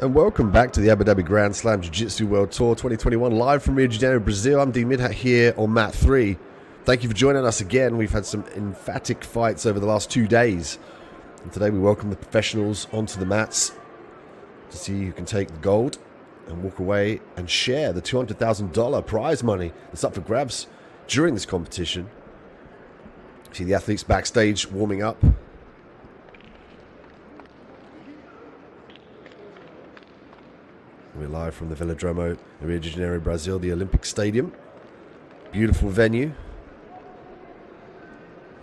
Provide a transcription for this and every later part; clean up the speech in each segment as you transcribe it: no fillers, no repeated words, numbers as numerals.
And welcome back to the Abu Dhabi Grand Slam Jiu-Jitsu World Tour 2021, live from Rio de Janeiro, Brazil. I'm D Midhat here on mat 3. Thank you for joining us again. We've had some emphatic fights over the last 2 days. And today we welcome the professionals onto the mats to see who can take the gold and walk away and share the $200,000 prize money that's up for grabs during this competition. See the athletes backstage warming up. We're live from the Velodromo in Rio de Janeiro, Brazil, the Olympic Stadium. Beautiful venue.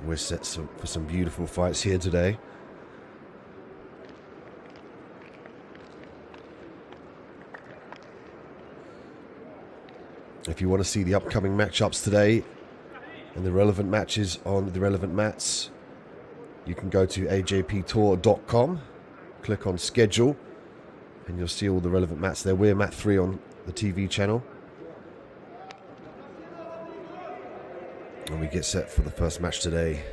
We're set for some beautiful fights here today. If you want to see the upcoming matchups today and the relevant matches on the relevant mats, you can go to ajptour.com, click on schedule, and you'll see all the relevant mats there. We're mat 3 on the TV channel. And we get set for the first match today.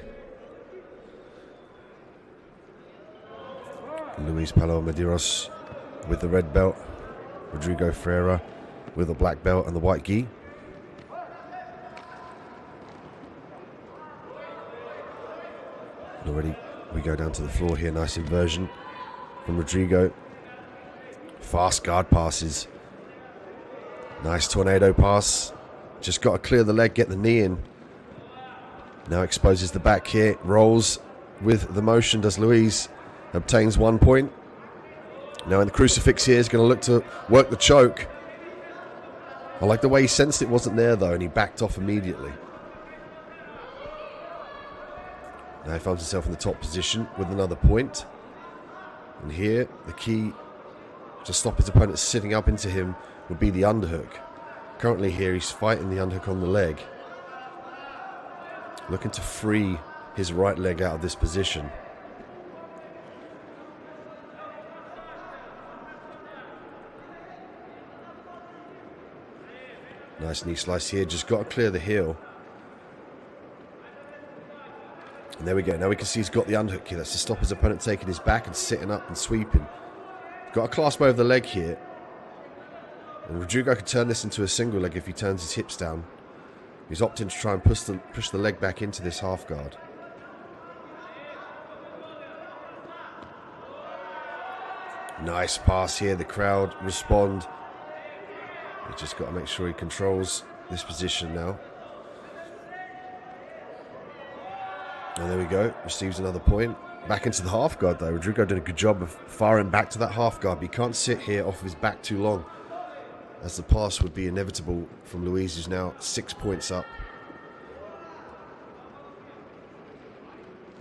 Luis Paulo Medeiros with the red belt. Rodrigo Ferreira with the black belt and the white gi. Already we go down to the floor here. Nice inversion from Rodrigo. Fast guard passes. Nice tornado pass. Just got to clear the leg, get the knee in. Now exposes the back here. Rolls with the motion, does Luis. Obtains 1 point. Now in the crucifix here, he's going to look to work the choke. I like the way he sensed it wasn't there though, and he backed off immediately. Now he finds himself in the top position with another point. And here, the key to stop his opponent sitting up into him would be the underhook. Currently here, he's fighting the underhook on the leg. Looking to free his right leg out of this position. Nice knee slice here, just got to clear the heel. And there we go, now we can see he's got the underhook here. That's to stop his opponent taking his back and sitting up and sweeping. Got a clasp over the leg here. And Rodrigo could turn this into a single leg if he turns his hips down. He's opting to try and push the leg back into this half guard. Nice pass here, the crowd respond. He's just got to make sure he controls this position now. And there we go, receives another point. Back into the half guard though. Rodrigo did a good job of firing back to that half guard, but he can't sit here off of his back too long, as the pass would be inevitable from Luis, who's now 6 points up.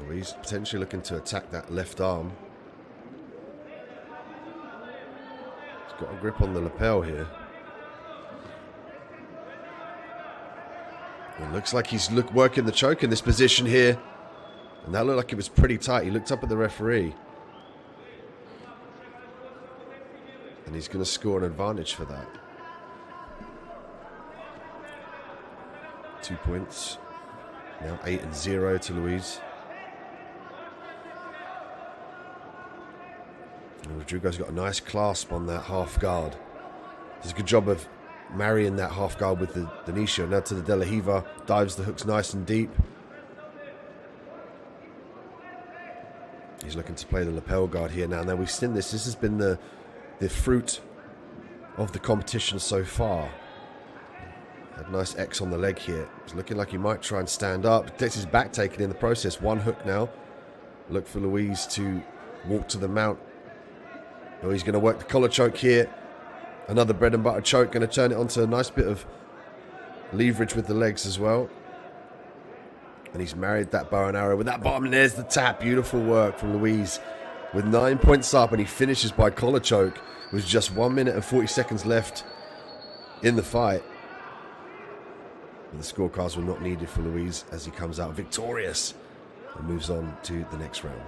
Luis potentially looking to attack that left arm. He's got a grip on the lapel here. It looks like he's working the choke in this position here. And that looked like it was pretty tight. He looked up at the referee. And he's going to score an advantage for that. 2 points. Now 8-0 to Luis. And Rodrigo's got a nice clasp on that half guard. Does a good job of marrying that half guard with the Denisho. Now to the De La Hiva. Dives the hooks nice and deep. He's looking to play the lapel guard here now. Now we've seen this. This has been the fruit of the competition so far. Had a nice X on the leg here. It's looking like he might try and stand up. Gets his back taken in the process. One hook now. Look for Luis to walk to the mount. Oh, he's going to work the collar choke here. Another bread and butter choke. Going to turn it onto a nice bit of leverage with the legs as well. And he's married that bow and arrow with that bottom. And there's the tap. Beautiful work from Luis with 9 points up. And he finishes by collar choke with just 1 minute and 40 seconds left in the fight. But the scorecards were not needed for Luis as he comes out victorious and moves on to the next round.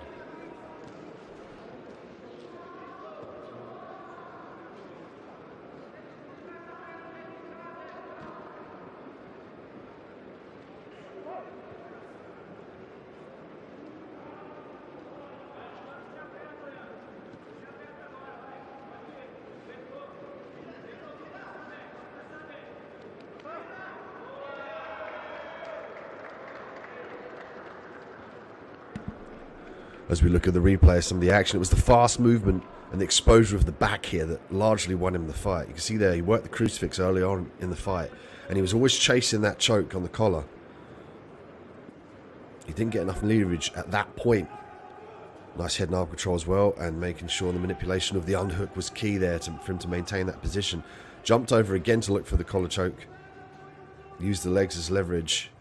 as we look at the replay of some of the action. It was the fast movement and the exposure of the back here that largely won him the fight. You can see there, he worked the crucifix early on in the fight, and he was always chasing that choke on the collar. He didn't get enough leverage at that point. Nice head and arm control as well, and making sure the manipulation of the underhook was key there for him to maintain that position. Jumped over again to look for the collar choke. Used the legs as leverage.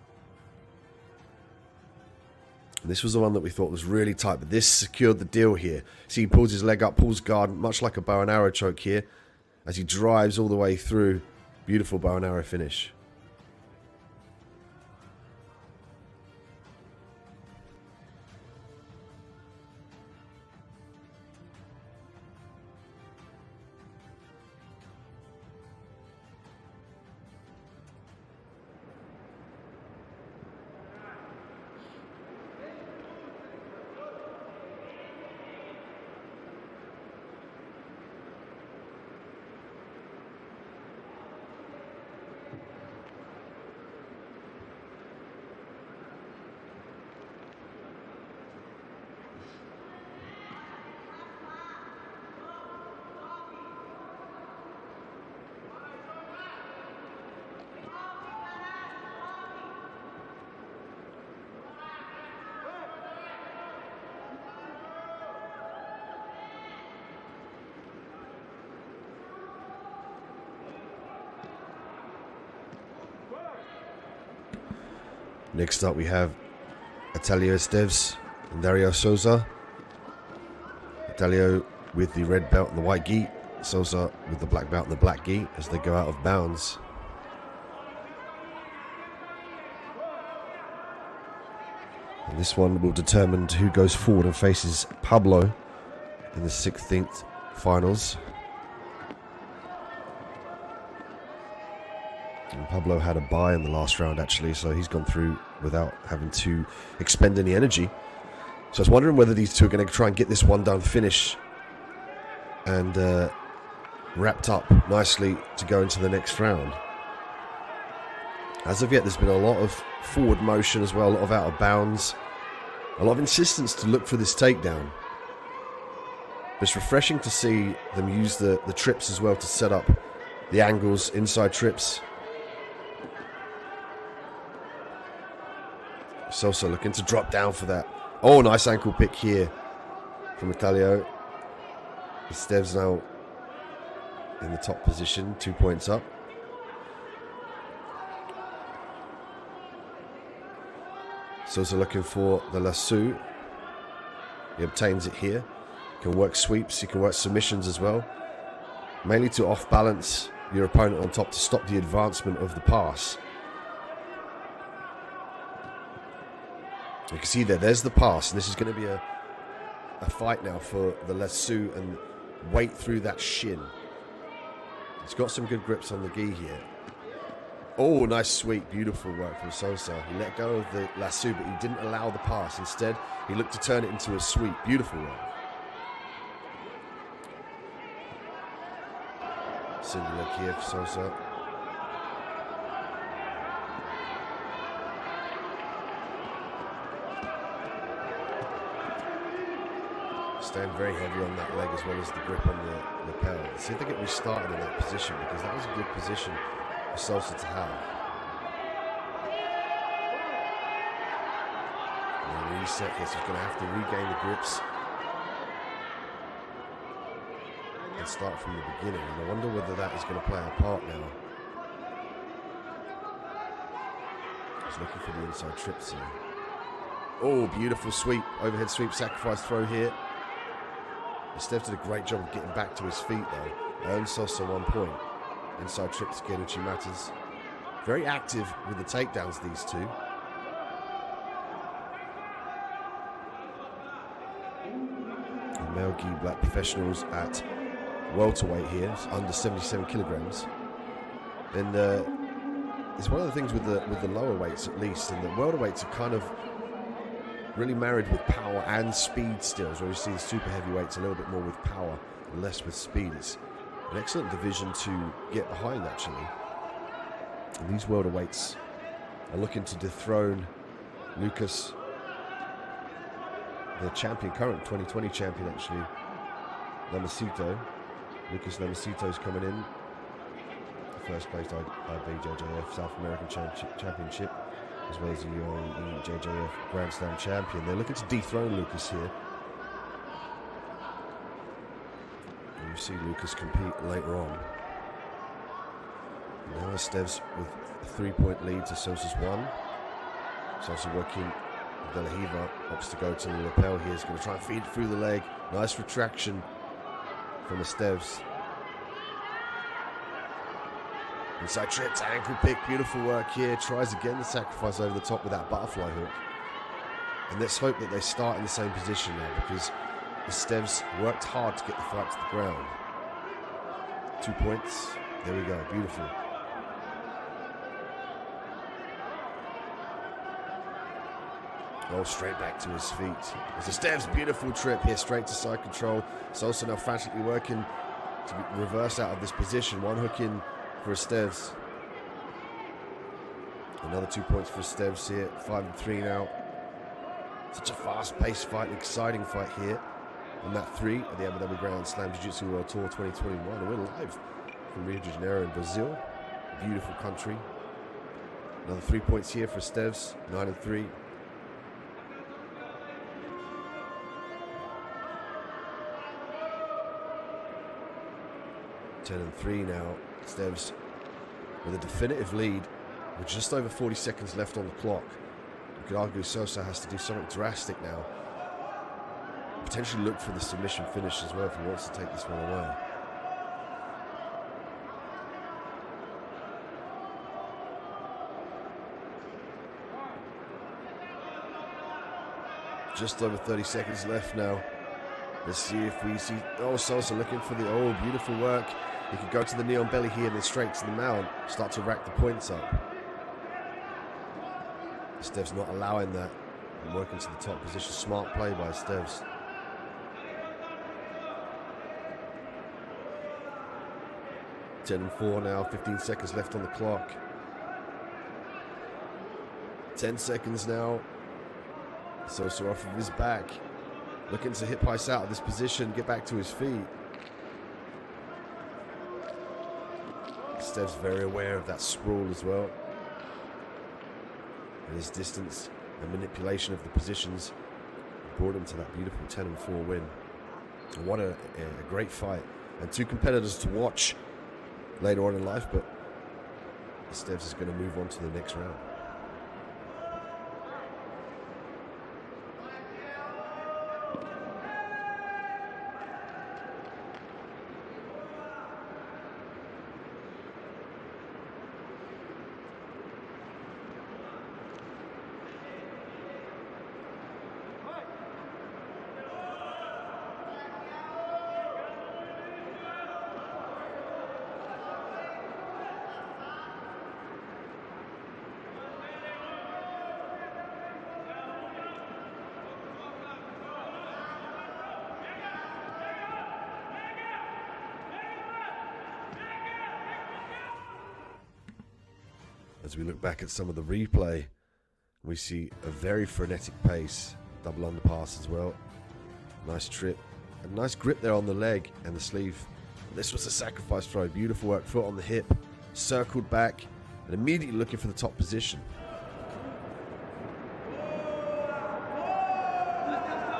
And this was the one that we thought was really tight, but this secured the deal here. See, he pulls his leg up, pulls guard, much like a bow and arrow choke here, as he drives all the way through. Beautiful bow and arrow finish. Next up we have Italio Esteves and Dario Souza. Italio with the red belt and the white gi. Souza with the black belt and the black gi as they go out of bounds. And this one will determine who goes forward and faces Pablo in the 16th finals. And Pablo had a bye in the last round actually, so he's gone through without having to expend any energy. So I was wondering whether these two are going to try and get this one done, finish, and wrapped up nicely to go into the next round. As of yet, there's been a lot of forward motion as well, a lot of out of bounds, a lot of insistence to look for this takedown. But it's refreshing to see them use the trips as well to set up the angles, inside trips. Sosa looking to drop down for that. Oh, nice ankle pick here from Italio. Esteves now in the top position, 2 points up. Sosa looking for the lasso. He obtains it here. Can work sweeps, he can work submissions as well. Mainly to off-balance your opponent on top to stop the advancement of the pass. You can see there's the pass, and this is going to be a fight now for the lasso and weight through that shin. He's got some good grips on the gi here. Oh, nice sweep, beautiful work from Sosa. He let go of the lasso, but he didn't allow the pass. Instead, he looked to turn it into a sweep. Beautiful work. Single leg here for Sosa. Staying very heavy on that leg as well as the grip on the lapel. Let's see if they get restarted in that position, because that was a good position for Sosa to have. And then reset this, he's going to have to regain the grips and start from the beginning. And I wonder whether that is going to play a part now. He's looking for the inside trips here. Oh, beautiful sweep, overhead sweep, sacrifice throw here. Esteves did a great job of getting back to his feet though. Earned Sosa 1 point. Inside trips again, which matters. Very active with the takedowns, these two. And male gi black professionals at welterweight here, under 77 kilograms. And it's one of the things with the lower weights at least, and the welterweights are kind of really married with power and speed still, where we see the super heavyweights a little bit more with power and less with speed. It's an excellent division to get behind actually. And these welterweights are looking to dethrone Lucas the champion, current 2020 champion actually, Namasito. Lucas Namasito's coming in. First place IBJJF South American Championship, as well as the UAE JJF Grand Slam champion. They're looking to dethrone Lucas here. And you see Lucas compete later on. And now Esteves with a 3-point lead to Sosa's 1. Sosa working. De La Riva opts to go to the lapel here. He's going to try and feed it through the leg. Nice retraction from Esteves. Inside trip to ankle pick. Beautiful work here. Tries again to sacrifice over the top with that butterfly hook. And let's hope that they start in the same position now, because Esteves worked hard to get the fight to the ground. 2 points. There we go. Beautiful. Oh, straight back to his feet. It's Esteves' beautiful trip here, straight to side control. Sosa now frantically working to reverse out of this position. One hook in for Esteves. Another 2 points for Esteves here. 5-3 now. Such a fast-paced fight, an exciting fight here. On that 3 at the Abu Dhabi Grand Slam Jiu-Jitsu World Tour 2021. And we're live from Rio de Janeiro in Brazil. Beautiful country. Another 3 points here for Esteves. 9-3. And 3 now. Esteves with a definitive lead with just over 40 seconds left on the clock. You could argue Sosa has to do something drastic now. Potentially look for the submission finish as well if he wants to take this one away. Just over 30 seconds left now. Let's see if we see... Oh, Sosa looking for the... Oh, beautiful work. He could go to the knee on belly here and then straight to the mount. Start to rack the points up. Esteves not allowing that. And working to the top position. Smart play by Esteves. Ten 4 now. 15 seconds left on the clock. 10 seconds now. Sosa off of his back. Looking to hip ice out of this position, get back to his feet. Esteves very aware of that sprawl as well. And his distance and manipulation of the positions brought him to that beautiful 10-4 win. And what a great fight. And 2 competitors to watch later on in life, but Esteves is going to move on to the next round. As we look back at some of the replay, we see a very frenetic pace. Double underpass as well. Nice trip. A nice grip there on the leg and the sleeve. This was a sacrifice throw. Beautiful work. Foot on the hip. Circled back. And immediately looking for the top position.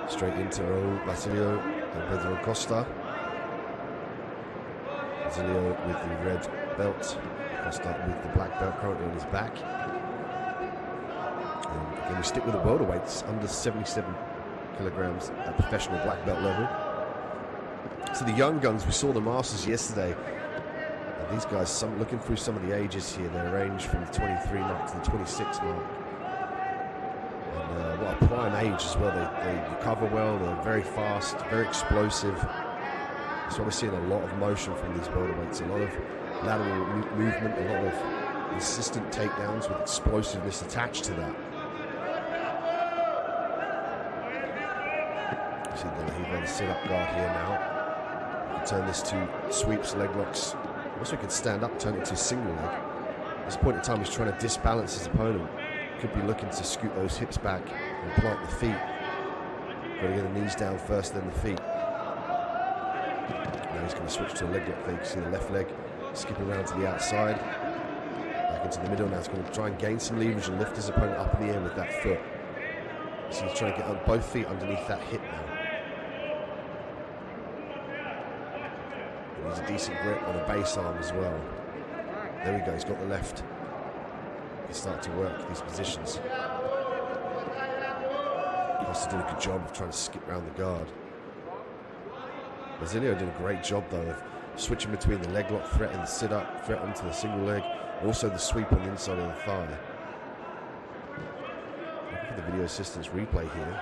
Straight into Raul Basilio and Pedro Costa. Basilio with the red belt. Costa with the black belt currently on his back. And again, we stick with the welterweights under 77 kilograms at professional black belt level. So the young guns, we saw the Masters yesterday. And these guys, looking through some of the ages here, they range from the 23 mark to the 26 mark. And what a prime age as well. They recover well, they're very fast, very explosive. So we're seeing a lot of motion from these welterweights, a lot of lateral movement, a lot of insistent takedowns with explosiveness attached to that. You see the sit-up guard here now. We can turn this to sweeps, leg locks. Also, we can stand up, turn it to a single leg. At this point in time, he's trying to disbalance his opponent. Could be looking to scoot those hips back and plant the feet. Got to get the knees down first, then the feet. Now he's going to switch to a leg lock there. You can see the left leg skipping around to the outside. Back into the middle. Now he's going to try and gain some leverage and lift his opponent up in the air with that foot. So he's trying to get both feet underneath that hip now. And he's a decent grip on a base arm as well. There we go, he's got the left. He's starting to work these positions. Costa did a good job of trying to skip around the guard. Basilio did a great job though of switching between the leg lock threat and the sit-up threat onto the single leg. Also the sweep on the inside of the thigh. Look at the video assistance replay here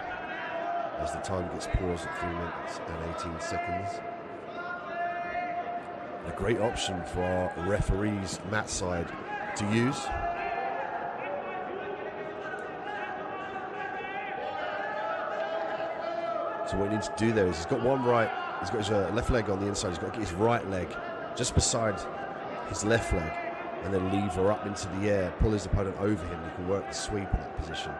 as the time gets paused at 3 minutes and 18 seconds. A great option for our referees, mat side, to use. So what he needs to do there is he's got his left leg on the inside, he's got to get his right leg just beside his left leg and then lever up into the air, pull his opponent over him. He can work the sweep in that position.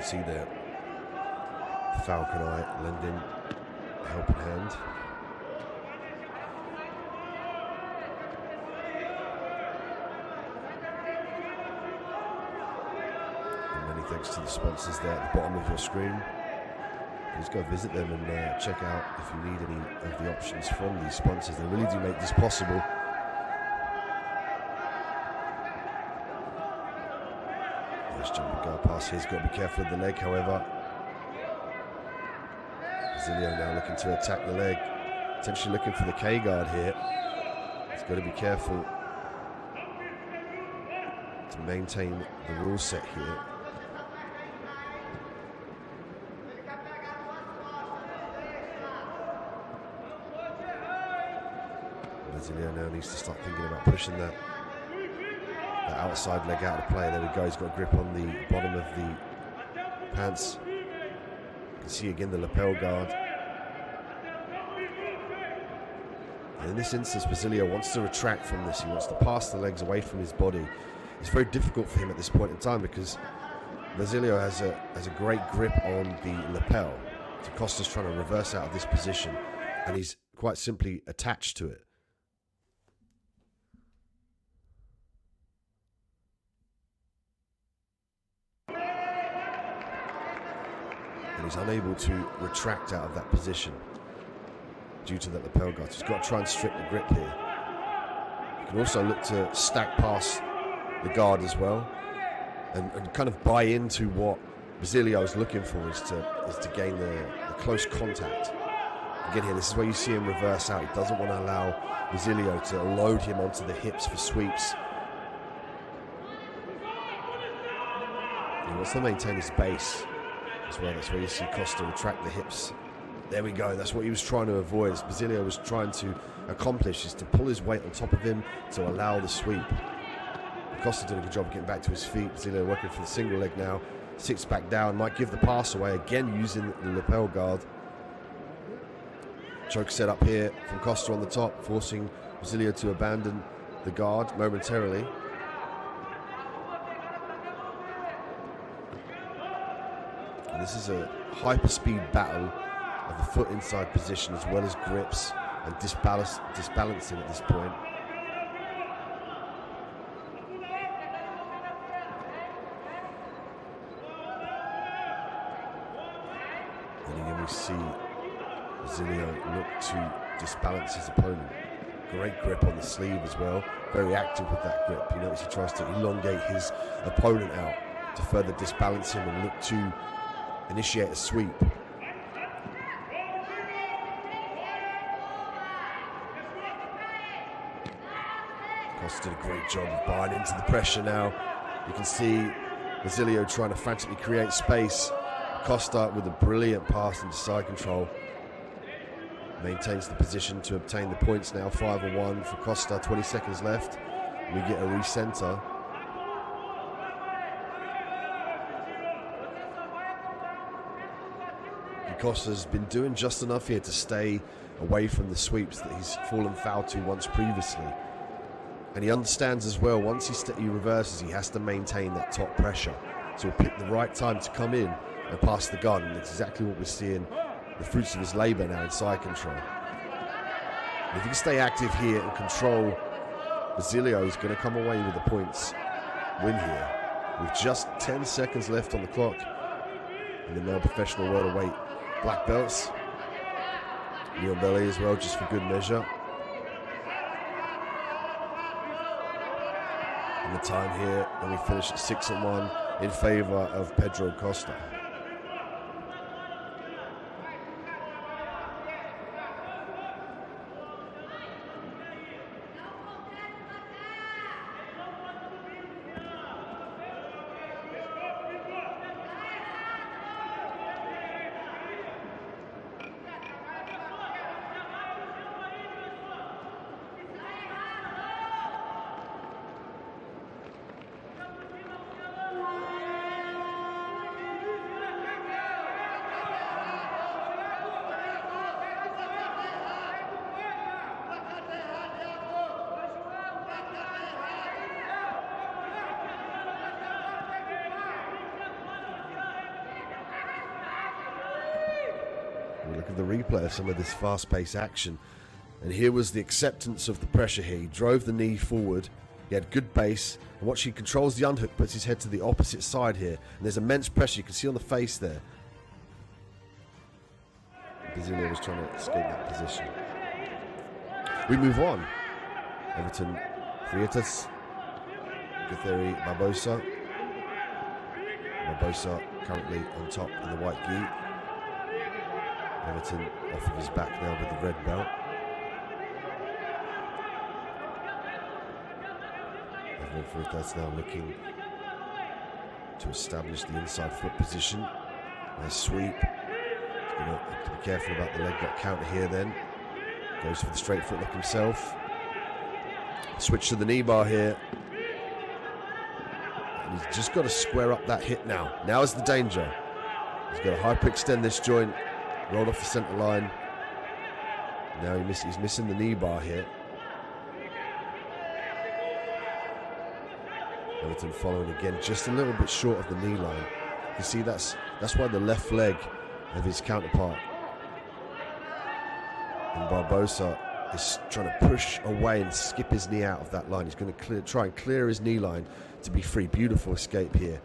See there, Falcon Eye lending a helping hand. And many thanks to the sponsors there at the bottom of your screen. Please go visit them and check out if you need any of the options from these sponsors. They really do make this possible. Jumping guard pass here. He's got to be careful of the leg, however. Basilio now looking to attack the leg. Potentially looking for the K guard here. He's got to be careful to maintain the rule set here. Basilio now needs to start thinking about pushing that outside leg out of play. There we go, he's got a grip on the bottom of the pants. You can see again the lapel guard. And in this instance, Basilio wants to retract from this. He wants to pass the legs away from his body. It's very difficult for him at this point in time because Basilio has a great grip on the lapel. So Costa's trying to reverse out of this position and he's quite simply attached to it. And he's unable to retract out of that position due to that lapel guard. He's got to try and strip the grip here. You can also look to stack past the guard as well and kind of buy into what Basilio is looking for is to gain the close contact. Again here, this is where you see him reverse out. He doesn't want to allow Basilio to load him onto the hips for sweeps. He wants to maintain his base as well. That's where you see Costa retract the hips. There we go. That's what he was trying to avoid. Basilio was trying to accomplish is to pull his weight on top of him to allow the sweep. Costa did a good job of getting back to his feet. Basilio working for the single leg now. Sits back down, might give the pass away again using the lapel guard. Choke set up here from Costa on the top, forcing Basilio to abandon the guard momentarily. And this is a hyper-speed battle of the foot inside position as well as grips and disbalancing at this point. And again we see Basilio look to disbalance his opponent. Great grip on the sleeve as well. Very active with that grip. You notice he tries to elongate his opponent out to further disbalance him and look to initiate a sweep. Costa did a great job of buying into the pressure now. You can see Basilio trying to frantically create space. Costa with a brilliant pass into side control. Maintains the position to obtain the points now. 5-1 for Costa, 20 seconds left. We get a recenter. Costa's been doing just enough here to stay away from the sweeps that he's fallen foul to once previously. And he understands as well, once he reverses, he has to maintain that top pressure. So he'll pick the right time to come in and pass the gun. And that's exactly what we're seeing, the fruits of his labour now in side control. And if he can stay active here and control Basilio, he's going to come away with the points win here. With just 10 seconds left on the clock in the male professional welterweight black belts. Leon Belly as well, just for good measure. And the time here, when we finish at 6-1 in favour of Pedro Costa. Look at the replay of some of this fast-paced action. And here was the acceptance of the pressure here. He drove the knee forward. He had good base. And watch, he controls the unhook, puts his head to the opposite side here. And there's immense pressure. You can see on the face there. Basilio was trying to escape that position. We move on. Everton, Freitas, Guthrie, Barbosa. Barbosa currently on top in the white gi. Everton off of his back now with the red belt. Everton Freitas now looking to establish the inside foot position. Nice sweep. He's going to have to be careful about the leg lock counter here then. Goes for the straight foot lock himself. Switch to the knee bar here. And he's just got to square up that hit now. Now is the danger. He's got to hyperextend this joint. Rolled off the centre line. Now he's missing the knee bar here. Everton following again, just a little bit short of the knee line. You see, that's why the left leg of his counterpart in Barbosa is trying to push away and skip his knee out of that line. He's going to try and clear his knee line to be free. Beautiful escape here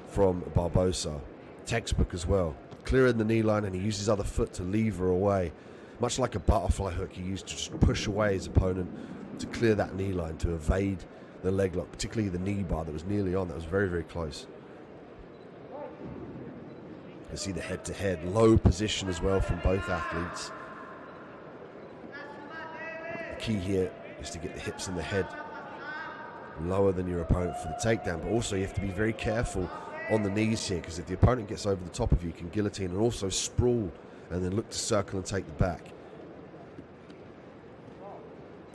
from Barbosa. Textbook as well. Clearing the knee line, and he used his other foot to lever away. Much like a butterfly hook, he used to just push away his opponent to clear that knee line, to evade the leg lock, particularly the knee bar that was nearly on. That was very, very close. You see the head-to-head, low position as well from both athletes. The key here is to get the hips and the head lower than your opponent for the takedown, but also you have to be very careful on the knees here, because if the opponent gets over the top of you, you can guillotine and also sprawl and then look to circle and take the back.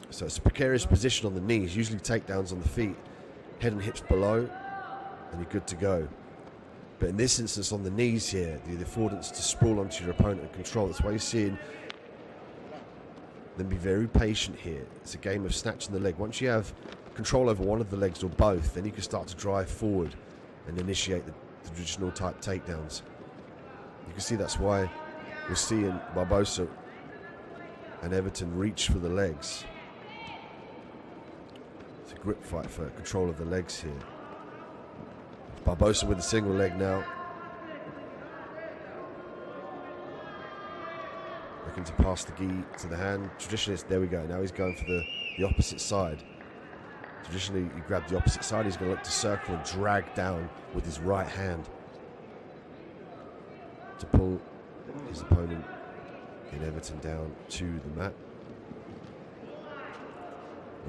So it's a precarious position on the knees, usually takedowns on the feet, head and hips below, and you're good to go. But in this instance on the knees here, the affordance to sprawl onto your opponent and control. That's why you're seeing them be very patient here. It's a game of snatching the leg. Once you have control over one of the legs or both, then you can start to drive forward and initiate the traditional type takedowns. You can see that's why we're seeing Barbosa and Everton reach for the legs. It's a grip fight for control of the legs here. Barbosa with a single leg now. Looking to pass the gi to the hand. Traditionally, there we go. Now he's going for the opposite side. Traditionally, you grab the opposite side, he's going to look to circle and drag down with his right hand to pull his opponent in Everton down to the mat.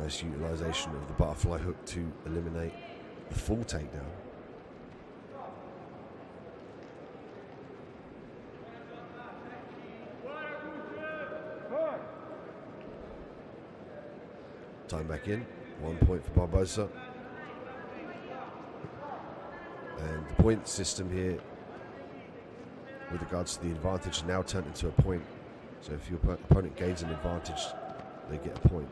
Nice utilisation of the butterfly hook to eliminate the full takedown. Time back in. 1 point for Barbosa. And the point system here with regards to the advantage now turned into a point. So if your opponent gains an advantage, they get a point.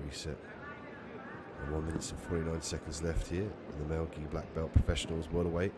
Reset. And 1 minute and 49 seconds left here in the male gi black belt professionals welterweight.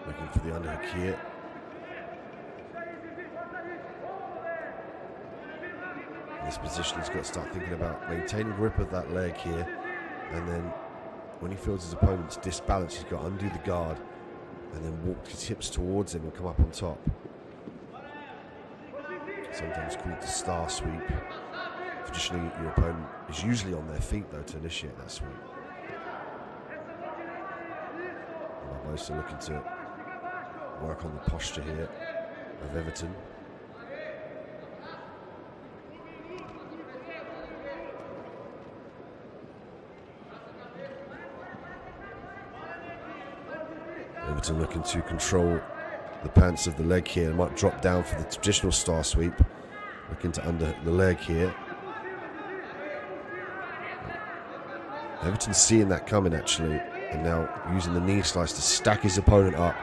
Looking for the underhook here. In this position, he's got to start thinking about maintaining grip of that leg here. And then when he feels his opponent's disbalanced, he's got to undo the guard and then walk his hips towards him and come up on top. Sometimes called the star sweep. Traditionally, your opponent is usually on their feet, though, to initiate that sweep. Barbosa looking to work on the posture here of Everton. Everton looking to control the pants of the leg here. It might drop down for the traditional star sweep. Looking to under the leg here. Everton's seeing that coming actually, and now using the knee slice to stack his opponent up.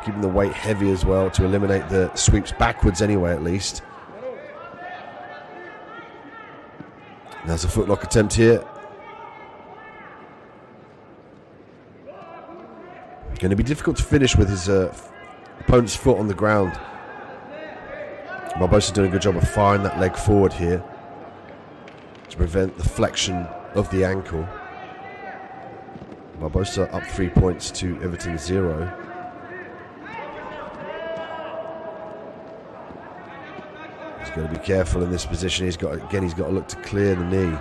Keeping the weight heavy as well to eliminate the sweeps backwards anyway, at least. There's a footlock attempt here. Going to be difficult to finish with his opponent's foot on the ground. Barbosa doing a good job of firing that leg forward here to prevent the flexion of the ankle. Barbosa up 3 points to Everton 0. He's got to be careful in this position. He's got to look to clear the knee.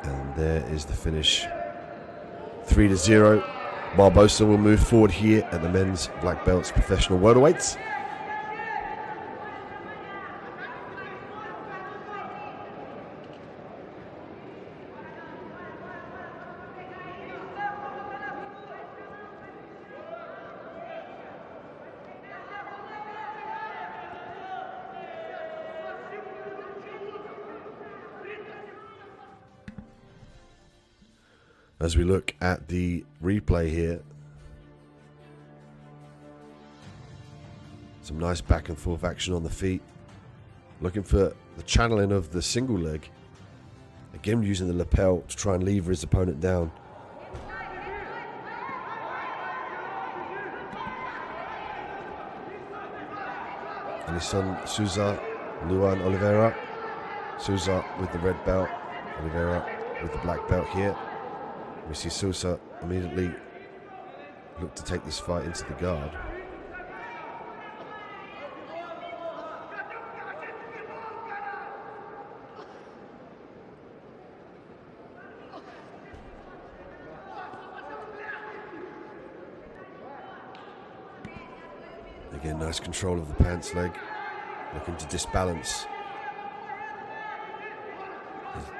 And there is the finish. 3-0. Barbosa will move forward here at the men's black belts professional welterweights. As we look at the replay here, some nice back and forth action on the feet. Looking for the channeling of the single leg. Again, using the lapel to try and lever his opponent down. And his son, Souza Luan Oliveira. Souza with the red belt, Oliveira with the black belt here. We see Souza immediately look to take this fight into the guard. Again, nice control of the pants leg. Looking to disbalance.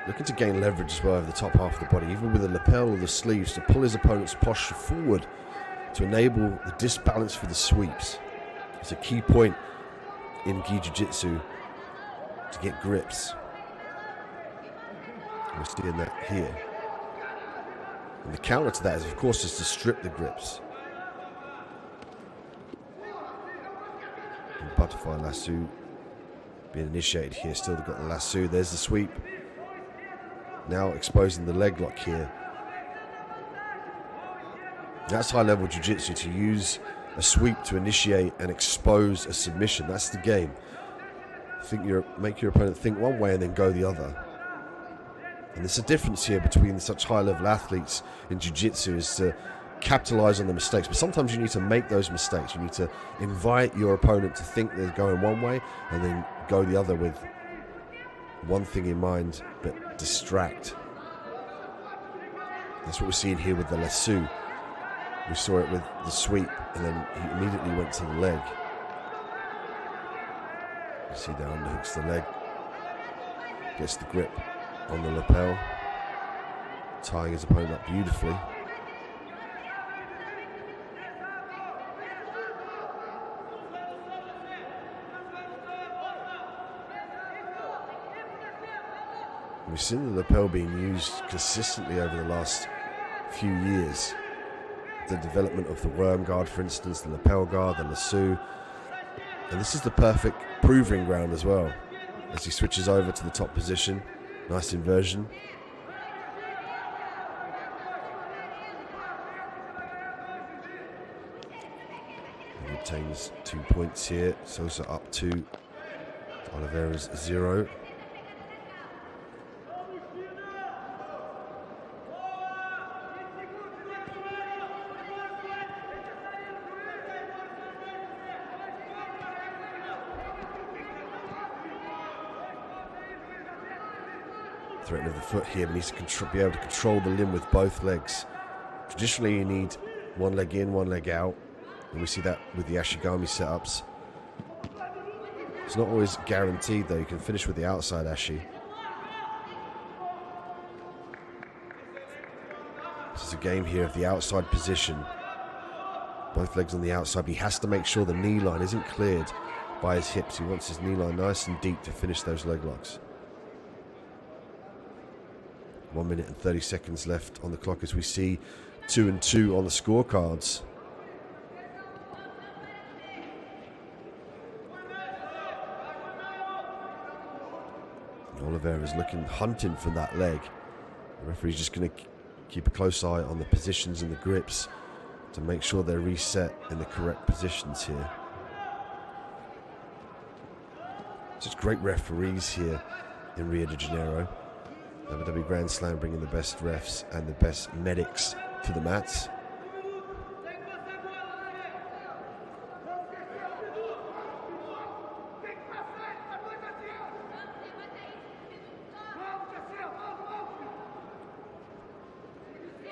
Looking to gain leverage as well over the top half of the body, even with the lapel or the sleeves, to pull his opponent's posture forward to enable the disbalance for the sweeps. It's a key point in gi jiu-jitsu to get grips. We're seeing that here. And the counter to that is, of course, is to strip the grips. And butterfly lasso being initiated here. Still got the lasso. There's the sweep. Now exposing the leg lock here. That's high-level jiu-jitsu, to use a sweep to initiate and expose a submission. That's the game. Make your opponent think one way and then go the other. And there's a difference here between such high-level athletes in Jiu-Jitsu is to capitalize on the mistakes. But sometimes you need to make those mistakes. You need to invite your opponent to think they're going one way and then go the other with one thing in mind, but distract. That's what we're seeing here with the lasso. We saw it with the sweep, and then he immediately went to the leg. You see there, underhooks the leg, gets the grip on the lapel, tying his opponent up beautifully. We've seen the lapel being used consistently over the last few years. The development of the worm guard, for instance, the lapel guard, the lasso. And this is the perfect proving ground as well, as he switches over to the top position. Nice inversion. And he obtains 2 points here. Sosa up 2. Oliveira's 0. Threat of the foot here, but needs to be able to control the limb with both legs. Traditionally, you need one leg in, one leg out, and we see that with the Ashigami setups. It's not always guaranteed, though. You can finish with the outside Ashi. This is a game here of the outside position. Both legs on the outside, but he has to make sure the knee line isn't cleared by his hips. He wants his knee line nice and deep to finish those leg locks. 1 minute and 30 seconds left on the clock as we see 2-2 on the scorecards. Oliveira is hunting for that leg. The referee's just going to keep a close eye on the positions and the grips to make sure they're reset in the correct positions here. Such great referees here in Rio de Janeiro. WWE Grand Slam bringing the best refs and the best medics to the mats.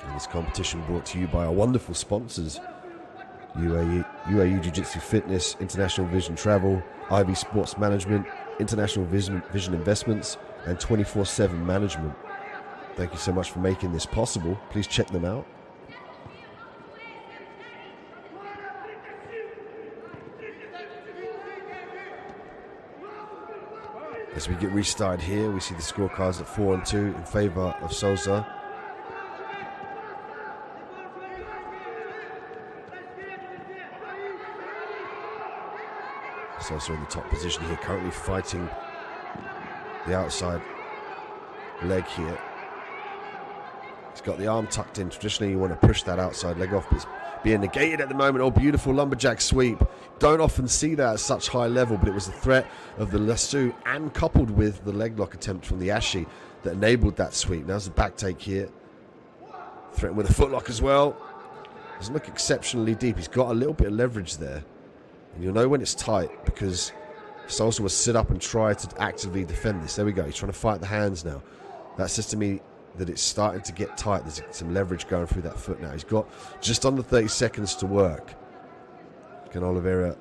And this competition brought to you by our wonderful sponsors: UAE Jiu-Jitsu Fitness, International Vision Travel, Ivy Sports Management, International Vision Investments, and 24/7 Management. Thank you so much for making this possible. Please check them out. As we get restarted here, we see the scorecards at 4-2 in favor of Sosa. Sosa in the top position here, currently fighting the outside leg here. He's got the arm tucked in. Traditionally, you want to push that outside leg off, but it's being negated at the moment. Oh, beautiful lumberjack sweep. Don't often see that at such high level, but it was the threat of the lasso and coupled with the leg lock attempt from the Ashi that enabled that sweep. Now's the back take here. Threatened with a foot lock as well. Doesn't look exceptionally deep. He's got a little bit of leverage there. And you'll know when it's tight because Sosa will sit up and try to actively defend this. There we go. He's trying to fight the hands now. That says to me that it's starting to get tight. There's some leverage going through that foot now. He's got just under 30 seconds to work. Can Oliveira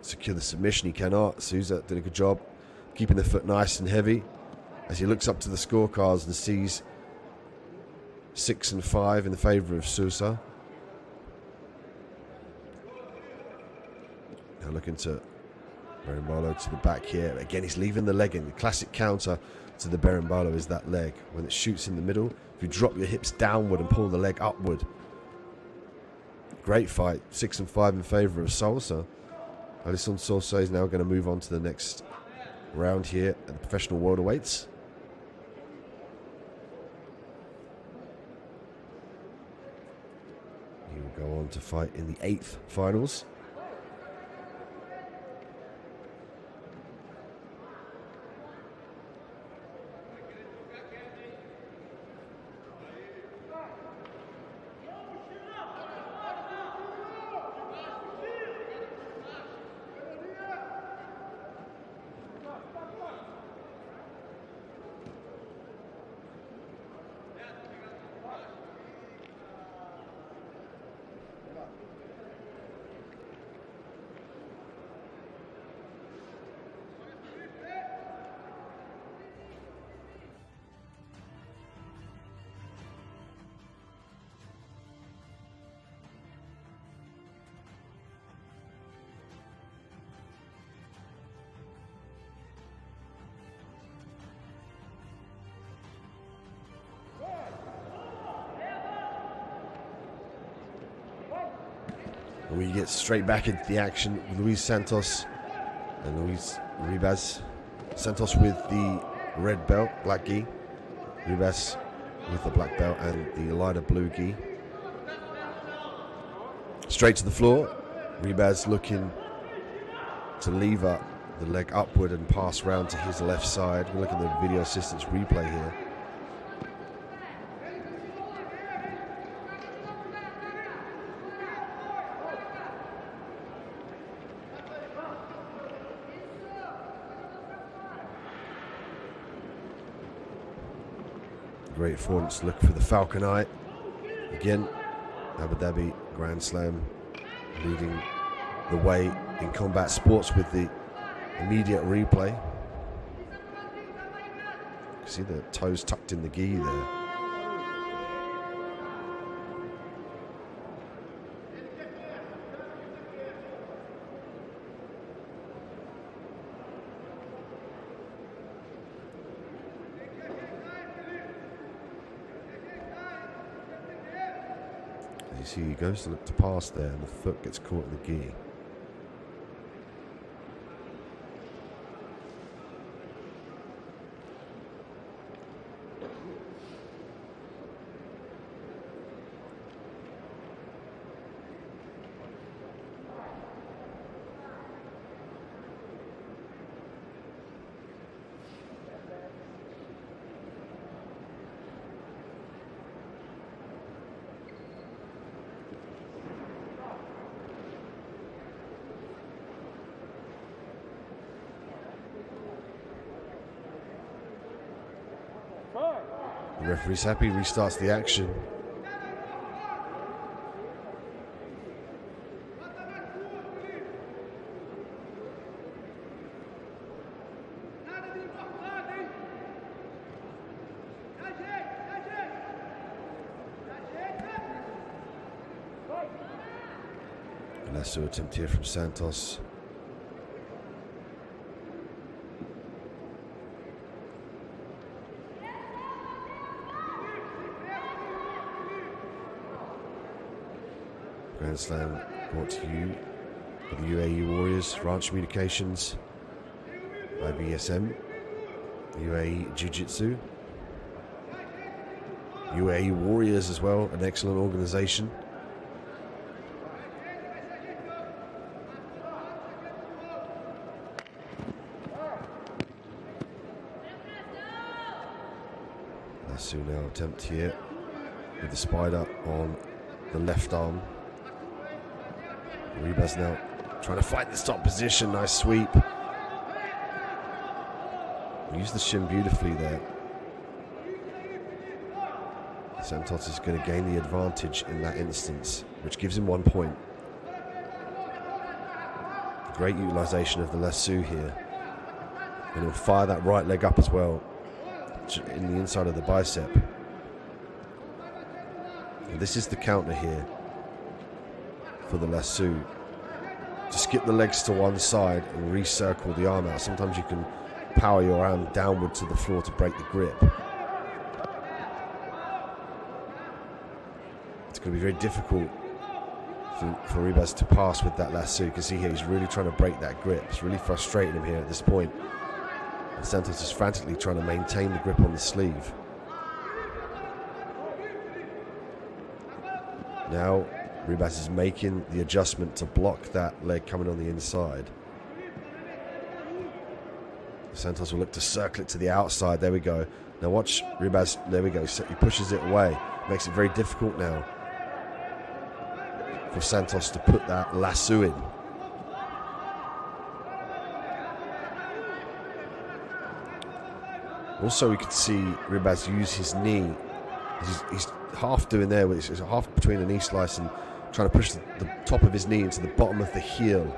secure the submission? He cannot. Sousa did a good job keeping the foot nice and heavy as he looks up to the scorecards and sees 6-5 in the favor of Sousa. Now looking to Berimbolo to the back here. Again, he's leaving the leg in. The classic counter to the Berimbolo is that leg. When it shoots in the middle, if you drop your hips downward and pull the leg upward. Great fight. 6-5 in favor of Sosa. Alisson Sosa is now going to move on to the next round here at the professional welterweights. He will go on to fight in the 8th finals. And we get straight back into the action with Luis Santos and Luis Ribas. Santos with the red belt, black gi. Ribas with the black belt and the lighter blue gi. Straight to the floor. Ribas looking to lever the leg upward and pass round to his left side. We're looking at the video assistance replay here. Great performance. Look for the Falcon Eye. Again, Abu Dhabi Grand Slam leading the way in combat sports with the immediate replay. See the toes tucked in the gi there. You see he goes to look to pass there and the foot gets caught in the gi. The referee's happy, restarts the action. Lasso attempt here from Santos. Grand Slam brought to you by the UAE Warriors, Ranch Communications, IBSM, UAE Jiu-Jitsu, UAE Warriors as well, an excellent organisation. Lasso now attempt here with the spider on the left arm. Ribas now trying to fight this top position. Nice sweep. Use the shin beautifully there. Santos is going to gain the advantage in that instance, which gives him 1 point. Great utilisation of the lasso here. And he'll fire that right leg up as well, in the inside of the bicep. And this is the counter here for the lasso. To skip the legs to one side and recircle the arm out. Sometimes you can power your arm downward to the floor to break the grip. It's going to be very difficult for Ribas to pass with that lasso. You can see here he's really trying to break that grip. It's really frustrating him here at this point. And Santos is frantically trying to maintain the grip on the sleeve. Now Ribas is making the adjustment to block that leg coming on the inside. Santos will look to circle it to the outside. There we go. Now watch Ribas. There we go. So he pushes it away. Makes it very difficult now for Santos to put that lasso in. Also, we could see Ribas use his knee. He's half doing there, with it's half between a knee slice and trying to push the top of his knee into the bottom of the heel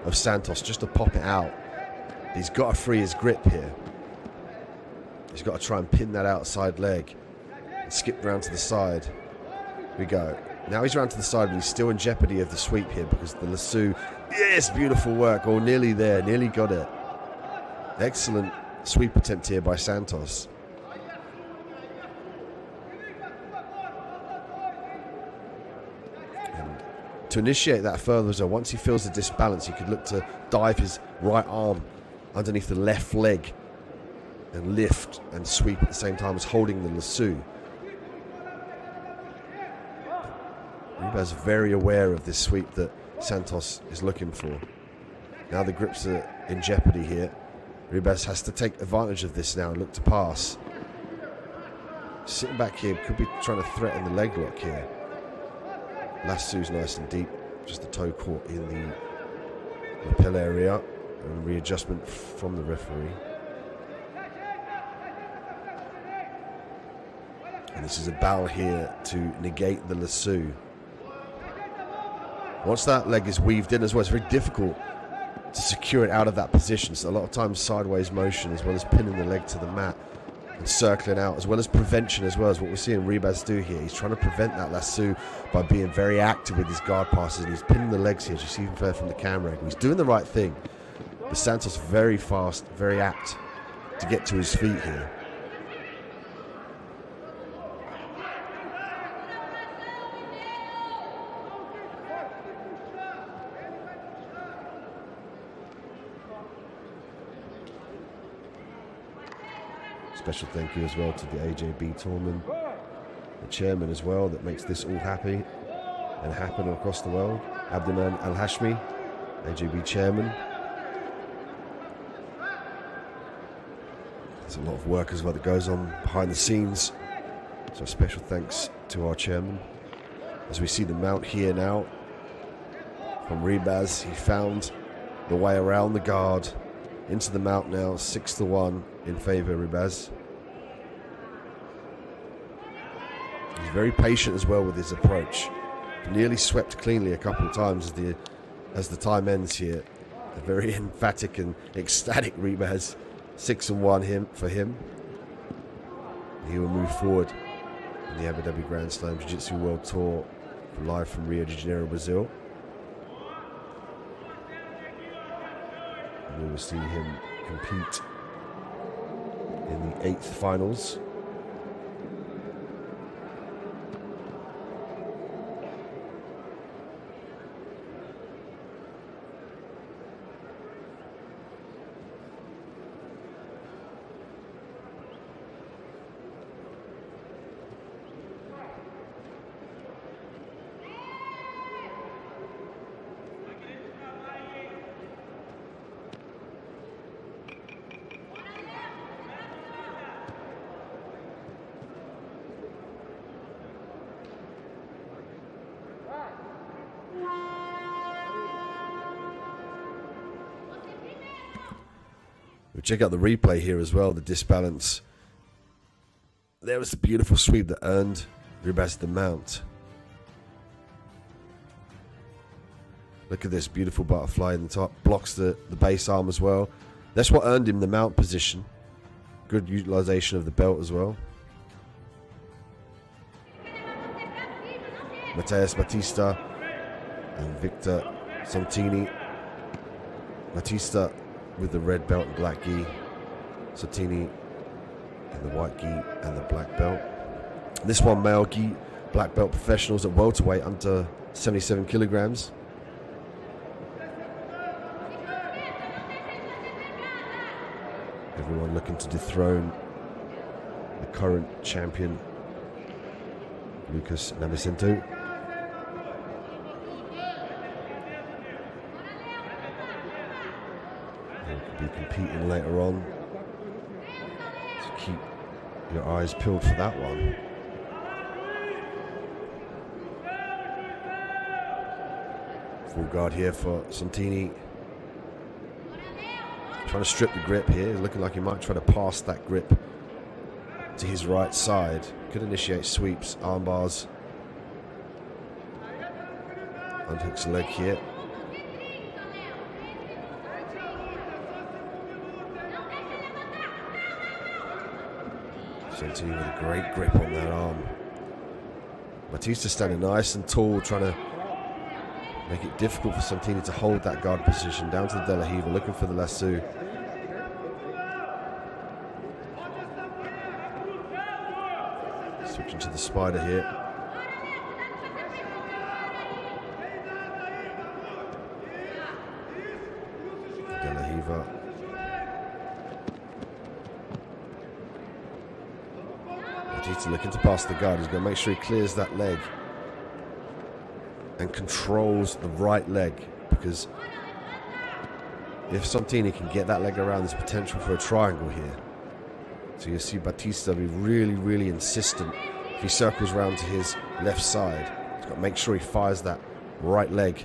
of Santos just to pop it out. He's got to free his grip here. He's got to try and pin that outside leg and skip around to the side. Here we go. Now he's around to the side, but he's still in jeopardy of the sweep here because the lasso, yes, beautiful work. Oh, nearly there, nearly got it. Excellent sweep attempt here by Santos. to initiate that further as well. Once he feels the disbalance, he could look to dive his right arm underneath the left leg and lift and sweep at the same time as holding the lasso. Ribas very aware of this sweep that Santos is looking for. Now the grips are in jeopardy here. Ribas has to take advantage of this now and look to pass. Sitting back here, could be trying to threaten the leg lock here. Lasso's nice and deep, just the toe caught in the lapel area, and readjustment from the referee. And this is a battle here to negate the lasso. Once that leg is weaved in as well, it's very difficult to secure it out of that position. So a lot of times sideways motion as well as pinning the leg to the mat and circling out, as well as prevention as well, as what we're seeing Ribas do here. He's trying to prevent that lasso by being very active with his guard passes, and he's pinning the legs here, as you see from the camera angle. He's doing the right thing, but Santos very fast, very apt to get to his feet here. Special thank you as well to the AJB Tourman, the chairman as well, that makes this all happy and happen across the world. Abdurrahman Al-Hashmi, AJB chairman. There's a lot of work as well that goes on behind the scenes. So special thanks to our chairman. As we see the mount here now from Ribas, he found the way around the guard into the mount now, 6-1 in favour of Ribas. He's very patient as well with his approach. Nearly swept cleanly a couple of times as the time ends here. A very emphatic and ecstatic Ribas. 6-1 for him. He will move forward in the Abu Dhabi Grand Slam Jiu-Jitsu World Tour live from Rio de Janeiro, Brazil. We will see him compete in the 8th finals. Check out the replay here as well, the disbalance. There was a beautiful sweep that earned Ribas the mount. Look at this beautiful butterfly in the top, blocks the base arm as well. That's what earned him the mount position. Good utilization of the belt as well. Mateus Batista and Victor Santini. Batista with the red belt and black gi, Santini in the white gi and the black belt. This one, male gi, black belt professionals at welterweight under 77 kilograms. Everyone looking to dethrone the current champion, Lucas Namacinto. Be competing later on, so keep your eyes peeled for that one. Full guard here for Santini, trying to strip the grip here, looking like he might try to pass that grip to his right side. Could initiate sweeps, arm bars, unhooks the leg here. Santini with a great grip on that arm. Batista standing nice and tall, trying to make it difficult for Santini to hold that guard position. Down to the De La Riva, looking for the lasso. Switching to the spider here. De La Riva. Batista looking to pass the guard. He's going to make sure he clears that leg and controls the right leg, because if Santini can get that leg around, there's potential for a triangle here. So you see Batista be really, really insistent. If he circles around to his left side, he's got to make sure he fires that right leg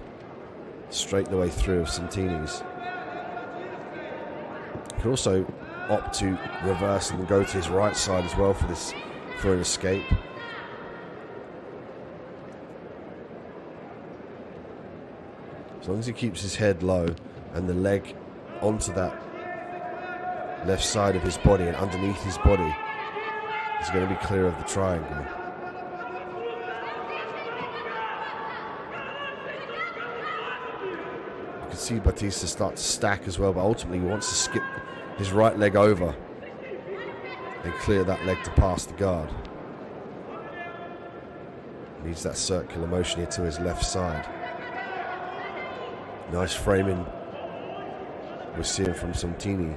straight the way through of Santini's. He can also opt to reverse and go to his right side as well for an escape. As long as he keeps his head low and the leg onto that left side of his body and underneath his body, he's going to be clear of the triangle. You can see Batista start to stack as well, but ultimately he wants to skip his right leg over and clear that leg to pass the guard. Needs that circular motion here to his left side. Nice framing we're seeing from Santini.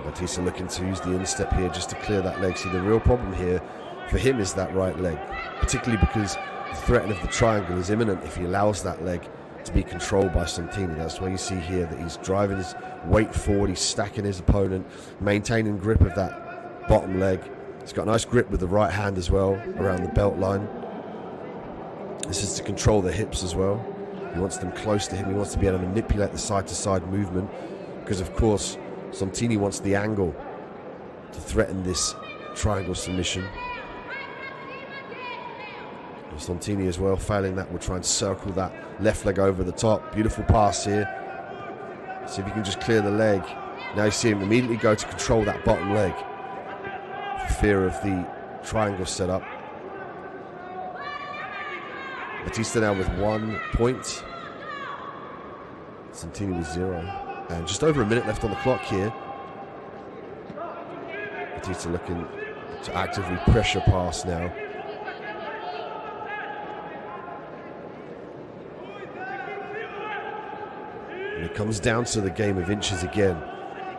Batista looking to use the instep here just to clear that leg. See, the real problem here for him is that right leg, particularly because the threat of the triangle is imminent if he allows that leg to be controlled by Santini. That's why you see here that he's driving his weight forward, he's stacking his opponent, maintaining grip of that bottom leg. He's got a nice grip with the right hand as well around the belt line. This is to control the hips as well. He wants them close to him. He wants to be able to manipulate the side-to-side movement, because of course Santini wants the angle to threaten this triangle submission. And Santini as well, failing that, will try and circle that left leg over the top. Beautiful pass here. See if he can just clear the leg. Now you see him immediately go to control that bottom leg for fear of the triangle setup. Batista now with 1 point. Santini with 0. And just over a minute left on the clock here. Batista looking to actively pressure pass now. And it comes down to the game of inches again.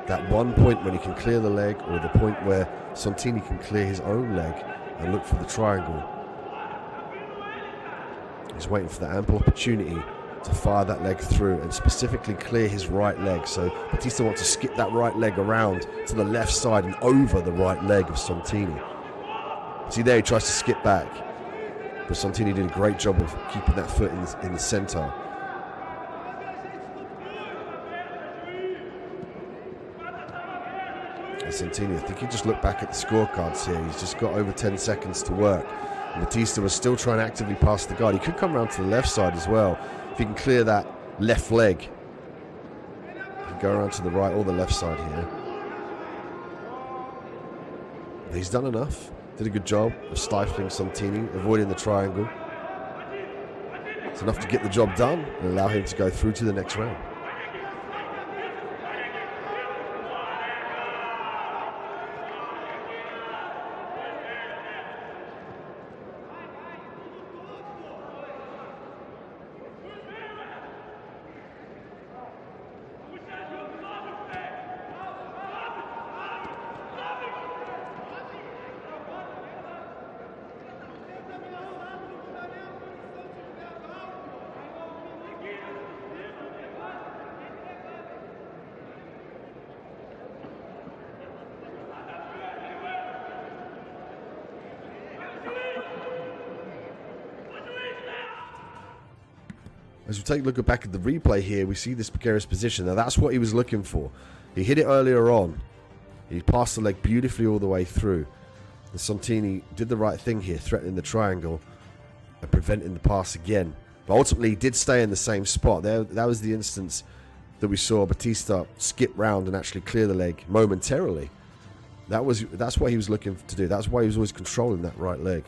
That 1 point when he can clear the leg, or the point where Santini can clear his own leg and look for the triangle. He's waiting for the ample opportunity to fire that leg through and specifically clear his right leg. So Batista wants to skip that right leg around to the left side and over the right leg of Santini. See there, he tries to skip back, but Santini did a great job of keeping that foot in the center. And Santini, I think he just looked back at the scorecards here. He's just got over 10 seconds to work. And Batista was still trying to actively pass the guard. He could come around to the left side as well. If he can clear that left leg, he can go around to the right or the left side here. But he's done enough. Did a good job of stifling Santini, avoiding the triangle. It's enough to get the job done and allow him to go through to the next round. As we take a look back at the replay here, we see this precarious position. Now that's what he was looking for. He hit it earlier on. He passed the leg beautifully all the way through. And Santini did the right thing here, threatening the triangle and preventing the pass again. But ultimately, he did stay in the same spot. That was the instance that we saw Batista skip round and actually clear the leg momentarily. That's what he was looking to do. That's why he was always controlling that right leg.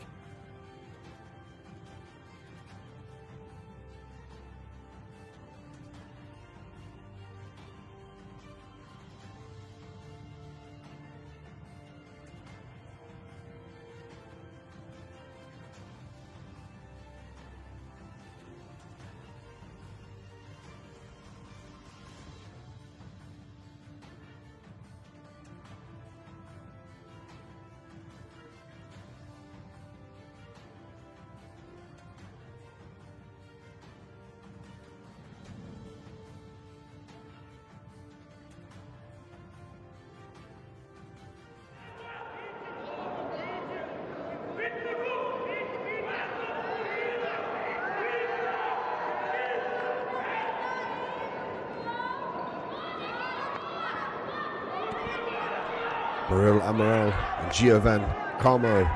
Murillo Amaral and Giovan Carmo.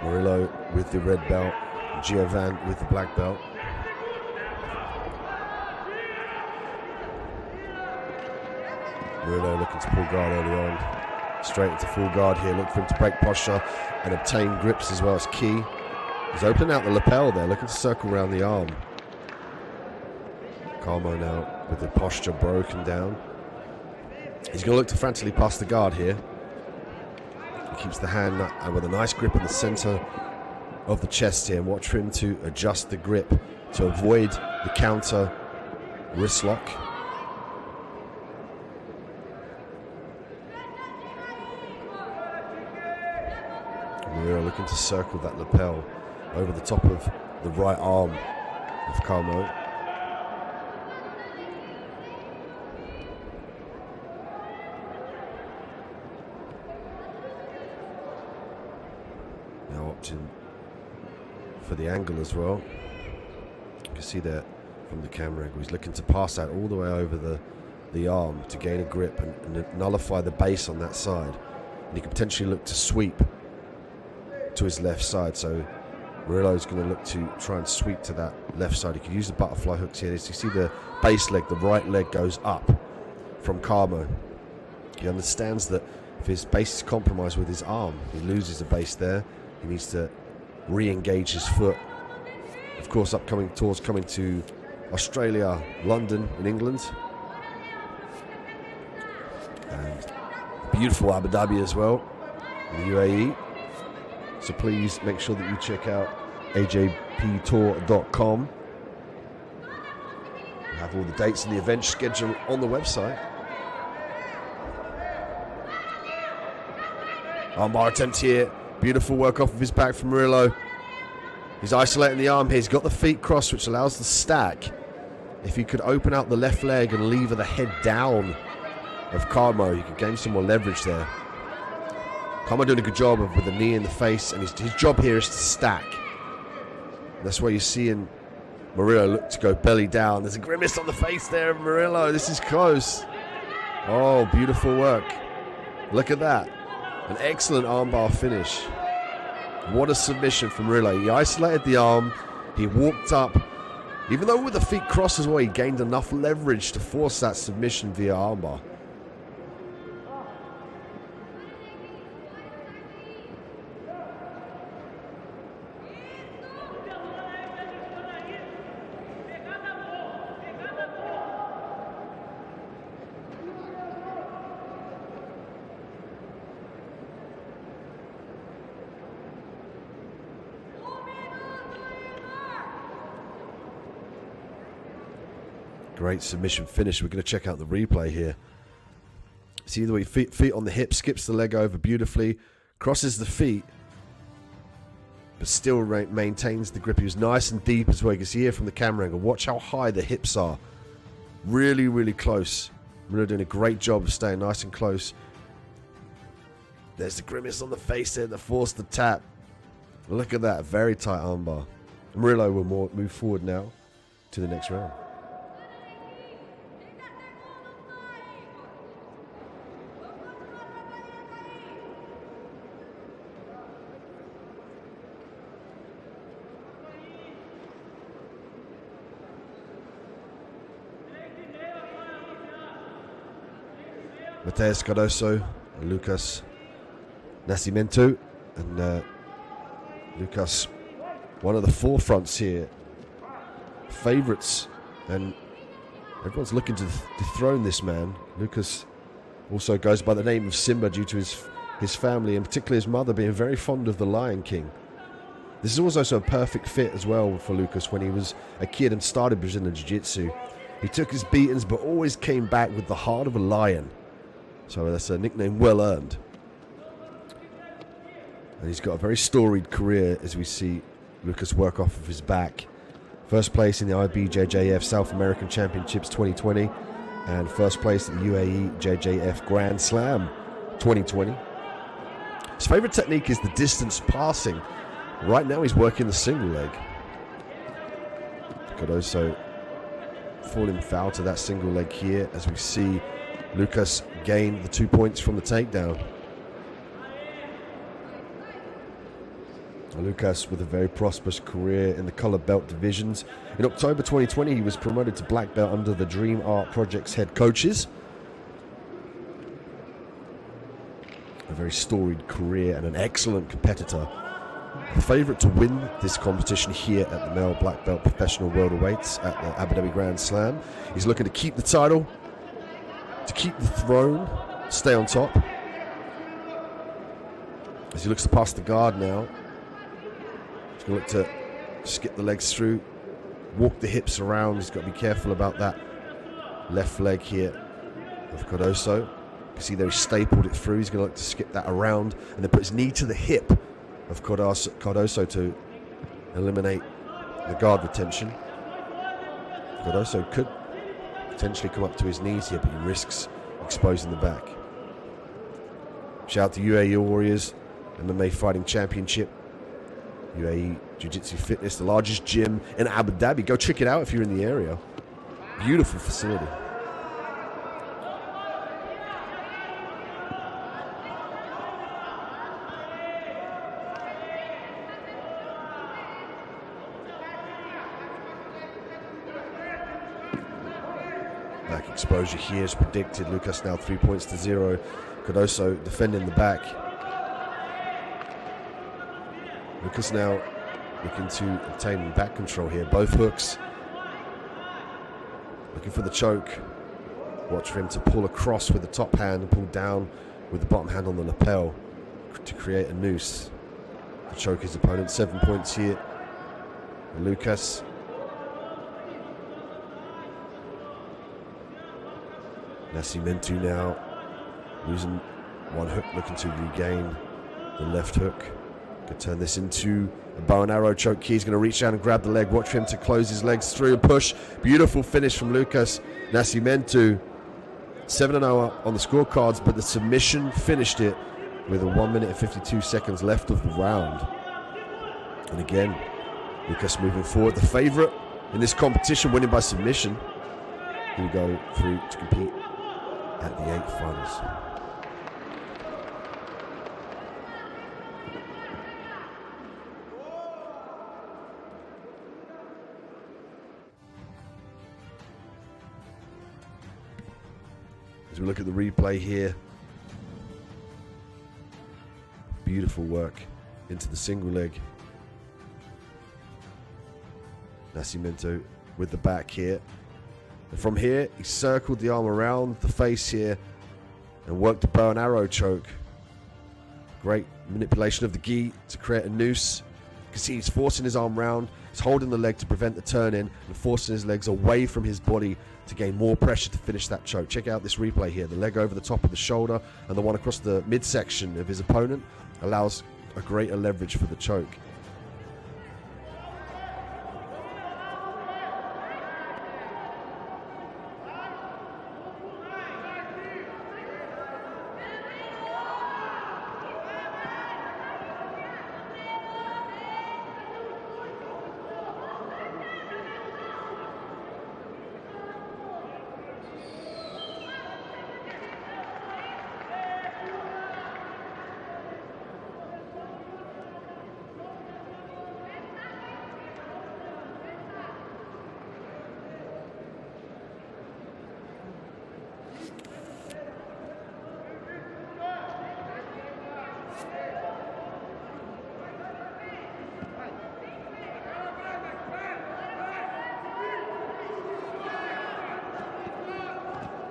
Murillo with the red belt, Giovan with the black belt. Murillo looking to pull guard early on. Straight into full guard here. Look for him to break posture and obtain grips as well as key. He's opening out the lapel there, looking to circle around the arm. Carmo now with the posture broken down. He's going to look to frantically pass the guard here. He keeps the hand with a nice grip in the center of the chest here. And watch for him to adjust the grip to avoid the counter wrist lock. We're looking to circle that lapel over the top of the right arm of Carmo. Now opting for the angle as well. You can see there from the camera angle, he's looking to pass that all the way over the arm to gain a grip and nullify the base on that side. And he could potentially look to sweep to his left side, so Murillo's going to look to try and sweep to that left side. He could use the butterfly hooks here. As you see the base leg, the right leg goes up from Carmo. He understands that if his base is compromised with his arm, he loses the base there. He needs to re-engage his foot. Of course, upcoming tours coming to Australia, London in England, and beautiful Abu Dhabi as well, in the UAE. So please make sure that you check out ajptour.com. We have all the dates and the event schedule on the website. Armbar attempt here. Beautiful work off of his back from Murillo. He's isolating the arm here. He's got the feet crossed, which allows the stack. If he could open out the left leg and lever the head down of Carmo, he could gain some more leverage there. Carmo doing a good job with the knee in the face, and his job here is to stack. And that's why you're seeing Murillo look to go belly down. There's a grimace on the face there of Murillo. This is close. Oh, beautiful work. Look at that. An excellent armbar finish. What a submission from Murillo. He isolated the arm. He walked up. Even though with the feet crossed as well, he gained enough leverage to force that submission via armbar. Great submission finish. We're going to check out the replay here. See the way feet on the hip, skips the leg over beautifully, crosses the feet, but still maintains the grip. He was nice and deep as well. You can see here from the camera angle. Watch how high the hips are. Really, really close. Murillo doing a great job of staying nice and close. There's the grimace on the face there that forced the tap. Look at that. Very tight armbar. Murillo will move forward now to the next round. Mateus Cardoso and Lucas Nascimento, and Lucas, one of the forefronts here, favourites, and everyone's looking to dethrone this man. Lucas also goes by the name of Simba due to his family, and particularly his mother being very fond of the Lion King. This is also a perfect fit as well for Lucas when he was a kid and started Brazilian Jiu-Jitsu. He took his beatings but always came back with the heart of a lion. So that's a nickname well earned. And he's got a very storied career as we see Lucas work off of his back. First place in the IBJJF South American Championships 2020 and first place at the UAE JJF Grand Slam 2020. His favourite technique is the distance passing. Right now he's working the single leg. Could also falling foul to that single leg here as we see Lucas gained the 2 points from the takedown. Lucas with a very prosperous career in the color belt divisions. In October 2020, he was promoted to black belt under the Dream Art Project's head coaches. A very storied career and an excellent competitor. The favourite to win this competition here at the male black belt professional welterweights at the Abu Dhabi Grand Slam. He's looking to keep the title, to keep the throne, stay on top. As he looks to pass the guard now. He's going to look to skip the legs through, walk the hips around. He's got to be careful about that left leg here of Cardoso. You can see there he stapled it through. He's going to look to skip that around and then put his knee to the hip of Cardoso to eliminate the guard retention. Cardoso could potentially come up to his knees here, but he risks exposing the back. Shout out to UAE Warriors MMA Fighting Championship. UAE Jiu-Jitsu Fitness, the largest gym in Abu Dhabi. Go check it out if you're in the area. Beautiful facility. Back exposure here is predicted. Lucas now 3 points to 0. Cardoso defending the back. Lucas now looking to obtain back control here. Both hooks. Looking for the choke. Watch for him to pull across with the top hand and pull down with the bottom hand on the lapel to create a noose. To choke his opponent. 7 points here. And Lucas. Nascimento now using one hook, looking to regain the left hook. Could turn this into a bow and arrow choke key. He's going to reach down and grab the leg. Watch for him to close his legs through and push. Beautiful finish from Lucas Nascimento. 7-0 on the scorecards, but the submission finished it with a 1 minute and 52 seconds left of the round. And again, Lucas moving forward. The favourite in this competition, winning by submission. He will go through to compete at the 8th finals. As we look at the replay here, beautiful work into the single leg. Nascimento with the back here. And from here, he circled the arm around the face here and worked the bow and arrow choke. Great manipulation of the gi to create a noose. You can see he's forcing his arm round. He's holding the leg to prevent the turn in and forcing his legs away from his body to gain more pressure to finish that choke. Check out this replay here. The leg over the top of the shoulder and the one across the midsection of his opponent allows a greater leverage for the choke.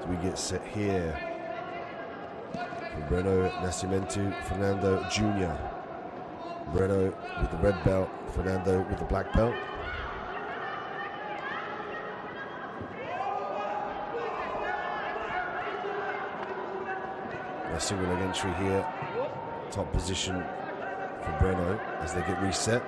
We get set here for Breno Nascimento, Fernando Jr. Breno with the red belt, Fernando with the black belt. A single leg entry here, top position for Breno as they get reset.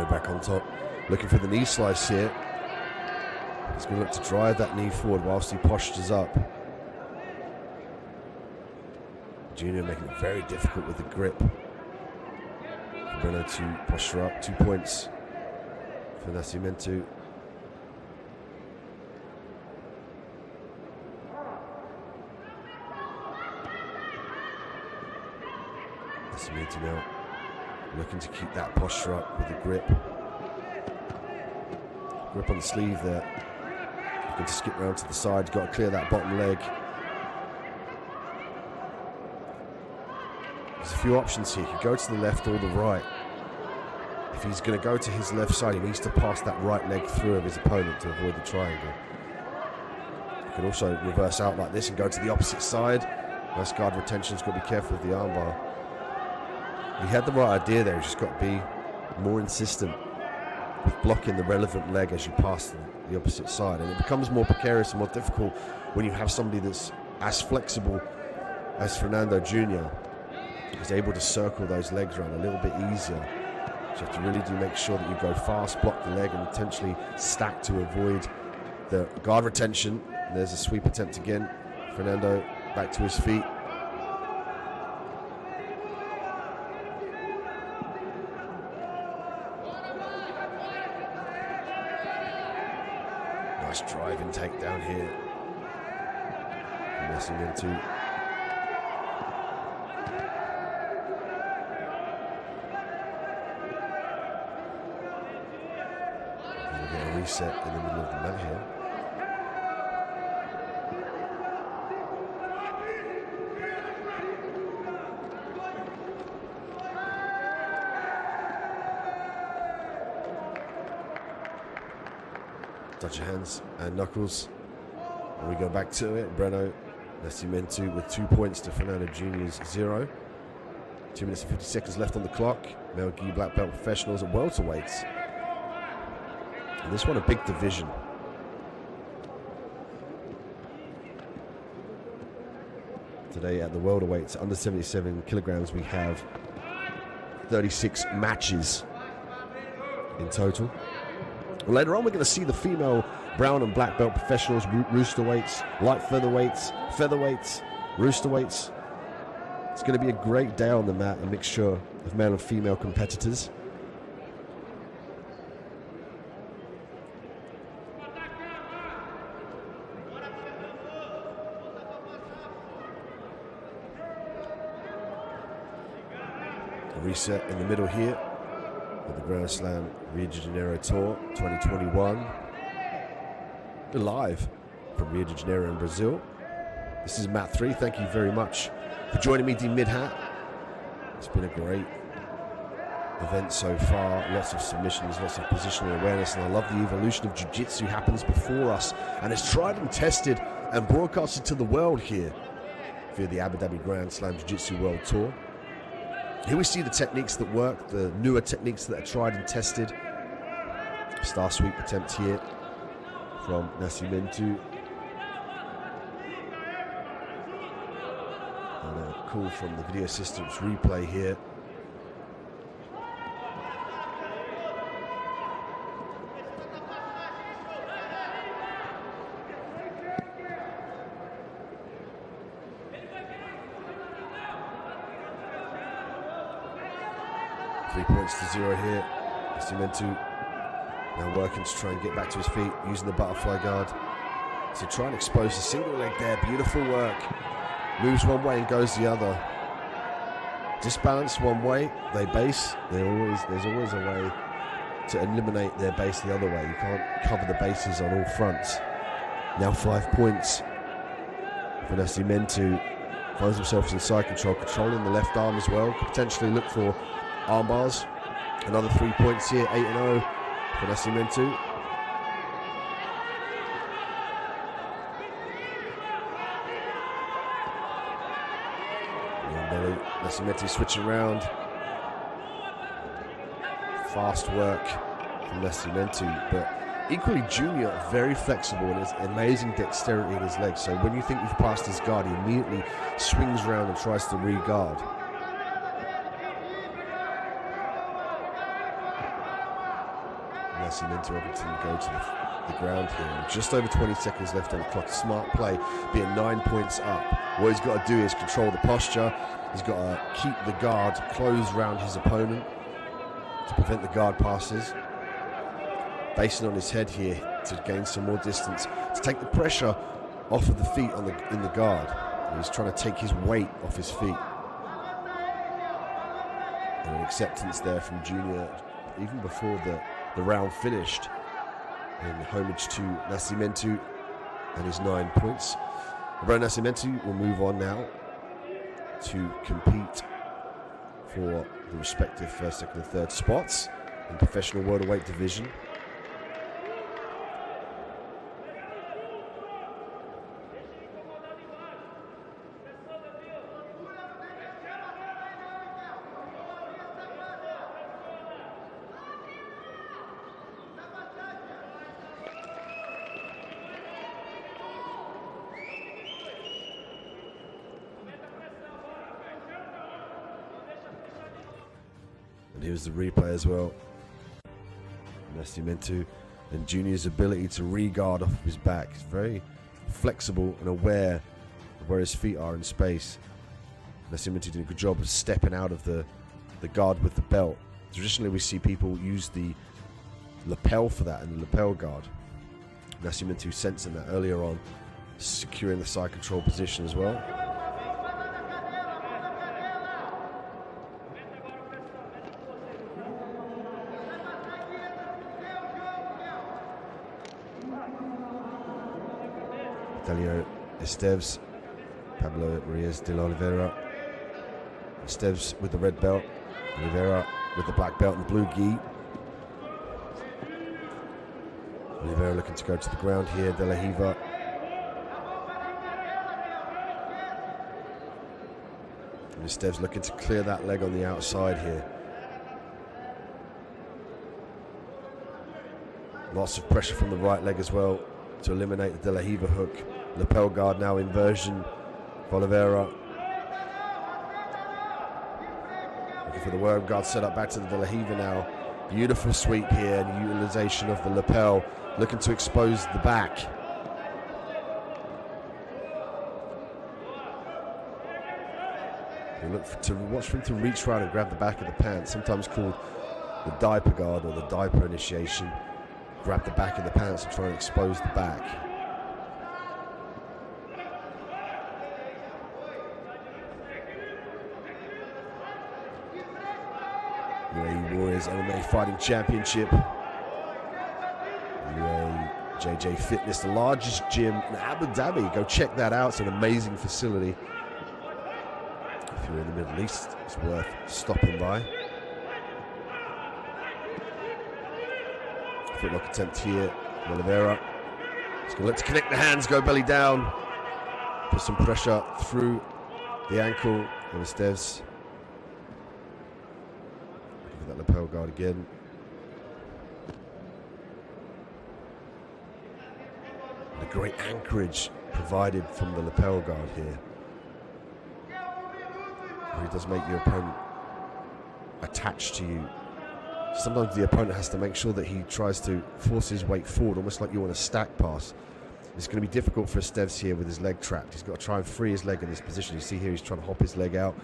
Back on top, looking for the knee slice here. He's going to look to drive that knee forward whilst he postures up. Junior making it very difficult with the grip. Breno to posture up, 2 points for Nascimento. Nascimento now looking to keep that posture up with the grip. Grip on the sleeve there. Looking to skip round to the side, got to clear that bottom leg. There's a few options here. He could go to the left or the right. If he's going to go to his left side, he needs to pass that right leg through of his opponent to avoid the triangle. He can also reverse out like this and go to the opposite side. Nice guard retention. He's got to be careful with the armbar. He had the right idea there. He's just got to be more insistent with blocking the relevant leg as you pass the opposite side. And it becomes more precarious and more difficult when you have somebody that's as flexible as Fernando Jr. He's able to circle those legs around a little bit easier. So you have to really make sure that you go fast, block the leg, and potentially stack to avoid the guard retention. And there's a sweep attempt again. Fernando back to his feet. Nice driving takedown here. Messing into. We'll get a reset in the middle of the mat here. Touch of hands and knuckles. And we go back to it. Breno Nascimento with 2 points to Fernando Jr.'s 0. 2 minutes and 50 seconds left on the clock. Male gi black belt professionals at welterweights. And this one a big division. Today at the welterweights, under 77 kilograms, we have 36 matches in total. Later on, we're going to see the female brown and black belt professionals, roosterweights, light featherweights, roosterweights. It's going to be a great day on the mat, a mixture of male and female competitors. A reset in the middle here. The Grand Slam Rio de Janeiro Tour 2021. We're live from Rio de Janeiro in Brazil. This is Mat 3. Thank you very much for joining me, D Midhat. It's been a great event so far. Lots of submissions, lots of positional awareness, and I love the evolution of Jiu-Jitsu happens before us, and it's tried and tested and broadcasted to the world here via the Abu Dhabi Grand Slam Jiu-Jitsu World Tour. Here we see the techniques that work, the newer techniques that are tried and tested. Star sweep attempt here from Nascimento. And a call from the video assistance replay here. To 0 here. Nascimento now working to try and get back to his feet, using the butterfly guard to try and expose the single leg there. Beautiful work. Moves one way and goes the other. Disbalanced one way, they base. There's always a way to eliminate their base the other way. You can't cover the bases on all fronts. Now 5 points for Nascimento. Finds himself in side control, controlling the left arm as well. Could potentially look for arm bars. Another 3 points here, 8-0 for Nascimento. Nascimento switching around. Fast work from Nascimento, but equally Junior, very flexible and has amazing dexterity in his legs. So when you think you've passed his guard, he immediately swings around and tries to re-guard. Nascimento Everton go to the ground here. Just over 20 seconds left on the clock. Smart play, being 9 points up. What he's got to do is control the posture. He's got to keep the guard closed around his opponent to prevent the guard passes. Basing on his head here to gain some more distance, to take the pressure off of the feet in the guard. He's trying to take his weight off his feet. And an acceptance there from Junior even before the round finished, in homage to Nascimento and his 9 points. Roberto Nascimento will move on now to compete for the respective first, second and third spots in professional welterweight division. And here's the replay as well. Nascimento and Junior's ability to re-guard off of his back. He's very flexible and aware of where his feet are in space. Nascimento did a good job of stepping out of the guard with the belt. Traditionally we see people use the lapel for that, and the lapel guard. Nascimento sensing that earlier on, securing the side control position as well. Dalio Esteves, Pablo Ruiz de Oliveira. Esteves with the red belt, Oliveira with the black belt and the blue gi. Oliveira looking to go to the ground here, De La Riva. And Esteves looking to clear that leg on the outside here. Lots of pressure from the right leg as well to eliminate the De La Riva hook. Lapel guard now inversion. Oliveira looking for the worm guard set up back to the De La Riva now. Beautiful sweep here and utilization of the lapel, looking to expose the back. You watch for him to reach around and grab the back of the pants, sometimes called the diaper guard or the diaper initiation. Grab the back of the pants and try and expose the back. UAE Warriors MMA Fighting Championship. UAE JJ Fitness, the largest gym in Abu Dhabi. Go check that out. It's an amazing facility. If you're in the Middle East, it's worth stopping by. Footlock attempt here. Oliveira. He's going to look to connect the hands, go belly down. Put some pressure through the ankle on Esteves. That lapel guard again. And a great anchorage provided from the lapel guard here. It does make your opponent attached to you. Sometimes the opponent has to make sure that he tries to force his weight forward, almost like you want a stack pass. It's going to be difficult for Esteves here with his leg trapped. He's got to try and free his leg in this position. You see here he's trying to hop his leg out.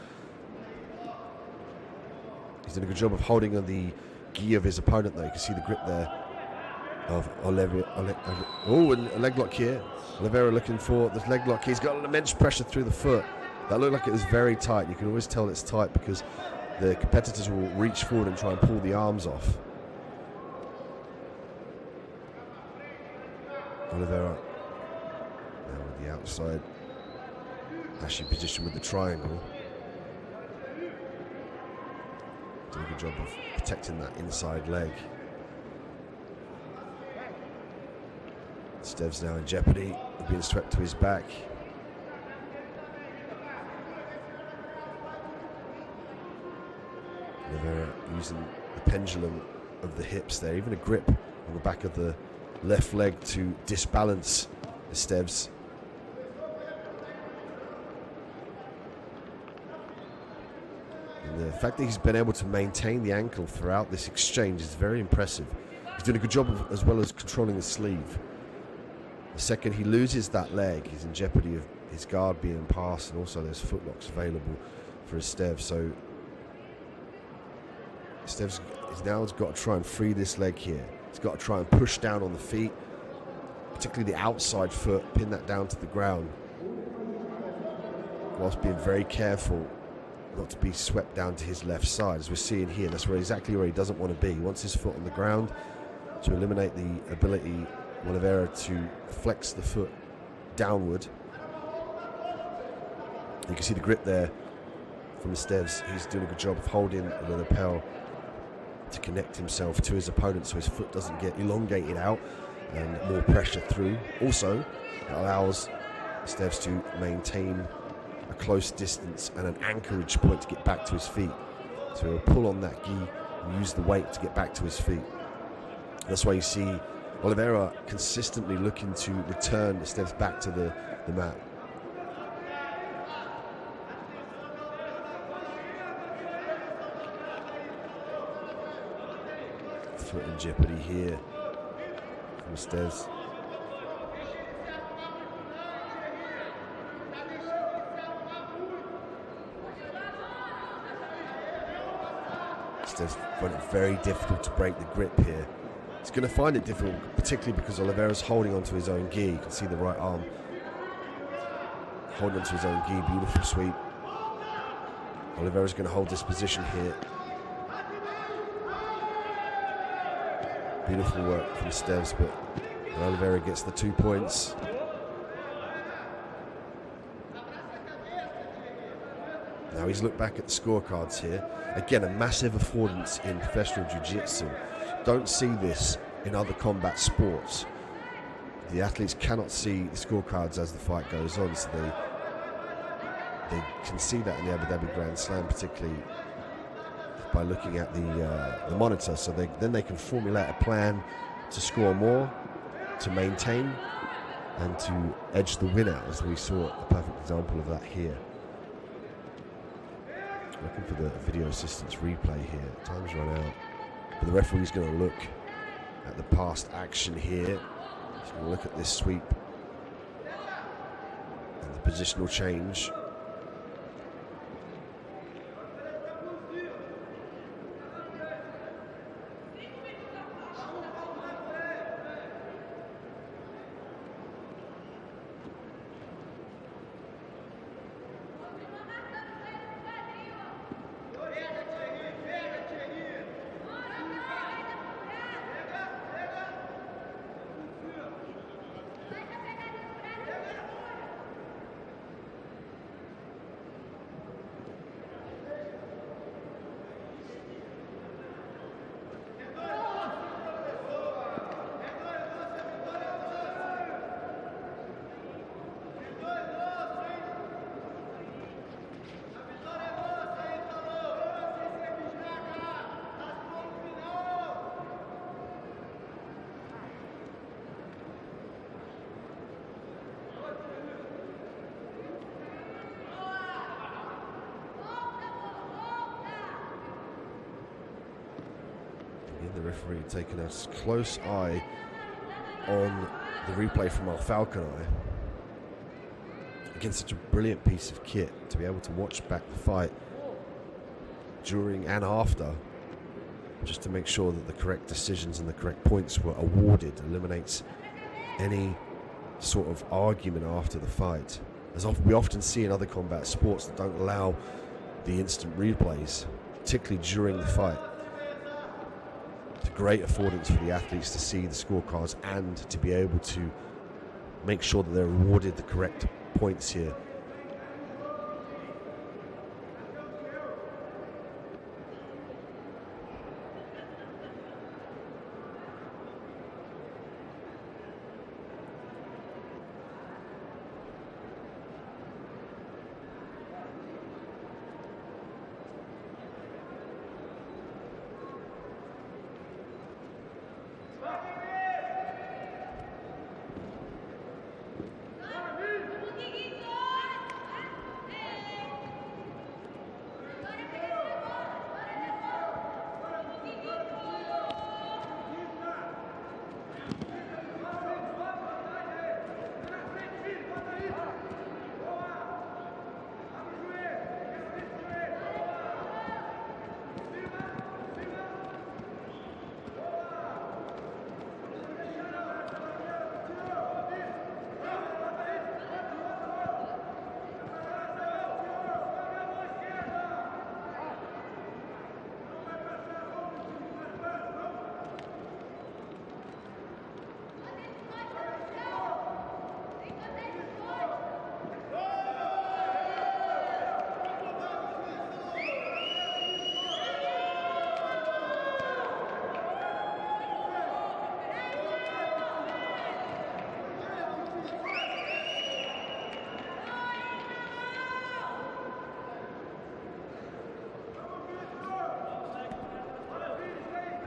He's done a good job of holding on the gi of his opponent though. You can see the grip there of Oliveira. Oh, and a leg lock here. Oliveira looking for the leg lock. He's got immense pressure through the foot. That looked like it was very tight. You can always tell it's tight because the competitors will reach forward and try and pull the arms off. Oliveira now with the outside dashing position with the triangle. Doing a good job of protecting that inside leg. Esteves now in jeopardy of being swept to his back. Oliveira using the pendulum of the hips there, even a grip on the back of the left leg to disbalance Esteves. And the fact that he's been able to maintain the ankle throughout this exchange is very impressive. He's doing a good job of, as well as controlling the sleeve. The second he loses that leg, he's in jeopardy of his guard being passed, and also there's footlocks available for Estev. So Estev's now got to try and free this leg here. He's got to try and push down on the feet, particularly the outside foot, pin that down to the ground, whilst being very careful not to be swept down to his left side, as we're seeing here. That's exactly where he doesn't want to be. He wants his foot on the ground to eliminate the ability of Oliveira to flex the foot downward. You can see the grip there from Estev's. He's doing a good job of holding the lapel to connect himself to his opponent so his foot doesn't get elongated out and more pressure through. Also, it allows Estev's to maintain a close distance and an anchorage point to get back to his feet. So he'll pull on that gi and use the weight to get back to his feet. That's why you see Oliveira consistently looking to return Estev's back to the mat. Foot in jeopardy here from Estev's. Estev's found it very difficult to break the grip here. He's going to find it difficult, particularly because Oliveira's holding onto his own gi. You can see the right arm holding onto his own gi. Beautiful sweep. Oliveira's going to hold this position here. Beautiful work from Estev's, but Oliveira gets the 2 points. Now he's looked back at the scorecards here. Again, a massive affordance in professional jiu-jitsu. Don't see this in other combat sports. The athletes cannot see the scorecards as the fight goes on, so they can see that in the Abu Dhabi Grand Slam, particularly by looking at the monitor. So then they can formulate a plan to score more, to maintain, and to edge the win out, as we saw a perfect example of that here. Looking for the video assistance replay here. Time's run out. But the referee's going to look at the past action here. He's going to look at this sweep and the positional change. The referee taking a close eye on the replay from our Falcon Eye. Again, such a brilliant piece of kit to be able to watch back the fight during and after, just to make sure that the correct decisions and the correct points were awarded. Eliminates any sort of argument after the fight, as we often see in other combat sports that don't allow the instant replays, particularly during the fight. It's a great affordance for the athletes to see the scorecards and to be able to make sure that they're awarded the correct points here.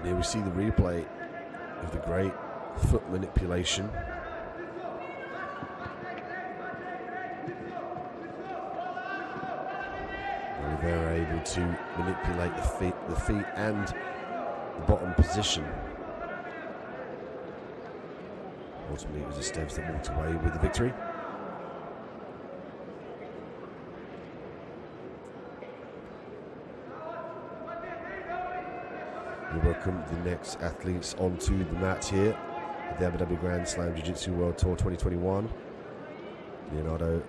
Here we see the replay of the great foot manipulation. They're able to manipulate the feet and the bottom position. Ultimately, it was Esteves that walked away with the victory. We welcome the next athletes onto the mat here at the Abu Dhabi Grand Slam Jiu-Jitsu World Tour 2021. Leonardo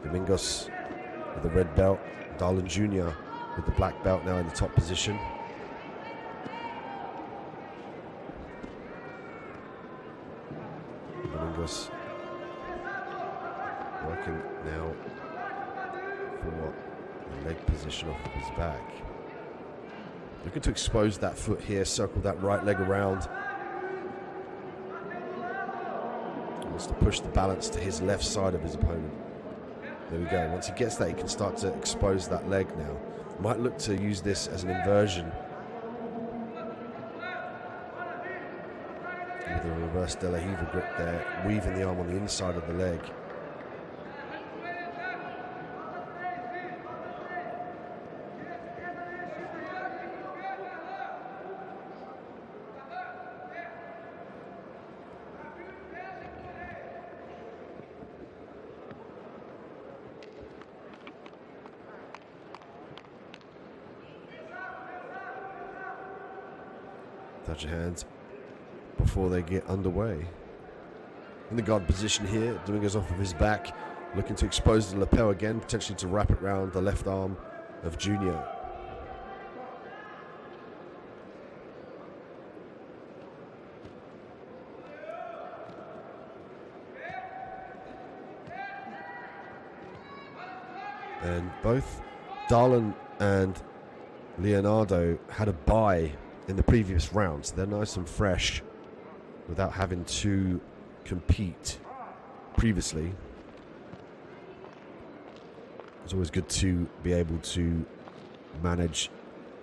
Domingos with the red belt, Darlin Jr. with the black belt now in the top position. Domingos working now for the leg position off of his back. Looking to expose that foot here, circle that right leg around. Wants to push the balance to his left side of his opponent. There we go. Once he gets that, he can start to expose that leg now. Might look to use this as an inversion. With a reverse De La Riva grip there, weaving the arm on the inside of the leg. Touch your hands before they get underway. In the guard position here, Domingos off of his back, looking to expose the lapel again, potentially to wrap it around the left arm of Junior. And both Darlin and Leonardo had a bye in the previous rounds. They're nice and fresh without having to compete previously. It's always good to be able to manage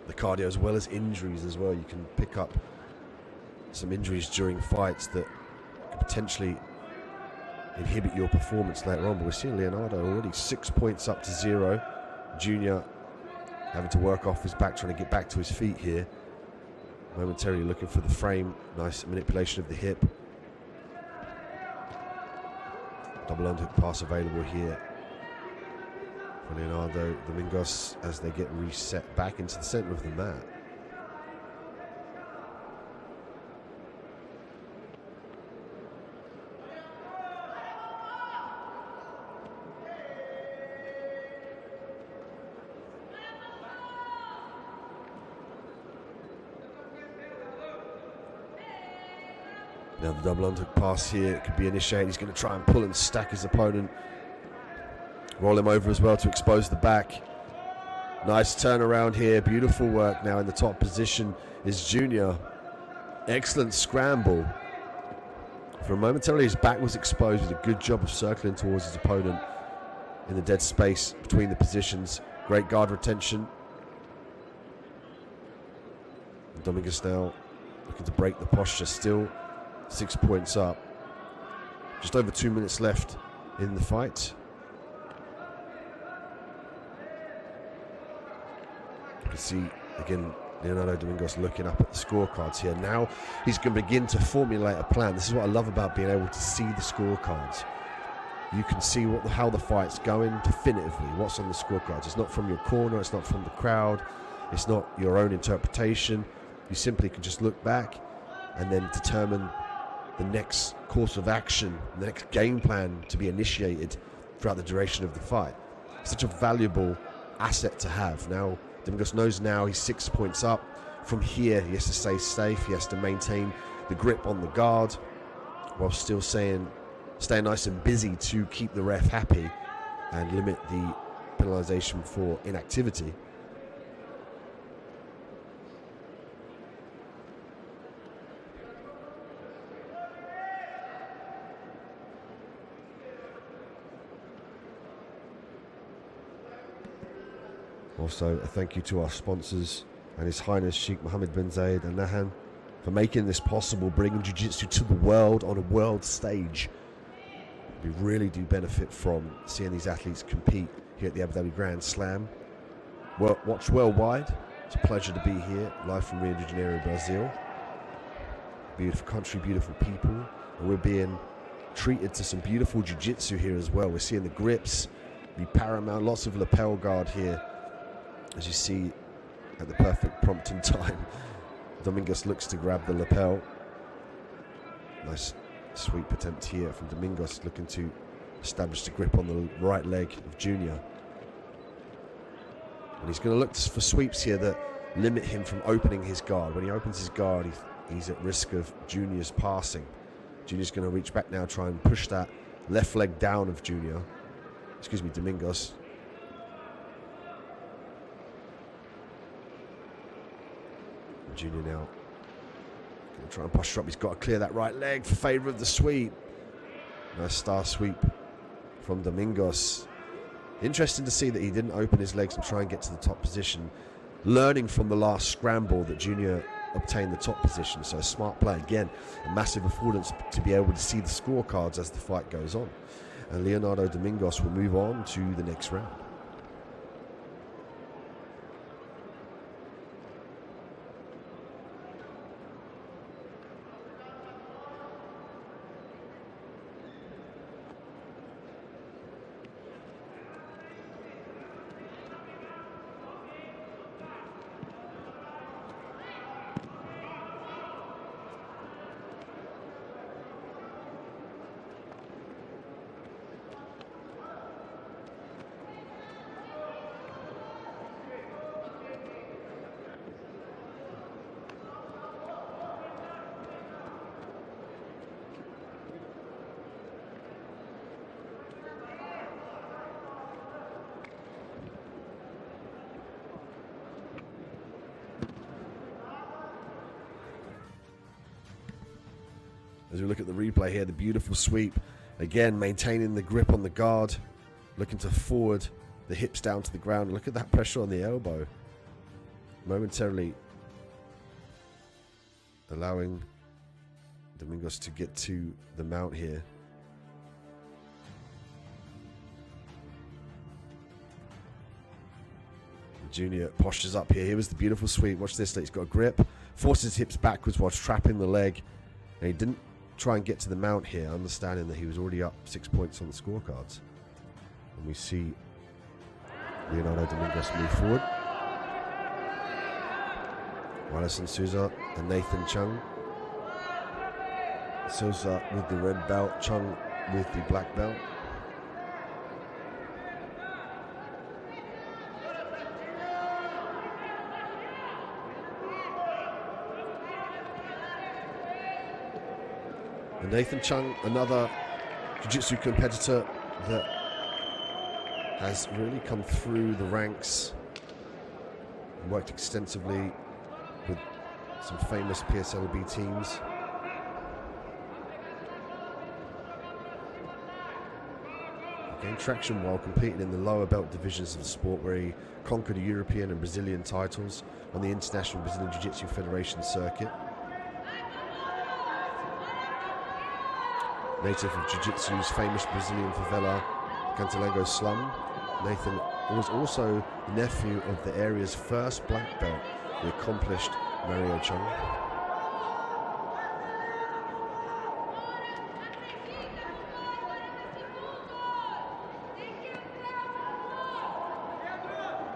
the cardio as well as injuries as well. You can pick up some injuries during fights that could potentially inhibit your performance later on. But we're seeing Leonardo already 6 points up to 0. Junior having to work off his back, trying to get back to his feet here. Momentarily looking for the frame. Nice manipulation of the hip. Double underhook pass available here for Leonardo Domingos as they get reset back into the center of the mat. Now the double underhook pass here could be initiated. He's going to try and pull and stack his opponent. Roll him over as well to expose the back. Nice turnaround here. Beautiful work now in the top position is Junior. Excellent scramble. For momentarily his back was exposed. Did a good job of circling towards his opponent in the dead space between the positions. Great guard retention. Domingos now looking to break the posture still. 6 points up. Just over 2 minutes left in the fight. You can see again Leonardo Domingos looking up at the scorecards here. Now he's going to begin to formulate a plan. This is what I love about being able to see the scorecards. You can see how the fight's going definitively, what's on the scorecards. It's not from your corner, it's not from the crowd, it's not your own interpretation. You simply can just look back and then determine the next course of action, the next game plan to be initiated throughout the duration of the fight. Such a valuable asset to have. Now, Domingos knows now he's 6 points up. From here, he has to stay safe. He has to maintain the grip on the guard while still staying nice and busy to keep the ref happy and limit the penalization for inactivity. Also, a thank you to our sponsors and His Highness Sheikh Mohammed bin Zayed Al Nahyan for making this possible, bringing Jiu-Jitsu to the world on a world stage. We really do benefit from seeing these athletes compete here at the Abu Dhabi Grand Slam. Watch worldwide. It's a pleasure to be here, live from Rio de Janeiro, Brazil. Beautiful country, beautiful people, and we're being treated to some beautiful jiu-jitsu here as well. We're seeing the grips be paramount, lots of lapel guard here, as you see at the perfect prompt in time. Domingos looks to grab the lapel. Nice sweep attempt here from Domingos, looking to establish the grip on the right leg of Junior. And he's going to look for sweeps here that limit him from opening his guard. When he opens his guard, he's at risk of Junior's passing. Junior's going to reach back now, try and push that left leg down of Domingos. Junior now going to try and posture up. He's got to clear that right leg for favour of the sweep. Nice star sweep from Domingos. Interesting to see that he didn't open his legs and try and get to the top position. Learning from the last scramble that Junior obtained the top position. So a smart play again. A massive affordance to be able to see the scorecards as the fight goes on. And Leonardo Domingos will move on to the next round. As we look at the replay here, the beautiful sweep. Again, maintaining the grip on the guard. Looking to forward the hips down to the ground. Look at that pressure on the elbow. Momentarily allowing Domingos to get to the mount here. Junior postures up here. Here was the beautiful sweep. Watch this. He's got a grip. Forces his hips backwards while trapping the leg. And he didn't try and get to the mount here, understanding that he was already up 6 points on the scorecards. And we see Leonardo Domingos move forward. Wallison Souza and Nathan Chung. Souza with the red belt, Chung with the black belt. And Nathan Chung, another jiu-jitsu competitor that has really come through the ranks and worked extensively with some famous PSLB teams. He gained traction while competing in the lower belt divisions of the sport, where he conquered the European and Brazilian titles on the International Brazilian Jiu-Jitsu Federation circuit. Native of Jiu-Jitsu's famous Brazilian favela, Cantalango slum, Nathan was also the nephew of the area's first black belt, the accomplished Mario Chung.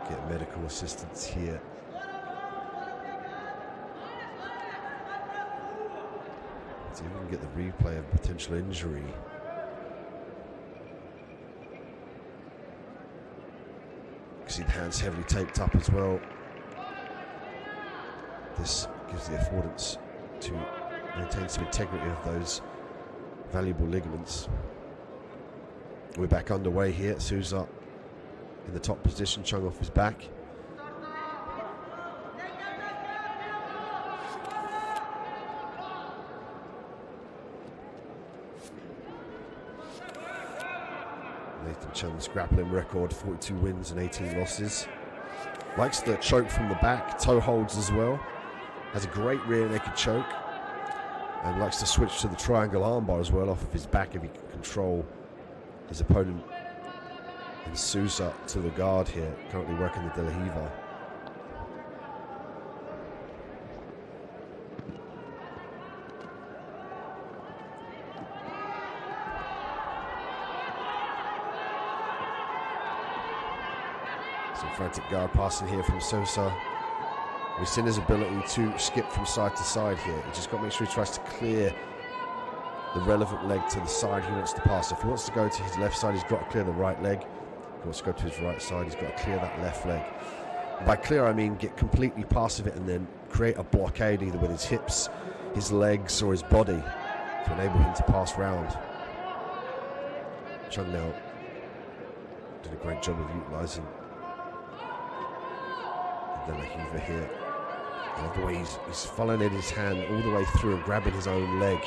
Get medical assistance here. To even get the replay of potential injury. You can see the hands heavily taped up as well. This gives the affordance to maintain some integrity of those valuable ligaments. We're back underway here. Souza in the top position, Chung off his back. Nathan Chung's grappling record, 42 wins and 18 losses. Likes the choke from the back, toe holds as well. Has a great rear naked choke. And likes to switch to the triangle armbar as well off of his back if he can control his opponent. And Sousa to the guard here, currently working the De La Riva. Some frantic guard passing here from Sousa. We've seen his ability to skip from side to side here. He just got to make sure he tries to clear the relevant leg to the side he wants to pass. If he wants to go to his left side, he's got to clear the right leg. If he wants to go to his right side, he's got to clear that left leg. And by clear, I mean get completely past of it and then create a blockade either with his hips, his legs, or his body to enable him to pass round. Chung now did a great job of utilising the De La Riva here. I love the way he's following in his hand all the way through and grabbing his own leg.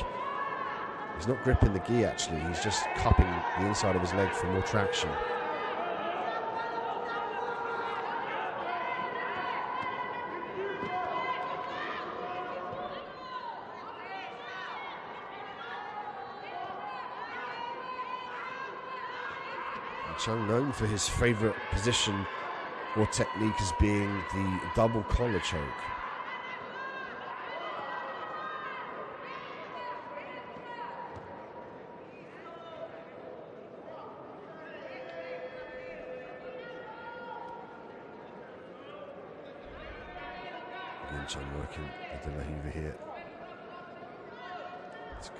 He's not gripping the gi actually, he's just cupping the inside of his leg for more traction. And Chung, known for his favourite position or technique as being the double collar choke. Again, Chung working with De La Riva here. It's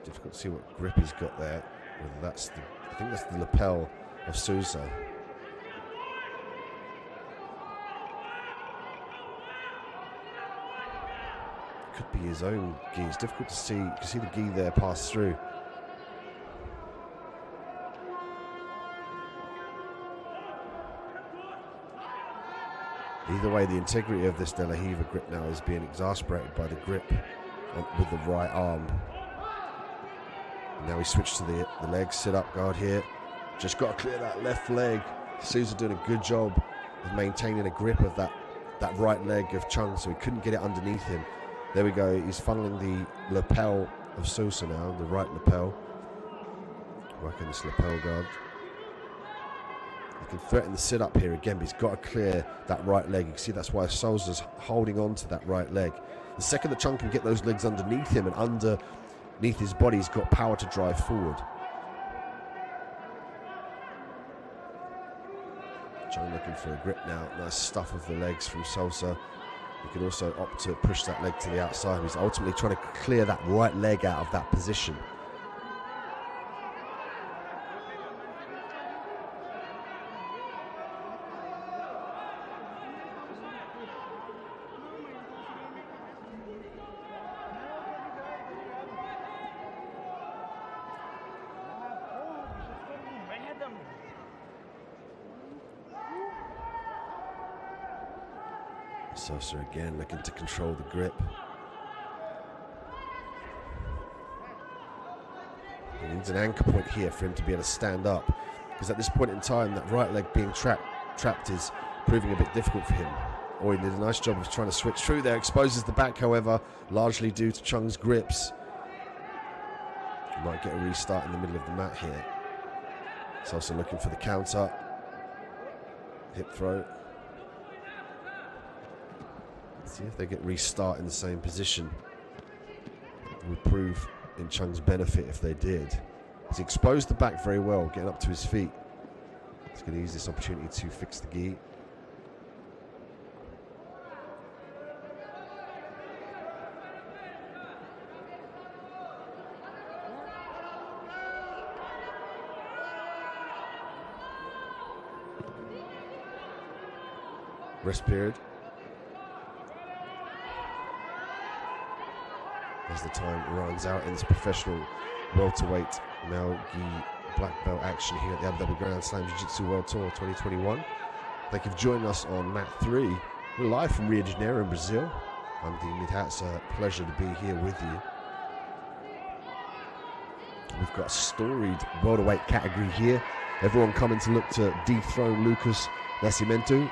difficult to see what grip he's got there. Whether that's I think that's the lapel of Sousa. Could be his own gi. It's difficult to see. You can see the gi there pass through. Either way, the integrity of this De La Riva grip now is being exasperated by the grip with the right arm. And now we switch to the leg sit-up guard here. Just got to clear that left leg. Sousa doing a good job of maintaining a grip of that right leg of Chung, so he couldn't get it underneath him. There we go, he's funneling the lapel of Sousa now, the right lapel. Working this lapel guard. He can threaten the sit-up here again, but he's got to clear that right leg. You can see that's why Sousa's holding on to that right leg. The second that Chung can get those legs underneath him and underneath his body, he's got power to drive forward. Chung looking for a grip now. Nice stuff of the legs from Sousa. He could also opt to push that leg to the outside. He's ultimately trying to clear that right leg out of that position. Sousa again looking to control the grip. He needs an anchor point here for him to be able to stand up, because at this point in time that right leg being trapped is proving a bit difficult for him. Oh, he did a nice job of trying to switch through there, exposes the back however, largely due to Chung's grips. He might get a restart in the middle of the mat here. Sousa looking for the counter. Hip throw. See if they get restart in the same position. It would prove in Chung's benefit if they did. He's exposed the back very well, getting up to his feet. He's going to use this opportunity to fix the gi. Rest period. As the time runs out in this professional welterweight male gi black belt action here at the Abu Dhabi Grand Slam Jiu-Jitsu World Tour 2021. Thank you for joining us on mat 3. We're live from Rio de Janeiro in Brazil. I'm Dean Midhat. It's a pleasure to be here with you. We've got a storied welterweight category here. Everyone coming to look to dethrone Lucas Nascimento.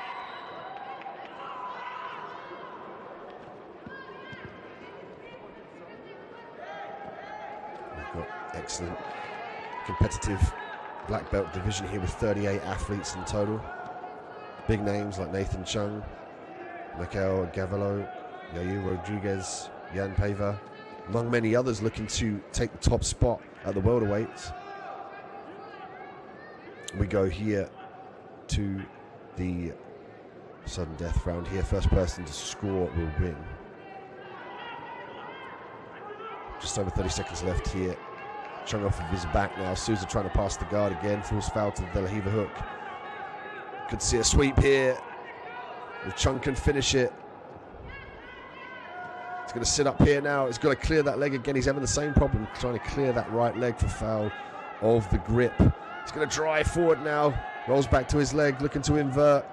Excellent competitive black belt division here with 38 athletes in total. Big names like Nathan Chung, Michael Gavello, Yair Rodriguez, Jan Pava, among many others looking to take the top spot at the welterweights. We go here to the sudden death round here. First person to score will win. Just over 30 seconds left here. Chung off of his back now. Souza trying to pass the guard again. Falls foul to the De La Riva hook. Could see a sweep here. If Chung can finish it. He's going to sit up here now. He's got to clear that leg again. He's having the same problem trying to clear that right leg for foul of the grip. He's going to drive forward now. Rolls back to his leg, looking to invert.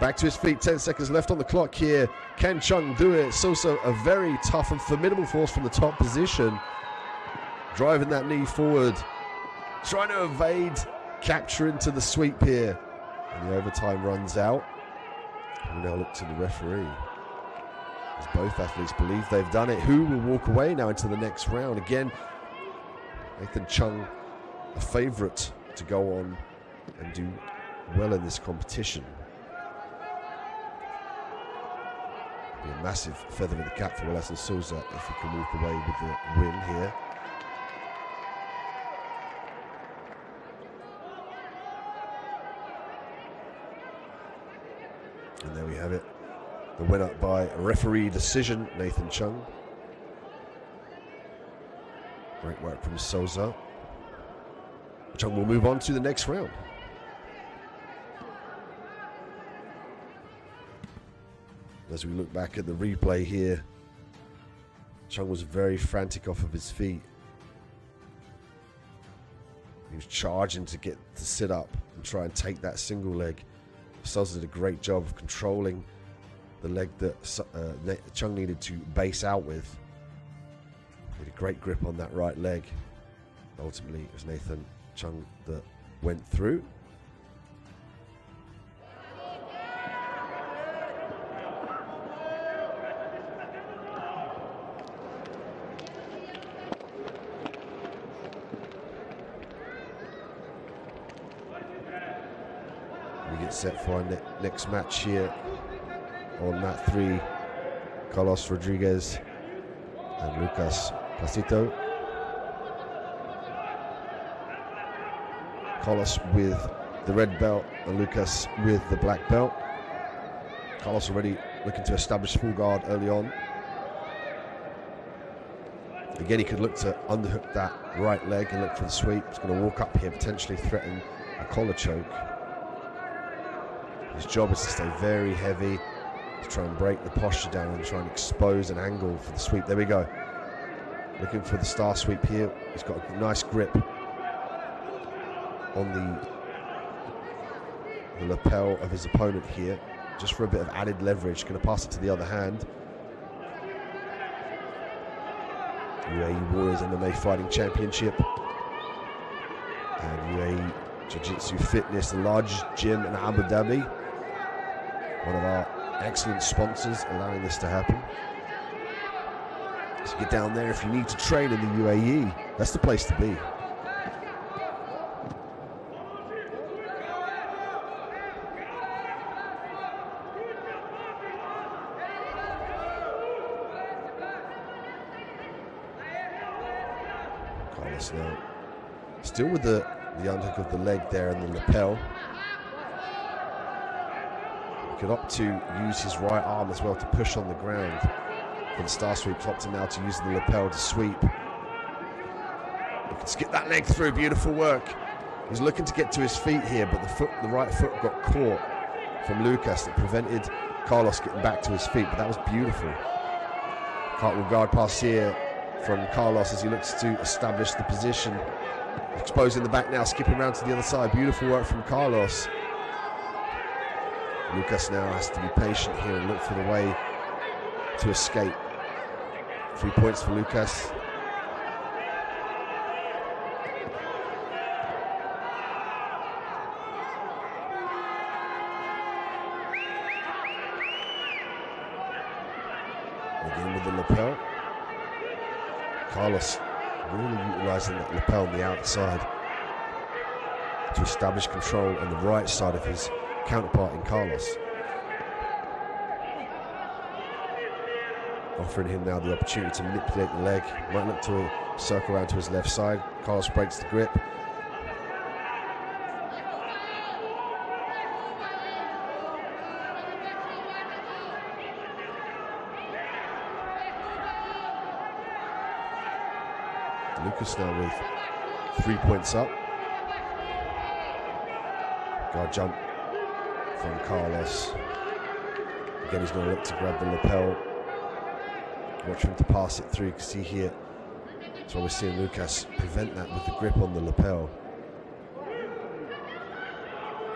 Back to his feet, 10 seconds left on the clock here. Can Chung do it? It's also a very tough and formidable force from the top position. Driving that knee forward. Trying to evade, capture into the sweep here. And the overtime runs out. We now look to the referee. As both athletes believe they've done it. Who will walk away now into the next round? Again, Nathan Chung, a favourite to go on and do well in this competition. Be a massive feather in the cap for Wellington Souza if he can walk away with the win here. And there we have it. The winner by referee decision, Nathan Chung. Great work from Souza. Chung will move on to the next round. As we look back at the replay here, Chung was very frantic off of his feet. He was charging to get to sit up and try and take that single leg. Souza did a great job of controlling the leg that Chung needed to base out with. He had a great grip on that right leg. Ultimately, it was Nathan Chung that went through. We get set for our next match here on mat 3. Carlos Rodriguez and Lucas Placito. Carlos with the red belt and Lucas with the black belt. Carlos already looking to establish full guard early on. Again, he could look to underhook that right leg and look for the sweep. He's going to walk up here, potentially threaten a collar choke. His job is to stay very heavy, to try and break the posture down and try and expose an angle for the sweep. There we go. Looking for the star sweep here. He's got a nice grip on the lapel of his opponent here, just for a bit of added leverage. Going to pass it to the other hand. UAE Warriors MMA Fighting Championship and UAE Jiu-Jitsu Fitness, the largest gym in Abu Dhabi. One of our excellent sponsors allowing this to happen. So get down there if you need to train in the UAE. That's the place to be. Carlos now still with the underhook of the leg there and the lapel. He could opt to use his right arm as well to push on the ground. For the star sweep, opting now to use the lapel to sweep. He can skip that leg through, beautiful work. He's looking to get to his feet here, but the right foot got caught from Lucas that prevented Carlos getting back to his feet, but that was beautiful. Cartwheel guard pass here from Carlos as he looks to establish the position. Exposing the back now, skipping around to the other side. Beautiful work from Carlos. Lucas now has to be patient here and look for the way to escape. 3 points for Lucas. Again with the lapel. Carlos really utilising that lapel on the outside to establish control on the right side of his counterpart in Carlos. Offering him now the opportunity to manipulate the leg. Might look to circle around to his left side. Carlos breaks the grip. Lucas now with 3 points up. Guard jump from Carlos. Again, he's going to look to grab the lapel. Watch for him to pass it through. You can see here. That's why we're seeing Lucas prevent that with the grip on the lapel.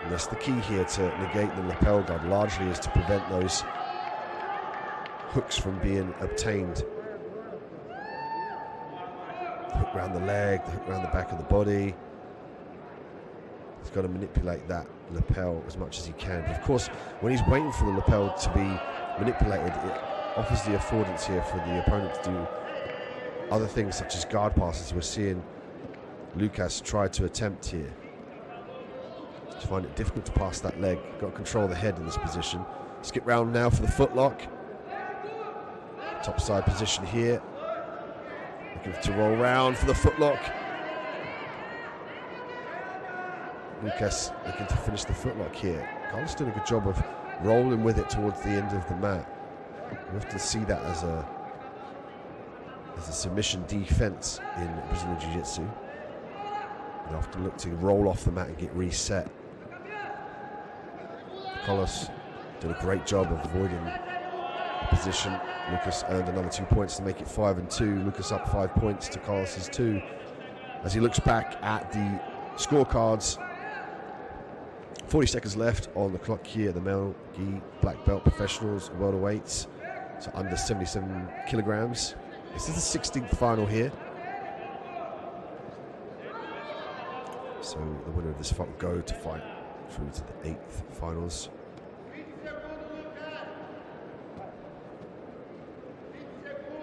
And that's the key here to negate the lapel guard, largely is to prevent those hooks from being obtained. The hook around the leg, the hook around the back of the body. He's got to manipulate that lapel as much as he can. But of course, when he's waiting for the lapel to be manipulated, it offers the affordance here for the opponent to do other things such as guard passes. We're seeing Lucas try to attempt here. Just find it difficult to pass that leg. Got to control the head in this position. Skip round now for the footlock. Top side position here. Looking to roll round for the footlock. Lucas looking to finish the footlock here. Carlos doing a good job of rolling with it towards the end of the mat. We often see that as a submission defense in Brazilian Jiu-Jitsu. They often look to roll off the mat and get reset. Carlos did a great job of avoiding the position. Lucas earned another 2 points to make it 5-2. Lucas up 5 points to Carlos's 2. As he looks back at the scorecards, 40 seconds left on the clock here. The male gi black belt professionals welterweights, so under 77 kilograms. This is the 16th final here. So the winner of this fight will go to fight through to the 8th finals.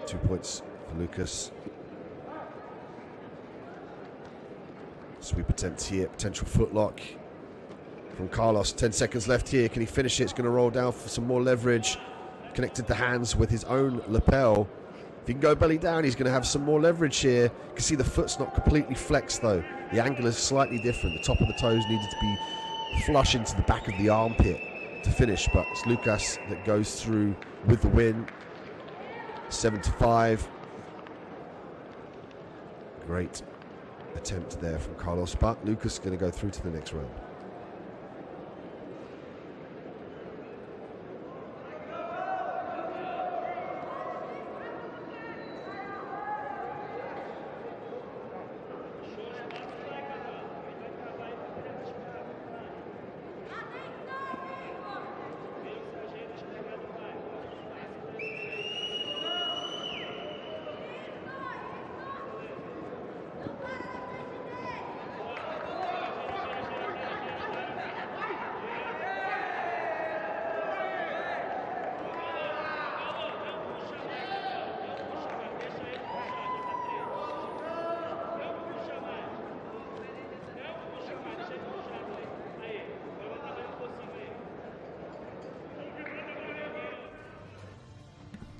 Two points for Lucas. Sweep attempt here, potential footlock from Carlos. 10 seconds left here. Can he finish it? It's going to roll down for some more leverage. Connected the hands with his own lapel. If he can go belly down, he's going to have some more leverage here. You can see the foot's not completely flexed though. The angle is slightly different. The top of the toes needed to be flush into the back of the armpit to finish, but it's Lucas that goes through with the win. 7-5. Great attempt there from Carlos, but Lucas is going to go through to the next round.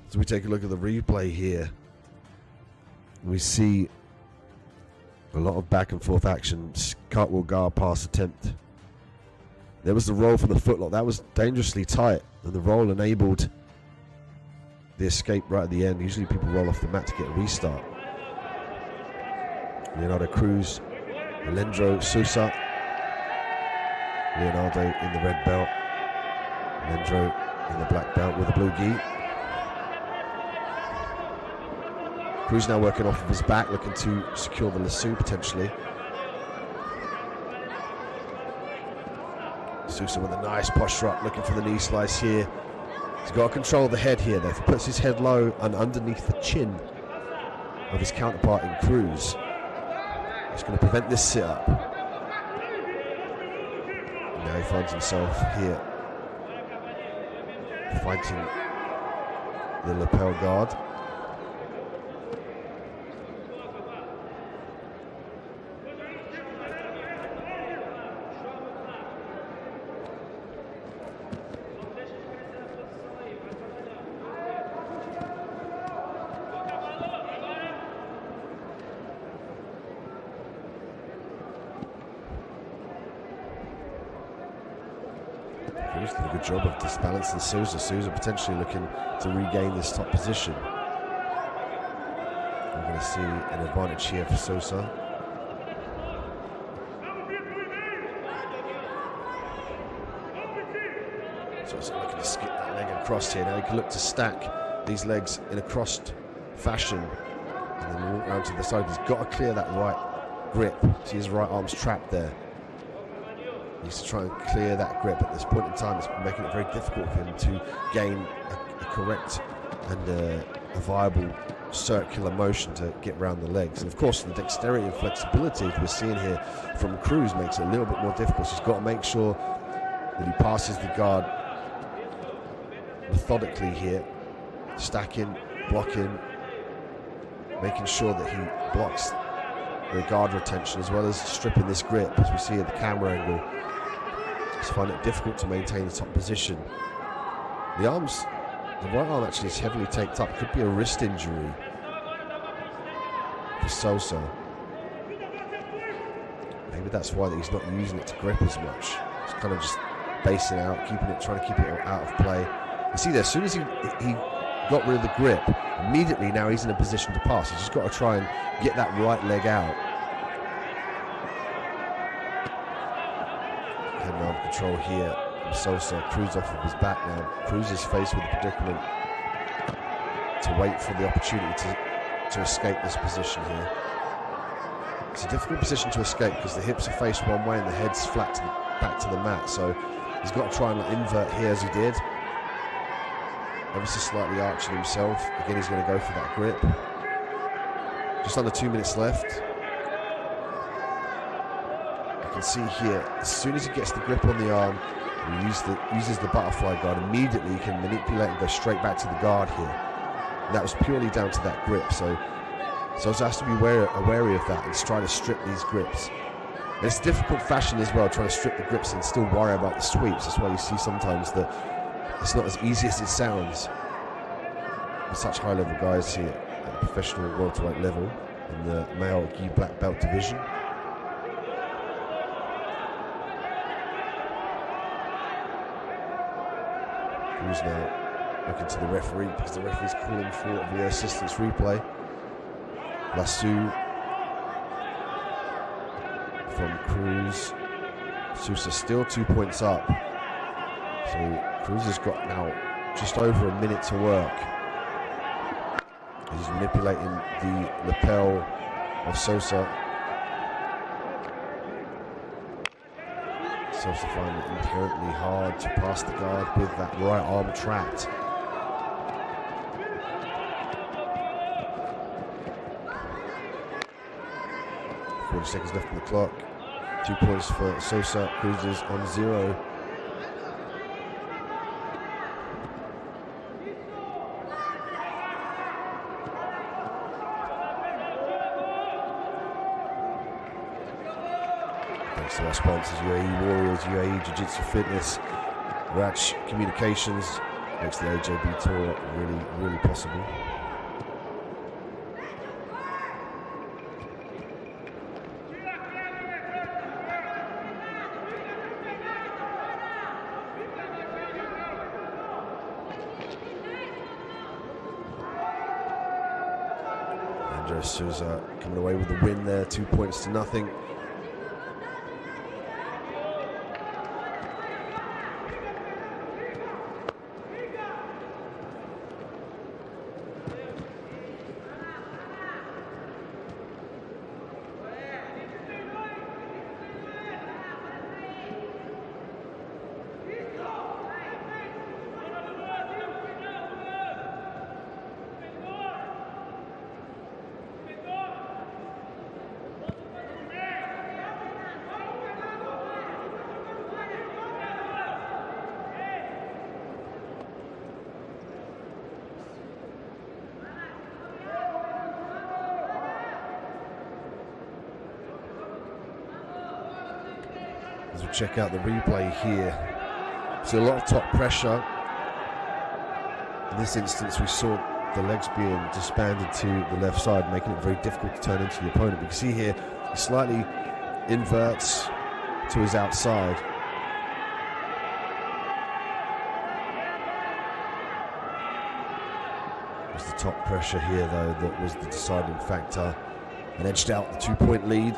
So we take a look at the replay here. We see a lot of back and forth action. Cartwheel guard pass attempt. There was the roll from the footlock. That was dangerously tight, and the roll enabled the escape right at the end. Usually people roll off the mat to get a restart. Leonardo Cruz, Alendro Sousa. Leonardo in the red belt. Alendro in the black belt with the blue gi. Cruz now working off of his back, looking to secure the lasso potentially. Sousa with a nice posture up, looking for the knee slice here. He's got to control the head here though. If he puts his head low and underneath the chin of his counterpart in Cruz, it's going to prevent this sit-up. Now he finds himself here fighting the lapel guard. Cruz did a good job of disbalancing Sousa. Sousa potentially looking to regain this top position. We're going to see an advantage here for Sousa. Sousa looking to skip that leg across here. Now he can look to stack these legs in a crossed fashion and then walk around to the side. He's got to clear that right grip. See his right arm's trapped there. He needs to try and clear that grip. At this point in time, it's making it very difficult for him to gain a correct and a viable circular motion to get around the legs. And of course, the dexterity and flexibility we're seeing here from Cruz makes it a little bit more difficult. So he's got to make sure that he passes the guard methodically here, stacking, blocking, making sure that he blocks the guard retention as well as stripping this grip, as we see at the camera angle. Just find it difficult to maintain the top position. The right arm actually is heavily taped up. Could be a wrist injury for Sousa. Maybe that's why he's not using it to grip as much. He's kind of just basing out, trying to keep it out of play. You see there, as soon as he got rid of the grip, immediately now he's in a position to pass. He's just got to try and get that right leg out. Hand arm control here from Sousa. Cruz off of his back now. Cruz is faced with the predicament to wait for the opportunity to escape this position here. It's a difficult position to escape because the hips are faced one way and the head's flat back to the mat. So he's got to try and invert here as he did. Ever so slightly arching himself. Again, he's going to go for that grip. Just under 2 minutes left. You can see here, as soon as he gets the grip on the arm, he uses the butterfly guard, immediately he can manipulate and go straight back to the guard here. And that was purely down to that grip. So he has to be wary of that and try to strip these grips. And it's a difficult fashion as well, trying to strip the grips and still worry about the sweeps. That's why you see sometimes that it's not as easy as it sounds. With such high-level guys here at the professional welterweight level in the male gi black belt division. Who's now looking to the referee because the referee's calling for a video assistance replay. Lasso from Cruz. Sousa still 2 points up. So Cruz has got now just over a minute to work. He's manipulating the lapel of Sousa. Sousa finding it inherently hard to pass the guard with that right arm trapped. Seconds left on the clock. 2 points for Sousa. Cruz is on 0. Thanks to our sponsors, UAE Warriors, UAE Jiu-Jitsu Fitness, Ratch Communications, makes the AJB tour really, really possible. Sousa coming away with the win there, 2 points to nothing. As we check out the replay here, see a lot of top pressure. In this instance, we saw the legs being disbanded to the left side, making it very difficult to turn into the opponent. But you can see here, he slightly inverts to his outside. top pressure here, though, that was the deciding factor and edged out the 2-point lead.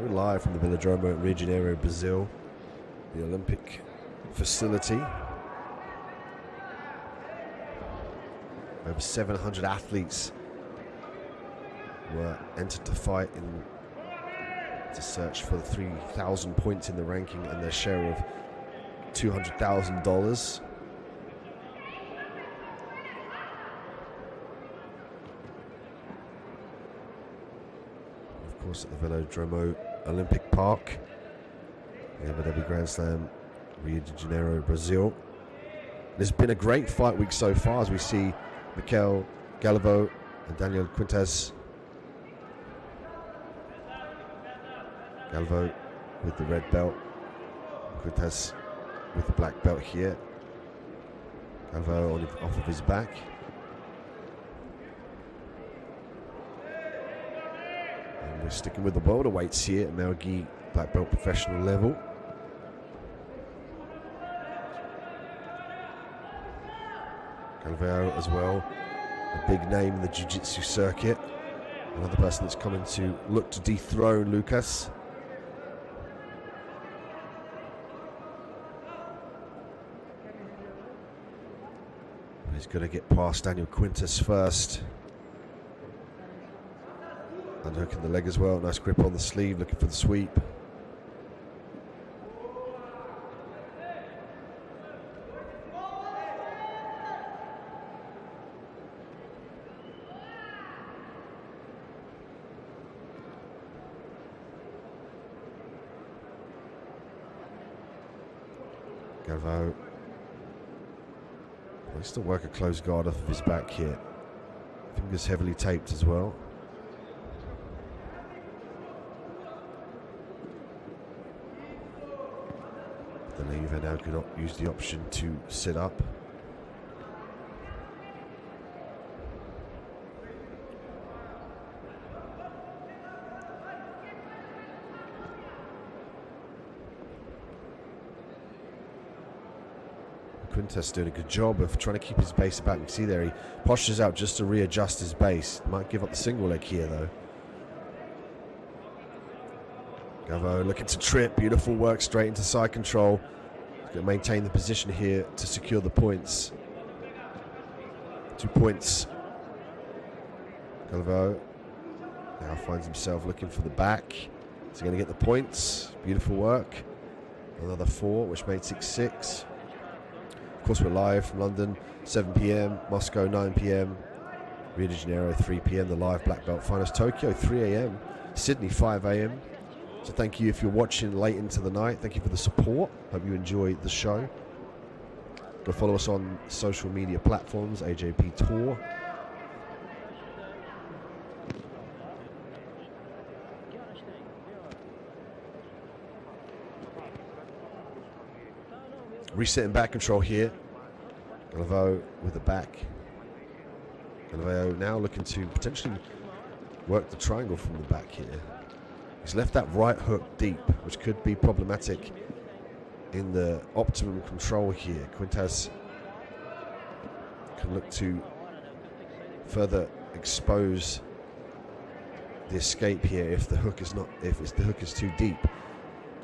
We're live from the Velodromo at Rio de Janeiro, Brazil, the Olympic facility. Over 700 athletes were entered to fight to search for the 3,000 points in the ranking and their share of $200,000. Of course, at the Velodromo Olympic Park, the Abu Dhabi Grand Slam, Rio de Janeiro, Brazil. There's been a great fight week so far as we see Mikel Galvão and Daniel Quintas. Galvão with the red belt, Quintas with the black belt here. Galvão off of his back. And we're sticking with the welterweights here at Melgi black belt professional level. Galvão as well, a big name in the Jiu-Jitsu circuit. Another person that's coming to look to dethrone Lucas. He's got to get past Daniel Quintas first. Unhooking the leg as well. Nice grip on the sleeve, looking for the sweep. Galvão. He'll still work a close guard off of his back here. Fingers heavily taped as well. The lever now cannot use the option to sit up. Quintas doing a good job of trying to keep his base about. You can see there he postures out just to readjust his base. Might give up the single leg here though. Galvão looking to trip. Beautiful work straight into side control. He's going to maintain the position here to secure the points. 2 points. Galvão now finds himself looking for the back. Is he going to get the points? Beautiful work. Another 4, which makes it 6. Of course, we're live from London, 7 p.m, Moscow, 9 p.m, Rio de Janeiro, 3 p.m, the live black belt finals, Tokyo, 3 a.m, Sydney, 5 a.m. So thank you if you're watching late into the night. Thank you for the support. Hope you enjoy the show. Go follow us on social media platforms, AJP Tour. Resetting back control here. Galvão with the back. Galvão now looking to potentially work the triangle from the back here. He's left that right hook deep, which could be problematic in the optimum control here. Quintas can look to further expose the escape here if the hook is the hook is too deep.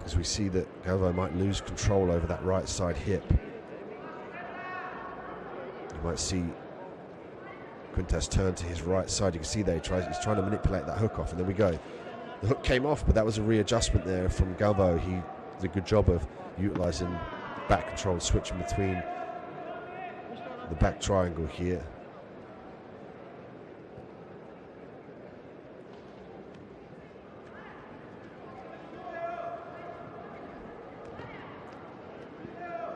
As we see that Galvão might lose control over that right side hip. You might see Quintas turn to his right side. You can see there he's trying to manipulate that hook off, and there we go. The hook came off, but that was a readjustment there from Galvão. He did a good job of utilising back control and switching between the back triangle here.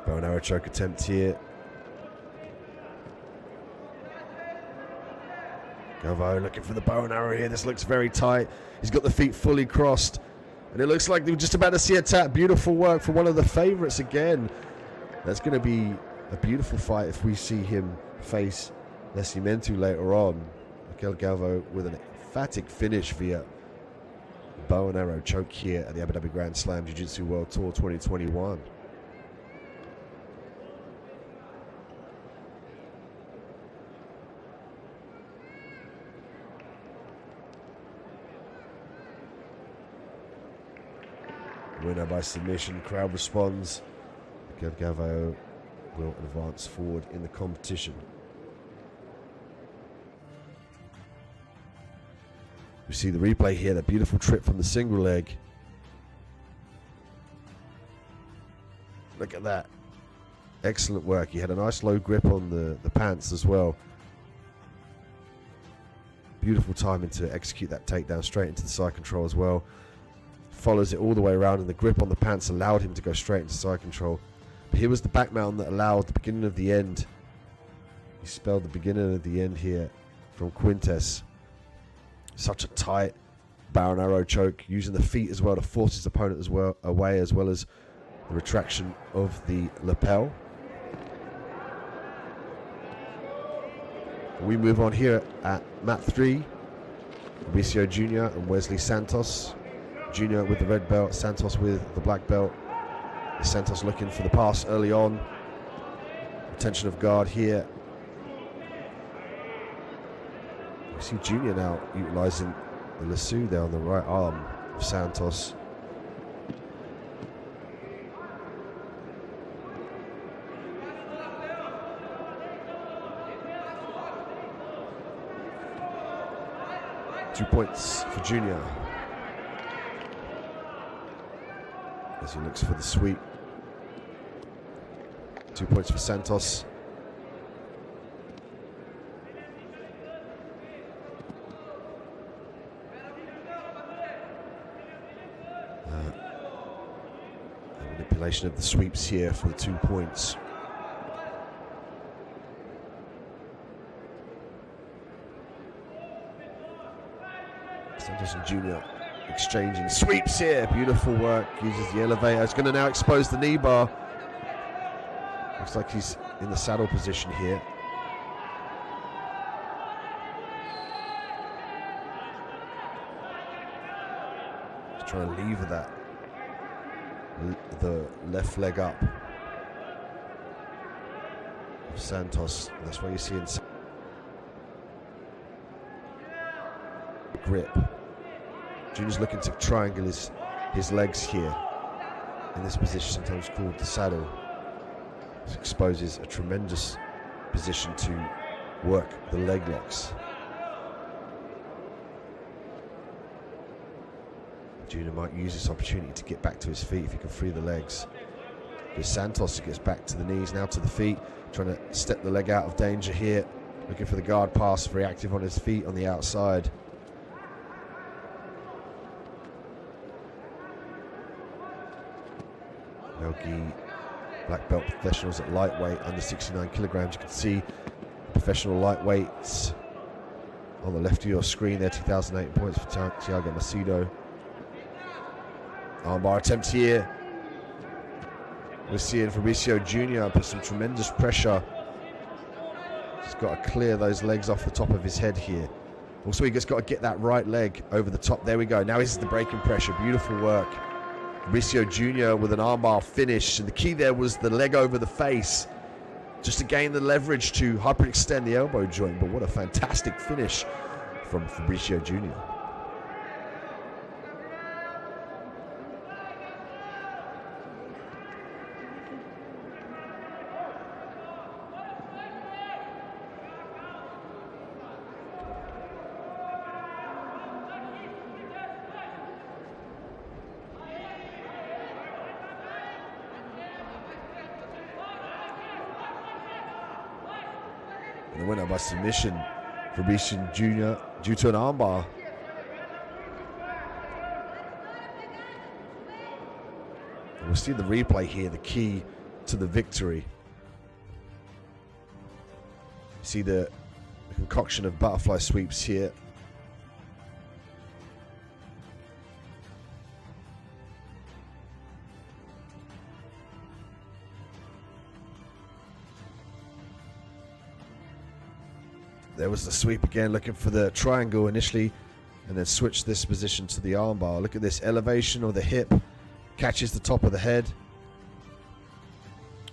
Bow and arrow choke attempt here. Galvão looking for the bow and arrow here. This looks very tight. He's got the feet fully crossed. And it looks like we're just about to see a tap. Beautiful work for one of the favorites again. That's going to be a beautiful fight if we see him face Nascimento later on. Miguel Galvo with an emphatic finish via bow and arrow choke here at the Abu Dhabi Grand Slam Jiu-Jitsu World Tour 2021. Winner by submission. Crowd responds. Miguel Galvo will advance forward in the competition. We see the replay here, that beautiful trip from the single leg. Look at that. Excellent work. He had a nice low grip on the pants as well. Beautiful timing to execute that takedown straight into the side control as well. Follows it all the way around, and the grip on the pants allowed him to go straight into side control. But here was the back mount that allowed the beginning of the end. He spelled the beginning of the end here from Quintes. Such a tight bow and arrow choke, using the feet as well to force his opponent as well away, as well as the retraction of the lapel. We move on here at mat 3. Fabricio Jr. and Wesley Santos. Jr. with the red belt, Santos with the black belt. Santos looking for the pass early on. Retention of guard here. We see Junior now utilising the lasso there on the right arm of Santos. Two points for Junior as he looks for the sweep. 2 points for Santos. Manipulation of the sweeps here for the 2 points. Santos and Junior exchanging sweeps here. Beautiful work. Uses the elevator. It's going to now expose the knee bar. Looks like he's in the saddle position here. He's trying to lever that. The left leg up. Santos. And that's why you see in grip. Junior's looking to triangle his legs here in this position, sometimes called the saddle. This exposes a tremendous position to work the leg locks. Junior might use this opportunity to get back to his feet if he can free the legs. There's Santos who gets back to the knees, now to the feet, trying to step the leg out of danger here. Looking for the guard pass, very active on his feet on the outside. Melgi, black belt professionals at lightweight, under 69 kilograms. You can see professional lightweights on the left of your screen there. 2008 points for Thiago Macedo. Armbar attempt here. We're seeing Fabricio Jr. put some tremendous pressure. He's got to clear those legs off the top of his head here. Also, he just got to get that right leg over the top. There we go. Now this is the breaking pressure. Beautiful work. Fabricio Jr. with an armbar finish, and the key there was the leg over the face, just to gain the leverage to hyperextend the elbow joint. But what a fantastic finish from Fabricio Jr. The winner by submission, Fabricio Jr. due to an armbar. And we'll see the replay here, the key to the victory. See the concoction of butterfly sweeps here. There was the sweep again, looking for the triangle initially, and then switch this position to the armbar. Look at this elevation of the hip, catches the top of the head.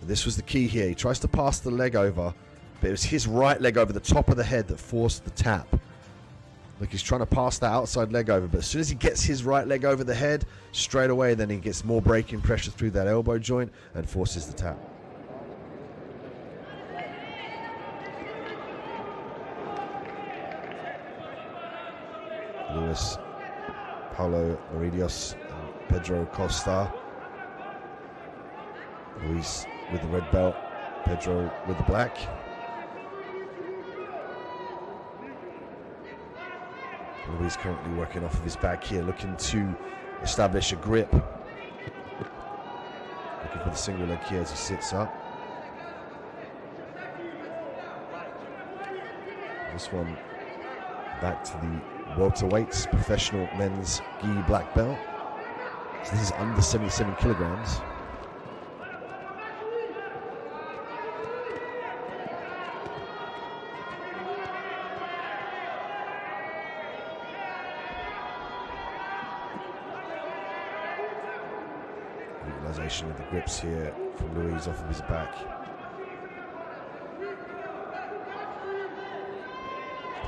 This was the key here. He tries to pass the leg over, but it was his right leg over the top of the head that forced the tap. Look, he's trying to pass that outside leg over, but as soon as he gets his right leg over the head, straight away then he gets more braking pressure through that elbow joint and forces the tap. Luis, Paulo Meridios, and Pedro Costa. Luis with the red belt, Pedro with the black. Luis currently working off of his back here, looking to establish a grip. Looking for the single leg here as he sits up. This one back to the welterweights, professional men's gi black belt. So this is under 77 kilograms. Utilization of the grips here from Luis off of his back.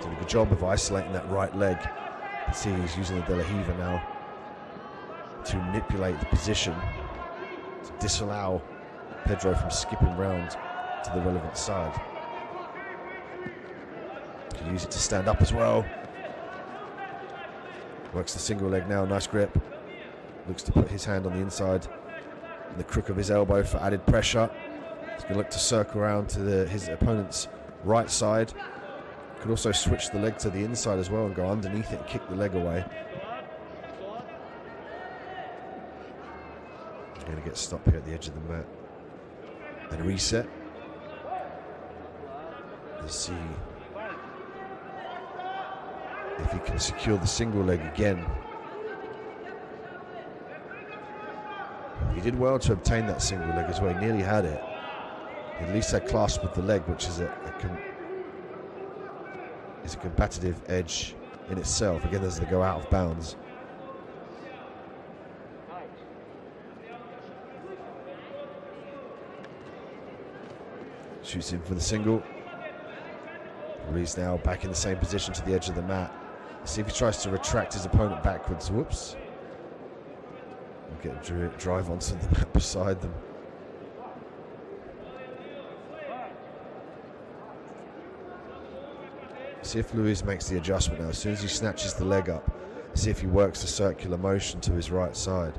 Doing a good job of isolating that right leg. You can see he's using the De La Riva now to manipulate the position to disallow Pedro from skipping round to the relevant side. Can use it to stand up as well. Works the single leg now, nice grip. Looks to put his hand on the inside and the crook of his elbow for added pressure. He's going to look to circle around to his opponent's right side. Could also switch the leg to the inside as well and go underneath it and kick the leg away. Going to get stopped here at the edge of the mat. And reset. Let's see if he can secure the single leg again. He did well to obtain that single leg as well. He nearly had it. He at least had clasp with the leg, which is a competitive edge in itself. Again, as they go out of bounds. Shoots in for the single. Ruiz now back in the same position to the edge of the mat. Let's see if he tries to retract his opponent backwards. Whoops. We'll get a drive onto the mat beside them. See if Luis makes the adjustment now. As soon as he snatches the leg up, see if he works the circular motion to his right side.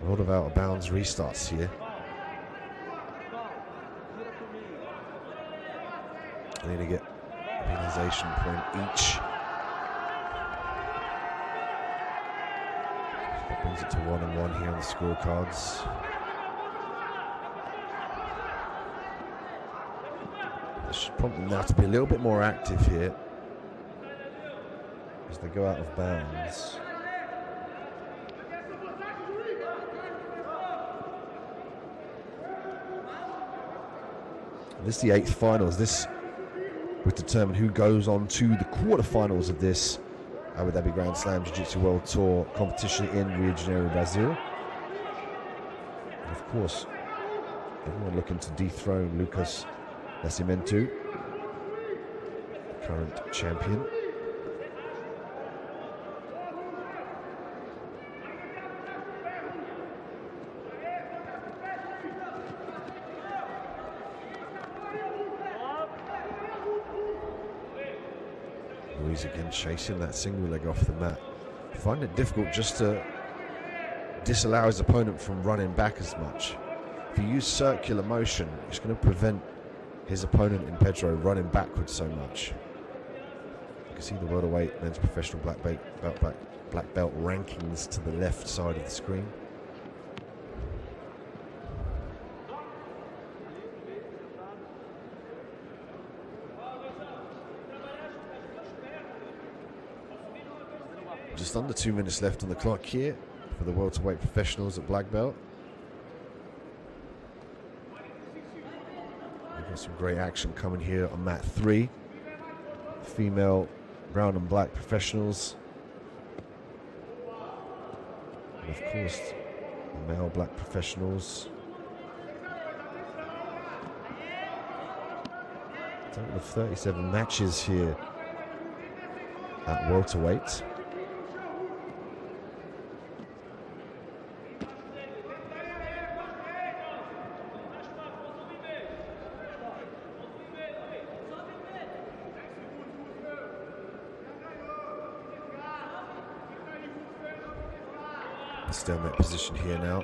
A lot of out of bounds restarts here. I need to get penalization point each. That brings it to 1-1 here on the scorecards. This should prompt them now to be a little bit more active here as they go out of bounds. This is the 8th finals. This would determine who goes on to the quarterfinals of this Abu Dhabi Grand Slam Jiu-Jitsu World Tour competition in Rio de Janeiro, Brazil. And of course, everyone looking to dethrone Lucas Nascimento, current champion. Luis again chasing that single leg off the mat. Find it difficult just to disallow his opponent from running back as much. If you use circular motion, it's going to prevent his opponent in Pedro running backwards so much. You can see the welterweight men's professional black belt rankings to the left side of the screen. Just under 2 minutes left on the clock here for the welterweight professionals at black belt. We've got some great action coming here on mat 3. Female brown and black professionals. And of course, the male black professionals. A total of 37 matches here at welterweight. Stalemate position here now.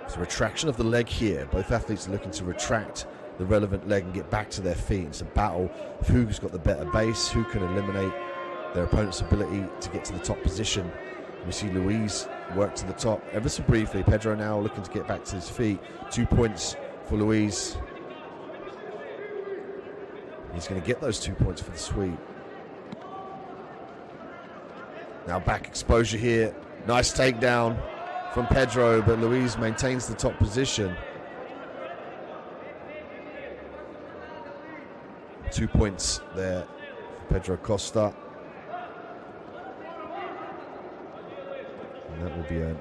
It's a retraction of the leg here. Both athletes are looking to retract the relevant leg and get back to their feet. It's a battle of who's got the better base, who can eliminate their opponent's ability to get to the top position. We see Luis work to the top ever so briefly. Pedro now looking to get back to his feet. 2 points for Luis. He's going to get those 2 points for the sweep. Now back exposure here. Nice takedown from Pedro, but Luis maintains the top position. 2 points there for Pedro Costa. And that will be earned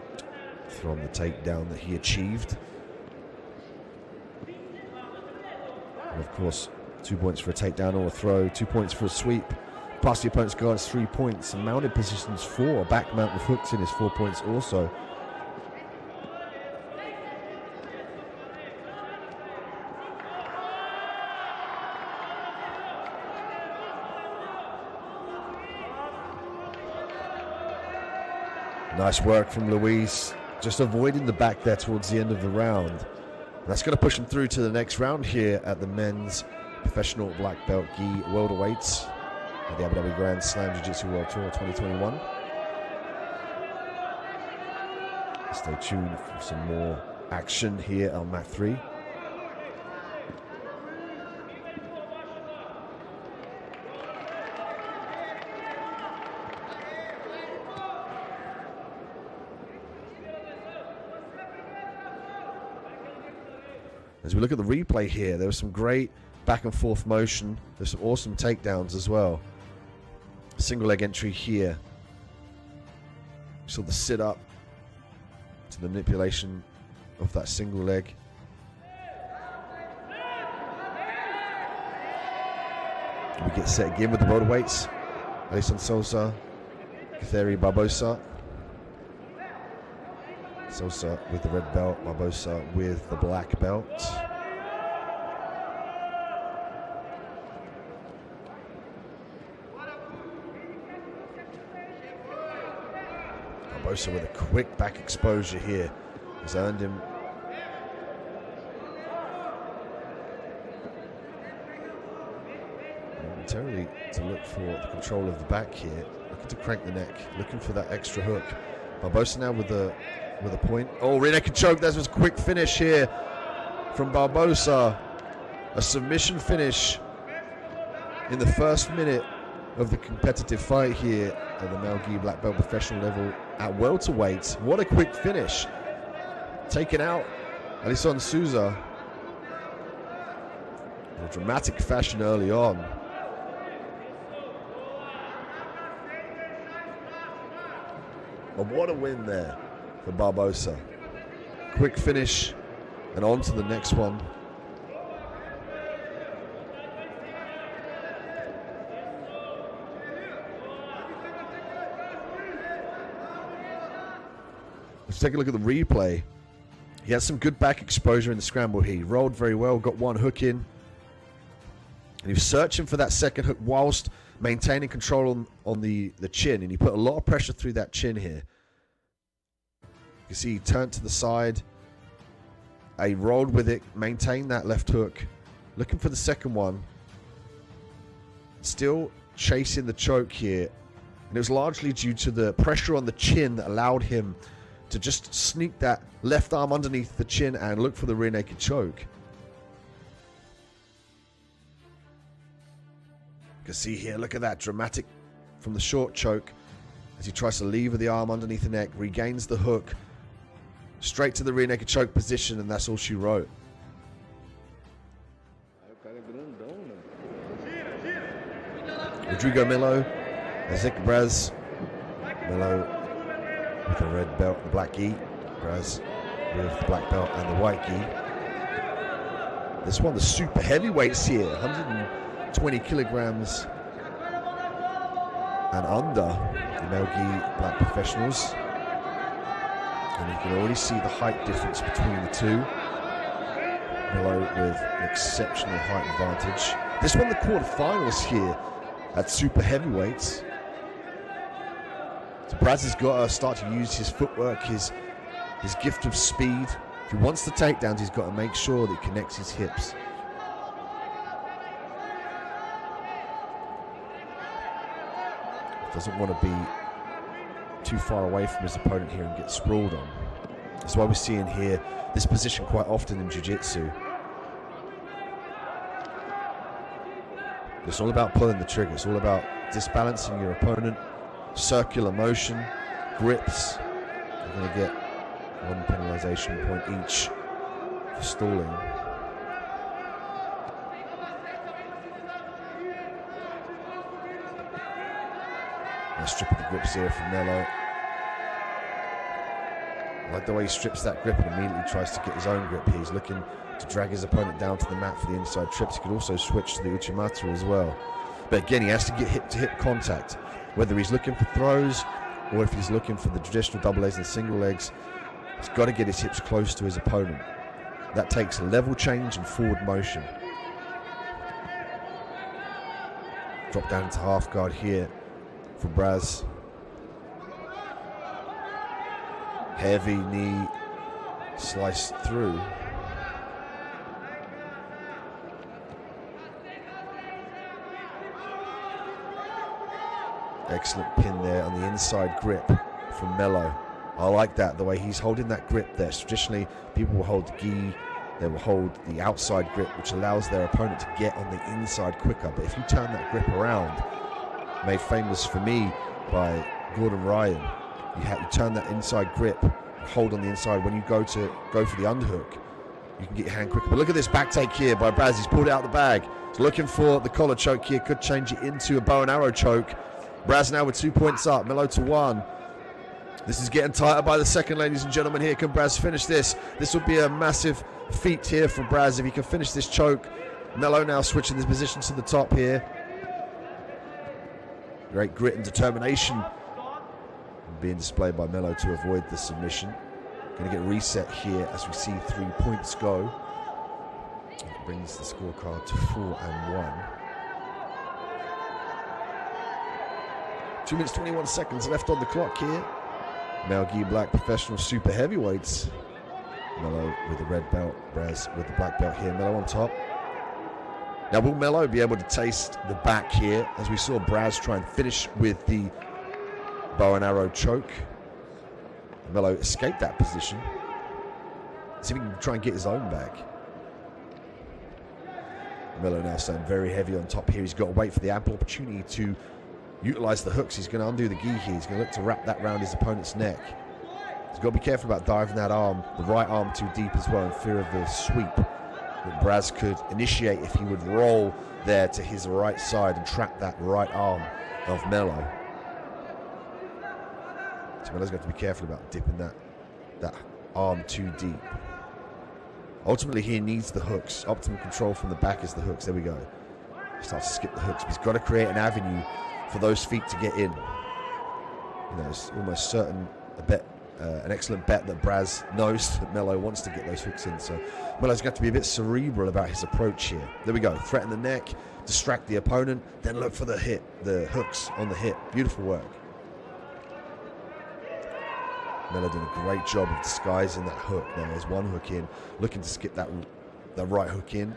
from the takedown that he achieved. And of course, 2 points for a takedown or a throw, 2 points for a sweep. Past the opponent's guard is 3 points. And mounted positions 4. Back mount with hooks in is 4 points also. Nice work from Luis. Just avoiding the back there towards the end of the round. That's going to push him through to the next round here at the men's professional black belt gi welterweights at the Abu Dhabi Grand Slam Jiu-Jitsu World Tour 2021. Stay tuned for some more action here on mat 3. As we look at the replay here, there was some great back and forth motion. There's some awesome takedowns as well. Single leg entry here. We saw the sit up to the manipulation of that single leg. We get set again with the welterweights. Alisson Sosa, Katheri Barbosa. Sosa with the red belt, Barbosa with the black belt. Barbosa with a quick back exposure here has earned him momentarily to look for the control of the back here, looking to crank the neck, looking for that extra hook. Barbosa now with a point. Oh, rear naked choke. That was a quick finish here from Barbosa. A submission finish in the first minute of the competitive fight here at the male gi black belt professional level at welterweight. What a quick finish. Taken out Alisson Souza in a dramatic fashion early on. And what a win there for Barbosa. Quick finish and on to the next one. Let's take a look at the replay. He had some good back exposure in the scramble. He rolled very well, got one hook in. And he was searching for that second hook whilst maintaining control on the chin. And he put a lot of pressure through that chin here. You see he turned to the side. He rolled with it, maintained that left hook. Looking for the second one. Still chasing the choke here. And it was largely due to the pressure on the chin that allowed him to just sneak that left arm underneath the chin and look for the rear naked choke. You can see here, look at that dramatic from the short choke as he tries to lever the arm underneath the neck, regains the hook, straight to the rear naked choke position, and that's all she wrote. Rodrigo Melo, Ezekiel Braz. Melo with the red belt and the black gi. Braz with the black belt and the white gi. This one, the super heavyweights here, 120 kilograms and under, the male gi black professionals. And you can already see the height difference between the two. Melo with an exceptional height advantage. This one, the quarterfinals here at super heavyweights. So Braz has got to start to use his footwork, his gift of speed. If he wants the takedowns, he's got to make sure that he connects his hips. Doesn't want to be too far away from his opponent here and get sprawled on. That's why we're seeing here this position quite often in Jiu-Jitsu. It's all about pulling the trigger. It's all about disbalancing your opponent, circular motion, grips. You're going to get one penalization point each for stalling. Nice strip of the grips here from Melo. I like the way he strips that grip and immediately tries to get his own grip here. He's looking to drag his opponent down to the mat for the inside trips. He could also switch to the Uchimata as well. But again, he has to get hip-to-hip contact. Whether he's looking for throws or if he's looking for the traditional double legs and single legs, he's got to get his hips close to his opponent. That takes level change and forward motion. Drop down into half guard here for Braz. Heavy knee sliced through. Excellent pin there on the inside grip from Melo. I like that, the way he's holding that grip there. Traditionally, people will hold the gi, they will hold the outside grip, which allows their opponent to get on the inside quicker. But if you turn that grip around, made famous for me by Gordon Ryan, you turn that inside grip, hold on the inside. When you go for the underhook, you can get your hand quicker. But look at this back take here by Braz. He's pulled it out of the bag. He's looking for the collar choke here. Could change it into a bow and arrow choke. Braz now with 2 points up. Melo to 1. This is getting tighter by the second, ladies and gentlemen. Here can Braz finish this. This would be a massive feat here from Braz if he can finish this choke. Melo now switching his position to the top here. Great grit and determination being displayed by Melo to avoid the submission. Going to get reset here as we see 3 points go. It brings the scorecard to 4-1. 2 minutes 21 seconds left on the clock here. Male gi black professional super heavyweights. Melo with the red belt, Braz with the black belt here. Melo on top. Now will Melo be able to taste the back here, as we saw Braz try and finish with the bow and arrow choke? Melo escaped that position. See if he can try and get his own back. Melo now staying very heavy on top here. He's got to wait for the ample opportunity to utilize the hooks. He's going to undo the gi here. He's going to look to wrap that around his opponent's neck. He's got to be careful about diving that arm, the right arm too deep as well, in fear of the sweep that Braz could initiate if he would roll there to his right side and trap that right arm of Melo. So Melo's got to be careful about dipping that arm too deep. Ultimately, he needs the hooks. Optimal control from the back is the hooks. There we go. He starts to skip the hooks, but he's got to create an avenue for those feet to get in. You know, it's almost certain an excellent bet that Braz knows that Melo wants to get those hooks in. So Melo's got to be a bit cerebral about his approach here. There we go. Threaten the neck, distract the opponent, then look for the hooks on the hip. Beautiful work. Melo doing a great job of disguising that hook. Now there's one hook in, looking to skip that right hook in.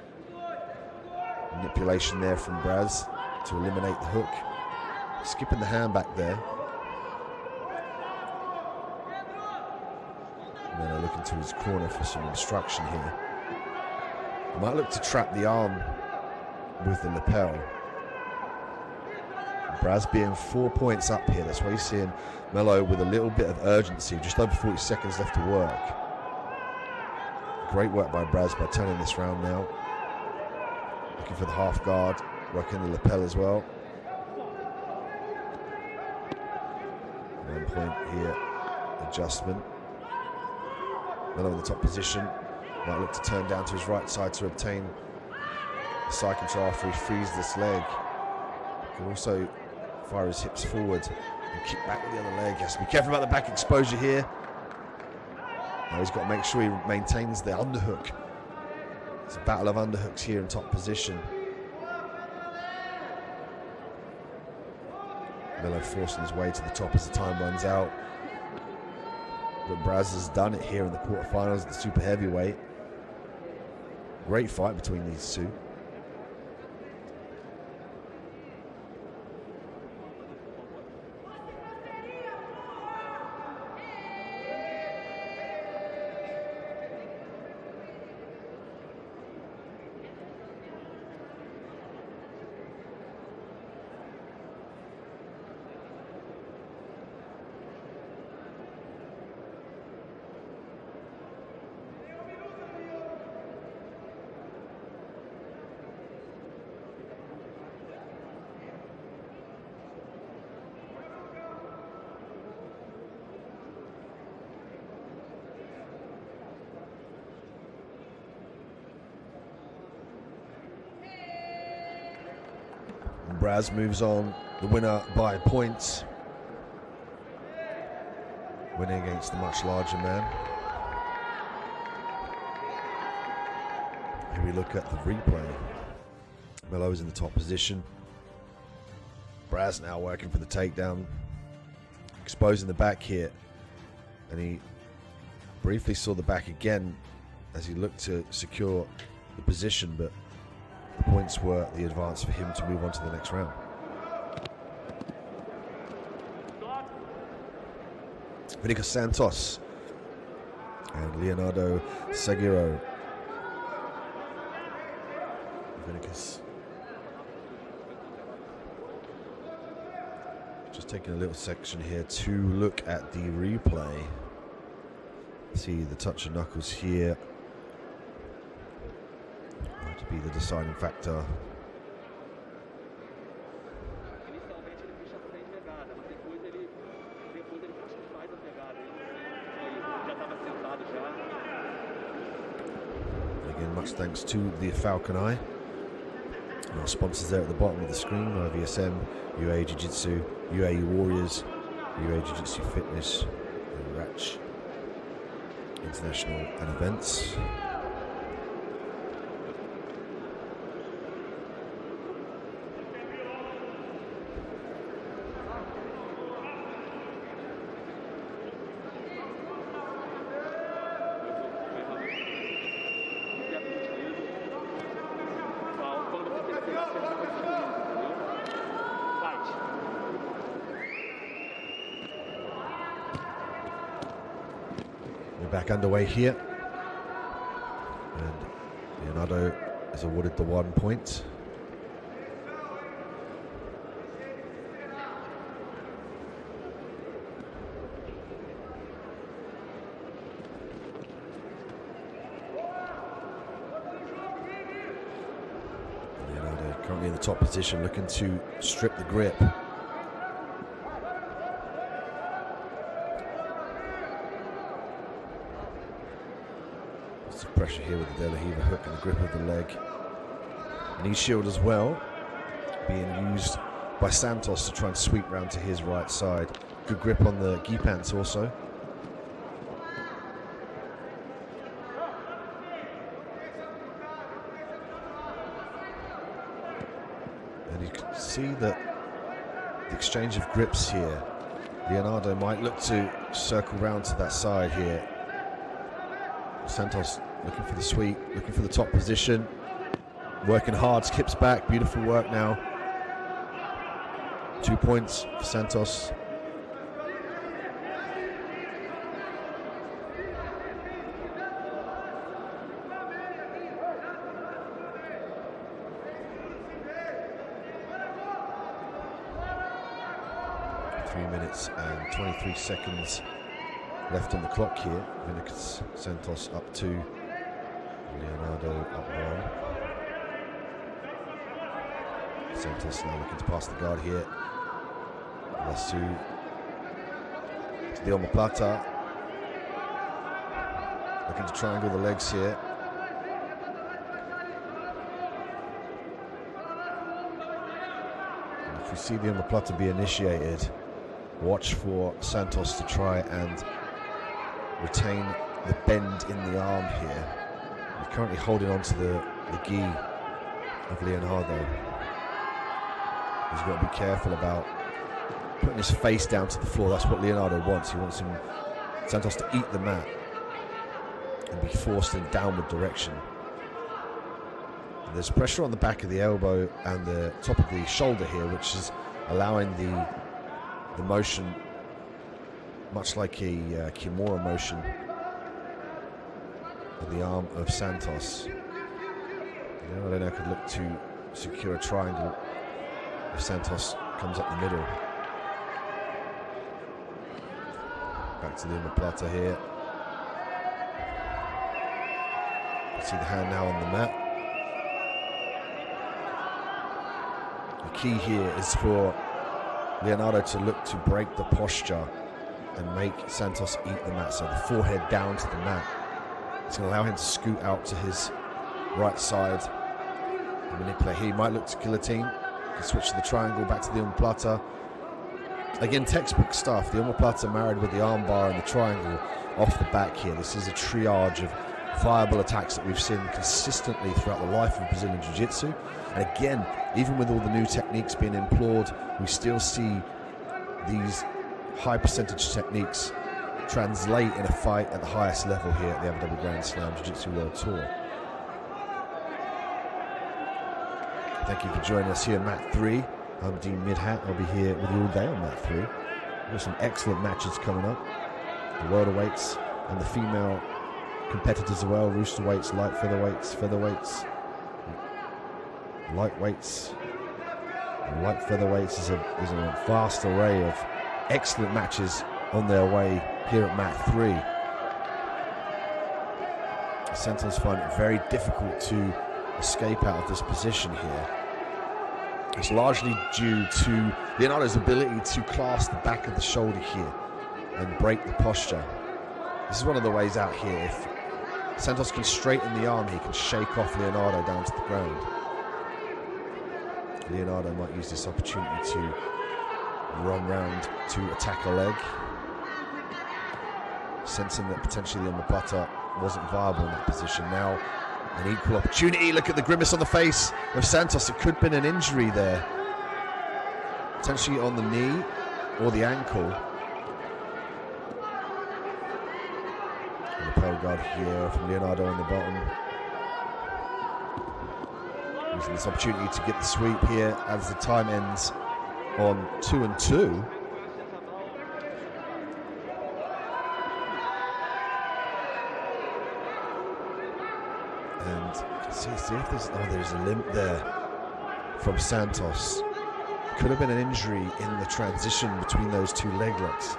Manipulation there from Braz to eliminate the hook. Skipping the hand back there. Melo looking to his corner for some obstruction here. He might look to trap the arm with the lapel. Braz being 4 points up here. That's why you're seeing Melo with a little bit of urgency. Just over 40 seconds left to work. Great work by Braz by turning this round now. Looking for the half guard, working the lapel as well. 1 point here, adjustment. Melo in the top position. Might look to turn down to his right side to obtain a side control after he frees this leg. He can also fire his hips forward and kick back with the other leg. He has to be careful about the back exposure here. Now he's got to make sure he maintains the underhook. It's a battle of underhooks here in top position. Melo forcing his way to the top as the time runs out. But Braz has done it here in the quarterfinals at the super heavyweight. Great fight between these two. Braz moves on, the winner by points. Winning against the much larger man. Here we look at the replay. Melo is in the top position. Braz now working for the takedown. Exposing the back here. And he briefly saw the back again as he looked to secure the position, but the points were the advance for him to move on to the next round. Vinicus Santos and Leonardo Seguiro. Vinicus just taking a little section here to look at the replay. See the touch of knuckles here. To be the deciding factor. Again, much thanks to the Falcon Eye. And our sponsors there at the bottom of the screen: IVSM, UAE Jiu-Jitsu, UAE Warriors, UAE Jiu-Jitsu Fitness, and Ratch International and Events. We're back underway here, and Leonardo is awarded the 1 point. Leonardo currently in the top position, looking to strip the grip. Pressure here with the De La Riva hook and the grip of the leg. Knee shield as well, being used by Santos to try and sweep round to his right side. Good grip on the gi pants also. And you can see that the exchange of grips here. Leonardo might look to circle round to that side here. Santos looking for the sweep, looking for the top position, working hard, skips back, beautiful work now. 2 points for Santos. 3 minutes and 23 seconds left on the clock here. Vinicius Santos up 2, Leonardo up 1. Santos now looking to pass the guard here. Lasso to the omoplata. Looking to triangle the legs here. And if we see the omoplata be initiated, watch for Santos to try and retain the bend in the arm here. He's currently holding on to the gi of Leonardo. He's got to be careful about putting his face down to the floor. That's what Leonardo wants. He wants Santos to eat the mat and be forced in downward direction. And there's pressure on the back of the elbow and the top of the shoulder here, which is allowing the motion, much like a Kimura motion, of the arm of Santos. Leonardo now could look to secure a triangle if Santos comes up the middle. Back to the omoplata here. See the hand now on the mat. The key here is for Leonardo to look to break the posture and make Santos eat the mat, so the forehead down to the mat. It's going to allow him to scoot out to his right side and manipulate. He might look to guillotine. Can switch to the triangle, back to the omoplata. Again, textbook stuff. The omoplata married with the armbar and the triangle off the back here. This is a triage of viable attacks that we've seen consistently throughout the life of Brazilian Jiu-Jitsu. And again, even with all the new techniques being employed, we still see these high percentage techniques translate in a fight at the highest level here at the Abu Dhabi Grand Slam Jiu-Jitsu World Tour. Thank you for joining us here, Mat 3. I'm Dean Midhat. I'll be here with you all day on Mat 3. We've got some excellent matches coming up. The welterweights and the female competitors as well. Roosterweights, light featherweights, lightweights, and light featherweights. There's a vast array of excellent matches on their way here at Mat 3. Santos find it very difficult to escape out of this position here. It's largely due to Leonardo's ability to clasp the back of the shoulder here and break the posture. This is one of the ways out here. If Santos can straighten the arm, he can shake off Leonardo down to the ground. Leonardo might use this opportunity to run round to attack a leg, sensing that potentially the omoplata wasn't viable in that position. Now an equal opportunity. Look at the grimace on the face of Santos. It could have been an injury there, potentially on the knee or the ankle. And the pole guard here from Leonardo on the bottom, using this opportunity to get the sweep here as the time ends on 2-2. And see if there's a limp there from Santos. Could have been an injury in the transition between those two leg locks.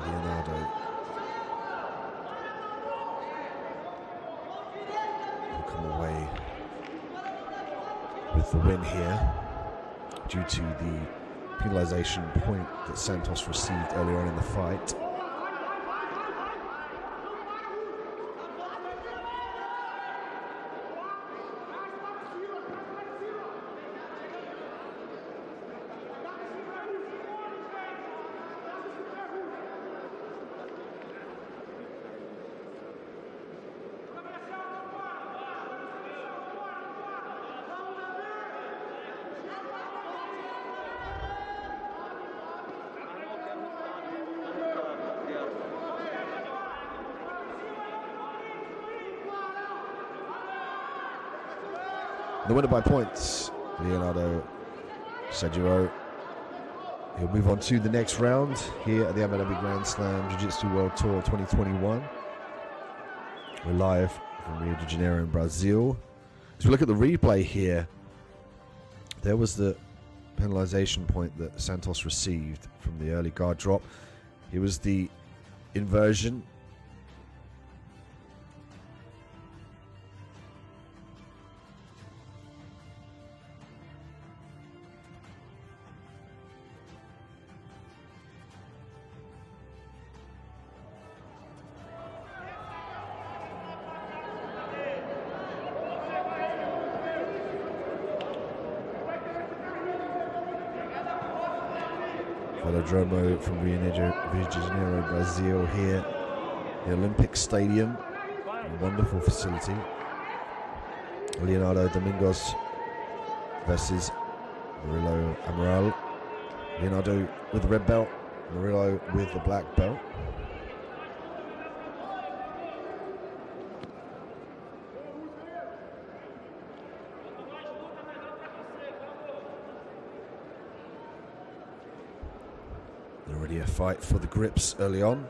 Leonardo will come away with the win here due to the penalization point that Santos received earlier on in the fight. The winner by points, Leonardo Janeiro. He'll move on to the next round here at the Abu Dhabi Grand Slam Jiu-Jitsu World Tour 2021. We're live from Rio de Janeiro in Brazil. If you look at the replay here, there was the penalization point that Santos received from the early guard drop. It was the inversion. Velodromo from Rio de Janeiro, Brazil here. The Olympic Stadium, a wonderful facility. Leonardo Domingos versus Murillo Amaral. Leonardo with the red belt, Murillo with the black belt. Already a fight for the grips early on.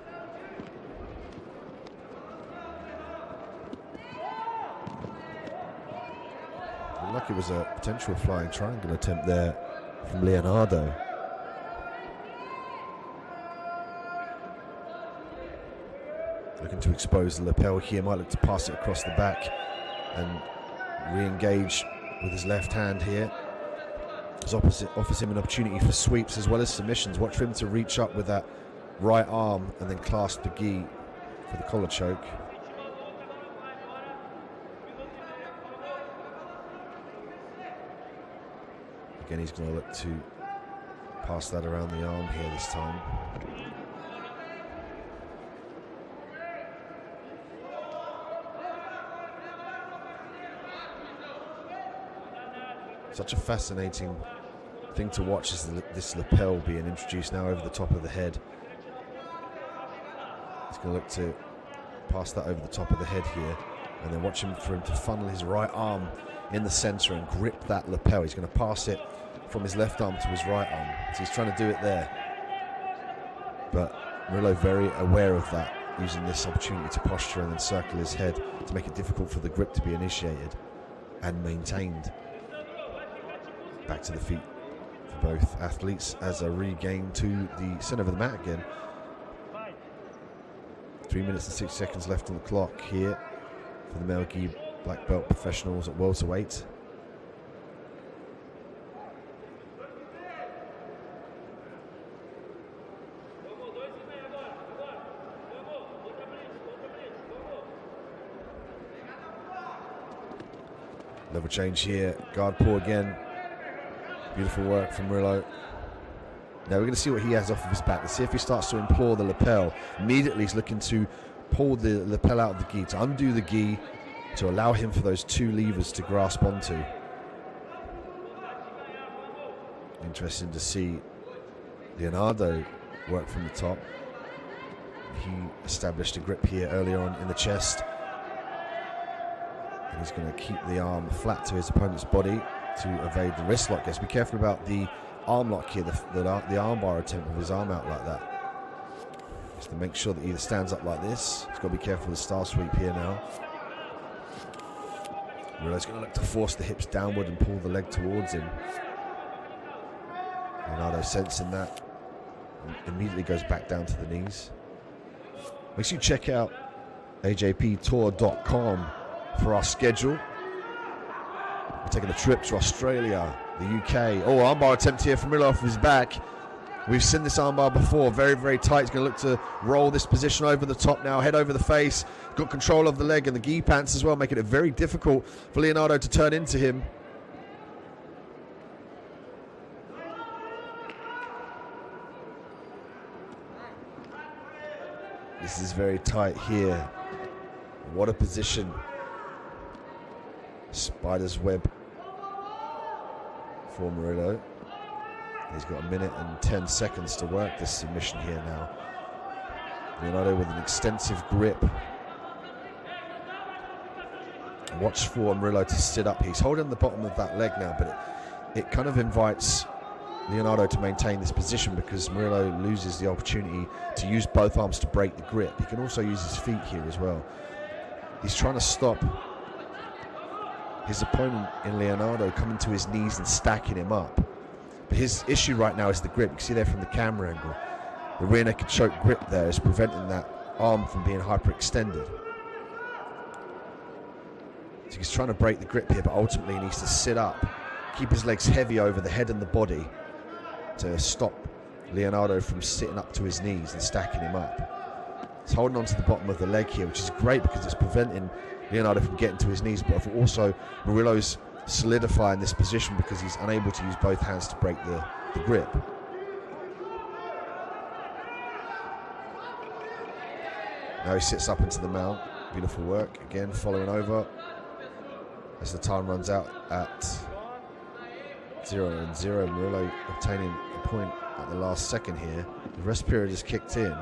Looked like it was a potential flying triangle attempt there from Leonardo. Looking to expose the lapel here, might look to pass it across the back and re-engage with his left hand here. His opposite offers him an opportunity for sweeps as well as submissions. Watch for him to reach up with that right arm and then clasp the gi for the collar choke. Again, he's going to look to pass that around the arm here this time. Such a fascinating thing to watch is this lapel being introduced now over the top of the head. He's going to look to pass that over the top of the head here, and then watch him for him to funnel his right arm in the center and grip that lapel. He's going to pass it from his left arm to his right arm. So he's trying to do it there. But Murillo very aware of that, using this opportunity to posture and then circle his head to make it difficult for the grip to be initiated and maintained. Back to the feet for both athletes as a regain to the center of the mat again. 3 minutes and 6 seconds left on the clock here for the male gi black belt professionals at welterweight. Level change here, guard pull again. Beautiful work from Murillo. Now we're going to see what he has off of his back. Let's see if he starts to implore the lapel. Immediately he's looking to pull the lapel out of the gi, to undo the gi, to allow him for those two levers to grasp onto. Interesting to see Leonardo work from the top. He established a grip here earlier on in the chest. And he's going to keep the arm flat to his opponent's body to evade the wrist lock. Yes, be careful about the arm lock here, the arm bar attempt with his arm out like that. Just to make sure that he either stands up like this. He's got to be careful with the star sweep here now. Murillo's going to look to force the hips downward and pull the leg towards him. Leonardo sensing that, immediately goes back down to the knees. Make sure you check out ajptour.com for our schedule. We're taking a trip to Australia, the UK. Oh, armbar attempt here from Murillo off his back. We've seen this armbar before. Very, very tight. He's going to look to roll this position over the top now. Head over the face. Got control of the leg and the gi pants as well, making it very difficult for Leonardo to turn into him. This is very tight here. What a position. Spider's web for Murillo. He's got 1 minute and 10 seconds to work this submission here now. Leonardo with an extensive grip. Watch for Murillo to sit up. He's holding the bottom of that leg now, but it kind of invites Leonardo to maintain this position because Murillo loses the opportunity to use both arms to break the grip. He can also use his feet here as well. He's trying to stop his opponent in Leonardo coming to his knees and stacking him up. But his issue right now is the grip. You can see there from the camera angle. The rear naked choke grip there is preventing that arm from being hyperextended. So he's trying to break the grip here, but ultimately he needs to sit up, keep his legs heavy over the head and the body to stop Leonardo from sitting up to his knees and stacking him up. He's holding on to the bottom of the leg here, which is great because it's preventing Leonardo from getting to his knees, but also Murillo's solidifying this position because he's unable to use both hands to break the grip. Now he sits up into the mount. Beautiful work. Again, following over as the time runs out at 0-0. Murillo obtaining a point at the last second here. The rest period has kicked in.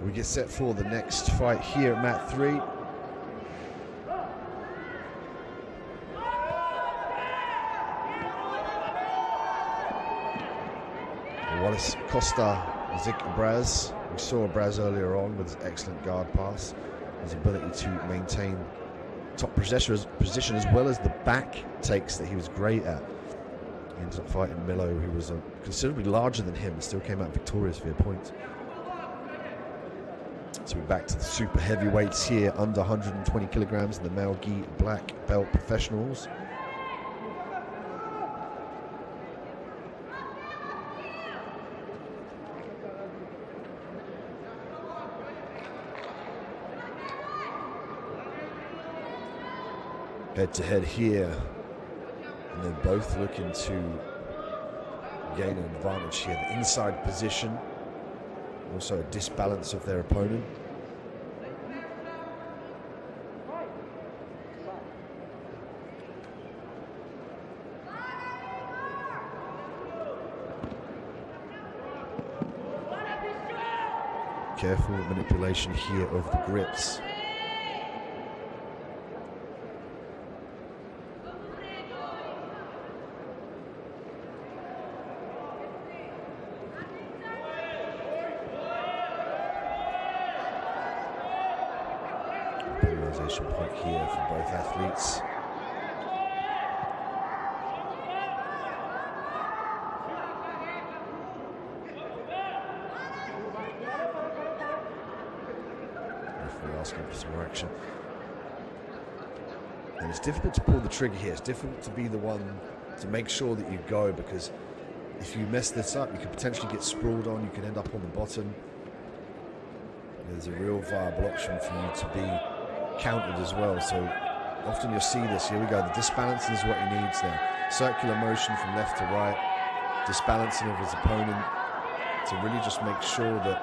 We get set for the next fight here at mat 3. Wallace Costa Zik Braz. We saw Braz earlier on with his excellent guard pass, his ability to maintain top position as well as the back takes that he was great at. He ended up fighting Milo, who was considerably larger than him, and still came out victorious via points. So we're back to the super heavyweights here, under 120 kilograms in the male gi black belt professionals. Head to head here, and they're both looking to gain an advantage here. The inside position, also a disbalance of their opponent. Careful manipulation here of the grips. Point here for both athletes. Referee asking for some more action. And it's difficult to pull the trigger here. It's difficult to be the one to make sure that you go, because if you mess this up, you could potentially get sprawled on. You could end up on the bottom. There's a real viable option for you to be countered as well. So often you'll see this. Here we go. The disbalancing is what he needs there. Circular motion from left to right, disbalancing of his opponent to really just make sure that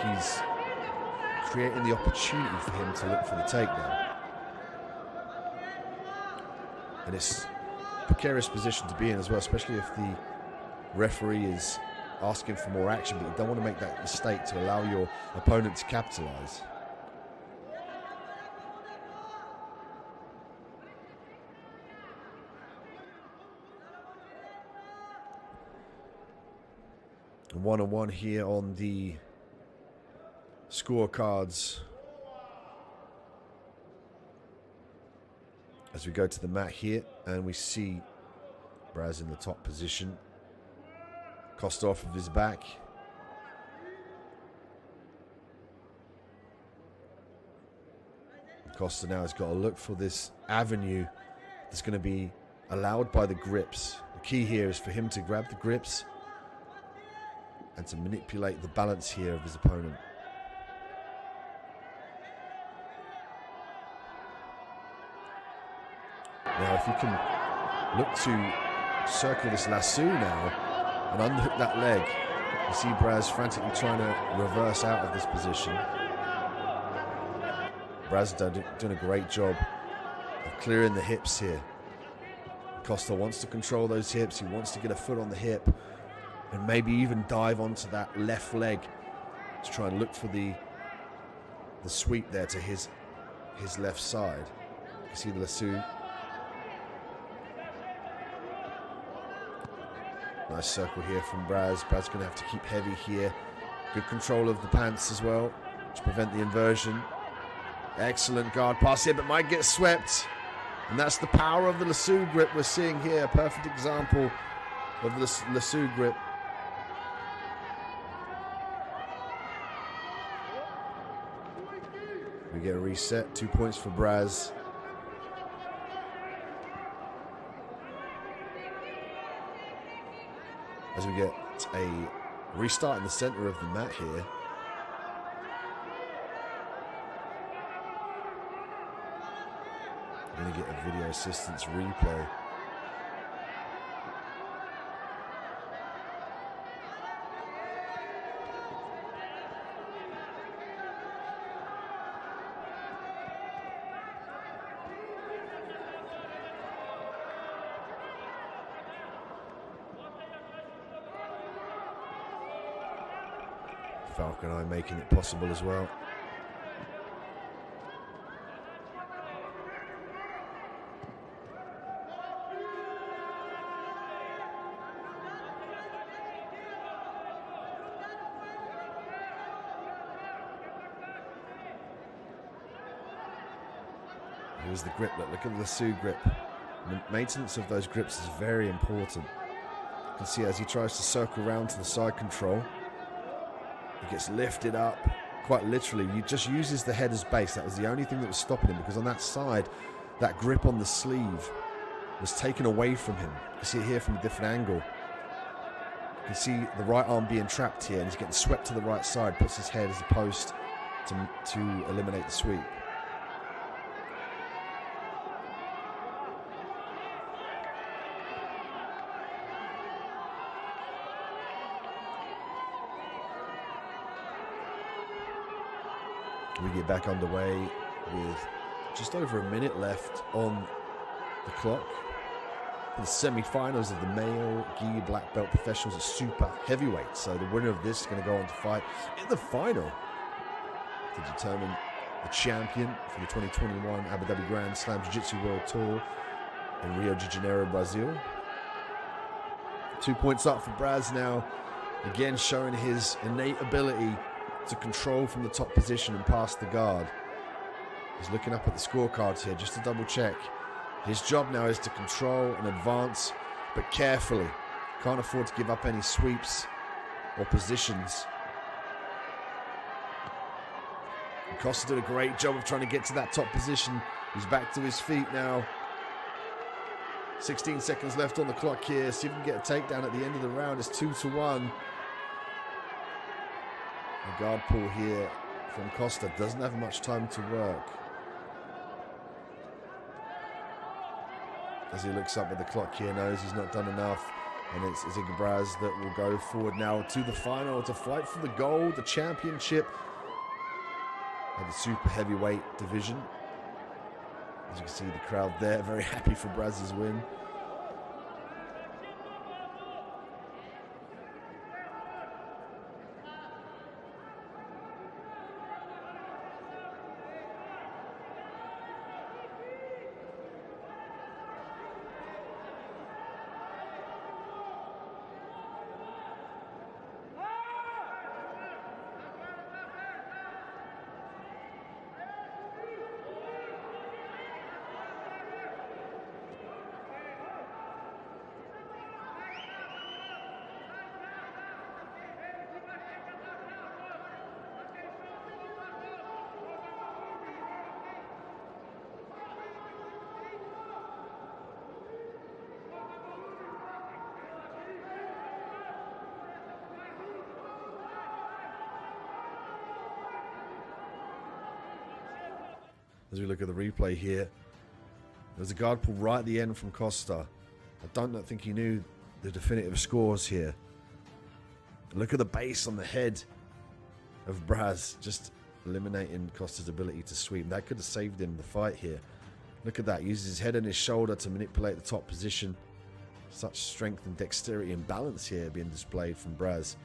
he's creating the opportunity for him to look for the takedown. And it's a precarious position to be in as well, especially if the referee is asking for more action, but you don't want to make that mistake to allow your opponent to capitalize. One-on-one here on the scorecards as we go to the mat here, and we see Braz in the top position. Costa off of his back. Costa now has got to look for this avenue that's going to be allowed by the grips. The key here is for him to grab the grips and to manipulate the balance here of his opponent. Now if you can look to circle this lasso now and unhook that leg, you see Braz frantically trying to reverse out of this position. Braz doing a great job of clearing the hips here. Costa wants to control those hips. He wants to get a foot on the hip and maybe even dive onto that left leg to try and look for the sweep there to his left side. You see the lasso. Nice circle here from Braz. Braz going to have to keep heavy here. Good control of the pants as well to prevent the inversion. Excellent guard pass here, but might get swept. And that's the power of the lasso grip we're seeing here. Perfect example of the lasso grip. We get a reset. 2 points for Braz. As we get a restart in the center of the mat here. We're going to get a video assistance replay. Falcon Eye making it possible as well. Here's the grip. Look at the lasso grip. The maintenance of those grips is very important. You can see as he tries to circle around to the side control, he gets lifted up, quite literally. He just uses the head as base. That was the only thing that was stopping him, because on that side, that grip on the sleeve was taken away from him. You see it here from a different angle. You can see the right arm being trapped here, and he's getting swept to the right side, puts his head as a post to eliminate the sweep. We get back underway with just over a minute left on the clock. The semi-finals of the male gi black belt professionals at super heavyweight. So the winner of this is going to go on to fight in the final to determine the champion for the 2021 Abu Dhabi Grand Slam Jiu-Jitsu World Tour in Rio de Janeiro, Brazil. 2 points up for Braz now, again showing his innate ability to control from the top position and pass the guard. He's looking up at the scorecards here just to double check. His job now is to control and advance, but carefully. Can't afford to give up any sweeps or positions. And Costa did a great job of trying to get to that top position. He's back to his feet now. 16 seconds left on the clock here. See if we can get a takedown at the end of the round. It's 2-1. A guard pull here from Costa. Doesn't have much time to work. As he looks up at the clock here, knows he's not done enough. And it's Braz that will go forward now to the final to fight for the gold, the championship of the super heavyweight division. As you can see, the crowd there very happy for Braz's win. as we look at the replay here. There's a guard pull right at the end from Costa. I don't think he knew the definitive scores here. Look at the base on the head of Braz, just eliminating Costa's ability to sweep. That could have saved him the fight here. Look at that, uses his head and his shoulder to manipulate the top position. Such strength and dexterity and balance here being displayed from Braz.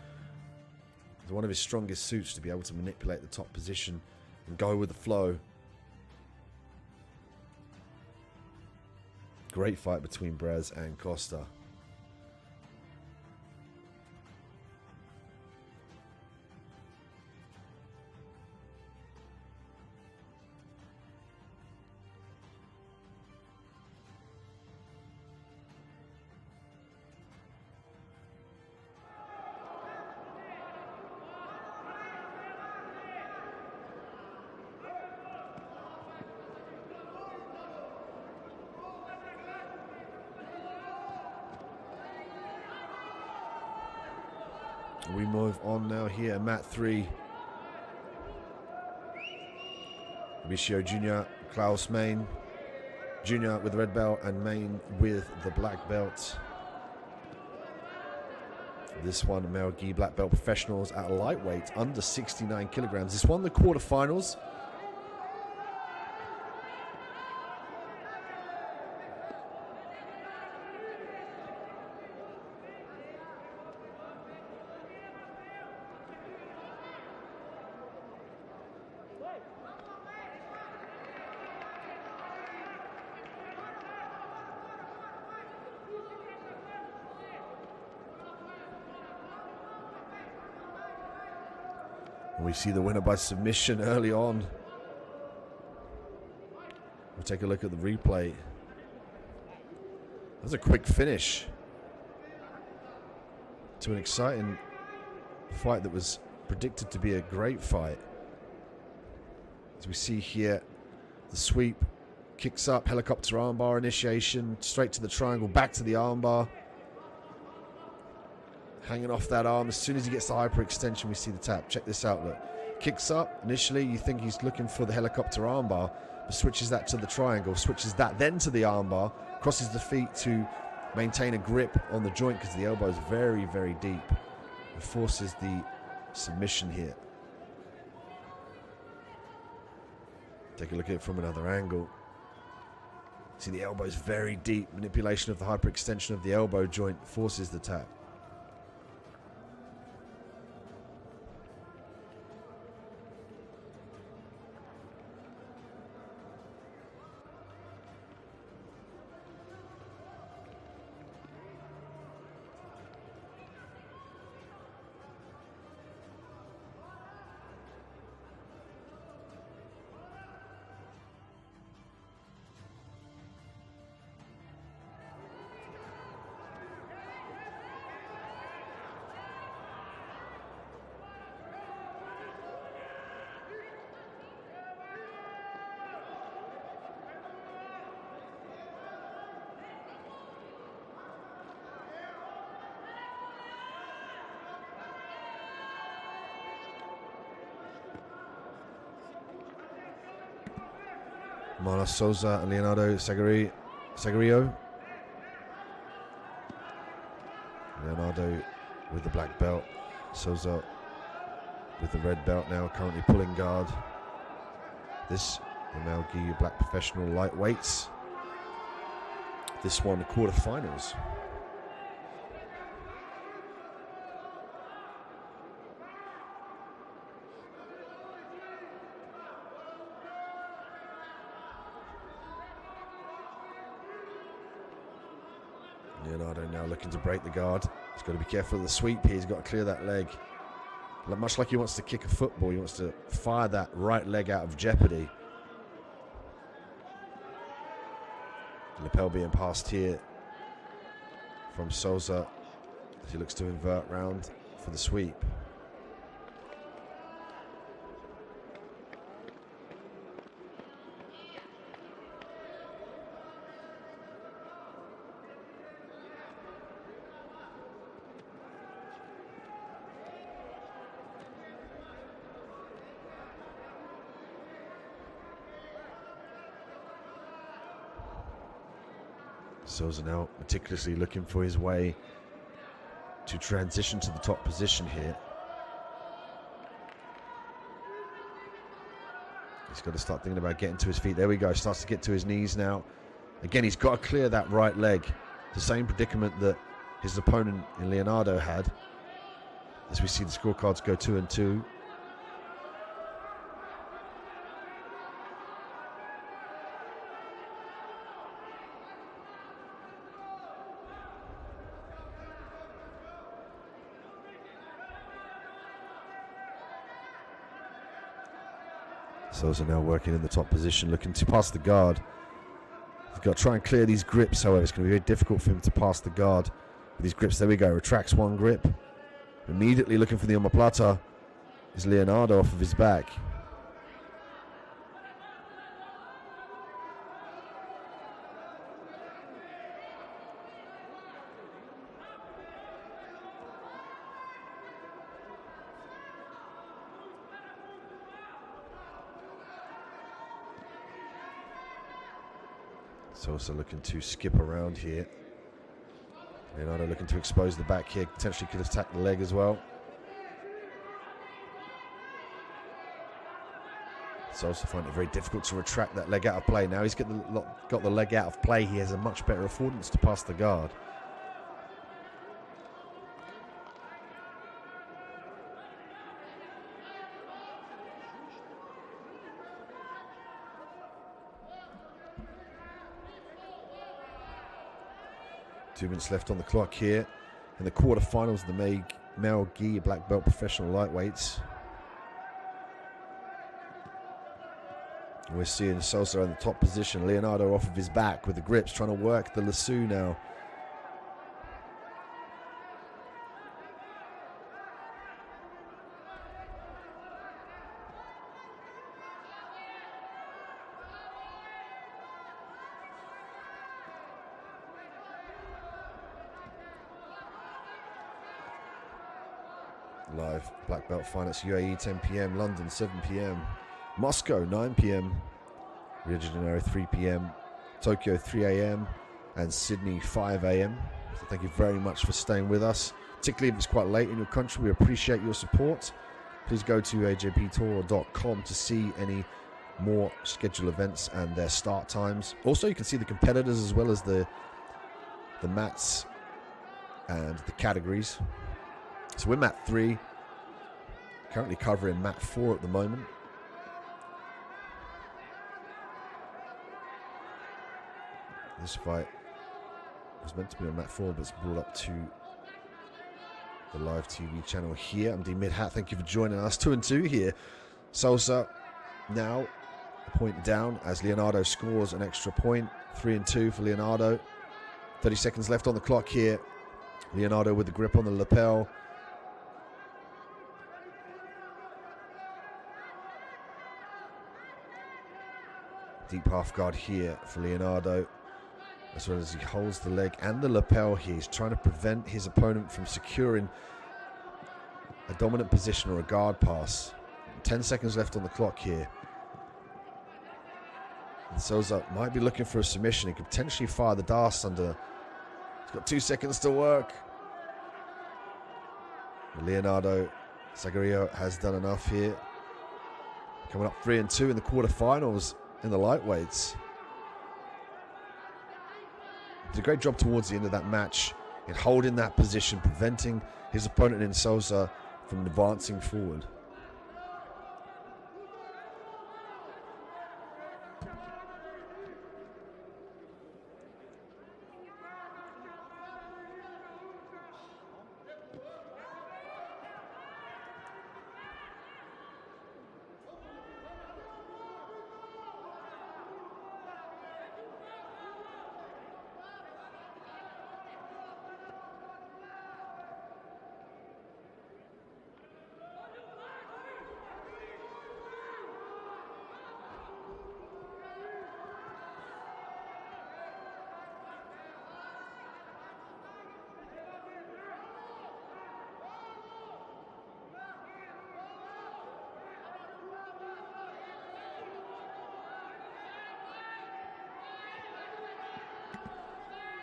It's one of his strongest suits to be able to manipulate the top position and go with the flow. Great fight between Braz and Costa. We move on now here, mat 3. Mauricio Jr., Klaus Main. Jr. with the red belt and Main with the black belt. This one, Mel Gi black belt professionals at lightweight, under 69 kilograms. This one, the quarterfinals. We see the winner by submission early on. We'll take a look at the replay. That's a quick finish to an exciting fight that was predicted to be a great fight. As we see here, the sweep, kicks up, helicopter armbar initiation, straight to the triangle, back to the armbar. Hanging off that arm. As soon as he gets the hyperextension, we see the tap. Check this out, look. Kicks up. Initially, you think he's looking for the helicopter armbar, but switches that to the triangle, switches that then to the armbar, crosses the feet to maintain a grip on the joint because the elbow is very, very deep. And forces the submission here. Take a look at it from another angle. See the elbow is very deep. Manipulation of the hyperextension of the elbow joint forces the tap. Marlos Souza and Leonardo Sagrillo. Leonardo with the black belt. Souza with the red belt now, currently pulling guard. This, the Mel Gi black professional lightweights. This one, the quarterfinals. Leonardo now looking to break the guard. He's got to be careful of the sweep here. He's got to clear that leg. Much like he wants to kick a football, he wants to fire that right leg out of jeopardy. Lapel being passed here from Souza as he looks to invert round for the sweep. Souza now meticulously looking for his way to transition to the top position here. He's got to start thinking about getting to his feet. There we go, starts to get to his knees now. Again, he's got to clear that right leg. The same predicament that his opponent in Leonardo had. As we see the scorecards go 2-2. Souza now working in the top position, looking to pass the guard. He's got to try and clear these grips, however. It's going to be very difficult for him to pass the guard with these grips. There we go, retracts one grip. Immediately looking for the omoplata is Leonardo off of his back. Souza looking to skip around here. Leonardo looking to expose the back here. Potentially could attack the leg as well. Souza finding it very difficult to retract that leg out of play. Now he's got the leg out of play. He has a much better affordance to pass the guard. Two minutes left on the clock here in the quarterfinals of the male gi black belt professional lightweights. We're seeing Souza in the top position. Leonardo off of his back with the grips, trying to work the lasso now. Live black belt finals, UAE 10 p.m, London 7 p.m, Moscow 9 p.m, Rio de Janeiro 3 p.m, Tokyo 3 a.m, and Sydney 5 a.m. So thank you very much for staying with us, particularly if it's quite late in your country. We appreciate your support. Please go to ajptour.com to see any more scheduled events and their start times. Also, you can see the competitors as well as the mats and the categories. So we're mat 3, currently covering mat 4 at the moment. This fight was meant to be on mat 4, but it's brought up to the live TV channel here. I'm D Midhat, thank you for joining us. 2-2 here. Souza now a point down as Leonardo scores an extra point. 3-2 for Leonardo. 30 seconds left on the clock here. Leonardo with the grip on the lapel. Deep half guard here for Leonardo, as well as he holds the leg and the lapel here. He's trying to prevent his opponent from securing a dominant position or a guard pass. 10 seconds left on the clock here. And Souza might be looking for a submission. He could potentially fire the dast under. He's got 2 seconds to work. Leonardo Sagario has done enough here. Coming up 3-2 in the quarterfinals in the lightweights. Did a great job towards the end of that match in holding that position, preventing his opponent in Souza from advancing forward.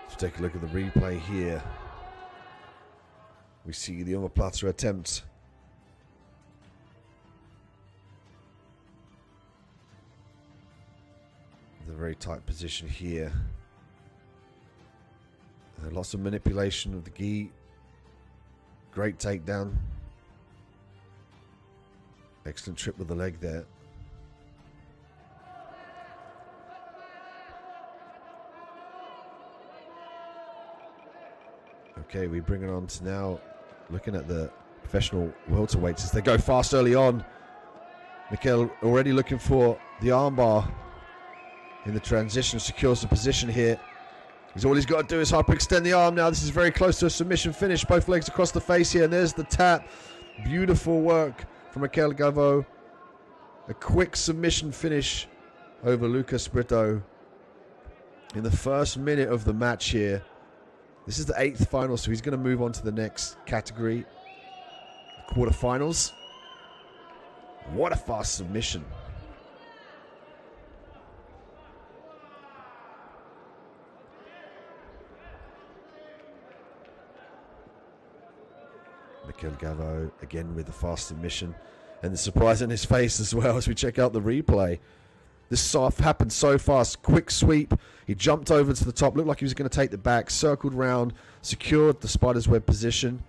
Let's take a look at the replay here. We see the omoplata attempt. The very tight position here. Lots of manipulation of the gi. Great takedown. Excellent trip with the leg there. Okay, we bring it on to now looking at the professional welterweights as they go fast early on. Mikhail already looking for the armbar in the transition, secures the position here. All he's got to do is hyperextend the arm now. This is very close to a submission finish. Both legs across the face here, and there's the tap. Beautiful work from Mikhail Gavo. A quick submission finish over Lucas Brito in the first minute of the match here. This is the 8th final, so he's going to move on to the next category, quarterfinals. What a fast submission. Mikhail Gavo again with the fast submission, and the surprise in his face as well as we check out the replay. This happened so fast. Quick sweep. He jumped over to the top. Looked like he was going to take the back. Circled round. Secured the spider's web position.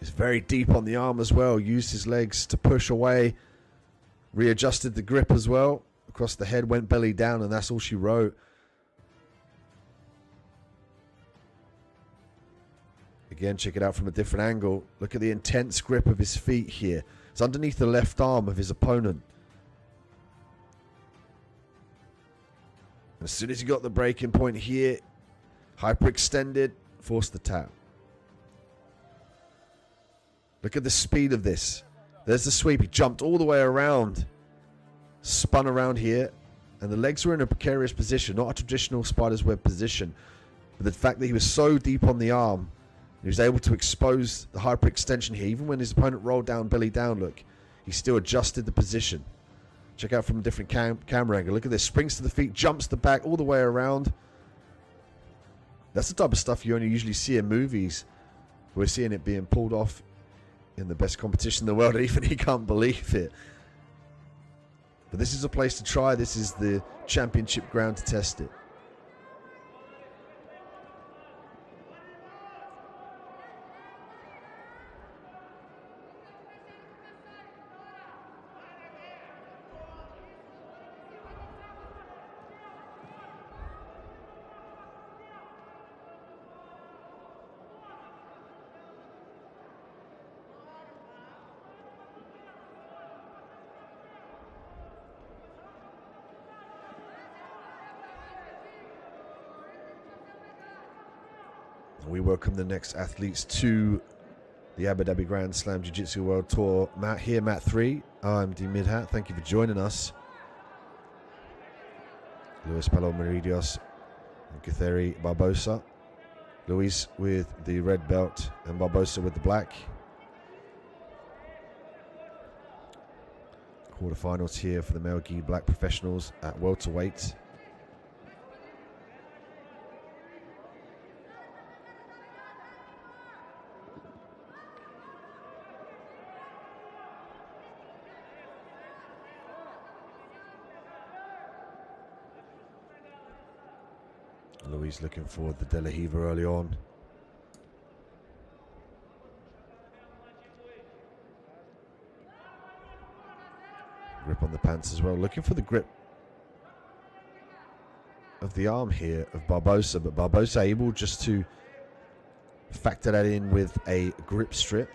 He's very deep on the arm as well. Used his legs to push away. Readjusted the grip as well. Across the head. Went belly down, and that's all she wrote. Again, check it out from a different angle. Look at the intense grip of his feet here. It's underneath the left arm of his opponent. As soon as he got the breaking point here, hyperextended, forced the tap. Look at the speed of this. There's the sweep. He jumped all the way around. Spun around here. And the legs were in a precarious position. Not a traditional spider's web position. But the fact that he was so deep on the arm, he was able to expose the hyperextension here. Even when his opponent rolled down, belly down, look, he still adjusted the position. Check out from a different camera angle. Look at this. Springs to the feet, jumps the back all the way around. That's the type of stuff you only usually see in movies. We're seeing it being pulled off in the best competition in the world. Even he can't believe it. But this is a place to try. This is the championship ground to test it. We welcome the next athletes to the Abu Dhabi Grand Slam Jiu-Jitsu World Tour. Matt here, Matt 3. I'm D Midhat. Thank you for joining us. Luis Palomaridios and Gutheri Barbosa. Luis with the red belt and Barbosa with the black. Quarterfinals here for the male gi black professionals at welterweight. Luis looking for the De La Hiva early on. Grip on the pants as well. Looking for the grip of the arm here of Barbosa, but Barbosa able just to factor that in with a grip strip.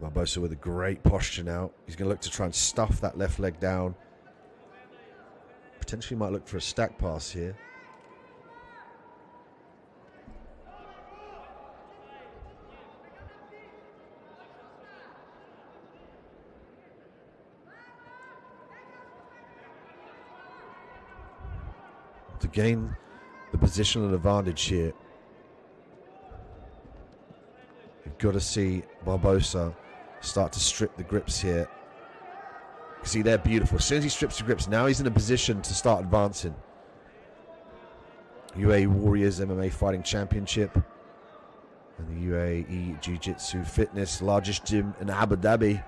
Barbosa with a great posture now. He's going to look to try and stuff that left leg down. Potentially might look for a stack pass here. To gain the positional advantage here, you've got to see Barbosa start to strip the grips here See, they're beautiful. As soon as he strips the grips, now he's in a position to start advancing. UAE Warriors MMA Fighting Championship and the UAE Jiu-Jitsu Fitness, largest gym in Abu Dhabi.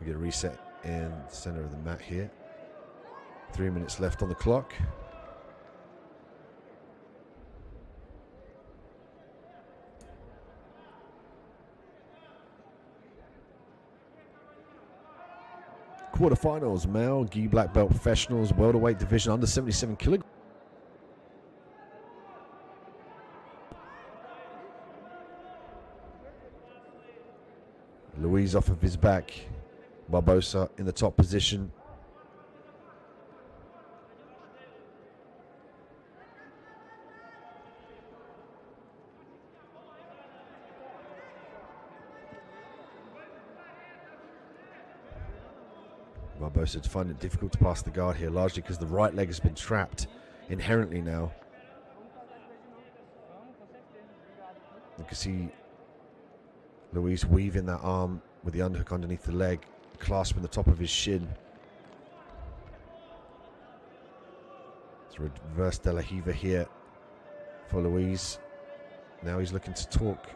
We get a reset in the center of the mat here. 3 minutes left on the clock. Quarterfinals, male, gi black belt professionals, welterweight division, under 77 kilograms. Luis off of his back. Barbosa in the top position. Barbosa find it difficult to pass the guard here, largely because the right leg has been trapped inherently now. You can see Luis weaving that arm with the underhook underneath the leg, clasping the top of his shin. It's a reverse De La Hiva here for Luis. Now he's looking to torque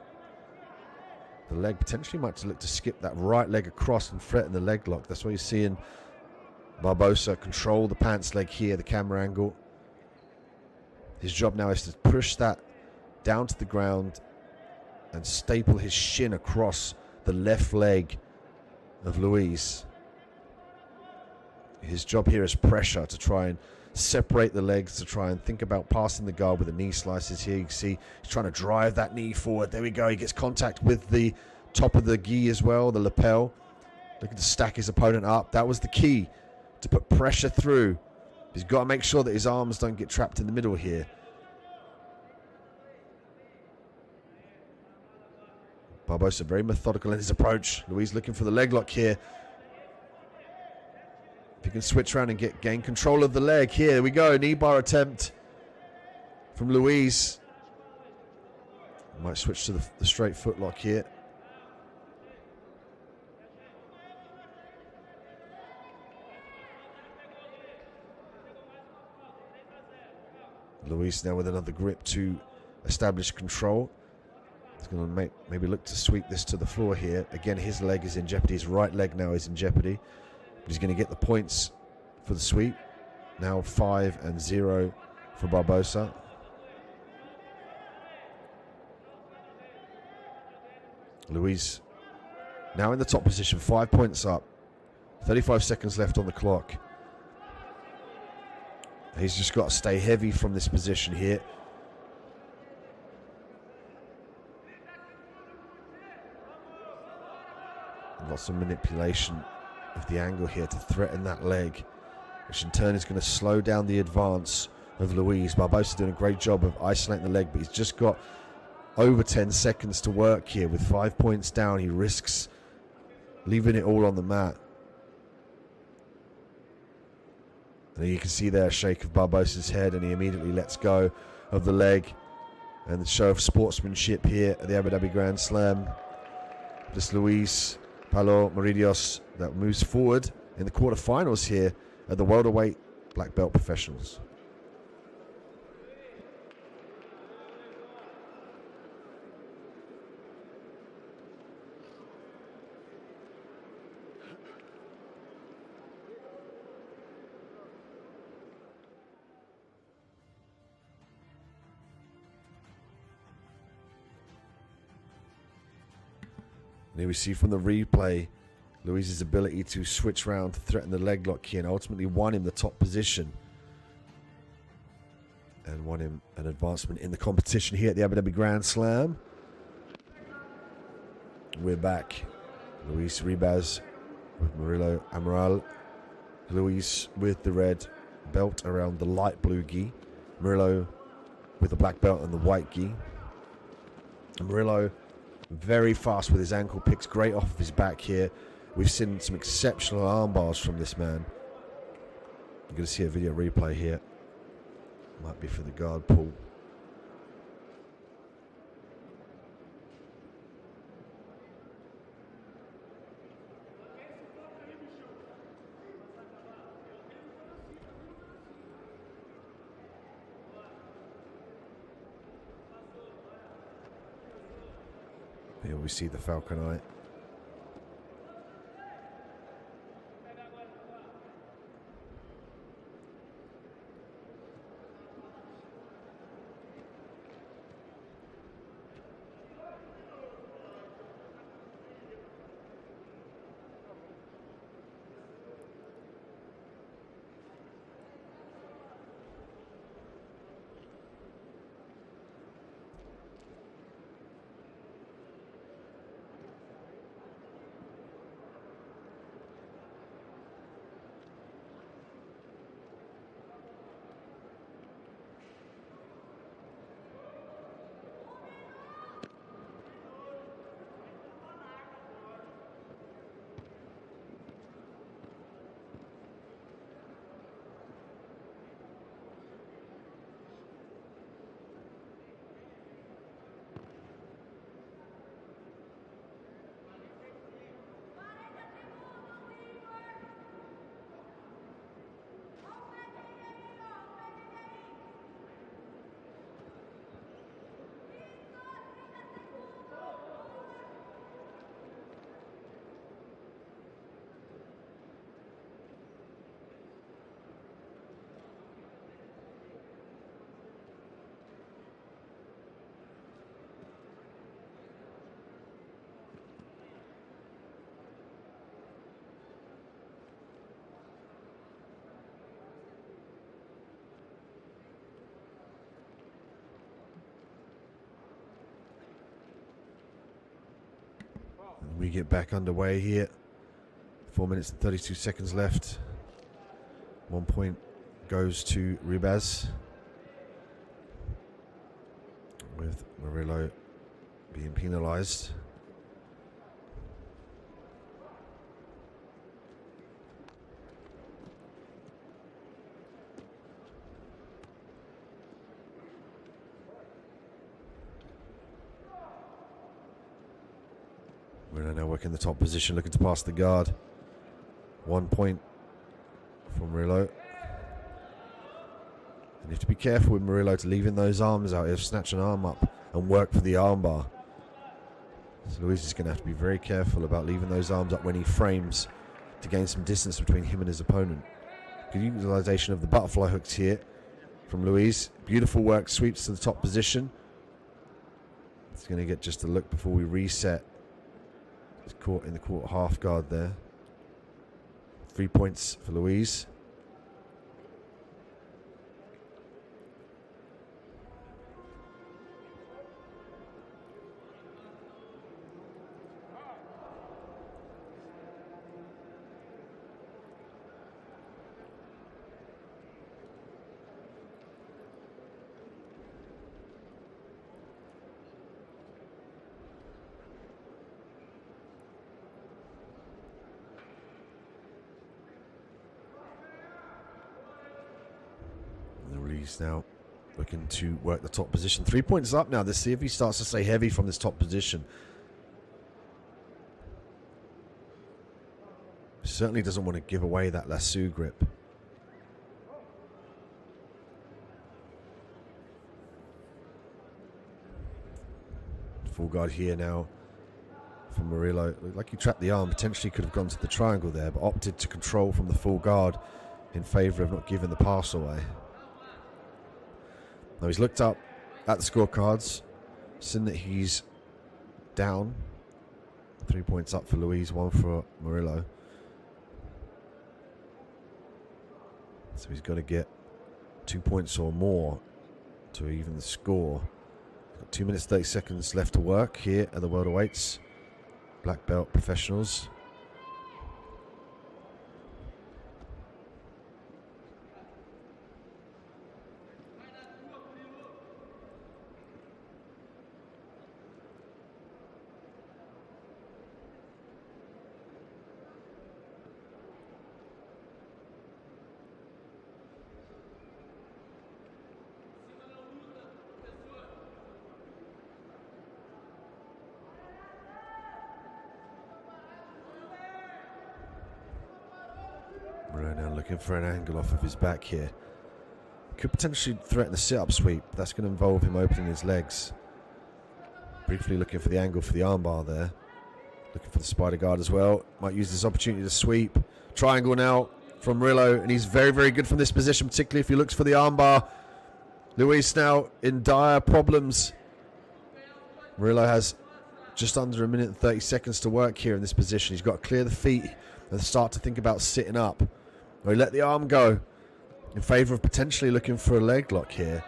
the leg. Potentially might look to skip that right leg across and threaten the leg lock. That's why you're seeing Barbosa control the pants leg here, the camera angle. His job now is to push that down to the ground and staple his shin across the left leg of Luis. His job here is pressure to try and separate the legs, to try and think about passing the guard with the knee slices here. You can see he's trying to drive that knee forward. There we go. He gets contact with the top of the gi as well, the lapel. Looking to stack his opponent up. That was the key, to put pressure through. He's got to make sure that his arms don't get trapped in the middle here. Barbosa very methodical in his approach. Luis looking for the leg lock here. If he can switch around and gain control of the leg. Here we go. Knee bar attempt from Luis. Might switch to the straight foot lock here. Luis now with another grip to establish control. He's going to maybe look to sweep this to the floor here. Again, his leg is in jeopardy. His right leg now is in jeopardy. But he's going to get the points for the sweep. Now 5-0 for Barbosa. Luis now in the top position, 5 points up. 35 seconds left on the clock. He's just got to stay heavy from this position here. Lots of manipulation of the angle here to threaten that leg, which in turn is going to slow down the advance of Luis. Barbosa's doing a great job of isolating the leg, but he's just got over 10 seconds to work here. With 5 points down, he risks leaving it all on the mat. And you can see there a shake of Barbosa's head, and he immediately lets go of the leg. And the show of sportsmanship here at the Abu Dhabi Grand Slam. This Luis Paulo Meridios that moves forward in the quarterfinals here at the welterweight black belt professionals. And here we see from the replay Luis's ability to switch around to threaten the leg lock here and ultimately won him the top position and won him an advancement in the competition here at the Abu Dhabi Grand Slam. We're back. Luis Ribas with Murillo Amaral. Luis with the red belt around the light blue gi. Murillo with the black belt and the white gi. And Murillo Very fast with his ankle picks, great off of his back here. We've seen some exceptional arm bars from this man. You're going to see a video replay here. Might be for the guard pull. Here we see the Falcon Eye. We get back underway here. 4 minutes and 32 seconds left. 1 point goes to Ribas, with Murillo being penalised. We're now working the top position, looking to pass the guard. 1 point for Murillo. And you have to be careful with Murillo to leaving those arms out. He'll snatch an arm up and work for the armbar. So Luis is going to have to be very careful about leaving those arms up when he frames to gain some distance between him and his opponent. Good utilization of the butterfly hooks here from Luis. Beautiful work, sweeps to the top position. It's going to get just a look before we reset. He's caught in the quarter half guard there. 3 points for Luis. Now looking to work the top position. 3 points up now. Let's see if he starts to stay heavy from this top position. Certainly doesn't want to give away that lasso grip. Full guard here now from Murillo. Looked like he trapped the arm. Potentially could have gone to the triangle there, but opted to control from the full guard in favour of not giving the pass away. Now he's looked up at the scorecards, seen that he's down. 3 points up for Luis, 1 for Murillo. So he's got to get 2 points or more to even the score. Got 2 minutes 30 seconds left to work here at the welterweights. Black belt professionals. Murillo now looking for an angle off of his back here. Could potentially threaten the sit-up sweep. That's going to involve him opening his legs. Briefly looking for the angle for the armbar there. Looking for the spider guard as well. Might use this opportunity to sweep. Triangle now from Murillo, and he's very, very good from this position, particularly if he looks for the armbar. Luis now in dire problems. Murillo has just under a minute and 30 seconds to work here in this position. He's got to clear the feet and start to think about sitting up. Or he let the arm go in favour of potentially looking for a leg lock here.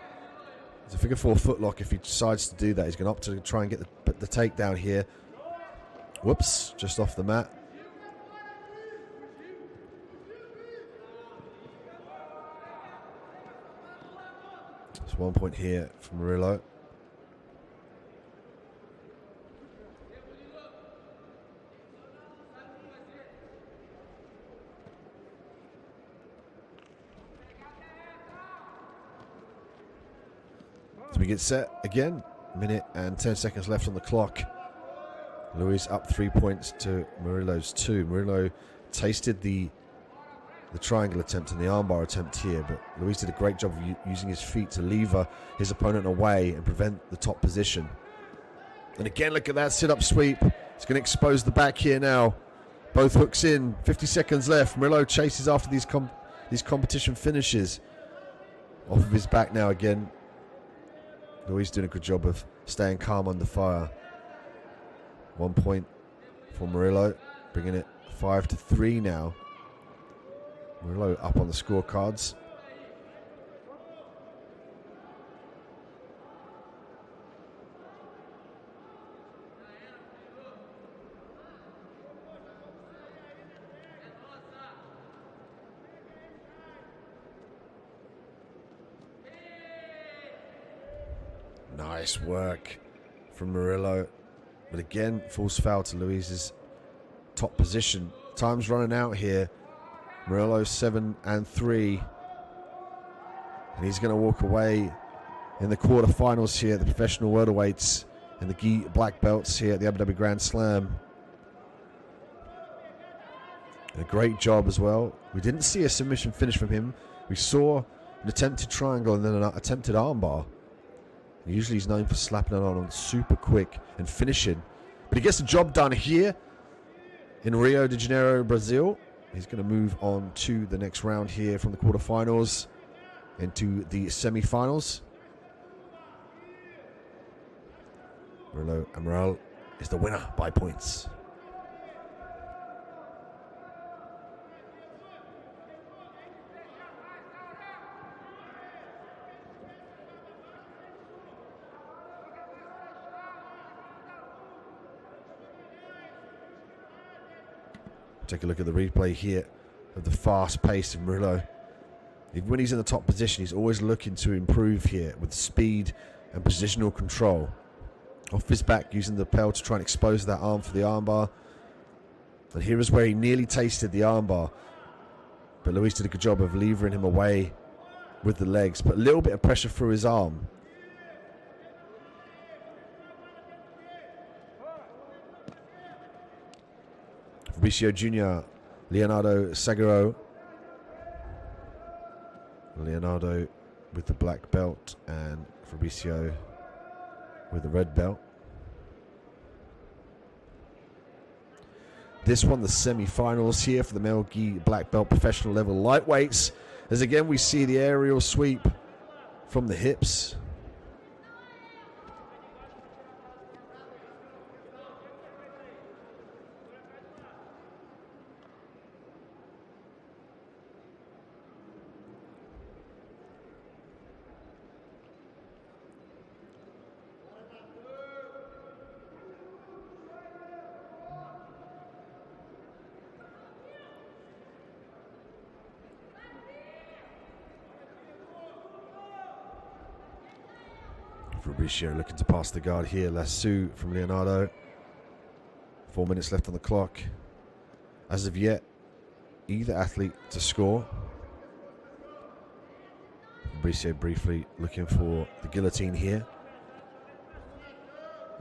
It's a figure 4 foot lock. If he decides to do that, he's going to opt to try and get the takedown here. Whoops, just off the mat. It's 1 point here from Murillo. As we get set again, minute and 10 seconds left on the clock. Luis up 3 points to Murillo's 2. Murillo tasted the triangle attempt and the armbar attempt here, but Luis did a great job of using his feet to lever his opponent away and prevent the top position. And again, look at that sit-up sweep. It's going to expose the back here now. Both hooks in, 50 seconds left. Murillo chases after these competition finishes. Off of his back now again. Luis doing a good job of staying calm under fire. 1 point for Murillo, bringing it 5-3 now. Murillo up on the scorecards. Nice work from Murillo. But again, false foul to Luis's top position. Time's running out here. Murillo 7-3. And he's going to walk away in the quarterfinals here, the professional welterweights and the gi black belts here at the Abu Dhabi Grand Slam. And a great job as well. We didn't see a submission finish from him. We saw an attempted triangle and then an attempted armbar. Usually he's known for slapping it on super quick and finishing. But he gets the job done here in Rio de Janeiro, Brazil. He's going to move on to the next round here from the quarterfinals into the semi-finals. Murillo Amaral is the winner by points. Take a look at the replay here of the fast pace of Murillo. Even when he's in the top position, he's always looking to improve here with speed and positional control. Off his back, using the lapel to try and expose that arm for the armbar. And here is where he nearly tasted the armbar. But Luis did a good job of levering him away with the legs. But a little bit of pressure through his arm. Fabricio Jr., Leonardo Sagaro. Leonardo with the black belt and Fabricio with the red belt. This one, the semi-finals here for the male gi black belt professional level lightweights. As again we see the aerial sweep from the hips. Fabricio looking to pass the guard here. Lasso from Leonardo. 4 minutes left on the clock. As of yet, either athlete to score. Fabricio briefly looking for the guillotine here.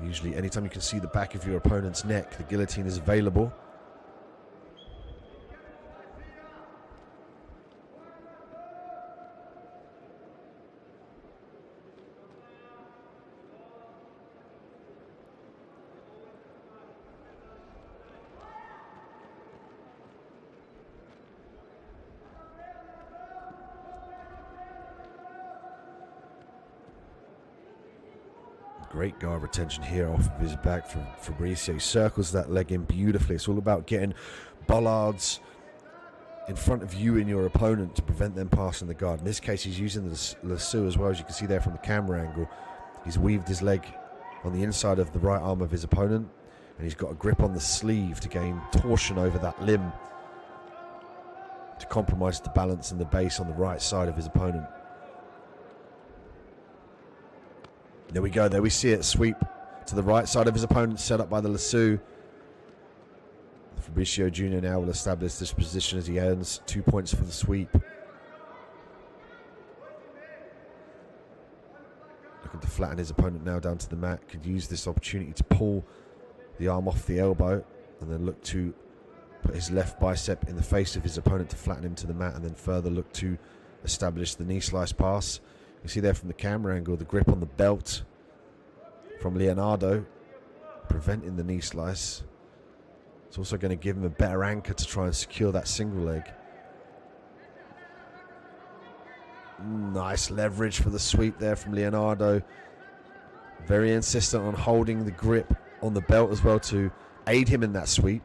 Usually anytime you can see the back of your opponent's neck, the guillotine is available. Great guard retention here off of his back from Fabricio. He circles that leg in beautifully. It's all about getting bollards in front of you and your opponent to prevent them passing the guard. In this case, he's using the lasso as well, as you can see there from the camera angle. He's weaved his leg on the inside of the right arm of his opponent, and he's got a grip on the sleeve to gain torsion over that limb to compromise the balance and the base on the right side of his opponent. There we go, there we see it, sweep to the right side of his opponent, set up by the lasso. Fabricio Jr. now will establish this position as he earns 2 points for the sweep. Looking to flatten his opponent now down to the mat. Could use this opportunity to pull the arm off the elbow and then look to put his left bicep in the face of his opponent to flatten him to the mat, and then further look to establish the knee slice pass. You see there from the camera angle the grip on the belt from Leonardo, preventing the knee slice. It's also going to give him a better anchor to try and secure that single leg. Nice leverage for the sweep there from Leonardo. Very insistent on holding the grip on the belt as well to aid him in that sweep.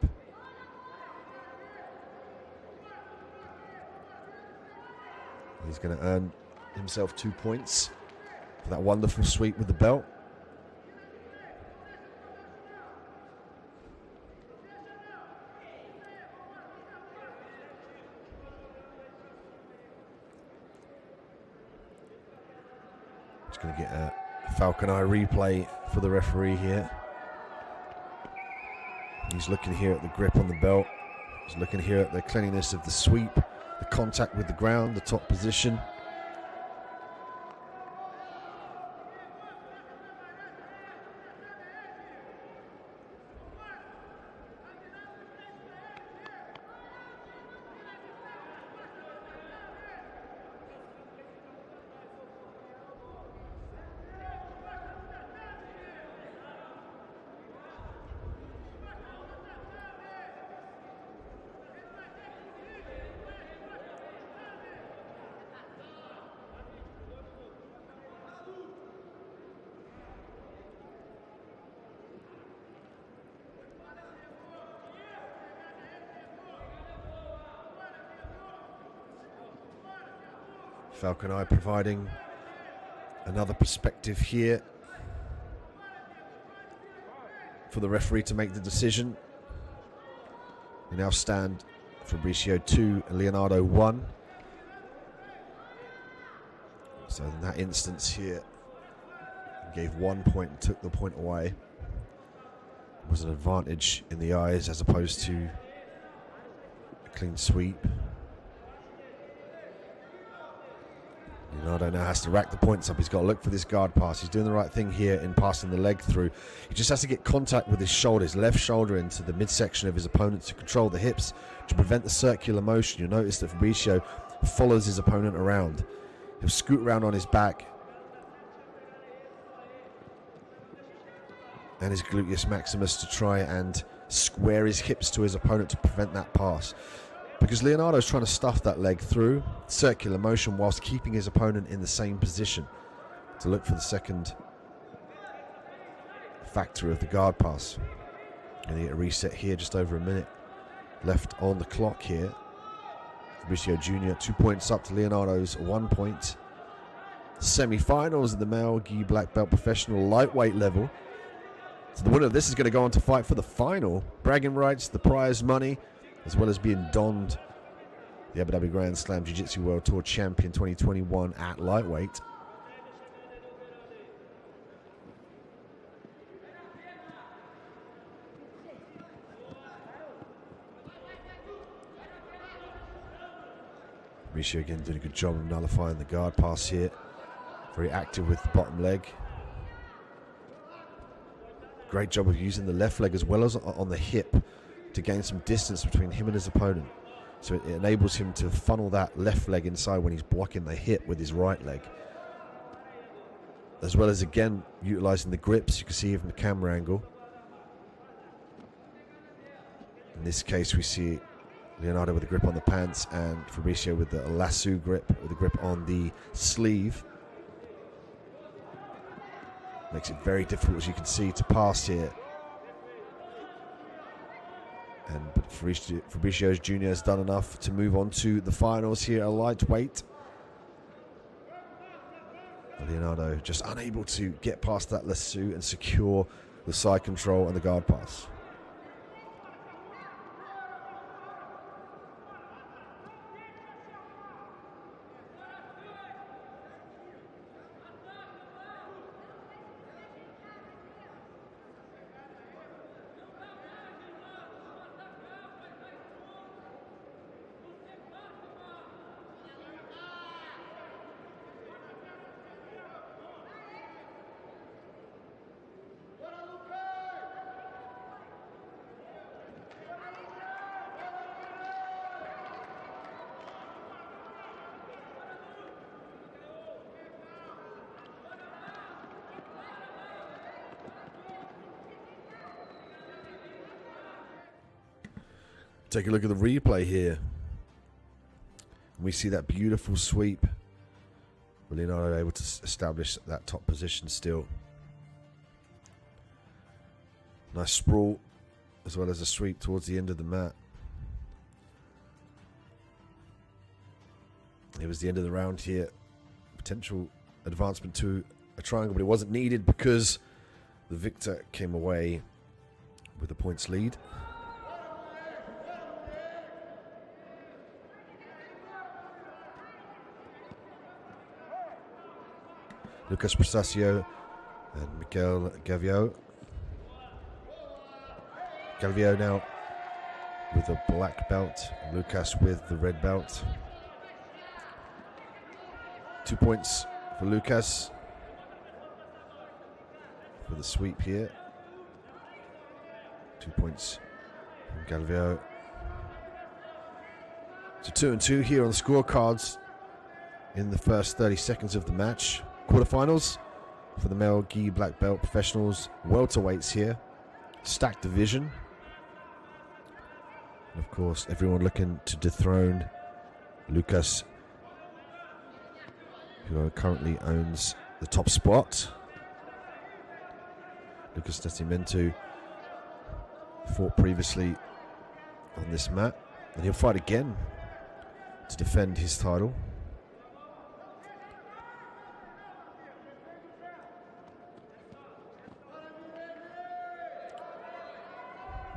He's going to earn himself 2 points for that wonderful sweep with the belt. Just going to get a falcon eye replay for the referee here. He's looking here at the grip on the belt. He's looking here at the cleanliness of the sweep, the contact with the ground, the top position. Falcon Eye providing another perspective here for the referee to make the decision. We now stand Fabricio 2 and Leonardo 1. So in that instance here, he gave 1 point and took the point away. It was an advantage in the eyes as opposed to a clean sweep. Leonardo now has to rack the points up. He's got to look for this guard pass. He's doing the right thing here in passing the leg through. He just has to get contact with his shoulder, his left shoulder into the midsection of his opponent to control the hips to prevent the circular motion. You'll notice that Fabricio follows his opponent around. He'll scoot around on his back and his gluteus maximus to try and square his hips to his opponent to prevent that pass. Because Leonardo's trying to stuff that leg through circular motion whilst keeping his opponent in the same position to look for the second factor of the guard pass. Going to get a reset here, just over a minute left on the clock here. Fabricio Jr. 2 points up to Leonardo's 1 point. Semi-finals of the male gi black belt professional lightweight level. So the winner of this is going to go on to fight for the final. Bragging rights, the prize money, as well as being donned the Abu Dhabi Grand Slam Jiu-Jitsu World Tour Champion 2021 at lightweight. Fabricio again doing a good job of nullifying the guard pass here. Very active with the bottom leg. Great job of using the left leg as well as on the hip to gain some distance between him and his opponent. So it enables him to funnel that left leg inside when he's blocking the hip with his right leg. As well as, again, utilizing the grips. You can see from the camera angle. In this case, we see Leonardo with a grip on the pants and Fabricio with the lasso grip, with a grip on the sleeve. Makes it very difficult, as you can see, to pass here. But Fabricio Jr. has done enough to move on to the finals here at lightweight. Leonardo just unable to get past that lasso and secure the side control and the guard pass. Take a look at the replay here. We see that beautiful sweep. Leonardo able to establish that top position still. Nice sprawl, as well as a sweep towards the end of the mat. It was the end of the round here. Potential advancement to a triangle, but it wasn't needed because the victor came away with a points lead. Lucas Prasasio and Miguel Gavio. Gavio now with a black belt, Lucas with the red belt. 2 points for Lucas for the sweep here. 2 points from Gavio. So 2-2 here on the scorecards in the first 30 seconds of the match. Quarterfinals for the male gi black belt professionals, welterweights here, stacked division, and of course everyone looking to dethrone Lucas, who currently owns the top spot. Lucas Nascimento fought previously on this mat, and he'll fight again to defend his title.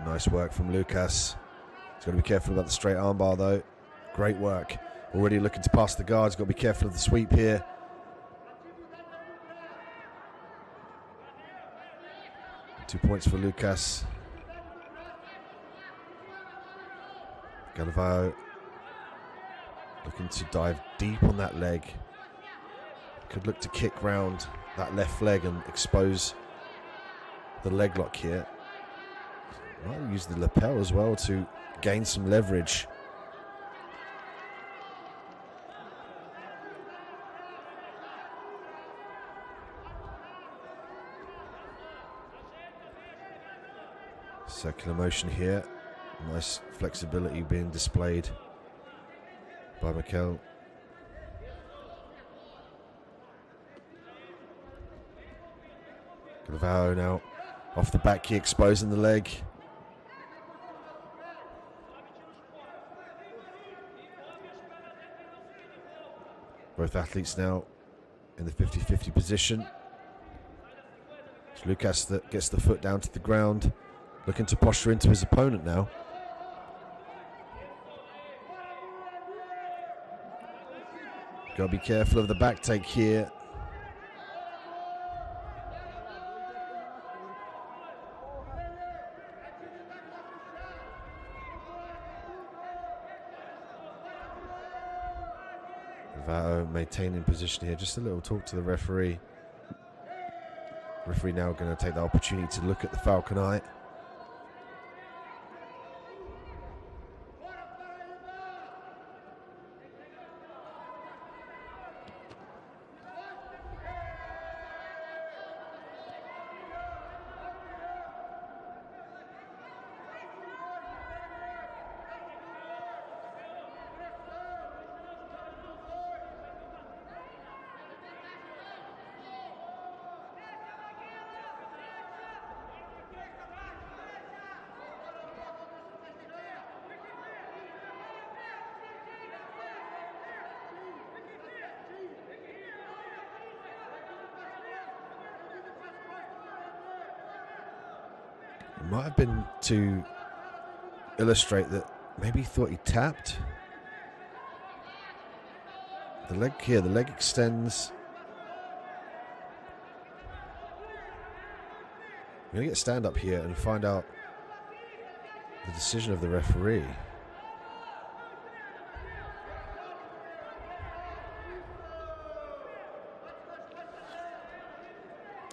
Nice work from Lucas. He's got to be careful about the straight armbar though. Great work. Already looking to pass the guards. Got to be careful of the sweep here. Two points for Lucas. Galvao looking to dive deep on that leg. Could look to kick round that left leg and expose the leg lock here. Might use the lapel as well to gain some leverage. Circular motion here. Nice flexibility being displayed by Mikel. Galvao now off the back key, exposing the leg. Both athletes now in the 50-50 position. It's Lucas that gets the foot down to the ground, looking to posture into his opponent now. Got to be careful of the back take here. Vao maintaining position here. Just a little talk to the referee. Referee now going to take the opportunity to look at the Falcon Eye. Might have been to illustrate that maybe he thought he tapped. The leg here, the leg extends. We're going to get stand up here and find out the decision of the referee.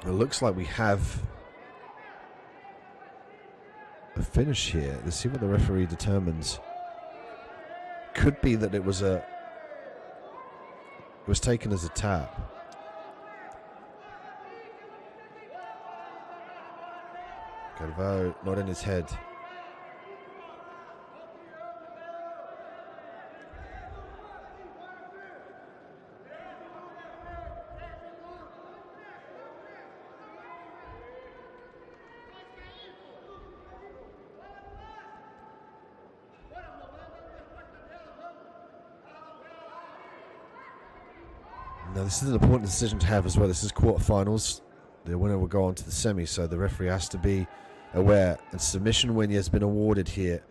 It looks like we have a finish here. Let's see what the referee determines. Could be that it was taken as a tap. Galvao not in his head. Now this is an important decision to have as well. This is quarterfinals. The winner will go on to the semi, so the referee has to be aware. And submission win has been awarded here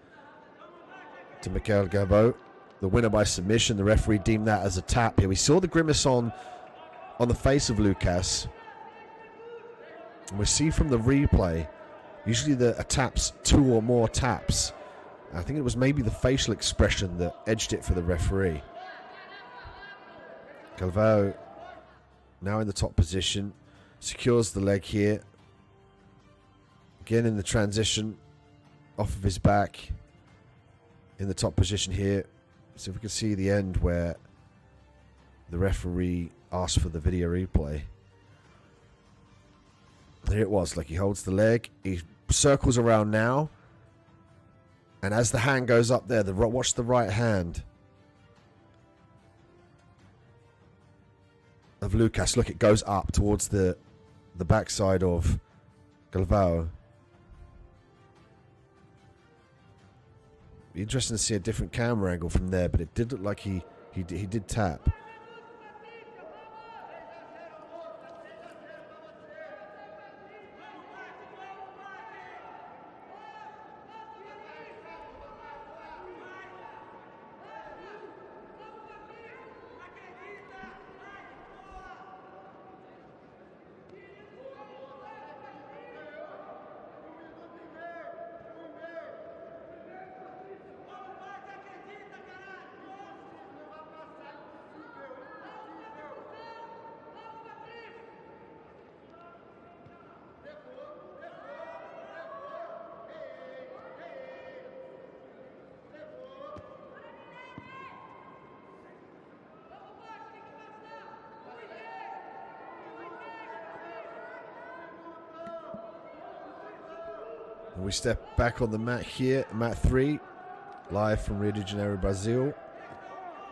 to Michael Galvao. The winner by submission. The referee deemed that as a tap here. We saw the grimace on the face of Lucas. And we see from the replay, usually the taps 2 or more taps. I think it was maybe the facial expression that edged it for the referee. Galvao now in the top position, secures the leg here. Again in the transition, off of his back, in the top position here. So if we can see the end where the referee asked for the video replay. There it was, like he holds the leg, he circles around now, and as the hand goes up there, watch the right hand of Lucas. Look, it goes up towards the backside of Galvao. Be interesting to see a different camera angle from there, but it did look like he did tap. And we step back on the mat here, mat 3, live from Rio de Janeiro, Brazil.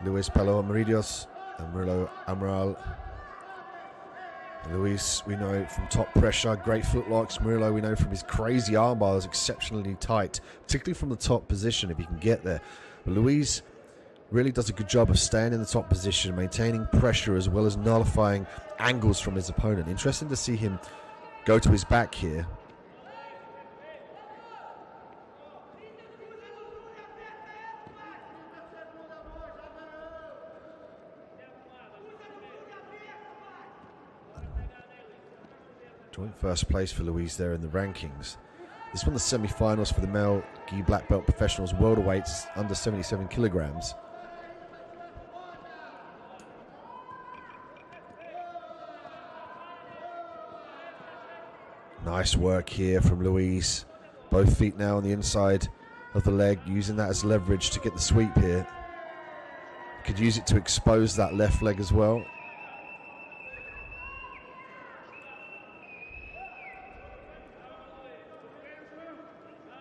Luis Pelo Amaridios and Murilo Amaral. Luis, we know from top pressure, great footlocks. Murilo, we know from his crazy armbar, is exceptionally tight, particularly from the top position if he can get there. But Luis really does a good job of staying in the top position, maintaining pressure as well as nullifying angles from his opponent. Interesting to see him go to his back here. Joint first place for Luis there in the rankings. This one, the semi-finals for the male gi black belt professionals welterweights under 77 kilograms. Nice work here from Luis. Both feet now on the inside of the leg, using that as leverage to get the sweep here. Could use it to expose that left leg as well.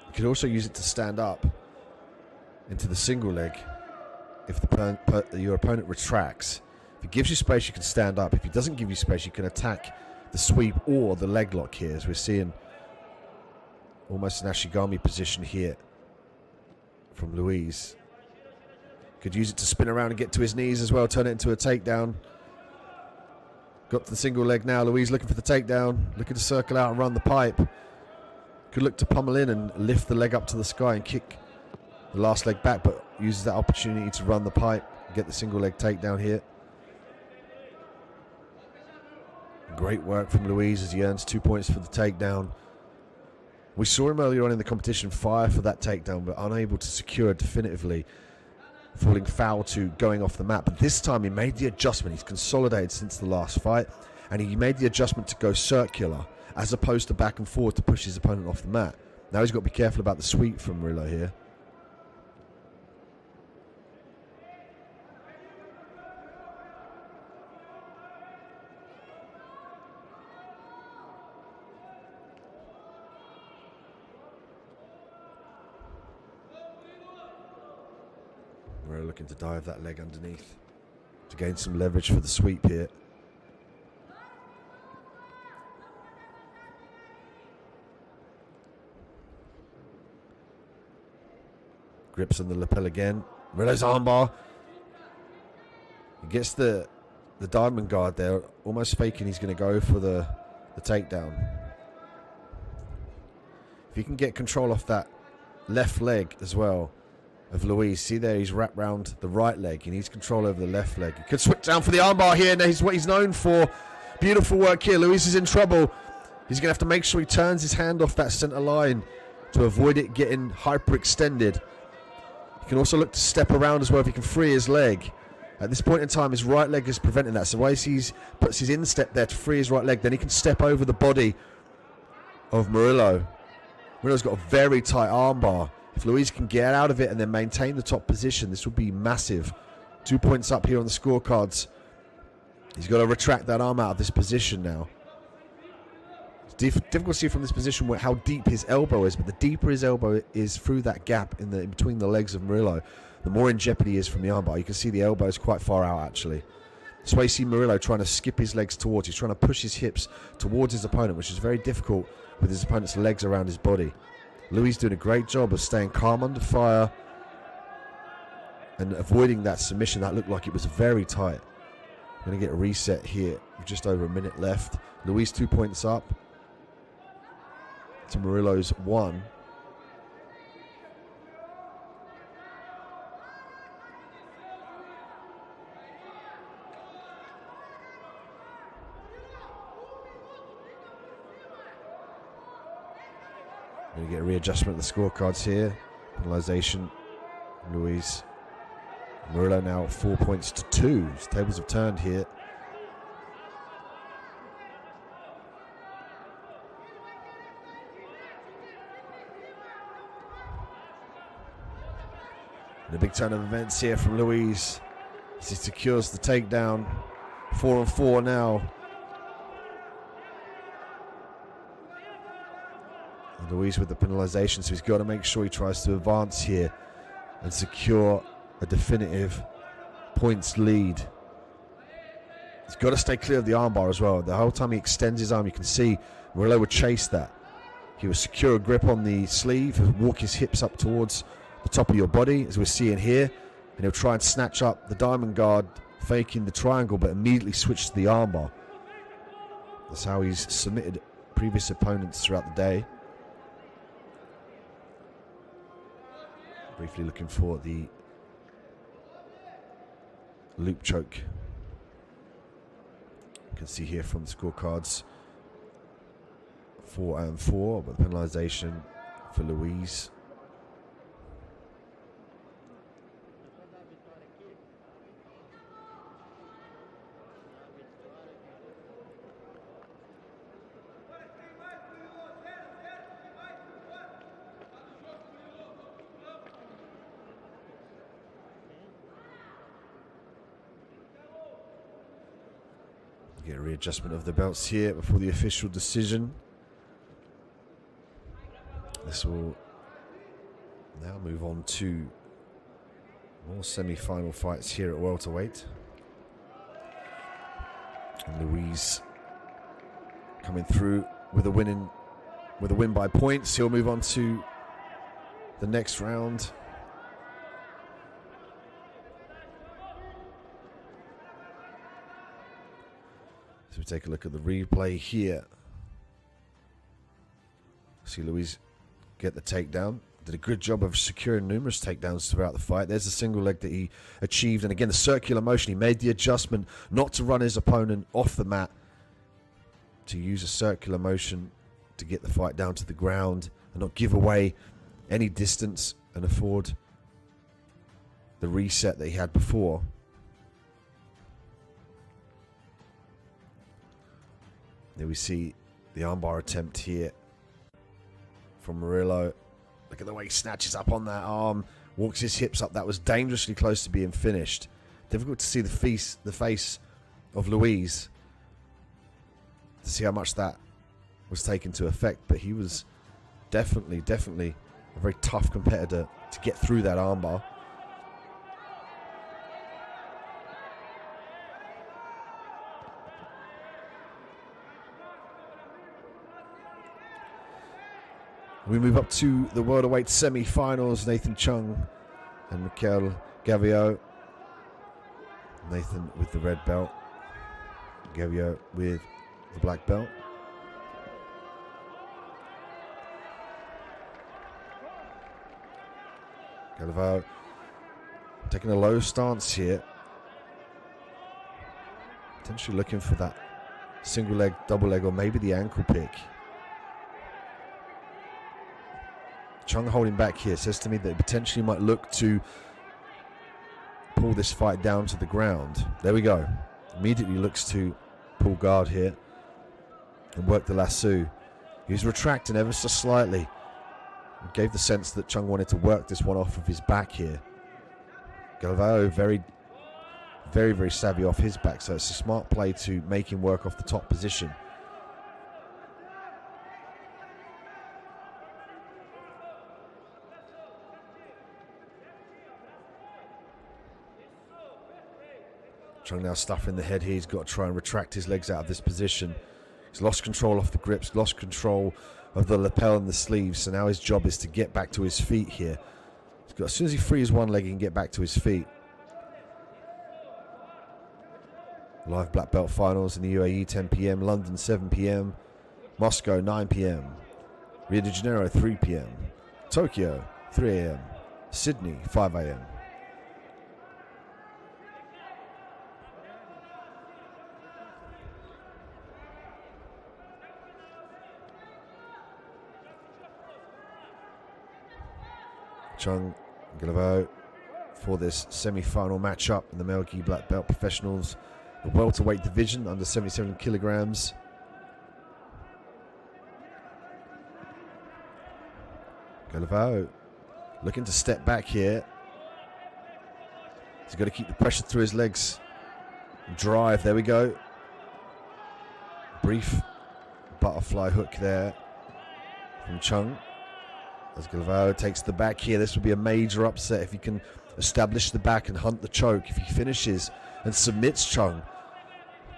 You could also use it to stand up into the single leg if your opponent retracts. If he gives you space, you can stand up. If he doesn't give you space, you can attack the sweep or the leg lock here, as we're seeing almost an Ashigami position here from Luis. Could use it to spin around and get to his knees as well, turn it into a takedown. Got to the single leg now. Luis looking for the takedown, looking to circle out and run the pipe. Could look to pummel in and lift the leg up to the sky and kick the last leg back, but uses that opportunity to run the pipe, get the single leg takedown here. Great work from Luis as he earns 2 points for the takedown. We saw him earlier on in the competition fire for that takedown, but unable to secure it definitively, falling foul to going off the mat. But this time he made the adjustment. He's consolidated since the last fight, and he made the adjustment to go circular as opposed to back and forward to push his opponent off the mat. Now he's got to be careful about the sweep from Murillo here. Murillo looking to dive that leg underneath to gain some leverage for the sweep here. Grips on the lapel again. Murillo's armbar. He gets the diamond guard there, almost faking he's going to go for the takedown. If he can get control off that left leg as well of Luis. See there, he's wrapped round the right leg. He needs control over the left leg. He could switch down for the armbar here. Now he's what he's known for. Beautiful work here. Luis is in trouble. He's going to have to make sure he turns his hand off that center line to avoid it getting hyperextended. He can also look to step around as well if he can free his leg. At this point in time, his right leg is preventing that. So once he puts his instep there to free his right leg, then he can step over the body of Murillo. Murillo's got a very tight armbar. If Luis can get out of it and then maintain the top position, this would be massive. 2 points up here on the scorecards. He's got to retract that arm out of this position now. It's difficult to see from this position how deep his elbow is, but the deeper his elbow is through that gap in between the legs of Murillo, the more in jeopardy he is from the armbar. You can see the elbow is quite far out, actually. So you see Murillo trying to skip his legs towards. He's trying to push his hips towards his opponent, which is very difficult with his opponent's legs around his body. Luis doing a great job of staying calm under fire and avoiding that submission. That looked like it was very tight. Going to get a reset here with just over a minute left. Luis 2 points up to Murillo's 1. Going to get a readjustment of the scorecards here. Penalization. Luis. Murillo now 4 points to 2. His tables have turned here. And a big turn of events here from Luis as he secures the takedown. 4-4 now. And Luis with the penalization, so he's got to make sure he tries to advance here and secure a definitive points lead. He's got to stay clear of the armbar as well. The whole time he extends his arm, you can see Murillo would chase that. He will secure a grip on the sleeve and walk his hips up towards the top of your body, as we're seeing here, and he'll try and snatch up the diamond guard, faking the triangle, but immediately switch to the armbar. That's how he's submitted previous opponents throughout the day. Briefly looking for the loop choke. You can see here from the scorecards 4-4, but the penalization for Luis. Get a readjustment of the belts here before the official decision. This will now move on to more semi-final fights here at welterweight. And Luis coming through with a win by points. He'll move on to the next round. So we take a look at the replay here. See Luis get the takedown. Did a good job of securing numerous takedowns throughout the fight. There's the single leg that he achieved. And again, the circular motion. He made the adjustment not to run his opponent off the mat, to use a circular motion to get the fight down to the ground and not give away any distance and afford the reset that he had before. There we see the armbar attempt here from Murillo. Look at the way he snatches up on that arm, walks his hips up. That was dangerously close to being finished. Difficult to see the face of Luis, to see how much that was taken to effect, but he was definitely a very tough competitor to get through that armbar. We move up to the welterweight semi-finals. Nathan Chung and Mikel Gavio. Nathan with the red belt, Gavio with the black belt. Gavio taking a low stance here, potentially looking for that single leg, double leg, or maybe the ankle pick. Chung holding back here says to me that he potentially might look to pull this fight down to the ground. There we go. Immediately looks to pull guard here and work the lasso. He was retracting ever so slightly. It gave the sense that Chung wanted to work this one off of his back here. Galvao very savvy off his back, so it's a smart play to make him work off the top position. Chung now stuffing the head here. He's got to try and retract his legs out of this position. He's lost control off the grips, lost control of the lapel and the sleeves. So now his job is to get back to his feet here. He's got, as soon as he frees one leg, he can get back to his feet. Live black belt finals in the UAE, 10 p.m. London, 7 p.m. Moscow, 9 p.m. Rio de Janeiro, 3 p.m. Tokyo, 3 a.m. Sydney, 5 a.m. Chung Galvao for this semi-final matchup in the male gi black belt professionals, the welterweight division under 77 kilograms. Galvao looking to step back here. He's got to keep the pressure through his legs. Drive, there we go. Brief butterfly hook there from Chung. As Galvao takes the back here, this would be a major upset if he can establish the back and hunt the choke. If he finishes and submits Chung,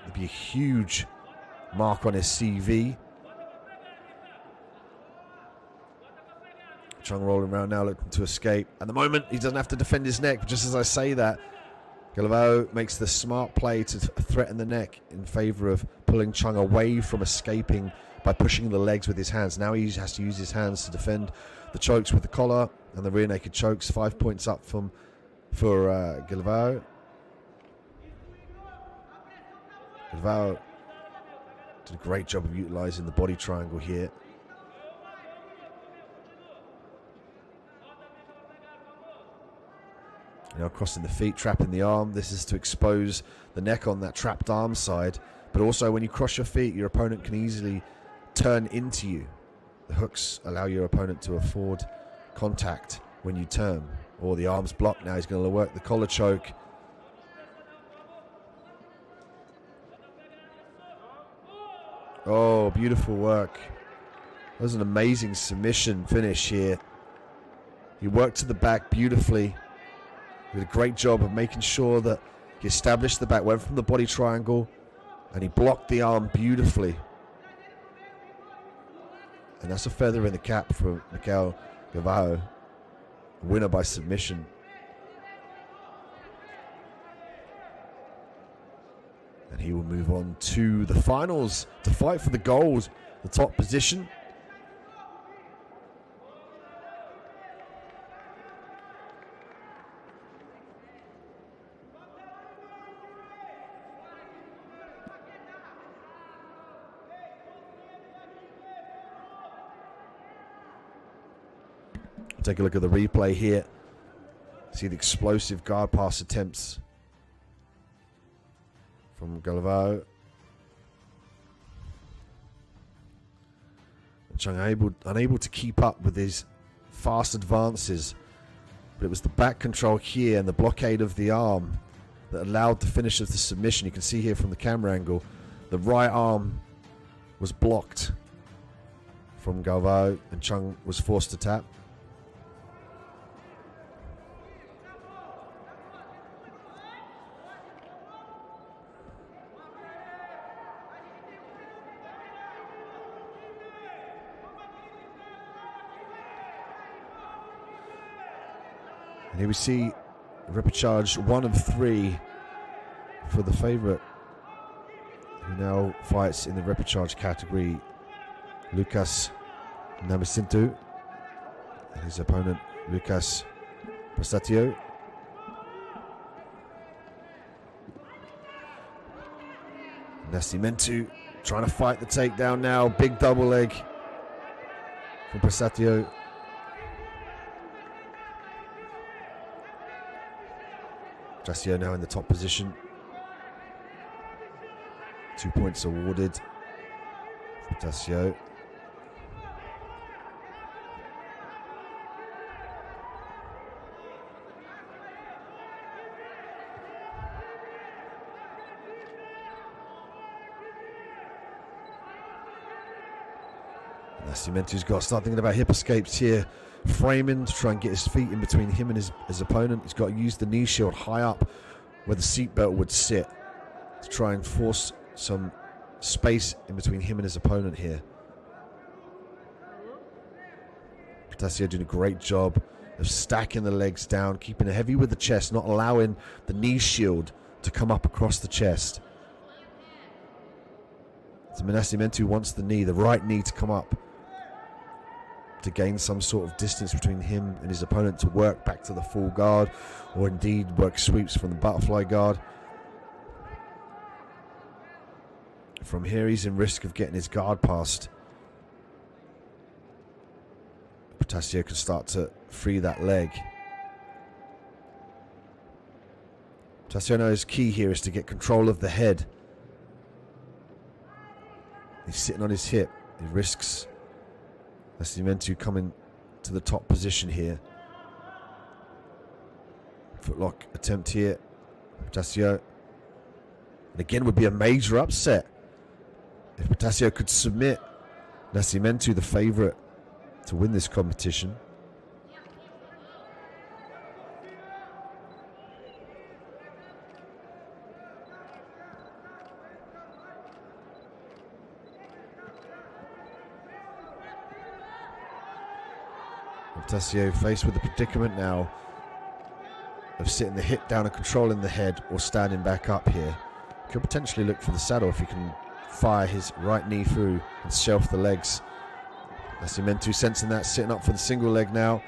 it'd be a huge mark on his CV. Chung rolling around now, looking to escape. At the moment, he doesn't have to defend his neck. But just as I say that, Galvao makes the smart play to threaten the neck in favor of pulling Chung away from escaping by pushing the legs with his hands. Now he has to use his hands to defend the chokes with the collar and the rear naked chokes. 5 points up for Galvao. Galvao did a great job of utilizing the body triangle here. Now crossing the feet, trapping the arm. This is to expose the neck on that trapped arm side. But also when you cross your feet, your opponent can easily turn into you. The hooks allow your opponent to afford contact when you turn. Or the arm's blocked now. He's going to work the collar choke. Oh, beautiful work. That was an amazing submission finish here. He worked to the back beautifully. He did a great job of making sure that he established the back, went from the body triangle, and he blocked the arm beautifully. And that's a feather in the cap for Mikel Gavao, winner by submission. And he will move on to the finals to fight for the gold, the top position. Take a look at the replay here. See the explosive guard pass attempts from Galvao. Chung unable to keep up with his fast advances. But it was the back control here and the blockade of the arm that allowed the finish of the submission. You can see here from the camera angle, the right arm was blocked from Galvao and Chung was forced to tap. And here we see repechage 1 of 3 for the favourite, who now fights in the repechage category, Lucas Namacinto, and his opponent Lucas Prestazio. Nascimento trying to fight the takedown now. Big double leg from Prestazio. Prestazio now in the top position. 2 points awarded for Prestazio. Nascimento's got to start thinking about hip escapes here. Framing to try and get his feet in between him and his opponent. He's got to use the knee shield high up where the seatbelt would sit to try and force some space in between him and his opponent here. Prestazio doing a great job of stacking the legs down, keeping it heavy with the chest, not allowing the knee shield to come up across the chest. So Nascimento wants the right knee to come up to gain some sort of distance between him and his opponent to work back to the full guard, or indeed work sweeps from the butterfly guard. From here he's in risk of getting his guard passed. Prestazio can start to free that leg. Prestazio knows key here is to get control of the head. He's sitting on his hip. He risks Nascimento coming to the top position here. Footlock attempt here. Prestazio. And again would be a major upset if Prestazio could submit Nascimento, the favourite, to win this competition. Prestazio faced with the predicament now of sitting the hip down and controlling the head, or standing back up here. Could potentially look for the saddle if he can fire his right knee through and shelf the legs. Nascimento sensing that, sitting up for the single leg now.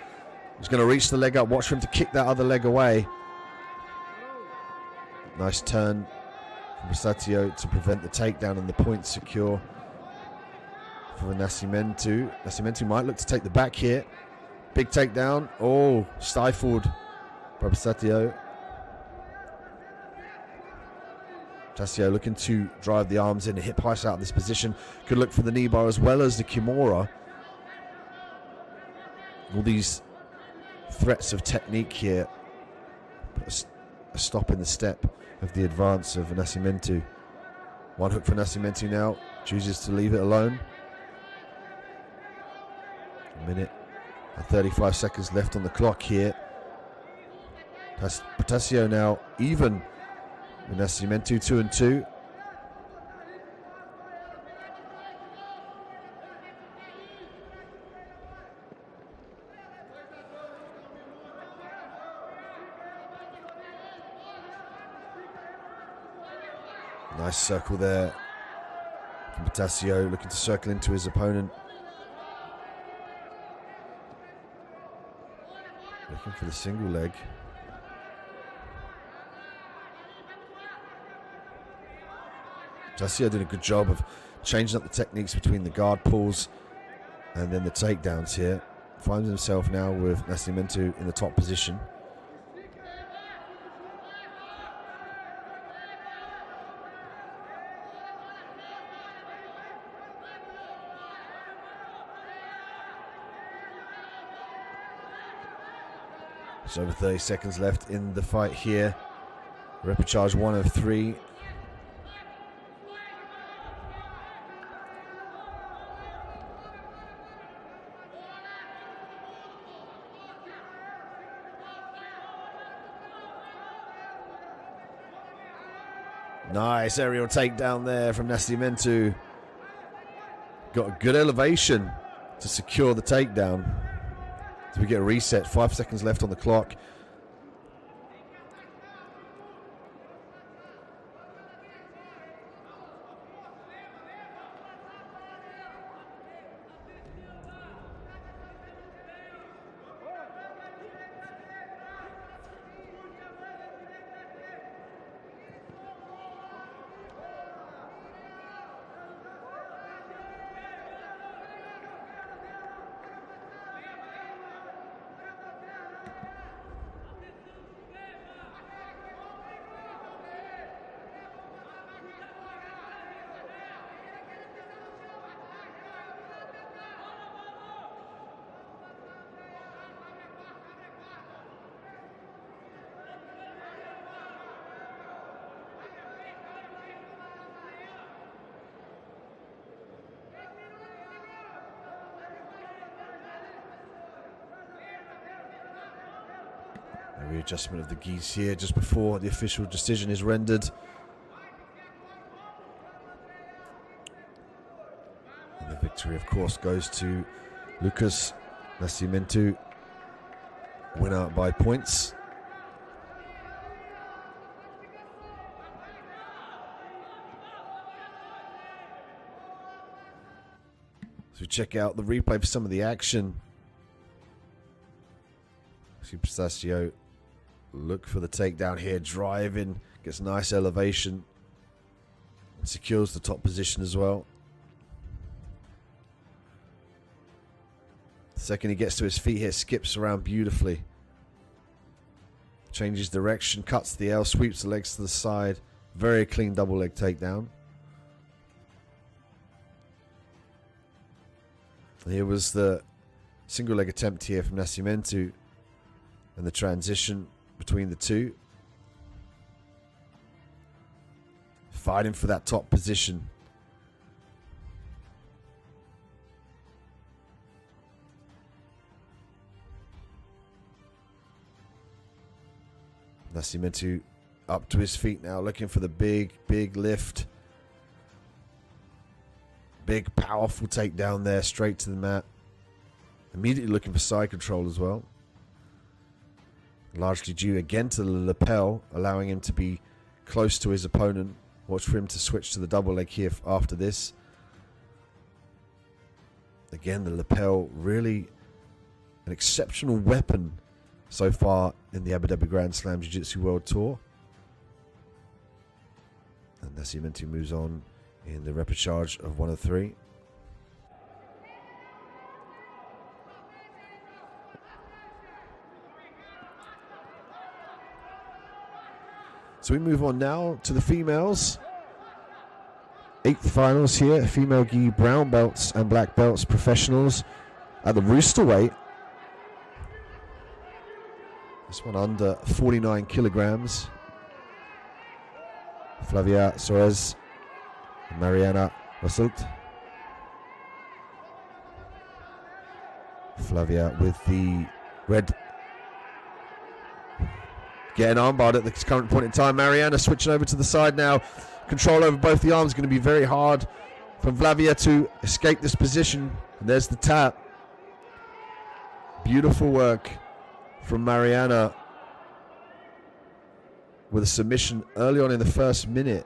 He's going to reach the leg up, watch for him to kick that other leg away. Nice turn from Prestazio to prevent the takedown and the point secure for Nascimento. Nascimento might look to take the back here. Big takedown. Oh, stifled by Prestazio. Prestazio looking to drive the arms in and hip height out of this position. Could look for the knee bar as well as the Kimura. All these threats of technique here. Put a stop in the step of the advance of Nascimento. One hook for Nascimento now. Chooses to leave it alone. A minute and 35 seconds left on the clock here. Prestazio now even with Nascimento, 2-2. Nice circle there from Prestazio, looking to circle into his opponent. Looking for the single leg. Prestazio did a good job of changing up the techniques between the guard pulls and then the takedowns here. finds himself now with Nascimento in the top position. There's over 30 seconds left in the fight here. Repechage 1 of 3. Nice aerial takedown there from Nascimento. Got a good elevation to secure the takedown. So we get a reset. 5 seconds left on the clock. A readjustment of the geese here just before the official decision is rendered. And the victory, of course, goes to Lucas Nascimento. Win out by points. So check out the replay for some of the action. Superstasio look for the takedown here, driving, gets nice elevation and secures the top position as well. The second he gets to his feet here, skips around beautifully, changes direction, cuts the L, sweeps the legs to the side. Very clean double leg takedown. Here was the single leg attempt here from Nascimento and the transition between the two. Fighting for that top position. Nascimento up to his feet now, looking for the big lift. Big, powerful takedown there, straight to the mat. Immediately looking for side control as well. Largely due again to the lapel, allowing him to be close to his opponent. Watch for him to switch to the double leg here after this. Again, the lapel, really an exceptional weapon so far in the Abu Dhabi Grand Slam Jiu-Jitsu World Tour. And Nascimento moves on in the repechage of 1 of 3. So we move on now to the females. 8th finals here. Female gi brown belts and black belts professionals at the rooster weight. This one under 49 kilograms. Flavia Soares and Mariana Wasselt. Flavia with the red. Getting armbarred at the current point in time. Mariana switching over to the side now. Control over both the arms going to be very hard for Flavia to escape this position. And there's the tap. Beautiful work from Mariana with a submission early on in the first minute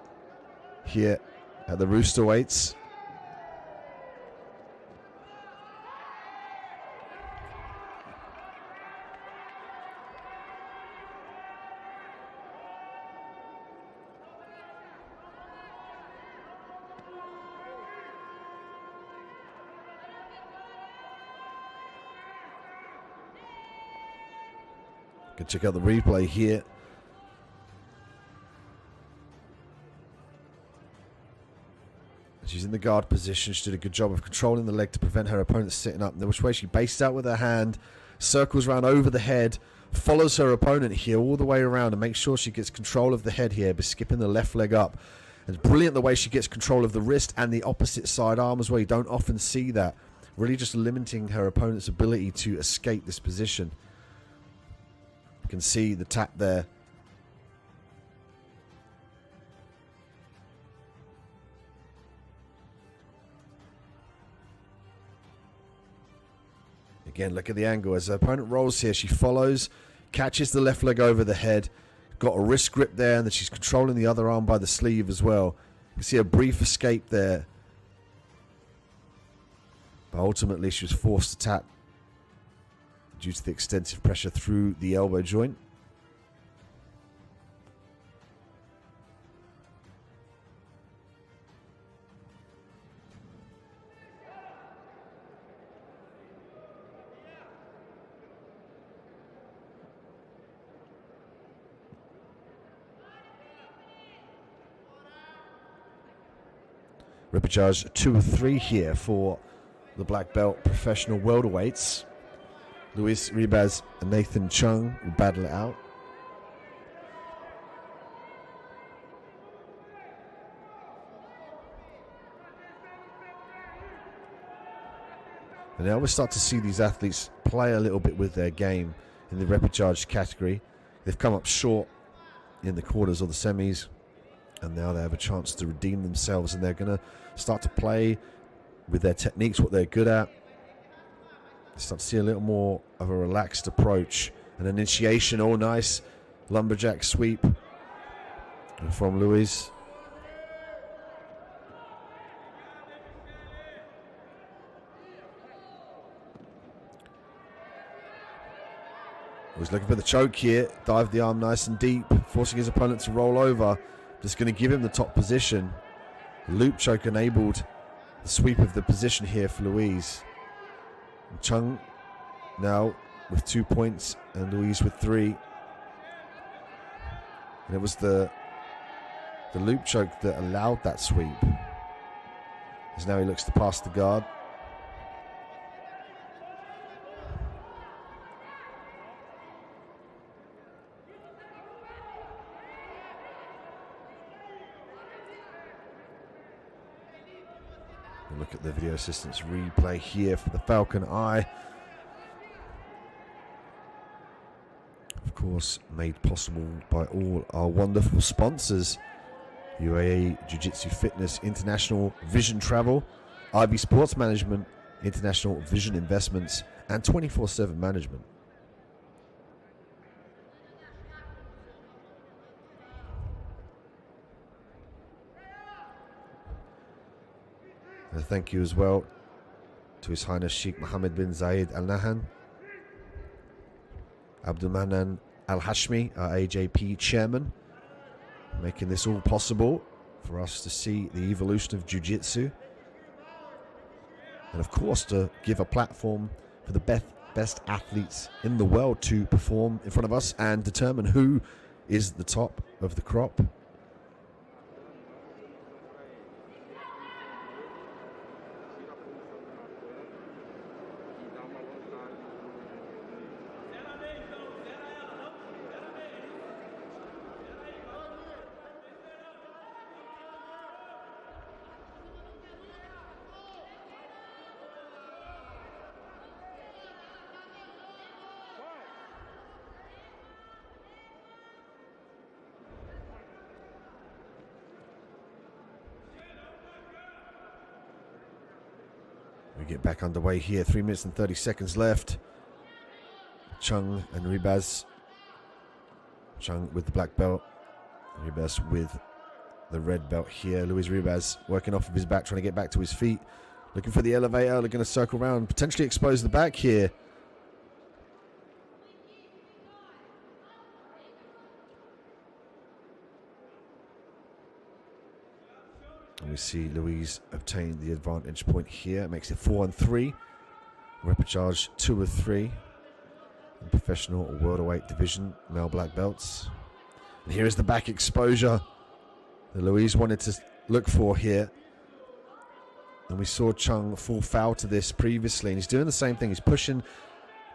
here at the rooster weights. Go check out the replay here. She's in the guard position. She did a good job of controlling the leg to prevent her opponent sitting up. Which way she based out with her hand, circles around over the head, follows her opponent here all the way around and makes sure she gets control of the head here by skipping the left leg up. It's brilliant the way she gets control of the wrist and the opposite side arm as well. You don't often see that. Really just limiting her opponent's ability to escape this position. You can see the tap there. Again, look at the angle. As her opponent rolls here, she follows, catches the left leg over the head, got a wrist grip there, and then she's controlling the other arm by the sleeve as well. You can see a brief escape there. But ultimately, she was forced to tap due to the extensive pressure through the elbow joint. Repechage 2 of 3 here for the black belt professional welterweights. Luis Ribas and Nathan Chung will battle it out. And now we start to see these athletes play a little bit with their game in the repechage category. They've come up short in the quarters or the semis, and now they have a chance to redeem themselves, and they're going to start to play with their techniques, what they're good at. Start to see a little more of a relaxed approach. An initiation, all nice. Lumberjack sweep from Luis. He's looking for the choke here. Dive the arm nice and deep, forcing his opponent to roll over. Just going to give him the top position. Loop choke enabled the sweep of the position here for Luis. And Chung now with 2 points and Luis with 3. And it was the loop choke that allowed that sweep. As now he looks to pass the guard. Look at the video assistance replay here for the Falcon Eye. Of course, made possible by all our wonderful sponsors. UAE Jiu-Jitsu Fitness, International Vision Travel, IB Sports Management, International Vision Investments, and 24/7 Management. And thank you as well to His Highness Sheikh Mohammed bin Zayed Al Nahyan, Abdul Manan Al Hashmi, our AJP chairman, making this all possible for us to see the evolution of Jiu-Jitsu. And of course, to give a platform for the best athletes in the world to perform in front of us and determine who is the top of the crop. We get back underway here. 3 minutes and 30 seconds left. Chung and Ribas. Chung with the black belt. Ribas with the red belt here. Luis Ribas working off of his back, trying to get back to his feet. Looking for the elevator. They're going to circle around, potentially expose the back here. And we see Luis obtain the advantage point here. It makes it 4 and 3. Repechage 2 of 3. professional or welterweight division, male black belts. And here is the back exposure that Luis wanted to look for here. And we saw Chung fall foul to this previously, and he's doing the same thing. He's pushing,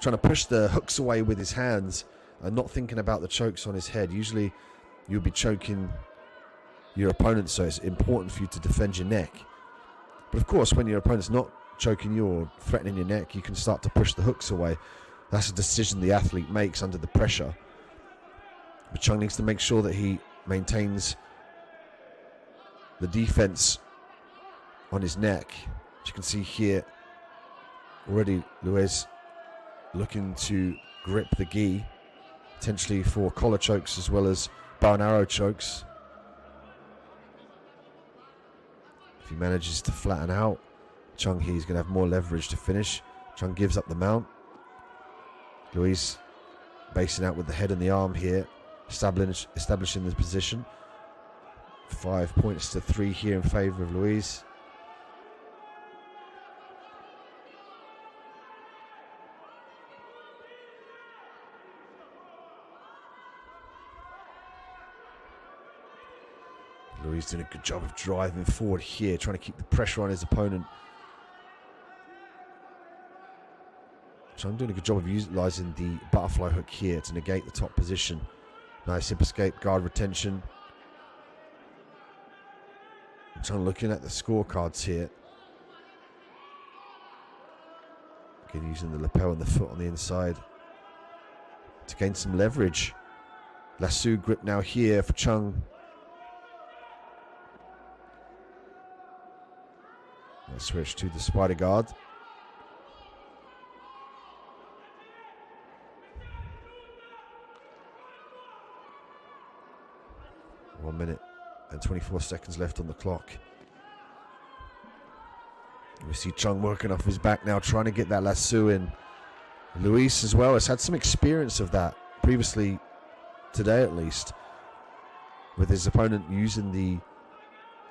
trying to push the hooks away with his hands and not thinking about the chokes on his head. Usually you'll be choking your opponent, so it's important for you to defend your neck. But of course, when your opponent's not choking you or threatening your neck, you can start to push the hooks away. That's a decision the athlete makes under the pressure. But Chung needs to make sure that he maintains the defense on his neck. As you can see here, already Luis looking to grip the gi, potentially for collar chokes as well as bow and arrow chokes. If he manages to flatten out Chung here, he's going to have more leverage to finish. Chung gives up the mount. Luis basing out with the head and the arm here, establishing the position. 5 points to 3 here in favor of Luis. Luis doing a good job of driving forward here, trying to keep the pressure on his opponent. Chung doing a good job of utilizing the butterfly hook here to negate the top position. Nice hip escape, guard retention. Chung looking at the scorecards here. Again, using the lapel and the foot on the inside to gain some leverage. Lasso grip now here for Chung. Let's switch to the spider guard. One minute and 24 seconds left on the clock. We see Chung working off his back now, trying to get that lasso in. Luis as well has had some experience of that previously, today at least, with his opponent using the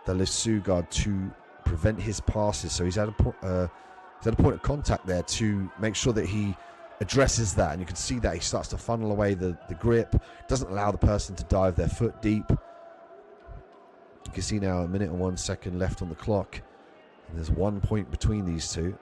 lasso guard to prevent his passes. So he's had a point of contact there to make sure that he addresses that, and you can see that he starts to funnel away the grip, doesn't allow the person to dive their foot deep. You can see now 1 minute and 1 second left on the clock, and there's 1 point between these two.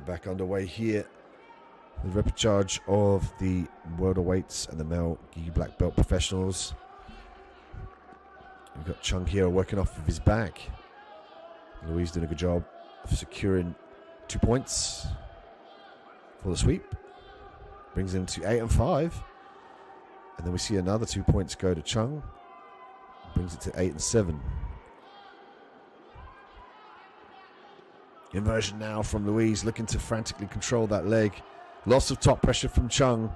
Back underway here. The repechage of the welterweights and the male gi black belt professionals. We've got Chung here working off of his back. Luis doing a good job of securing 2 points for the sweep. Brings him to 8 and 5. And then we see another 2 points go to Chung. Brings it to 8 and 7. Inversion now from Luis, looking to frantically control that leg. Loss of top pressure from Chung.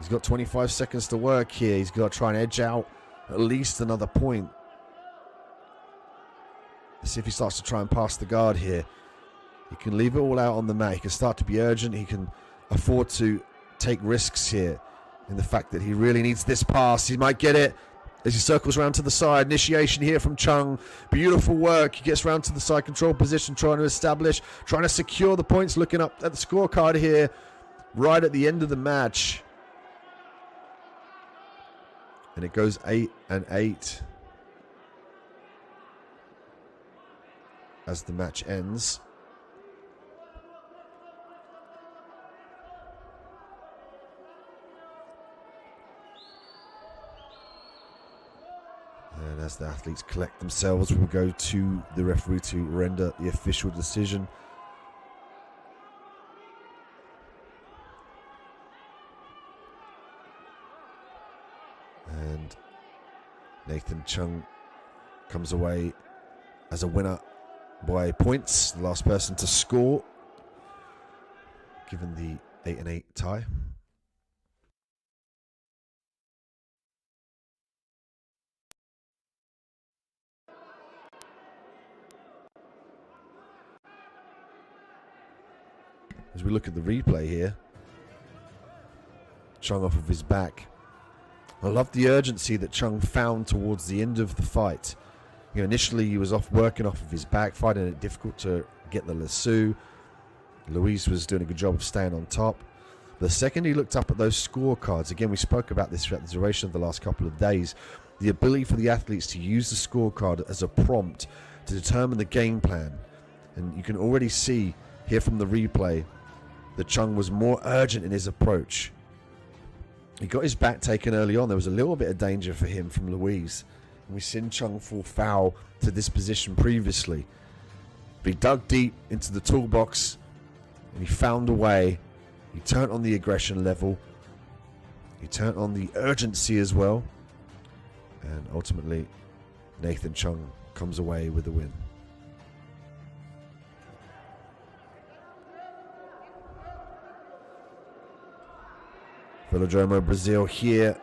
He's got 25 seconds to work here. He's got to try and edge out at least another point. Let's see if he starts to try and pass the guard here. He can leave it all out on the mat. He can start to be urgent. He can afford to take risks here in the fact that he really needs this pass. He might get it as he circles around to the side. Initiation here from Chung. Beautiful work. He gets round to the side control position, trying to establish, trying to secure the points, looking up at the scorecard here right at the end of the match. And it goes 8 and 8 as the match ends. And as the athletes collect themselves, we'll go to the referee to render the official decision. And Nathan Chung comes away as a winner by points, the last person to score, given the 8 and 8 tie. as we look at the replay here. Chung off of his back. I love the urgency that Chung found towards the end of the fight. You know, initially he was working off of his back, finding it difficult to get the lasso. Luis was doing a good job of staying on top. The second he looked up at those scorecards, again, we spoke about this throughout the duration of the last couple of days, the ability for the athletes to use the scorecard as a prompt to determine the game plan. And you can already see here from the replay that Chung was more urgent in his approach. He got his back taken early on. There was a little bit of danger for him from Luis. And we've seen Chung fall foul to this position previously. But he dug deep into the toolbox and he found a way. He turned on the aggression level. He turned on the urgency as well. And ultimately, Nathan Chung comes away with the win. Velodromo, Brazil here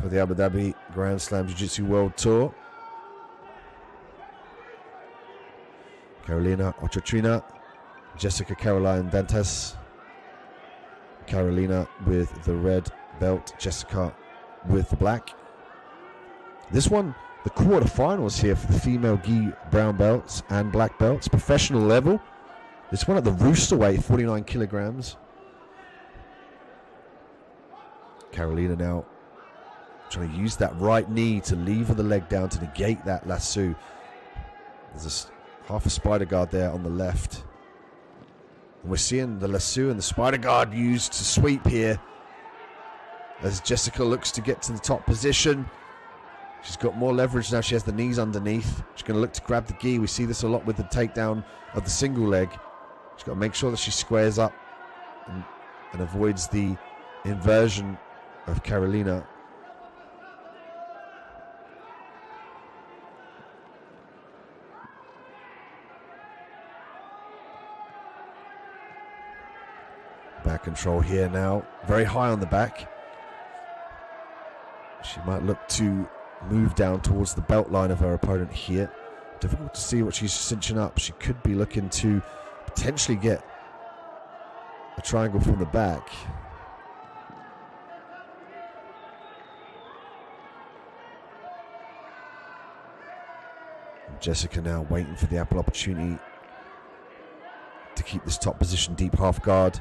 for the Abu Dhabi Grand Slam Jiu-Jitsu World Tour. Carolina Ochotrina, Jessica Caroline Dantes. Carolina with the red belt, Jessica with the black. This one, the quarterfinals here for the female gi brown belts and black belts, professional level. This one at the rooster weight, 49 kilograms. Carolina now trying to use that right knee to lever the leg down to negate that lasso. There's half a spider guard there on the left. And we're seeing the lasso and the spider guard used to sweep here as Jessica looks to get to the top position. She's got more leverage now. She has the knees underneath. She's going to look to grab the gi. We see this a lot with the takedown of the single leg. She's got to make sure that she squares up and avoids the inversion of Carolina. Back control here now. Very high on the back. She might look to move down towards the belt line of her opponent here. Difficult to see what she's cinching up. She could be looking to potentially get a triangle from the back. Jessica now waiting for the ample opportunity to keep this top position, deep half guard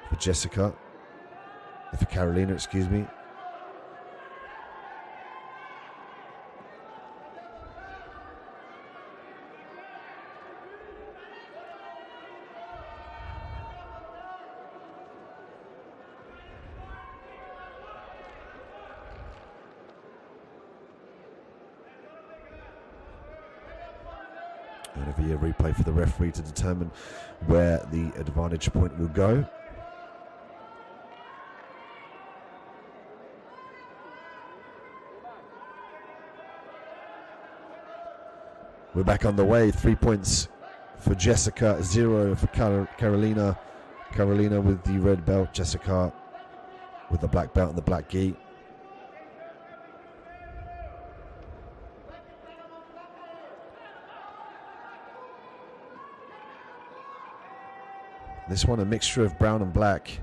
for Jessica, for Carolina, excuse me. And over here, replay for the referee to determine where the advantage point will go. We're back on the way. 3 points for Jessica, 0 for Carolina. Carolina with the red belt, Jessica with the black belt and the black gi. This one a mixture of brown and black.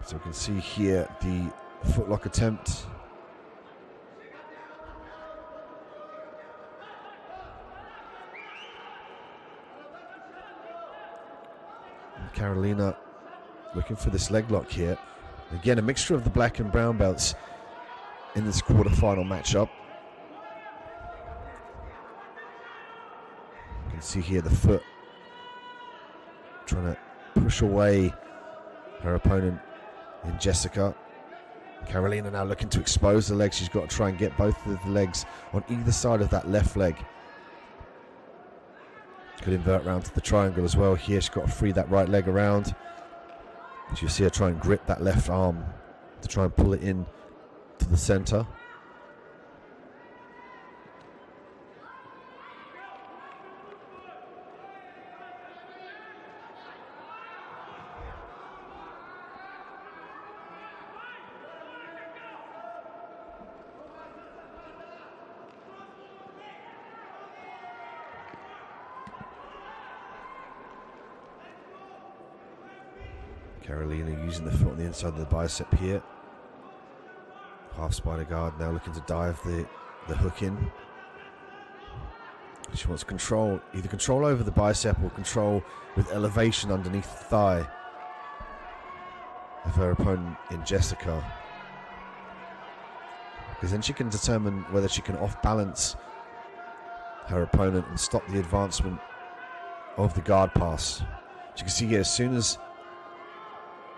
So we can see here the footlock attempt. And Carolina looking for this leg lock here. Again, a mixture of the black and brown belts in this quarterfinal matchup. You can see here the foot trying to push away her opponent in Jessica. Carolina now looking to expose the legs. She's got to try and get both of the legs on either side of that left leg. Could invert around to the triangle as well. Here she's got to free that right leg around. So you see her try and grip that left arm to try and pull it in to the center. Carolina using the foot on the inside of the bicep here. Half spider guard, now looking to dive the hook in. She wants control, either control over the bicep or control with elevation underneath the thigh of her opponent in Jessica. Because then she can determine whether she can off-balance her opponent and stop the advancement of the guard pass. As you can see here, as soon as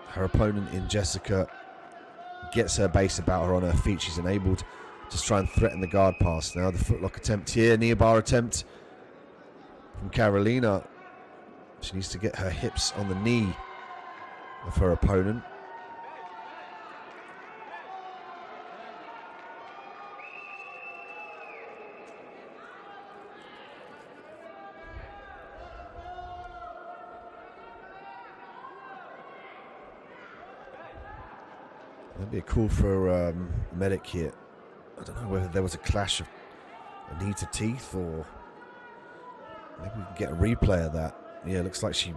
her opponent in Jessica gets her base about her on her feet, she's enabled to try and threaten the guard pass. Now the footlock attempt here, knee bar attempt from Carolina. She needs to get her hips on the knee of her opponent. That'd be a call for medic here. I don't know whether there was a clash of a knee to teeth, or maybe we can get a replay of that. Yeah, it looks like she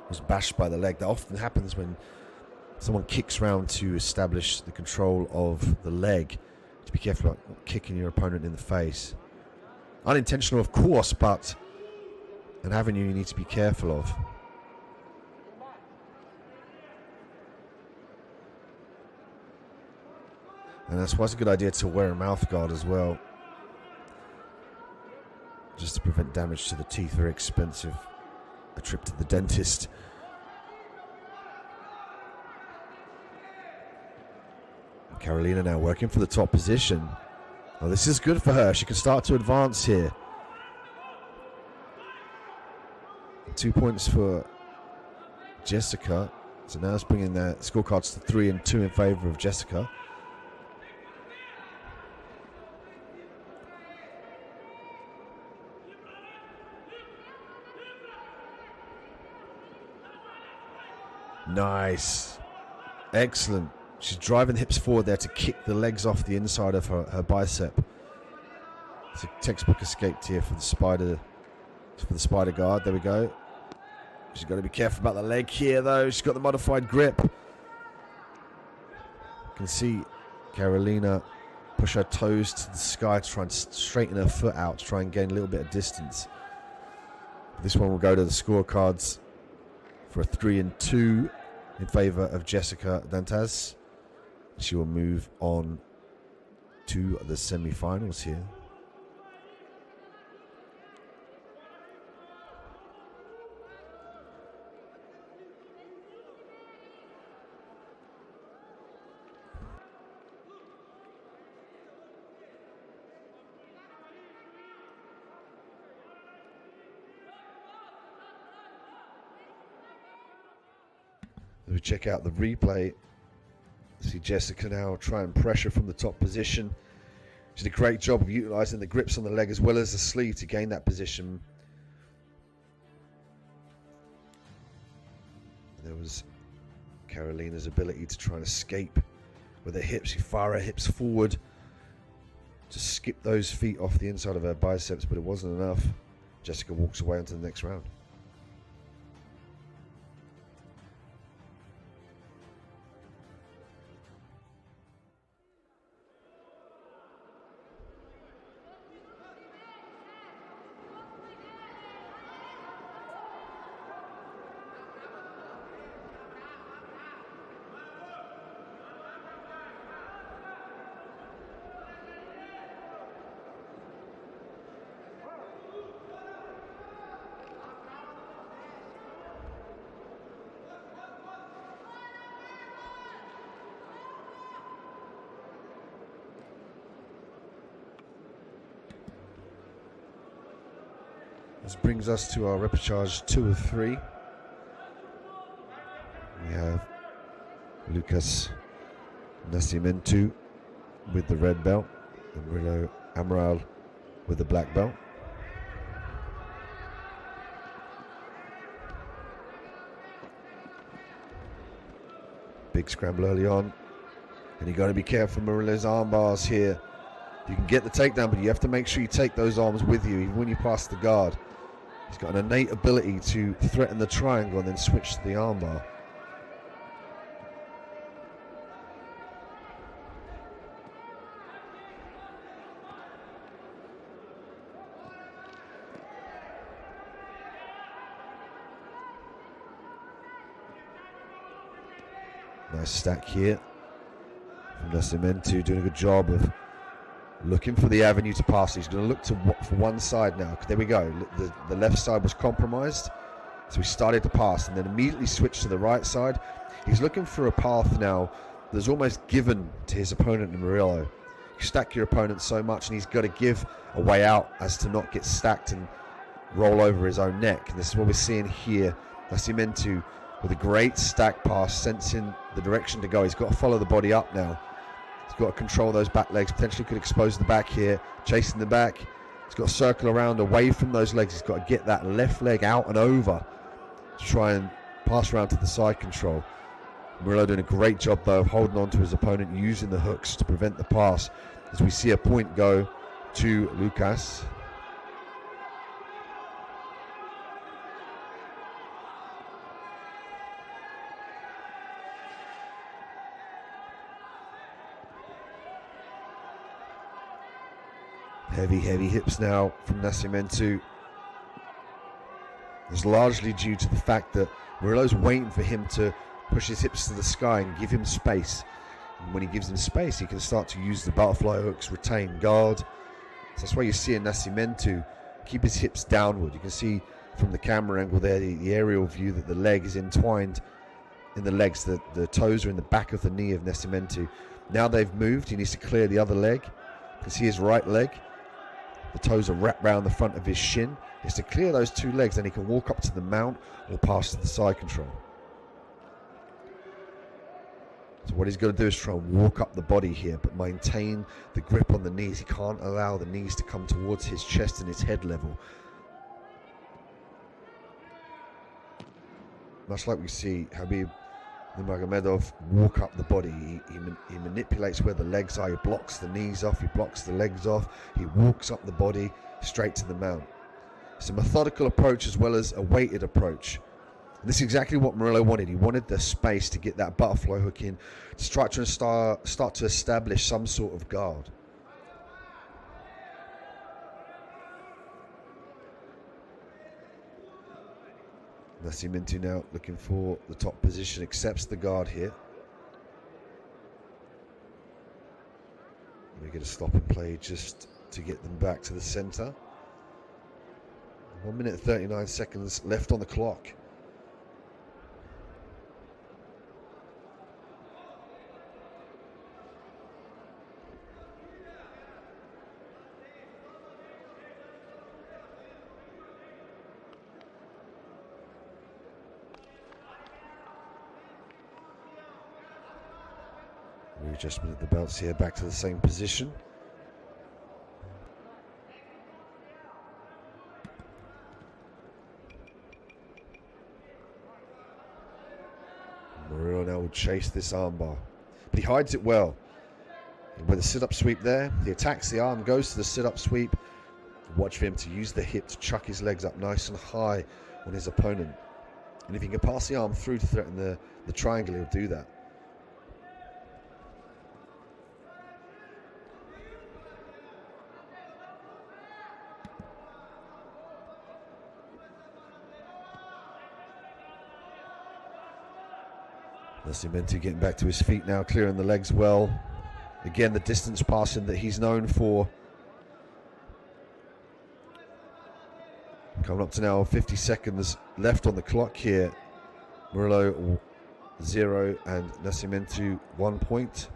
was bashed by the leg. That often happens when someone kicks round to establish the control of the leg. To be careful about not kicking your opponent in the face. Unintentional, of course, but an avenue you need to be careful of. And that's why it's a good idea to wear a mouth guard as well, just to prevent damage to the teeth. Very expensive, a trip to the dentist. Carolina now working for the top position. Oh, this is good for her. She can start to advance here. 2 points for Jessica. So now it's bringing their scorecards to 3 and 2 in favor of Jessica. Nice. Excellent. She's driving the hips forward there to kick the legs off the inside of her bicep. It's a textbook escape here for the spider guard. There we go. She's got to be careful about the leg here, though. She's got the modified grip. You can see Carolina push her toes to the sky to try and straighten her foot out, to try and gain a little bit of distance. This one will go to the scorecards for a 3 and 2 in favor of Jessica Dantas. She will move on to the semi-finals here. We check out the replay. See Jessica now try and pressure from the top position. She did a great job of utilizing the grips on the leg as well as the sleeve to gain that position. There was Carolina's ability to try and escape with her hips. She fire her hips forward to skip those feet off the inside of her biceps, but it wasn't enough. Jessica walks away onto the next round. This brings us to our repechage 2 of 3. We have Lucas Nascimento with the red belt and Rilo Amaral with the black belt. Big scramble early on, and you got to be careful. Marilla's arm bars here. You can get the takedown, but you have to make sure you take those arms with you even when you pass the guard. He's got an innate ability to threaten the triangle and then switch to the armbar. Nice stack here from Nascimento, doing a good job of looking for the avenue to pass. He's going to look for one side now. There we go. The left side was compromised, so he started to pass and then immediately switched to the right side. He's looking for a path now that's almost given to his opponent in Murillo. You stack your opponent so much and he's got to give a way out as to not get stacked and roll over his own neck. And this is what we're seeing here. Nascimento with a great stack pass, sensing the direction to go. He's got to follow the body up now. He's got to control those back legs. Potentially could expose the back here. Chasing the back. He's got to circle around away from those legs. He's got to get that left leg out and over to try and pass around to the side control. Murillo doing a great job though of holding on to his opponent, using the hooks to prevent the pass, as we see a point go to Lucas. Heavy hips now from Nascimento. It's largely due to the fact that Murillo's waiting for him to push his hips to the sky and give him space. And when he gives him space, he can start to use the butterfly hooks, retain guard. So that's why you see Nascimento keep his hips downward. You can see from the camera angle there, the aerial view, that the leg is entwined in the legs. The toes are in the back of the knee of Nascimento. Now they've moved. He needs to clear the other leg. You can see his right leg. The toes are wrapped around the front of his shin. He has to clear those two legs, then he can walk up to the mount or pass to the side control. So what he's got to do is try and walk up the body here, but maintain the grip on the knees. He can't allow the knees to come towards his chest and his head level. Much like we see Khabib Nurmagomedov walk up the body. He manipulates where the legs are. He blocks the knees off. He blocks the legs off. He walks up the body straight to the mount. It's a methodical approach as well as a weighted approach. And this is exactly what Murillo wanted. He wanted the space to get that butterfly hook in, to try to start to establish some sort of guard. Nascimento now looking for the top position, accepts the guard here. We get a stop and play just to get them back to the center. 1 minute 39 seconds left on the clock. Readjustment of the belts here, back to the same position. Murillo now will chase this armbar, but he hides it well. With a sit-up sweep there, he attacks the arm, goes to the sit-up sweep. Watch for him to use the hip to chuck his legs up nice and high on his opponent. And if he can pass the arm through to threaten the triangle, he'll do that. Nascimento getting back to his feet now, clearing the legs well. Again, the distance passing that he's known for. Coming up to now 50 seconds left on the clock here. Murillo 0 and Nascimento 1 point.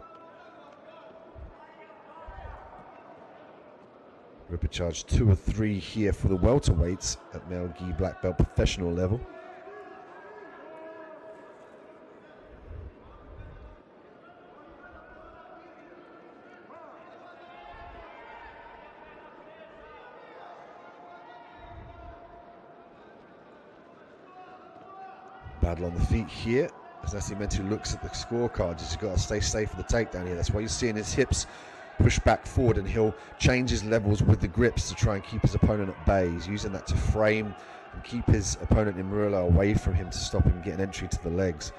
Ripper charge 2 or 3 here for the welterweights at Male Gi black belt professional level. Battle on the feet here as Nascimento looks at the scorecard. He's got to stay safe for the takedown here. That's why you're seeing his hips push back forward, and he'll change his levels with the grips to try and keep his opponent at bay. He's using that to frame and keep his opponent in Murillo away from him to stop him getting entry to the legs.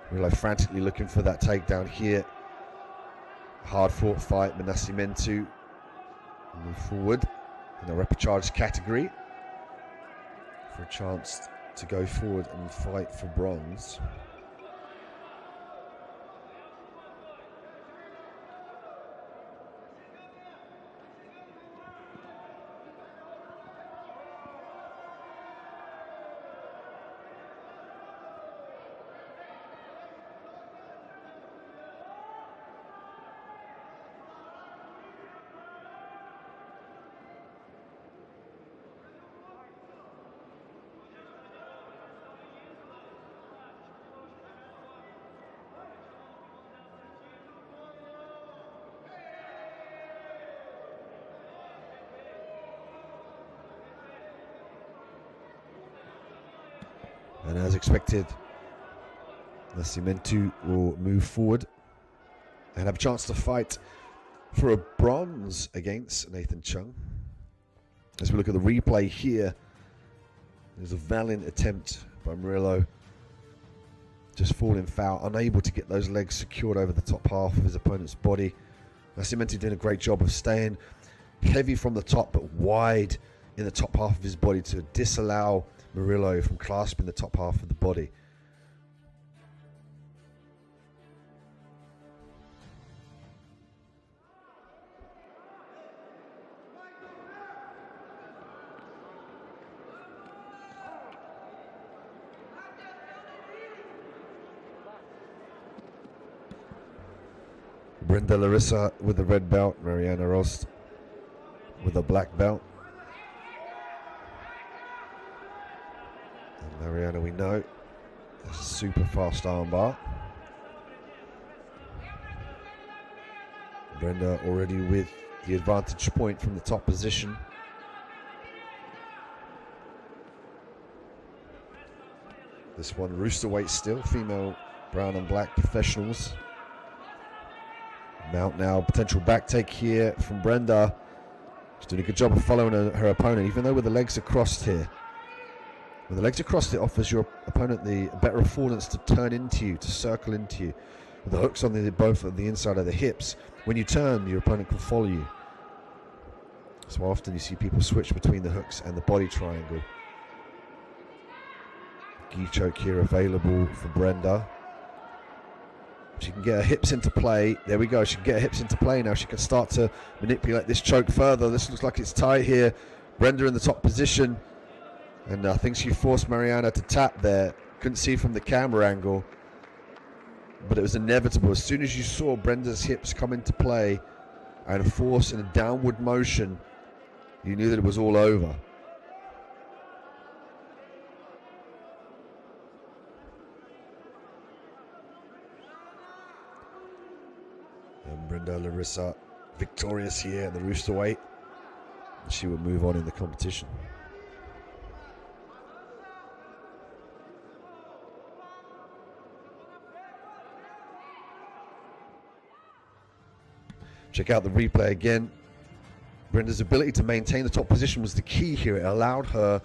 Murillo frantically looking for that takedown here. Hard fought fight with Nascimento. Move forward in the rapid charge category for a chance to go forward and fight for bronze. And as expected, Nascimento will move forward and have a chance to fight for a bronze against Nathan Chung. As we look at the replay here, there's a valiant attempt by Murillo. Just falling foul, unable to get those legs secured over the top half of his opponent's body. Nascimento did a great job of staying heavy from the top but wide in the top half of his body to disallow Murillo from clasping the top half of the body. Brenda Larissa with the red belt, Mariana Rost with the black belt. And Mariana, we know, has a super fast armbar. Brenda already with the advantage point from the top position. This one, roosterweight still, female brown and black professionals. Mount now, potential back take here from Brenda. She's doing a good job of following her opponent, even though with the legs are crossed here. When the legs are crossed, it offers your opponent the better affordance to turn into you, to circle into you. With the hooks on both of the inside of the hips, when you turn, your opponent can follow you. So often you see people switch between the hooks and the body triangle. Gi choke here available for Brenda. She can get her hips into play. There we go. She can get her hips into play now. She can start to manipulate this choke further. This looks like it's tight here. Brenda in the top position. And I think she forced Mariana to tap there. Couldn't see from the camera angle. But it was inevitable. As soon as you saw Brenda's hips come into play and force in a downward motion, you knew that it was all over. And Brenda Larissa victorious here at the roosterweight. She will move on in the competition. Check out the replay again. Brenda's ability to maintain the top position was the key here. It allowed her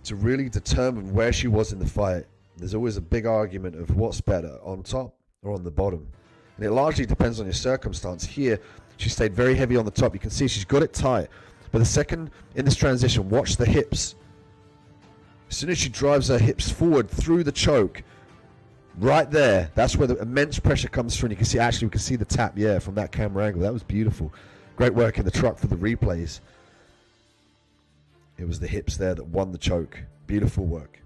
to really determine where she was in the fight. There's always a big argument of what's better, on top or on the bottom. And it largely depends on your circumstance. Here, she stayed very heavy on the top. You can see she's got it tight. But the second in this transition, watch the hips. As soon as she drives her hips forward through the choke, right there, that's where the immense pressure comes through. And you can see, actually, we can see the tap, yeah, from that camera angle. That was beautiful. Great work in the truck for the replays. It was the hips there that won the choke. Beautiful work.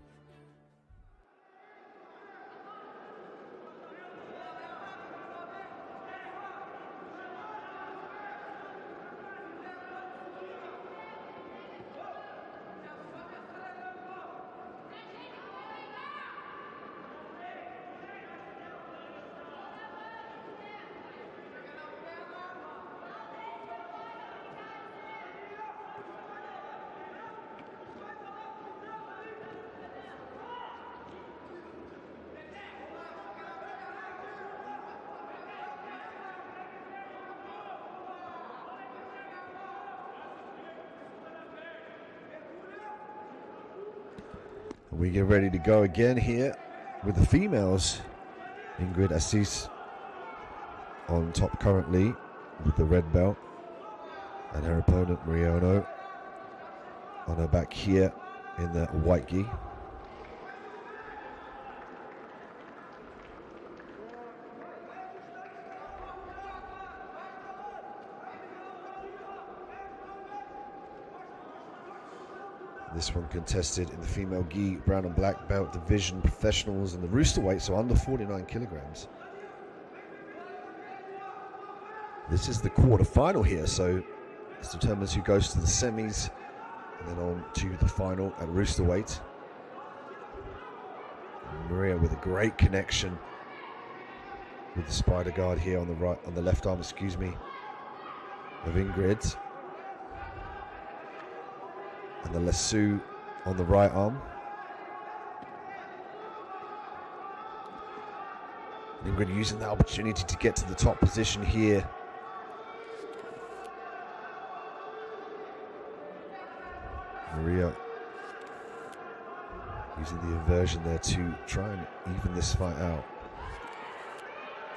We get ready to go again here with the females. Ingrid Assis on top currently with the red belt, and her opponent Mariano on her back here in the white gi. This one contested in the female gi, brown and black belt division, professionals in the roosterweight, so under 49 kilograms. This is the quarterfinal here, so this determines who goes to the semis and then on to the final at roosterweight. Maria with a great connection with the spider guard here on the right, on the left arm, excuse me, of Ingrid. And the lasso on the right arm. Ingrid using the opportunity to get to the top position here. Maria using the inversion there to try and even this fight out.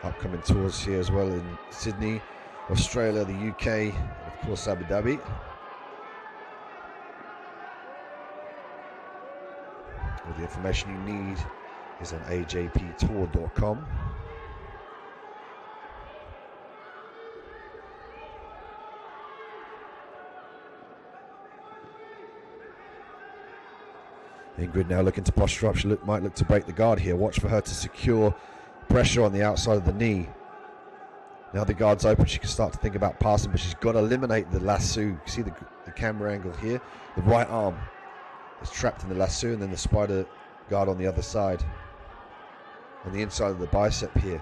Upcoming tours here as well in Sydney, Australia, the UK, and of course Abu Dhabi. All the information you need is on ajptour.com. Ingrid now looking to posture up. She might look to break the guard here. Watch for her to secure pressure on the outside of the knee. Now the guard's open. She can start to think about passing, but she's got to eliminate the lasso. You see the camera angle here. The right arm is trapped in the lasso, and then the spider guard on the other side. On the inside of the bicep here.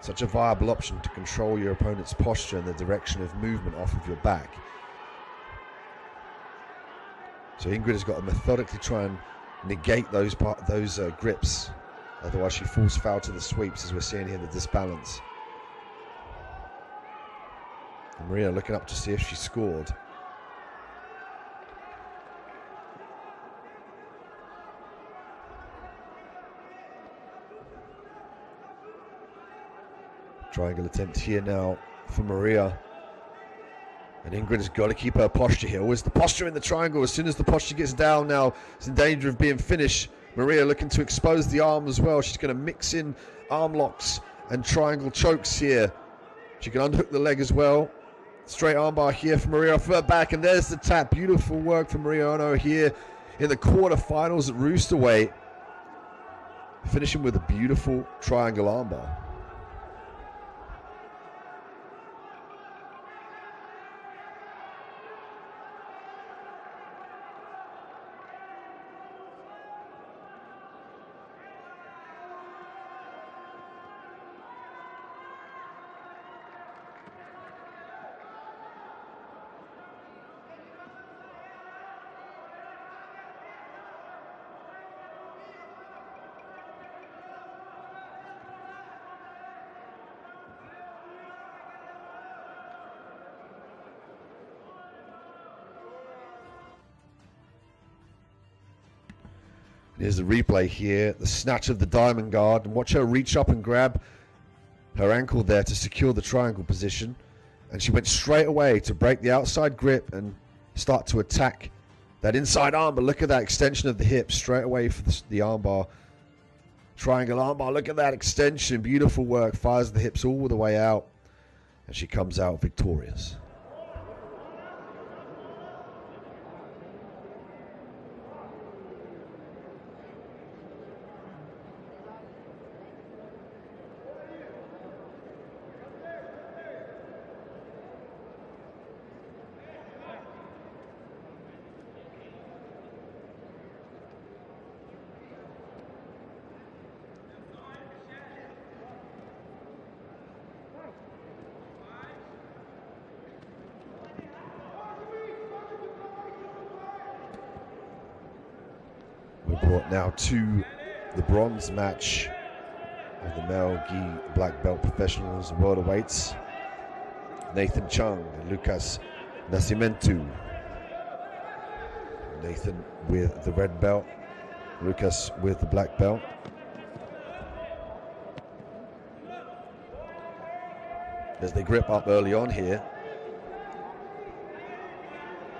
Such a viable option to control your opponent's posture and the direction of movement off of your back. So Ingrid has got to methodically try and negate those grips. Otherwise she falls foul to the sweeps, as we're seeing here, the disbalance. And Maria looking up to see if she scored. Triangle attempt here now for Maria. And Ingrid has got to keep her posture here. Always the posture in the triangle. As soon as the posture gets down now, it's in danger of being finished. Maria looking to expose the arm as well. She's going to mix in arm locks and triangle chokes here. She can unhook the leg as well. Straight armbar here for Maria off her back. And there's the tap. Beautiful work from Maria Ono here in the quarterfinals at Roosterweight. Finishing with a beautiful triangle armbar. Here's the replay here, the snatch of the diamond guard, and watch her reach up and grab her ankle there to secure the triangle position. And she went straight away to break the outside grip and start to attack that inside arm. But look at that extension of the hip straight away for the armbar. Triangle armbar, look at that extension, beautiful work, fires the hips all the way out. And she comes out victorious. We're brought now to the bronze match of the male gi black belt professionals welterweights. Nathan Chung and Lucas Nascimento. Nathan with the red belt, Lucas with the black belt. As they grip up early on here,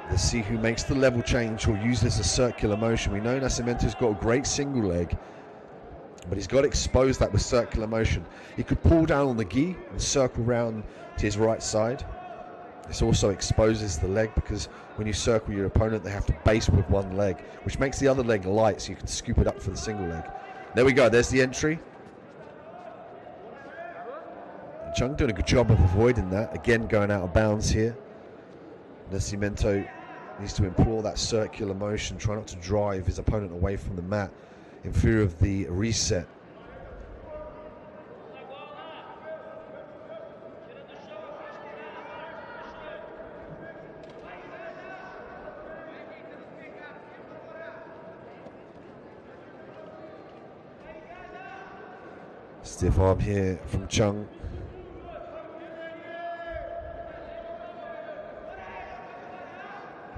let's see who makes the level change or use this as circular motion. We know Nascimento's got a great single leg, but he's got to expose that with circular motion. He could pull down on the gi and circle round to his right side. This also exposes the leg, because when you circle your opponent, they have to base with one leg, which makes the other leg light, so you can scoop it up for the single leg. There we go, there's the entry. And Chung doing a good job of avoiding that. Again, going out of bounds here. Nascimento needs to implore that circular motion, try not to drive his opponent away from the mat in fear of the reset. Stiff arm here from Chung.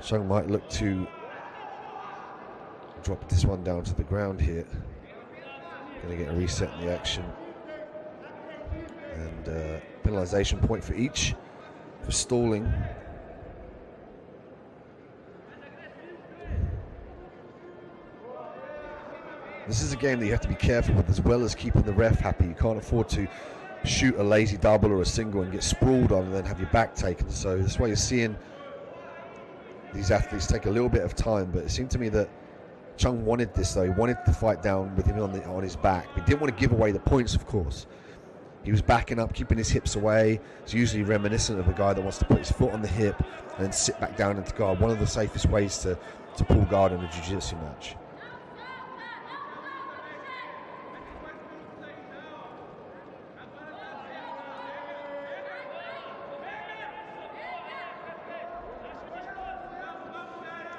Chung might look to drop this one down to the ground here. Going to get a reset in the action. And penalization point for each for stalling. This is a game that you have to be careful with, as well as keeping the ref happy. You can't afford to shoot a lazy double or a single and get sprawled on and then have your back taken. So that's why you're seeing these athletes take a little bit of time. But it seemed to me that Chung wanted this, though. He wanted to fight down with him on his back. He didn't want to give away the points, of course. He was backing up, keeping his hips away. It's usually reminiscent of a guy that wants to put his foot on the hip and then sit back down into guard. One of the safest ways to pull guard in a jiu-jitsu match.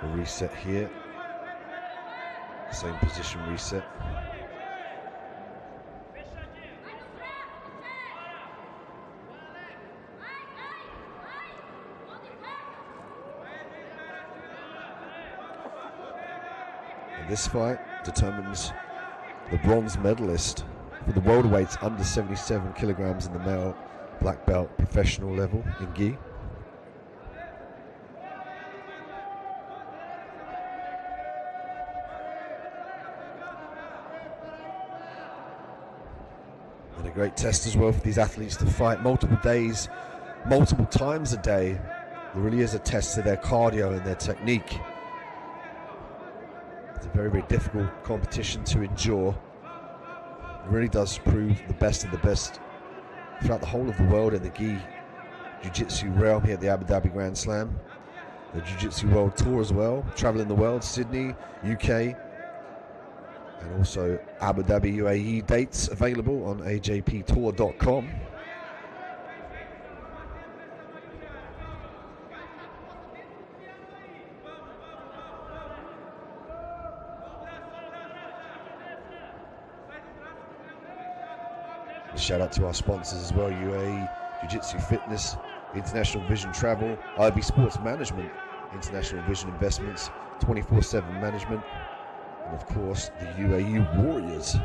A reset here. Same position reset. And this fight determines the bronze medalist for the welterweights under 77 kilograms in the male black belt professional level in gi. And a great test as well for these athletes to fight multiple days, multiple times a day. It really is a test to their cardio and their technique. It's a very, very difficult competition to endure. It really does prove the best of the best throughout the whole of the world in the gi jiu-jitsu realm here at the Abu Dhabi Grand Slam. The Jiu-Jitsu World Tour as well, traveling the world, Sydney, UK, and also Abu Dhabi UAE dates available on ajptour.com. Shout out to our sponsors as well: UAE Jiu-Jitsu Fitness, International Vision Travel, IB Sports Management, International Vision Investments, 24/7 Management, and of course the UAE Warriors.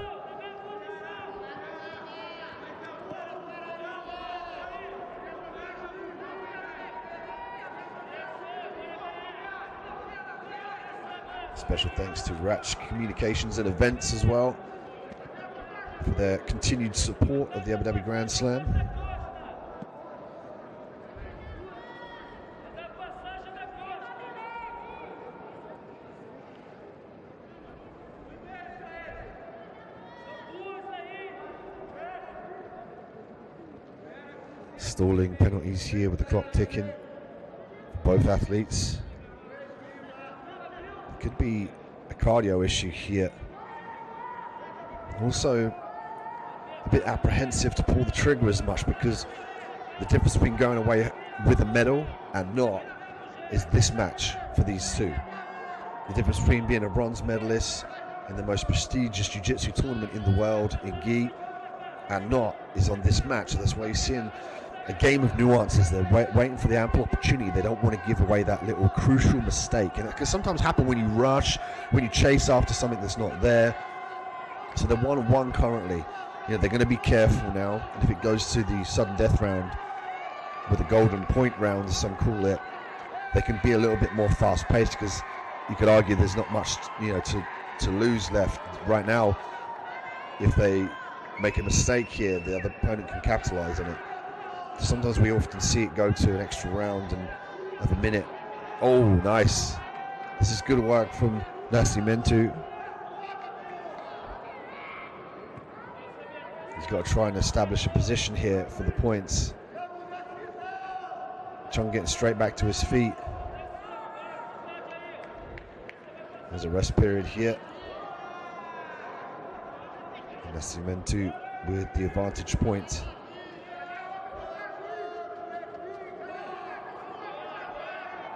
Special thanks to Ratch Communications and Events as well for their continued support of the Abu Dhabi Grand Slam. Stalling penalties here with the clock ticking for both athletes. It could be a cardio issue here. Also a bit apprehensive to pull the trigger as much, because the difference between going away with a medal and not is this match for these two. The difference between being a bronze medalist in the most prestigious jiu-jitsu tournament in the world in gi and not is on this match. So that's why you're seeing a game of nuances. They're waiting for the ample opportunity. They don't want to give away that little crucial mistake, and it can sometimes happen when you rush, when you chase after something that's not there. So they're 1-1 currently. You know, they're going to be careful now, and if it goes to the sudden death round, with a golden point round as some call it, they can be a little bit more fast paced, because you could argue there's not much, you know, to lose left right now. If they make a mistake here, the other opponent can capitalize on it. Sometimes we often see it go to an extra round and have a minute. Oh, nice. This is good work from Nascimento. He's got to try and establish a position here for the points. Chung getting straight back to his feet. There's a rest period here. Nascimento with the advantage point.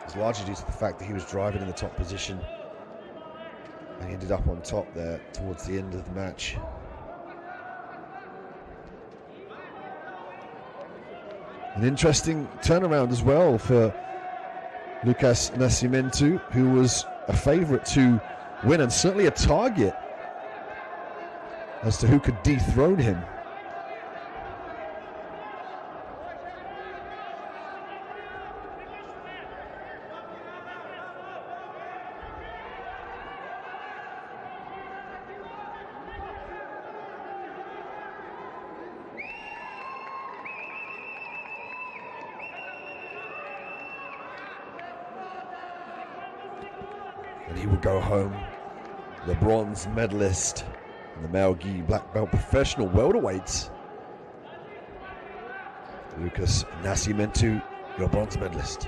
It's largely due to the fact that he was driving in the top position and he ended up on top there towards the end of the match. An interesting turnaround as well for Lucas Nascimento, who was a favourite to win and certainly a target as to who could dethrone him. And he will go home, the bronze medalist in the male gi black belt professional welterweights. Lucas Nascimento, your bronze medalist.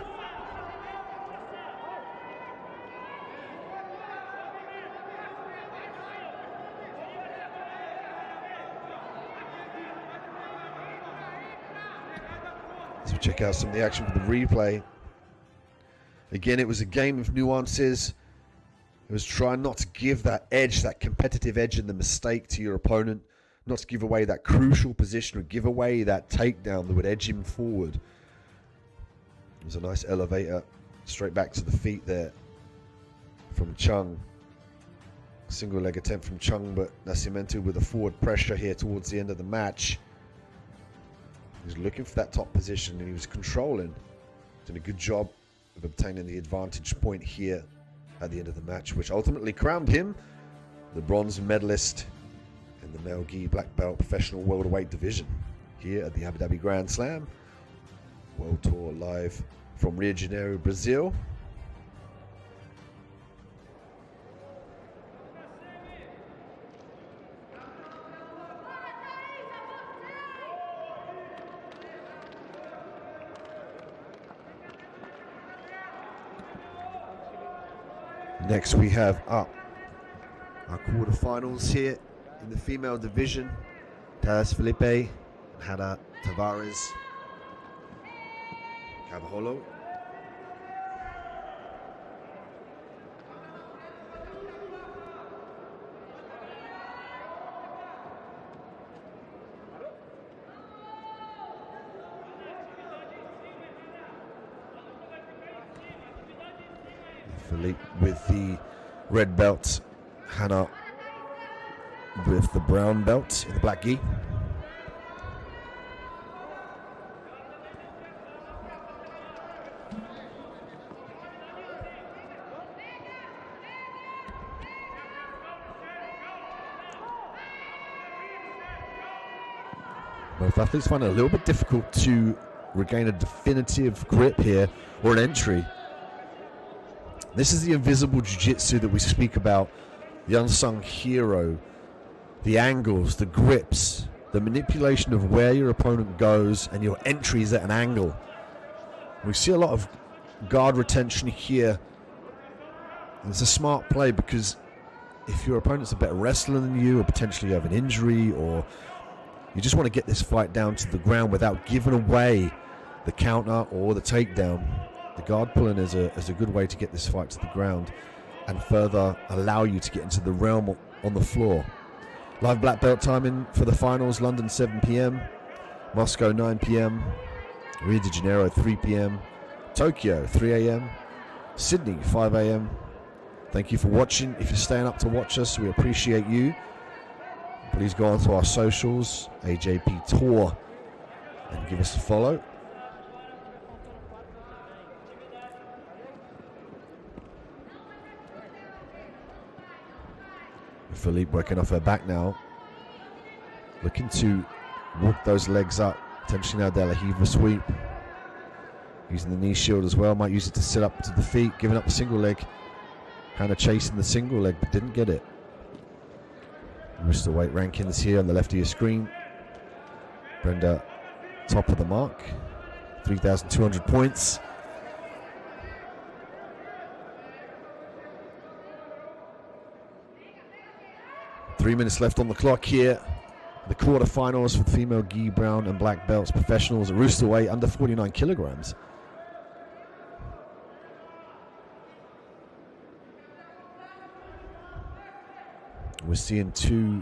As we check out some of the action for the replay. Again, it was a game of nuances. It was trying not to give that edge, that competitive edge in the mistake to your opponent, not to give away that crucial position or give away that takedown that would edge him forward. It was a nice elevator straight back to the feet there from Chung. Single leg attempt from Chung, but Nascimento with a forward pressure here towards the end of the match. He was looking for that top position and he was controlling. Did a good job of obtaining the advantage point here at the end of the match, which ultimately crowned him the bronze medalist in the male gi black belt professional welterweight division here at the Abu Dhabi Grand Slam World Tour, live from Rio de Janeiro, Brazil. Next we have up our quarterfinals here in the female division. Taz Felipe, Hannah Tavares, Cavajolo. Philippe with the red belt, Hannah with the brown belt in the black gi. Both athletes find it a little bit difficult to regain a definitive grip here or an entry. This is the invisible jiu-jitsu that we speak about, the unsung hero, the angles, the grips, the manipulation of where your opponent goes and your entries at an angle. We see a lot of guard retention here. And it's a smart play because if your opponent's a better wrestler than you, or potentially you have an injury, or you just want to get this fight down to the ground without giving away the counter or the takedown, the guard pulling is a good way to get this fight to the ground and further allow you to get into the realm on the floor. Live black belt timing for the finals: London 7 p.m, Moscow 9 p.m, Rio de Janeiro 3 p.m, Tokyo 3 a.m, Sydney 5 a.m. Thank you for watching. If you're staying up to watch us, we appreciate you. Please go on to our socials, AJP Tour, and give us a follow. Philippe working off her back now, looking to walk those legs up, potentially now De La Hiva sweep, using the knee shield as well, might use it to sit up to the feet, giving up the single leg, kind of chasing the single leg but didn't get it. Wrist weight rankings here on the left of your screen. Brenda top of the mark, 3,200 points. Three minutes left on the clock here. The quarterfinals for the female gi brown and black belts professionals at rooster weight under 49 kilograms. We're seeing two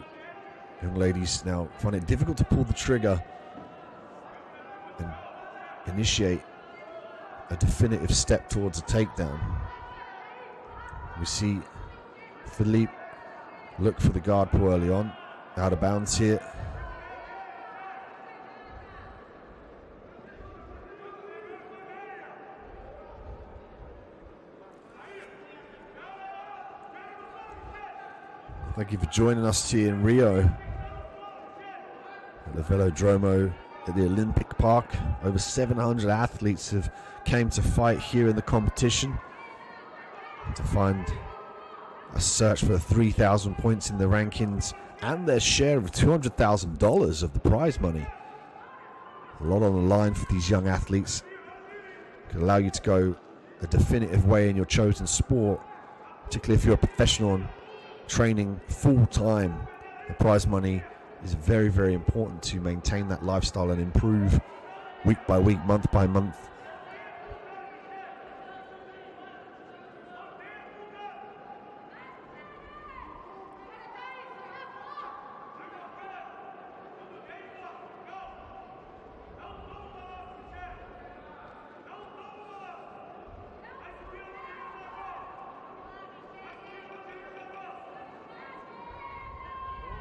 young ladies now find it difficult to pull the trigger and initiate a definitive step towards a takedown. We see Philippe look for the guard pull early on, out of bounds here. Thank you for joining us here in Rio at the Velodromo at the Olympic Park. Over 700 athletes have came to fight here in the competition to find a search for 3,000 points in the rankings and their share of $200,000 of the prize money. A lot on the line for these young athletes. It can allow you to go a definitive way in your chosen sport, particularly if you're a professional and training full-time. The prize money is very, very important to maintain that lifestyle and improve week by week, month by month.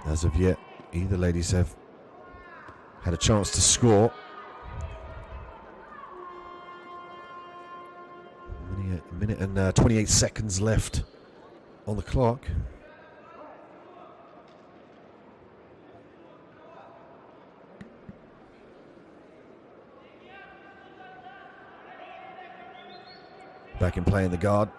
As of yet, either ladies have had a chance to score. A minute and 28 seconds left on the clock. Back in play in the guard.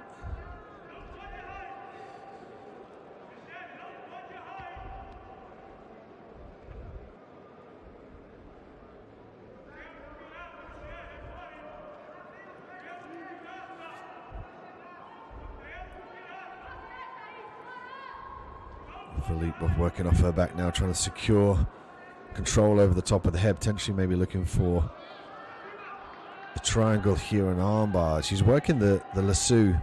Philippe working off her back now, trying to secure control over the top of the head, potentially maybe looking for a triangle here, an armbar. She's working the lasso.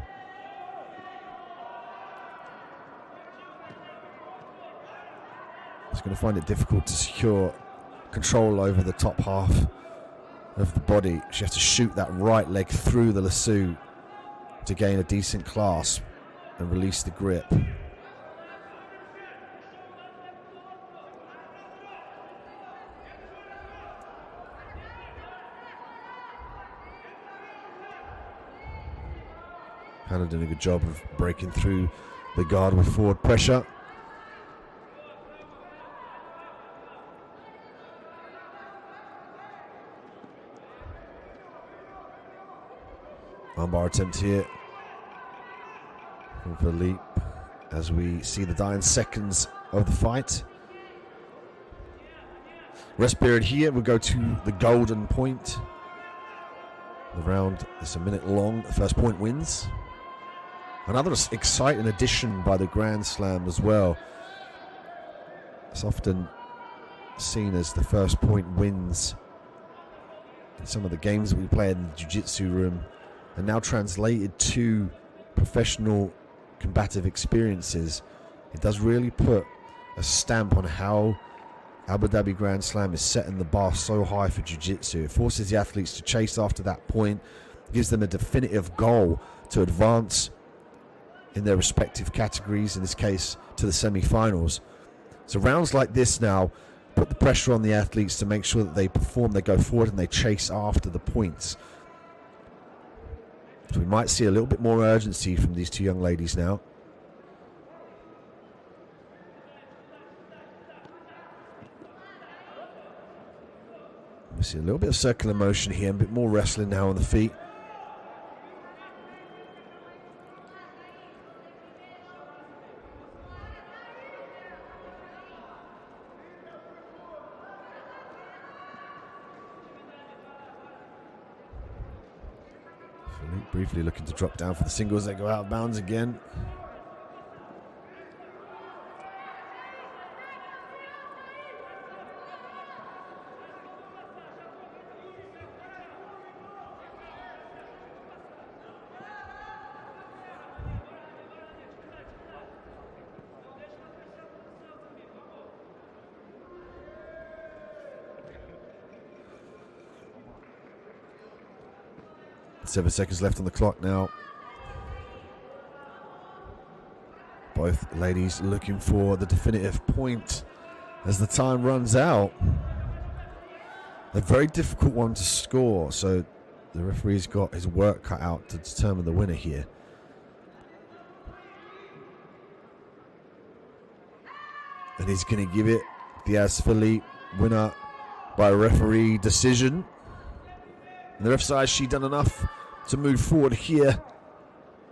She's going to find it difficult to secure control over the top half of the body. She has to shoot that right leg through the lasso to gain a decent clasp and release the grip. Hannah doing a good job of breaking through the guard with forward pressure. Armbar attempt here from Philippe as we see the dying seconds of the fight. Rest period here, we'll go to the golden point. The round is a minute long, the first point wins. Another exciting addition by the Grand Slam as well. It's often seen as the first point wins in some of the games that we play in the Jiu-Jitsu room, and now translated to professional combative experiences. It does really put a stamp on how Abu Dhabi Grand Slam is setting the bar so high for Jiu-Jitsu. It forces the athletes to chase after that point, gives them a definitive goal to advance in their respective categories, in this case to the semi-finals. So rounds like this now put the pressure on the athletes to make sure that they perform, they go forward and they chase after the points. So we might see a little bit more urgency from these two young ladies now. We see a little bit of circular motion here, a bit more wrestling now on the feet. Philippe briefly looking to drop down for the singles. They go out of bounds again. 7 seconds left on the clock now. Both ladies looking for the definitive point as the time runs out. A very difficult one to score, so the referee's got his work cut out to determine the winner here. And he's going to give it Diaz Philippe, winner by referee decision. And the ref says she's done enough to move forward here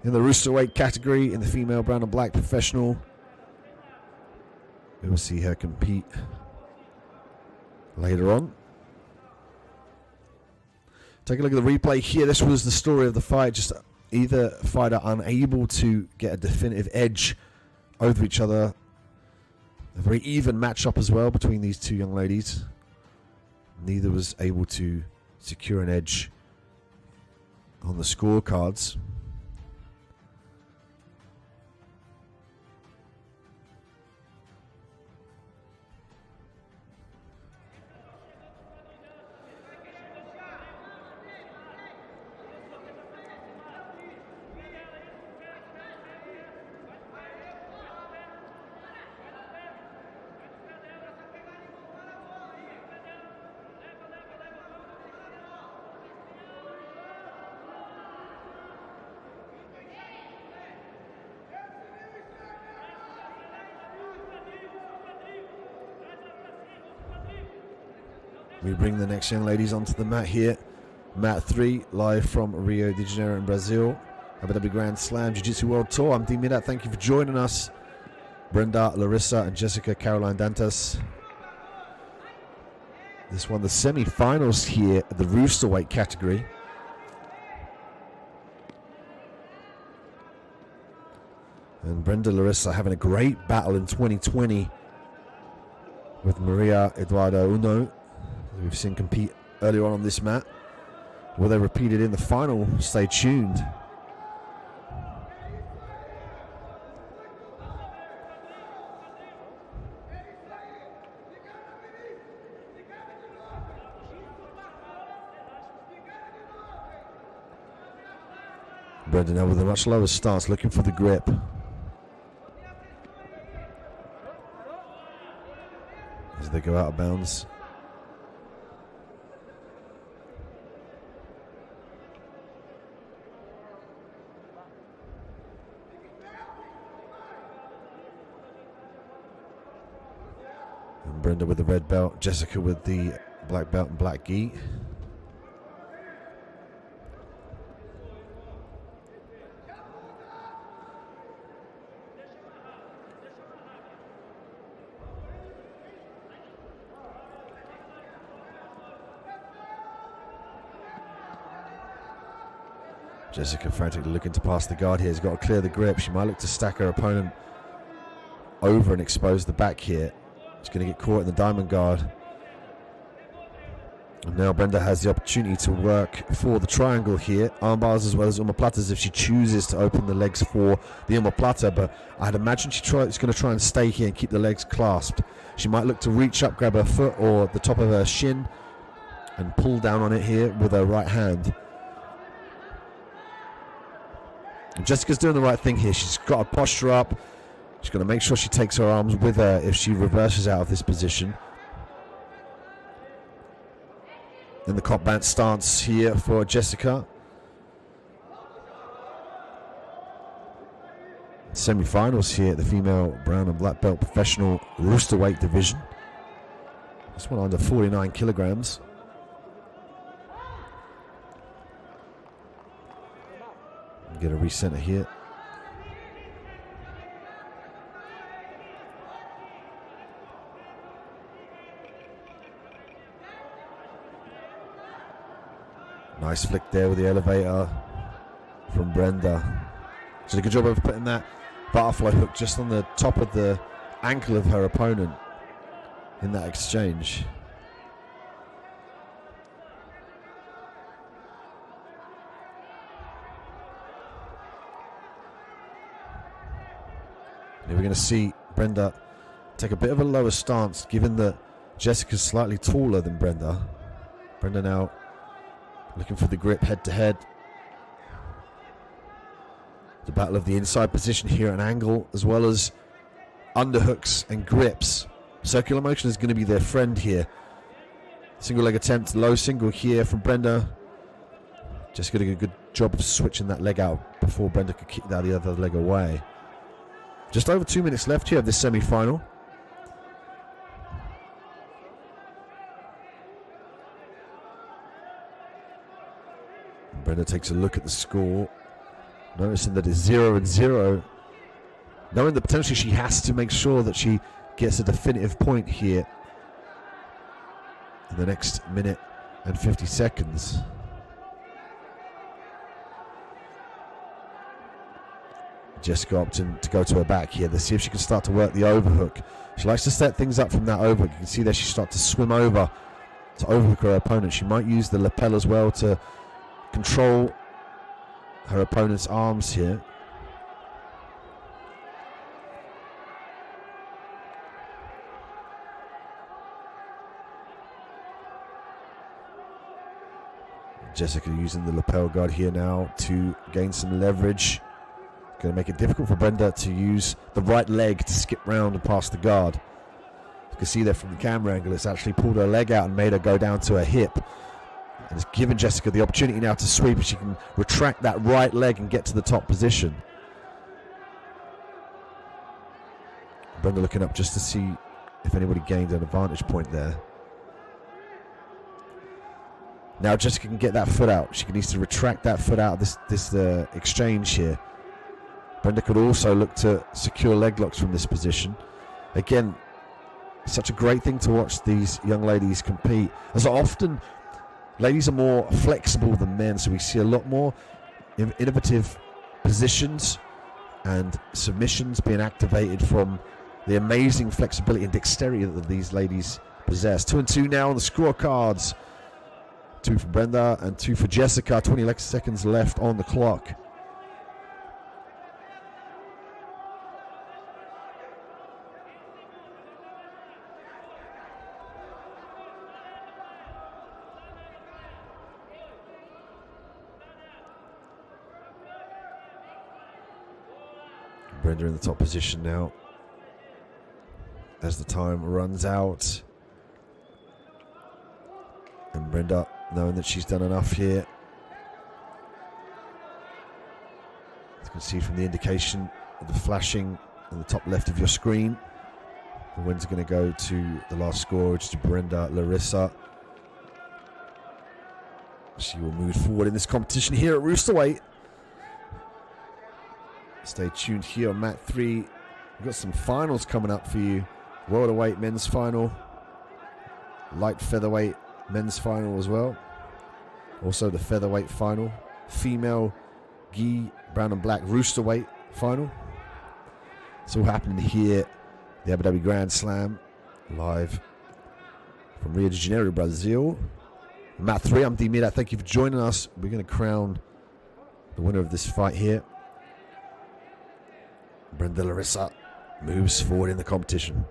in the rooster weight category in the female brown and black professional. We will see her compete later on. Take a look at the replay here. This was the story of the fight. Just either fighter unable to get a definitive edge over each other. A very even matchup as well between these two young ladies. Neither was able to secure an edge on the scorecards. We bring the next young ladies onto the mat here. Mat 3, live from Rio de Janeiro in Brazil. Abu Dhabi Grand Slam Jiu-Jitsu World Tour. I'm Dean Midat. Thank you for joining us. Brenda, Larissa, and Jessica Caroline Dantas. This one, the semi-finals here at the rooster weight category. And Brenda, Larissa having a great battle in 2020 with Maria Eduardo Uno. We've seen compete earlier on this mat. Will they repeat it in the final? Stay tuned. Brenda now with a much lower stance, looking for the grip. As they go out of bounds. Brenda with the red belt, Jessica with the black belt and black gi. Jessica frantically looking to pass the guard here. Has got to clear the grip. She might look to stack her opponent over and expose the back here. She's going to get caught in the diamond guard. And now Brenda has the opportunity to work for the triangle here. Armbars as well as omoplatas if she chooses to open the legs for the omoplata. But I'd imagine she's going to try and stay here and keep the legs clasped. She might look to reach up, grab her foot or the top of her shin and pull down on it here with her right hand. And Jessica's doing the right thing here. She's got her posture up. She's going to make sure she takes her arms with her if she reverses out of this position. In the combat stance here for Jessica. Semi-finals here at the female brown and black belt professional rooster weight division. This one under 49 kilograms. Get a recenter here. Nice flick there with the elevator from Brenda. She did a good job of putting that butterfly hook just on the top of the ankle of her opponent in that exchange. Now we're going to see Brenda take a bit of a lower stance, given that Jessica's slightly taller than Brenda. Brenda now looking for the grip head to head. The battle of the inside position here at an angle, as well as underhooks and grips. Circular motion is going to be their friend here. Single leg attempt, low single here from Brenda. Just getting a good job of switching that leg out before Brenda could kick that the other leg away. Just over 2 minutes left here of this semi-final. Brenda takes a look at the score, noticing that it's 0-0. Knowing that potentially she has to make sure that she gets a definitive point here in the next minute and 50 seconds. Jessica opting to go to her back here. Let's see if she can start to work the overhook. She likes to set things up from that overhook. You can see there she starts to swim over to overhook her opponent. She might use the lapel as well to control her opponent's arms here. Jessica using the lapel guard here now to gain some leverage. Going to make it difficult for Brenda to use the right leg to skip round and past the guard. You can see there from the camera angle, it's actually pulled her leg out and made her go down to her hip. And it's given Jessica the opportunity now to sweep, and she can retract that right leg and get to the top position. Brenda looking up just to see if anybody gained an advantage point there. Now Jessica can get that foot out. She needs to retract that foot out of this exchange here. Brenda could also look to secure leg locks from this position. Again, such a great thing to watch these young ladies compete. As often, ladies are more flexible than men, so we see a lot more innovative positions and submissions being activated from the amazing flexibility and dexterity that these ladies possess. 2-2 now on the scorecards. 2 for Brenda and 2 for Jessica. 20 seconds left on the clock. Brenda in the top position now as the time runs out. And Brenda knowing that she's done enough here. As you can see from the indication of the flashing on the top left of your screen, the win's going to go to the last score, which is to Brenda Larissa. She will move forward in this competition here at Roosterweight. Stay tuned here on Mat 3. We've got some finals coming up for you. Welterweight men's final. Light featherweight men's final as well. Also the featherweight final. Female gi, brown and black roosterweight final. It's all happening here. The Abu Dhabi Grand Slam. Live from Rio de Janeiro, Brazil. Mat 3, I'm D Mirat. Thank you for joining us. We're going to crown the winner of this fight here. Brenda Larissa moves forward in the competition.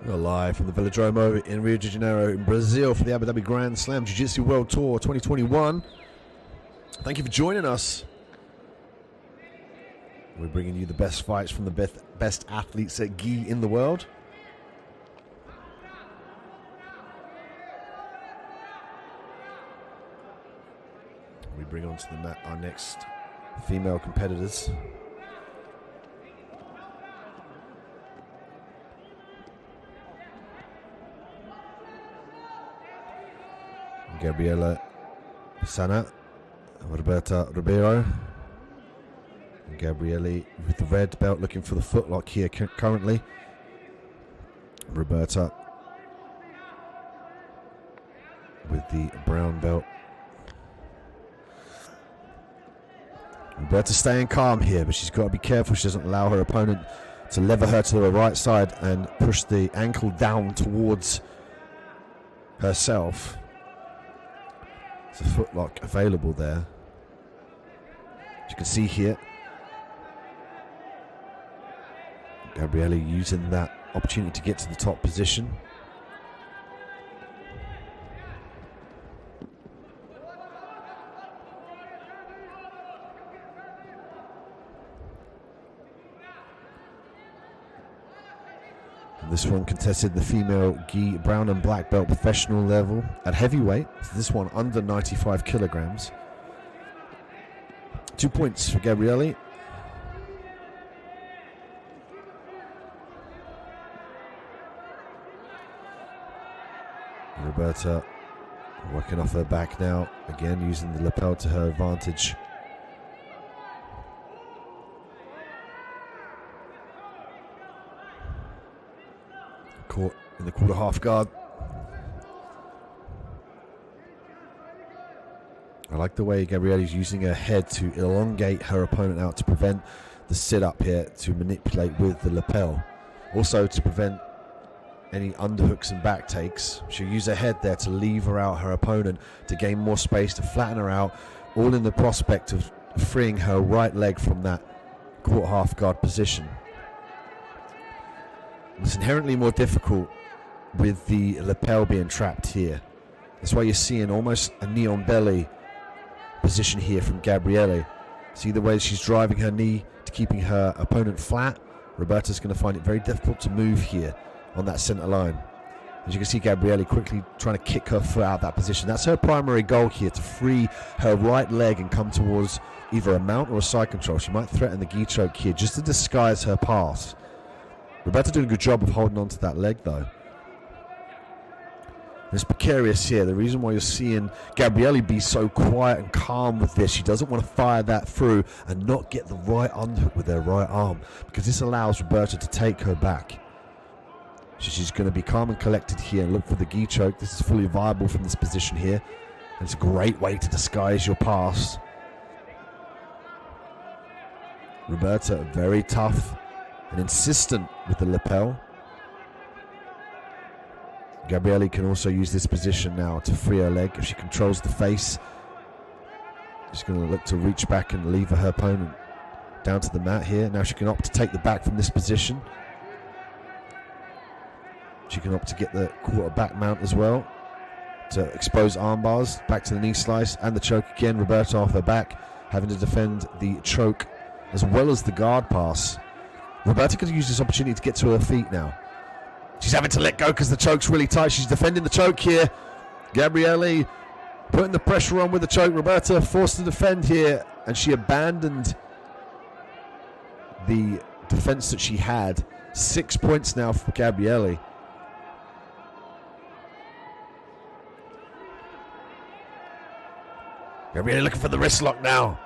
We're live from the Velodromo in Rio de Janeiro in Brazil for the Abu Dhabi Grand Slam Jiu-Jitsu World Tour 2021. Thank you for joining us. We're bringing you the best fights from the best athletes at gi in the world. We bring onto the mat our next female competitors. Gabriela Sana, Roberta Ribeiro. And Gabriele with the red belt looking for the footlock here currently. Roberta with the brown belt. Roberta staying calm here, but she's got to be careful she doesn't allow her opponent to lever her to the right side and push the ankle down towards herself. There's a footlock available there. As you can see here, Gabriele using that opportunity to get to the top position. This one contested the female gi brown and black belt professional level at heavyweight. So this one under 95 kilograms. 2 points for Gabriele. Roberta working off her back now, again using the lapel to her advantage. Caught in the quarter half guard. I like the way Gabriele is using her head to elongate her opponent out to prevent the sit-up here, to manipulate with the lapel. Also to prevent any underhooks and back takes. She'll use her head there to lever out her opponent to gain more space, to flatten her out, all in the prospect of freeing her right leg from that quarter half guard position. It's inherently more difficult with the lapel being trapped here. That's why you're seeing almost a knee on belly position here from Gabriele. See the way she's driving her knee to keeping her opponent flat? Roberta's going to find it very difficult to move here on that center line. As you can see, Gabriele quickly trying to kick her foot out of that position. That's her primary goal here, to free her right leg and come towards either a mount or a side control. She might threaten the gi choke here just to disguise her pass. Roberta doing a good job of holding on to that leg though. It's precarious here. The reason why you're seeing Gabriele be so quiet and calm with this, she doesn't want to fire that through and not get the right underhook with her right arm, because this allows Roberta to take her back. So she's going to be calm and collected here and look for the gi choke. This is fully viable from this position here. And it's a great way to disguise your pass. Roberta very tough and insistent with the lapel. Gabriele can also use this position now to free her leg. If she controls the face, she's going to look to reach back and lever her opponent down to the mat here. Now she can opt to take the back from this position. She can opt to get the quarter back mount as well to expose arm bars, back to the knee slice and the choke again. Roberta off her back, having to defend the choke as well as the guard pass. Roberta could use this opportunity to get to her feet now. She's having to let go because the choke's really tight. She's defending the choke here. Gabriele putting the pressure on with the choke. Roberta forced to defend here, and she abandoned the defense that she had. 6 points now for Gabriele. Gabriele looking for the wrist lock now.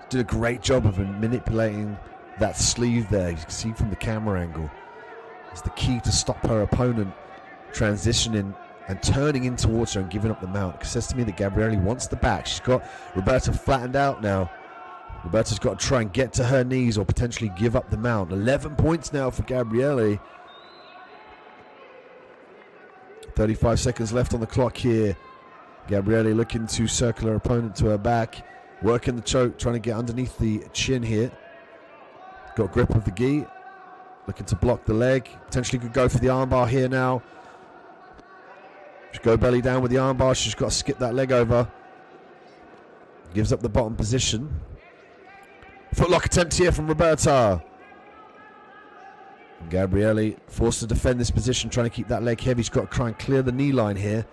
Did a great job of manipulating that sleeve there. You can see from the camera angle. It's the key to stop her opponent transitioning and turning in towards her and giving up the mount. It says to me that Gabriele wants the back. She's got Roberta flattened out now. Roberta's got to try and get to her knees or potentially give up the mount. 11 points now for Gabriele. 35 seconds left on the clock here. Gabriele looking to circle her opponent to her back. Working the choke, trying to get underneath the chin here. Got grip of the gi. Looking to block the leg. Potentially could go for the armbar here now. Just go belly down with the armbar. She's got to skip that leg over. Gives up the bottom position. Footlock attempt here from Roberta. And Gabriele forced to defend this position, trying to keep that leg heavy. She's got to try and clear the knee line here.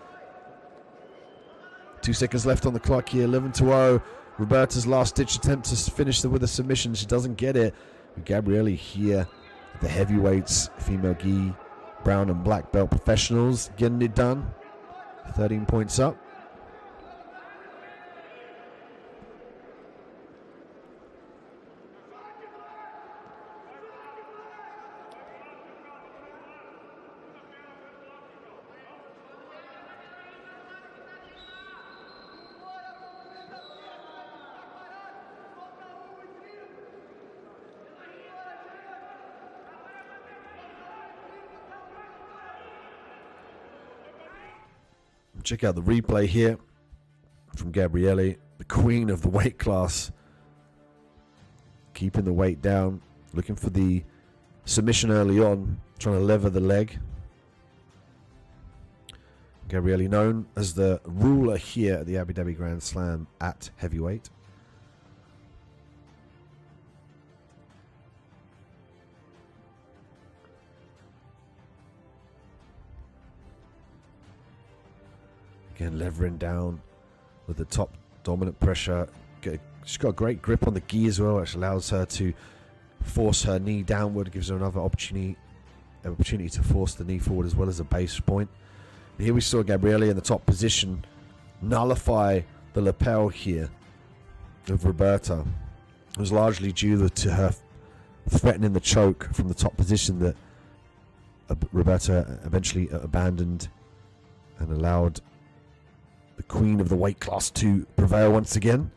2 seconds left on the clock here. 11-0. Roberta's last-ditch attempt to finish with a submission. She doesn't get it. Gabriele here at the heavyweights, female gi, brown and black belt professionals, getting it done. 13 points up. Check out the replay here from Gabriele, the queen of the weight class. Keeping the weight down, looking for the submission early on, trying to lever the leg. Gabriele, known as the ruler here at the Abu Dhabi Grand Slam at heavyweight. Again, levering down with the top dominant pressure. She's got a great grip on the gi as well, which allows her to force her knee downward, gives her another opportunity to force the knee forward as well as a base point. And here we saw Gabriele in the top position nullify the lapel here of Roberta. It was largely due to her threatening the choke from the top position that Roberta eventually abandoned and allowed the queen of the weight class to prevail once again.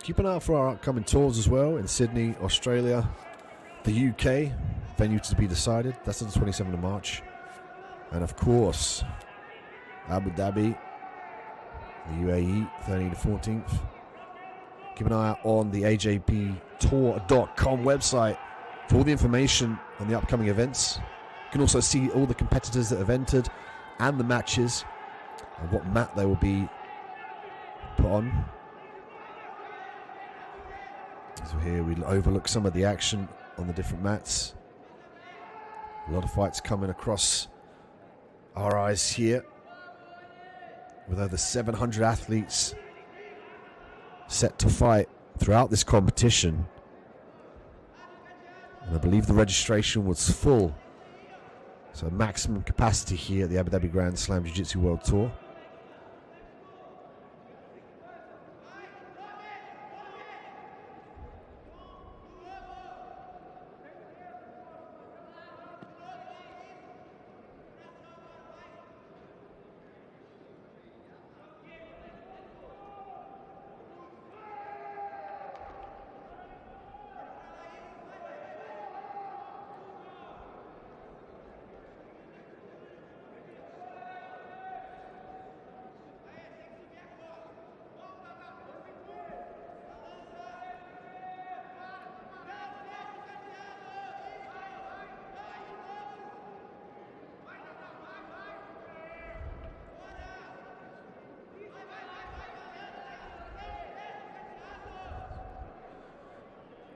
Keep an eye out for our upcoming tours as well in Sydney, Australia, the UK, venue to be decided. That's on the 27th of March. And of course, Abu Dhabi, the UAE, 13th to 14th. Keep an eye out on the ajptour.com website for all the information on the upcoming events. You can also see all the competitors that have entered and the matches and what mat they will be put on. So here we overlook some of the action on the different mats. A lot of fights coming across our eyes here, with over 700 athletes set to fight throughout this competition. And I believe the registration was full. So maximum capacity here at the Abu Dhabi Grand Slam Jiu-Jitsu World Tour.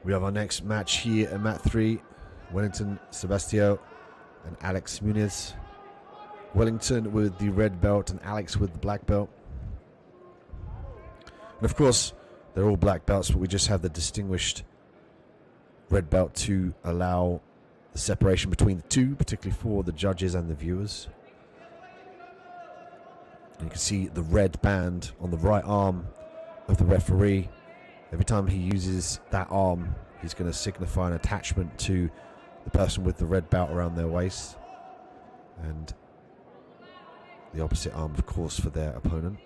We have our next match here at Mat 3. Wellington Sebastio and Alex Muniz. Wellington with the red belt and Alex with the black belt. And of course, they're all black belts, but we just have the distinguished red belt to allow the separation between the two, particularly for the judges and the viewers. And you can see the red band on the right arm of the referee. Every time he uses that arm, he's going to signify an attachment to the person with the red belt around their waist. And the opposite arm, of course, for their opponent.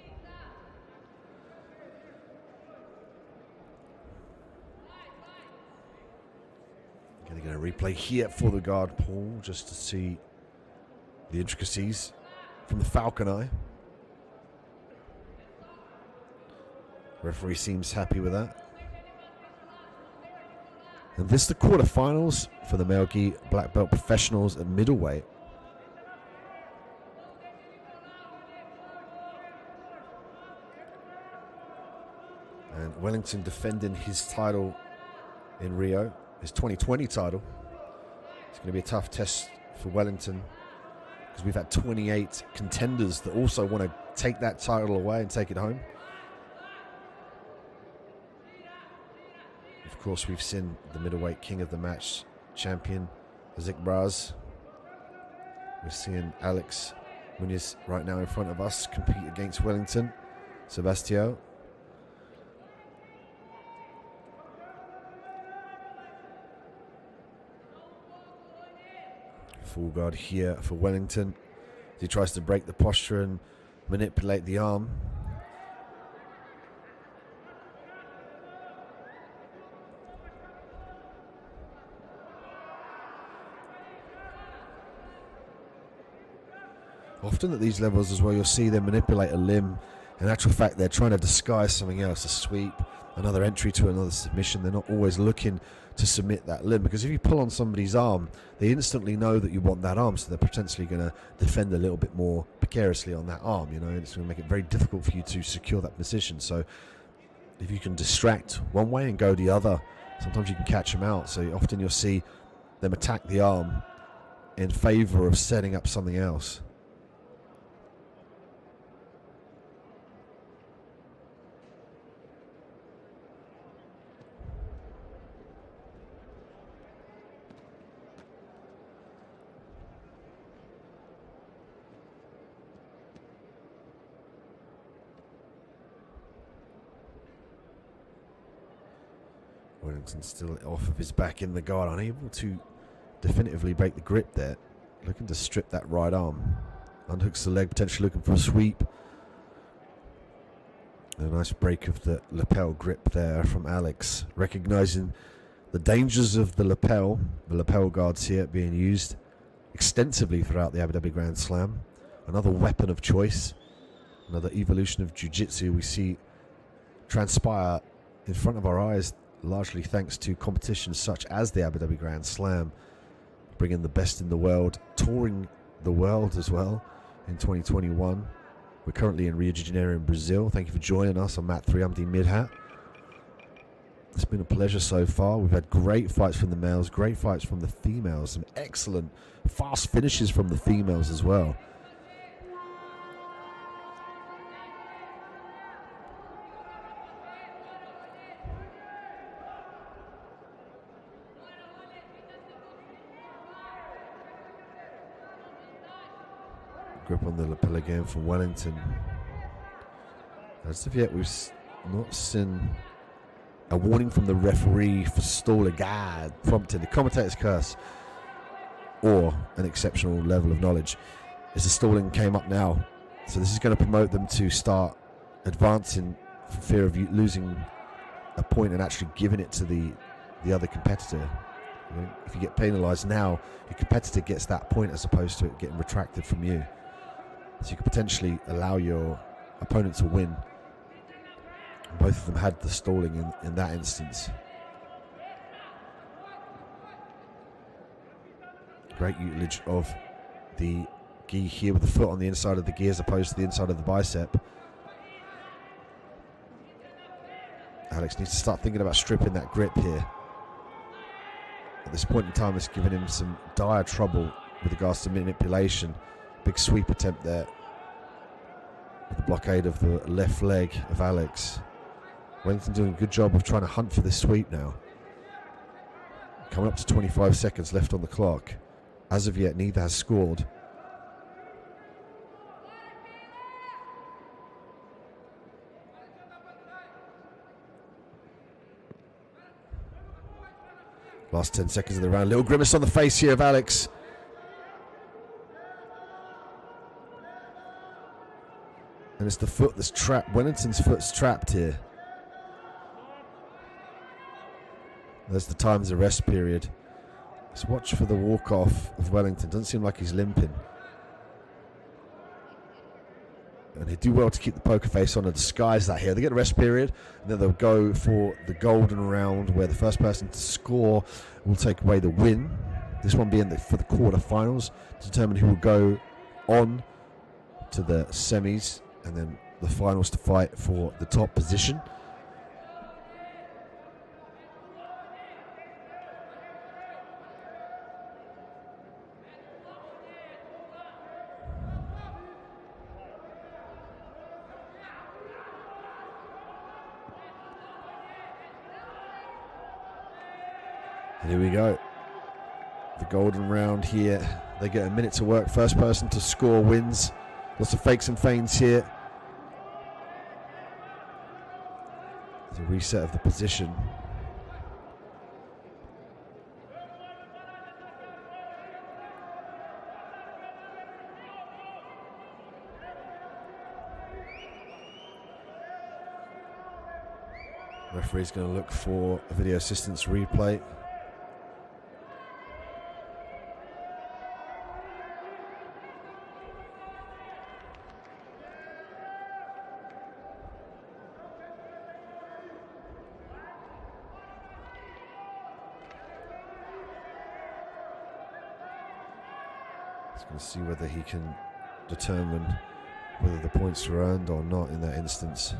And they're going to replay here for the guard, Paul, just to see the intricacies from the Falcon Eye. Referee seems happy with that. And this is the quarterfinals for the male gi black belt professionals at middleweight. And Wellington defending his title in Rio, his 2020 title. It's going to be a tough test for Wellington because we've had 28 contenders that also want to take that title away and take it home. Of course, we've seen the middleweight king of the match champion, Zik Braz. We're seeing Alex Muniz right now in front of us compete against Wellington, Sebastio. Full guard here for Wellington. He tries to break the posture and manipulate the arm. Often at these levels as well, you'll see them manipulate a limb. In actual fact, they're trying to disguise something else, a sweep, another entry to another submission. They're not always looking to submit that limb, because if you pull on somebody's arm, they instantly know that you want that arm, so they're potentially going to defend a little bit more precariously on that arm. You know, it's going to make it very difficult for you to secure that position. So if you can distract one way and go the other, sometimes you can catch them out. So often you'll see them attack the arm in favor of setting up something else. Wellington still off of his back in the guard, unable to definitively break the grip there. Looking to strip that right arm. Unhooks the leg, potentially looking for a sweep. A nice break of the lapel grip there from Alex. Recognizing the dangers of the lapel guards here being used extensively throughout the Abu Dhabi Grand Slam. Another weapon of choice. Another evolution of Jiu-Jitsu we see transpire in front of our eyes, largely thanks to competitions such as the Abu Dhabi Grand Slam, bringing the best in the world, touring the world as well in 2021. We're currently in Rio de Janeiro in Brazil. Thank you for joining us on Mat 3. I'm Dean Midhat. It's been a pleasure so far. We've had great fights from the males, great fights from the females, some excellent fast finishes from the females as well. Grip on the lapel again for Wellington. As of yet, we've not seen a warning from the referee for stalling, prompting the commentator's curse, or an exceptional level of knowledge. As the stalling came up now, so this is going to promote them to start advancing for fear of losing a point and actually giving it to the other competitor. You know, if you get penalised now, your competitor gets that point as opposed to it getting retracted from you. So you could potentially allow your opponent to win. Both of them had the stalling in that instance. Great utilage of the gi here with the foot on the inside of the gi as opposed to the inside of the bicep. Alex needs to start thinking about stripping that grip here. At this point in time, it's given him some dire trouble with regards to manipulation. Big sweep attempt there with the blockade of the left leg of Alex. Wellington doing a good job of trying to hunt for this sweep now. Coming up to 25 seconds left on the clock. As of yet, neither has scored. Last 10 seconds of the round. Little grimace on the face here of Alex. And it's the foot that's trapped. Wellington's foot's trapped here. There's the time's the rest period. Let's watch for the walk-off of Wellington. Doesn't seem like he's limping. And they do well to keep the poker face on and disguise that here. They get a rest period, and then they'll go for the golden round, where the first person to score will take away the win. This one being for the quarterfinals to determine who will go on to the semis, and then the finals to fight for the top position. And here we go. The golden round here. They get a minute to work. First person to score wins. Lots of fakes and feints here. There's a reset of the position. Referee's going to look for a video assistance replay. He's going to see whether he can determine whether the points are earned or not in that instance.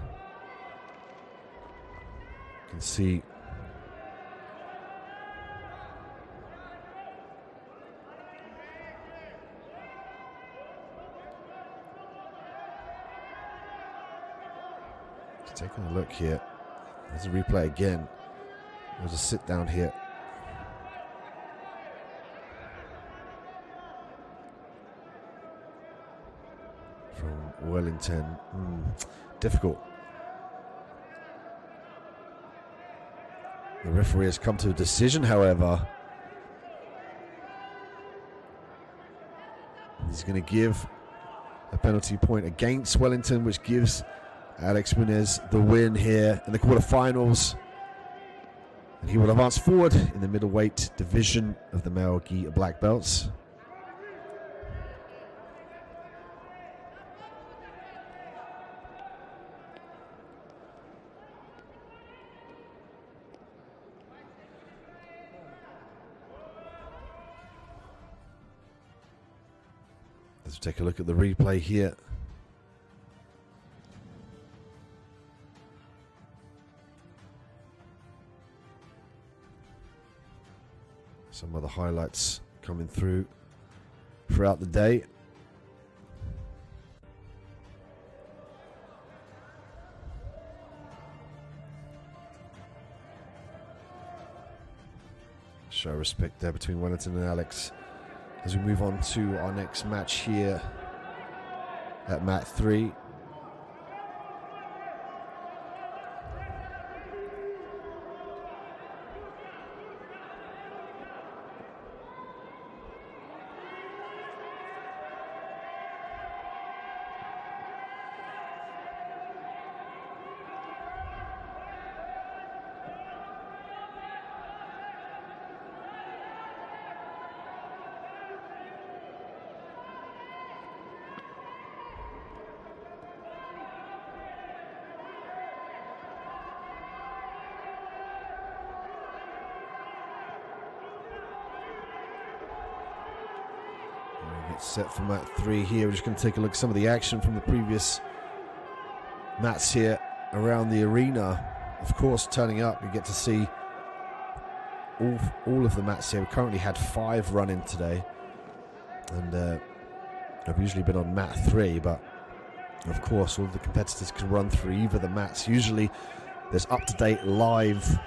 You can see just taking a look here. There's a replay again. There's a sit down here. From Wellington. Difficult. The referee has come to a decision, however. He's going to give a penalty point against Wellington, which gives Alex Munez the win here in the quarterfinals. And he will advance forward in the middleweight division of the male gi black belts. Let's take a look at the replay here. Some of the highlights coming through throughout the day. Show respect there between Wellington and Alex. As we move on to our next match here at mat 3. Set for mat 3 here. We're just going to take a look at some of the action from the previous mats here around the arena. Of course, turning up, you get to see all of the mats here. We currently had 5 running today, and I've usually been on mat 3, but of course all the competitors can run through either the mats. Usually there's up-to-date live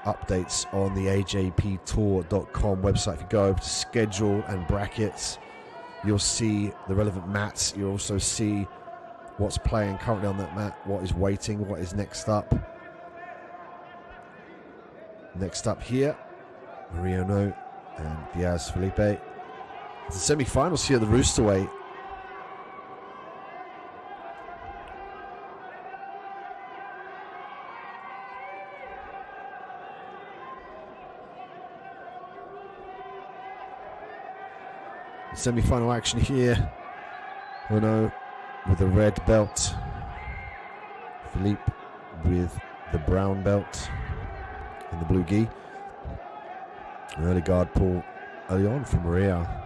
updates on the ajptour.com website. If you go over to schedule and brackets, you'll see the relevant mats. You'll also see what's playing currently on that mat, what is waiting, what is next up. Next up here, Mariano and Diaz Felipe. The semi-finals here, the Roosterweight. Semi-final action here. Uno with the red belt. Philippe with the brown belt and the blue gi. Early guard pull early on from Maria.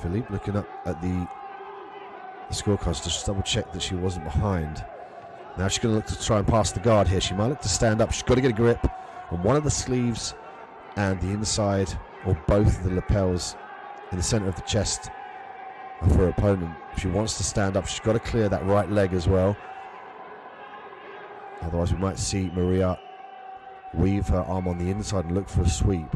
Philippe looking up at the scorecards to just double check that she wasn't behind. Now she's going to look to try and pass the guard here. She might look to stand up. She's got to get a grip on one of the sleeves and the inside or both of the lapels in the center of the chest of her opponent. If she wants to stand up, she's got to clear that right leg as well. Otherwise, we might see Maria weave her arm on the inside and look for a sweep.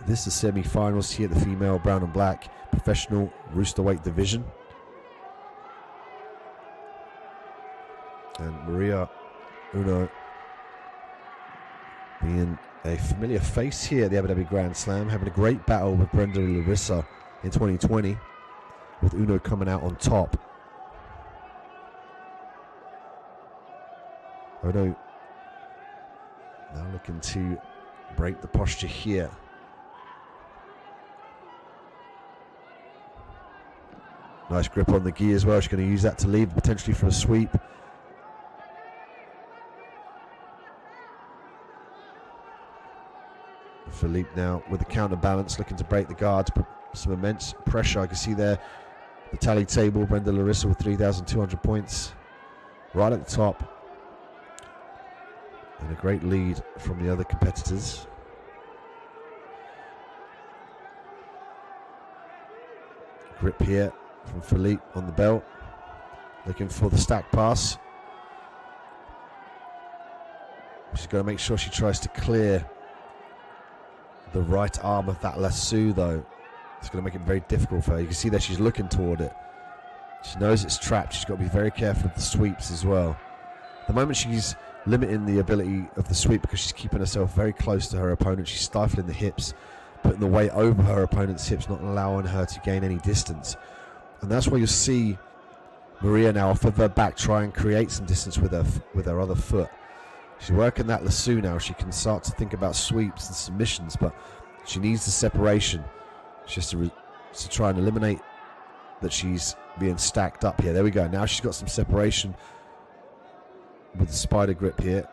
This is semi-finals here at the female brown and black professional roosterweight division. And Maria Uno being a familiar face here at the Abu Dhabi Grand Slam, having a great battle with Brenda Larissa in 2020, with Uno coming out on top. Uno now looking to break the posture here. Nice grip on the gi as well. She's going to use that to lead potentially for a sweep. Philippe now with the counterbalance, looking to break the guards, but some immense pressure. I can see there the tally table. Brenda Larissa with 3,200 points right at the top. And a great lead from the other competitors. Grip here from Philippe on the belt. Looking for the stack pass. She's got to make sure she tries to clear the right arm of that lasso, though. It's going to make it very difficult for her. You can see that she's looking toward it. She knows it's trapped. She's got to be very careful of the sweeps as well. At the moment, she's limiting the ability of the sweep because she's keeping herself very close to her opponent. She's stifling the hips, putting the weight over her opponent's hips, not allowing her to gain any distance. And that's why you'll see Maria now off of her back try and create some distance with her other foot. She's working that lasso now. She can start to think about sweeps and submissions, but she needs the separation. She has to try and eliminate that she's being stacked up here. There we go. Now she's got some separation with the spider grip here.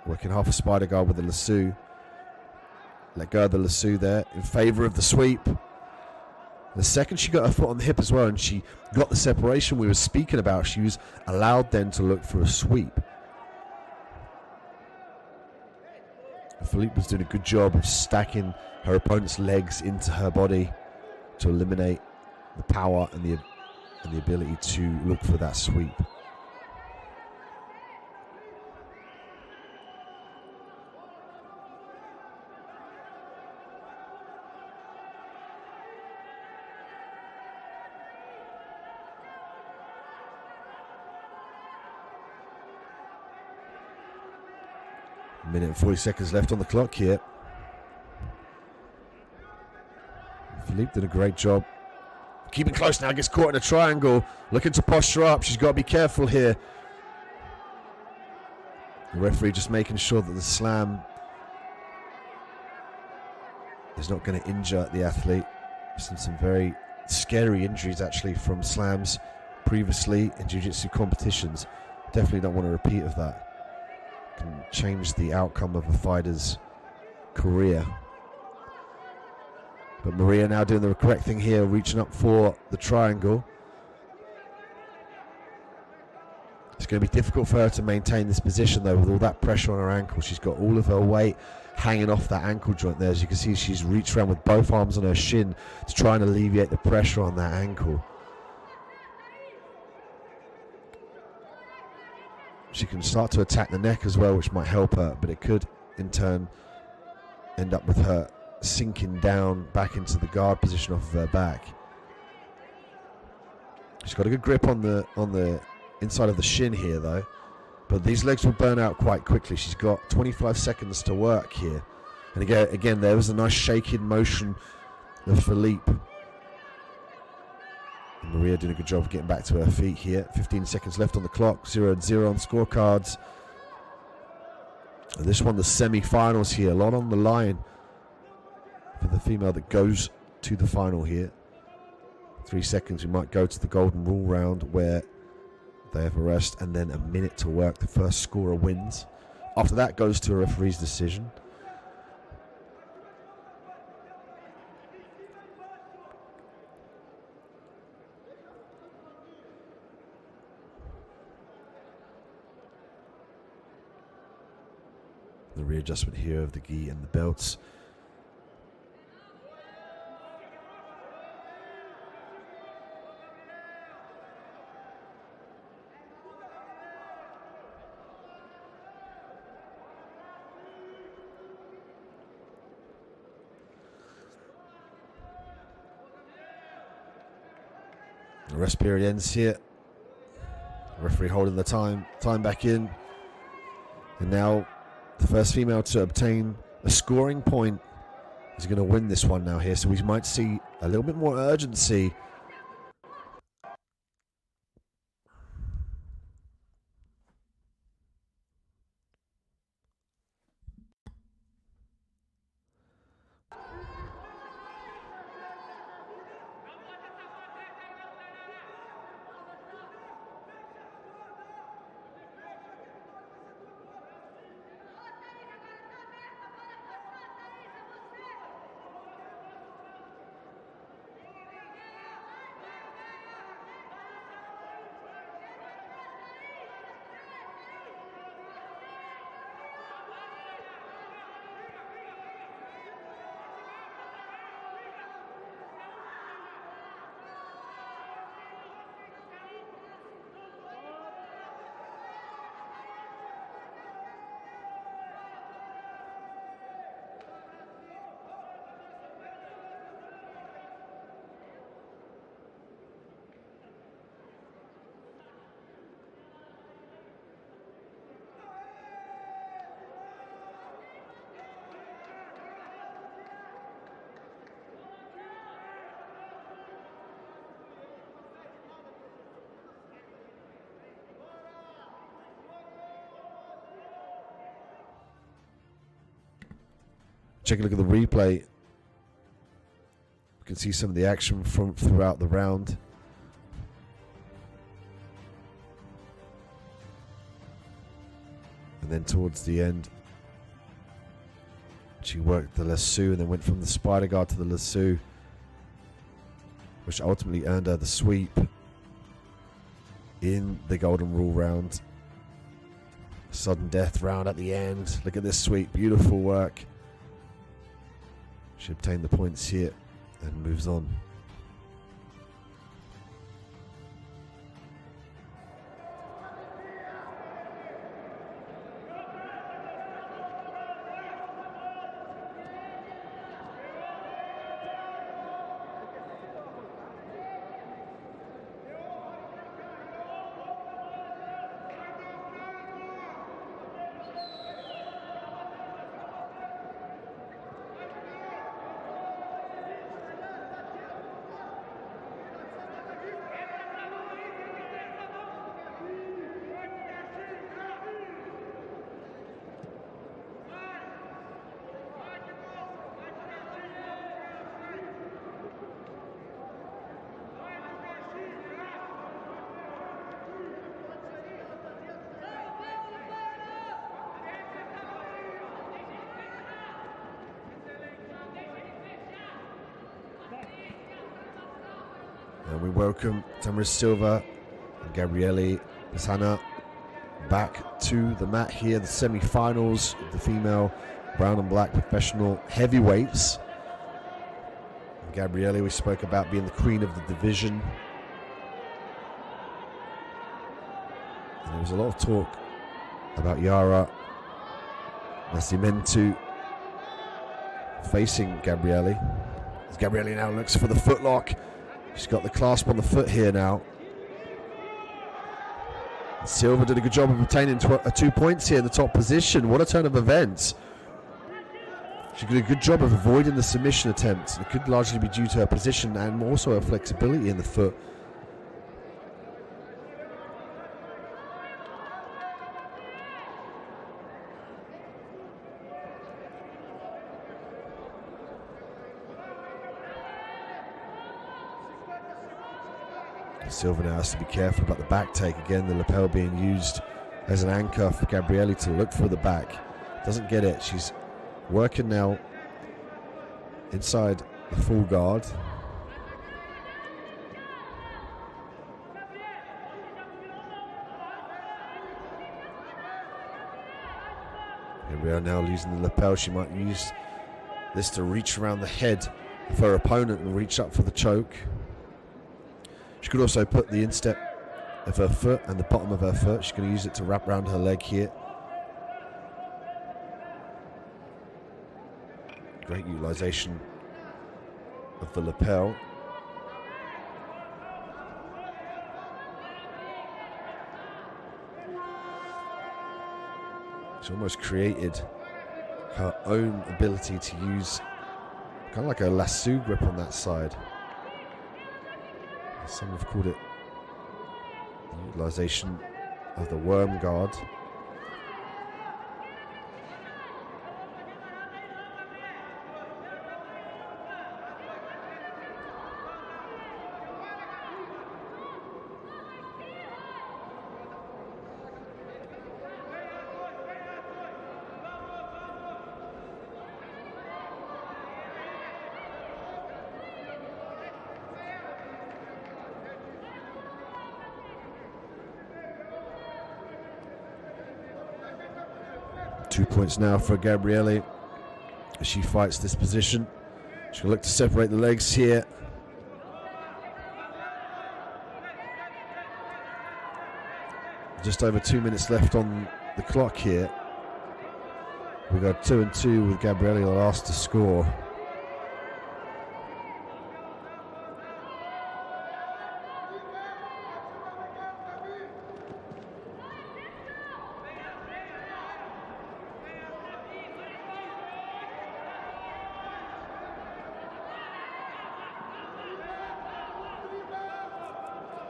Working half a spider guard with the lasso. Let go of the lasso there in favor of the sweep. The second she got her foot on the hip as well and she got the separation we were speaking about, she was allowed then to look for a sweep. Philippe was doing a good job of stacking her opponent's legs into her body to eliminate the power and the ability to look for that sweep. Minute and 40 seconds left on the clock here. Philippe did a great job. Keeping close now, gets caught in a triangle. Looking to posture up. She's got to be careful here. The referee just making sure that the slam is not going to injure the athlete. Some very scary injuries actually from slams previously in jiu-jitsu competitions. Definitely don't want a repeat of that. Can change the outcome of a fighter's career. But Maria now doing the correct thing here, reaching up for the triangle. It's going to be difficult for her to maintain this position though with all that pressure on her ankle. She's got all of her weight hanging off that ankle joint there. As you can see, she's reached around with both arms on her shin to try and alleviate the pressure on that ankle. She can start to attack the neck as well, which might help her, but it could in turn end up with her sinking down back into the guard position off of her back. She's got a good grip on the inside of the shin here though, but these legs will burn out quite quickly. She's got 25 seconds to work here. And again there was a nice shaking motion of Philippe. And Maria doing a good job of getting back to her feet here. 15 seconds left on the clock, 0-0 on scorecards. This one, the semi-finals here, a lot on the line for the female that goes to the final here. 3 seconds, we might go to the golden rule round where they have a rest and then a minute to work. The first scorer wins. After that goes to a referee's decision. The readjustment here of the gi and the belts. The rest period ends here. Referee holding the time back in. And now the first female to obtain a scoring point is going to win this one now here. So we might see a little bit more urgency. Take a look at the replay. You can see some of the action from throughout the round. And then towards the end, she worked the lasso and then went from the spider guard to the lasso, which ultimately earned her the sweep in the golden rule round. Sudden death round at the end. Look at this sweep. Beautiful work. She obtained the points here and moves on. And we welcome Tamaris Silva and Gabriele Pisana back to the mat here. The semi-finals of the female brown and black professional heavyweights. And Gabriele, we spoke about being the queen of the division. And there was a lot of talk about Yara Nascimento facing Gabriele. As Gabriele now looks for the footlock. She's got the clasp on the foot here now. Silva did a good job of obtaining 2 points here in the top position. What a turn of events. She did a good job of avoiding the submission attempt. It could largely be due to her position and also her flexibility in the foot. Silva now has to be careful about the back take. Again, the lapel being used as an anchor for Gabrielli to look for the back. Doesn't get it. She's working now inside the full guard. Gabrielli now losing the lapel. She might use this to reach around the head of her opponent and reach up for the choke. She could also put the instep of her foot and the bottom of her foot. She's going to use it to wrap around her leg here. Great utilization of the lapel. She's almost created her own ability to use kind of like a lasso grip on that side. Some have called it the utilization of the worm guard. Two points now for Gabrielli as she fights this position. She'll look to separate the legs here. Just over 2 minutes left on the clock here. We got 2-2 with Gabrielli last to score.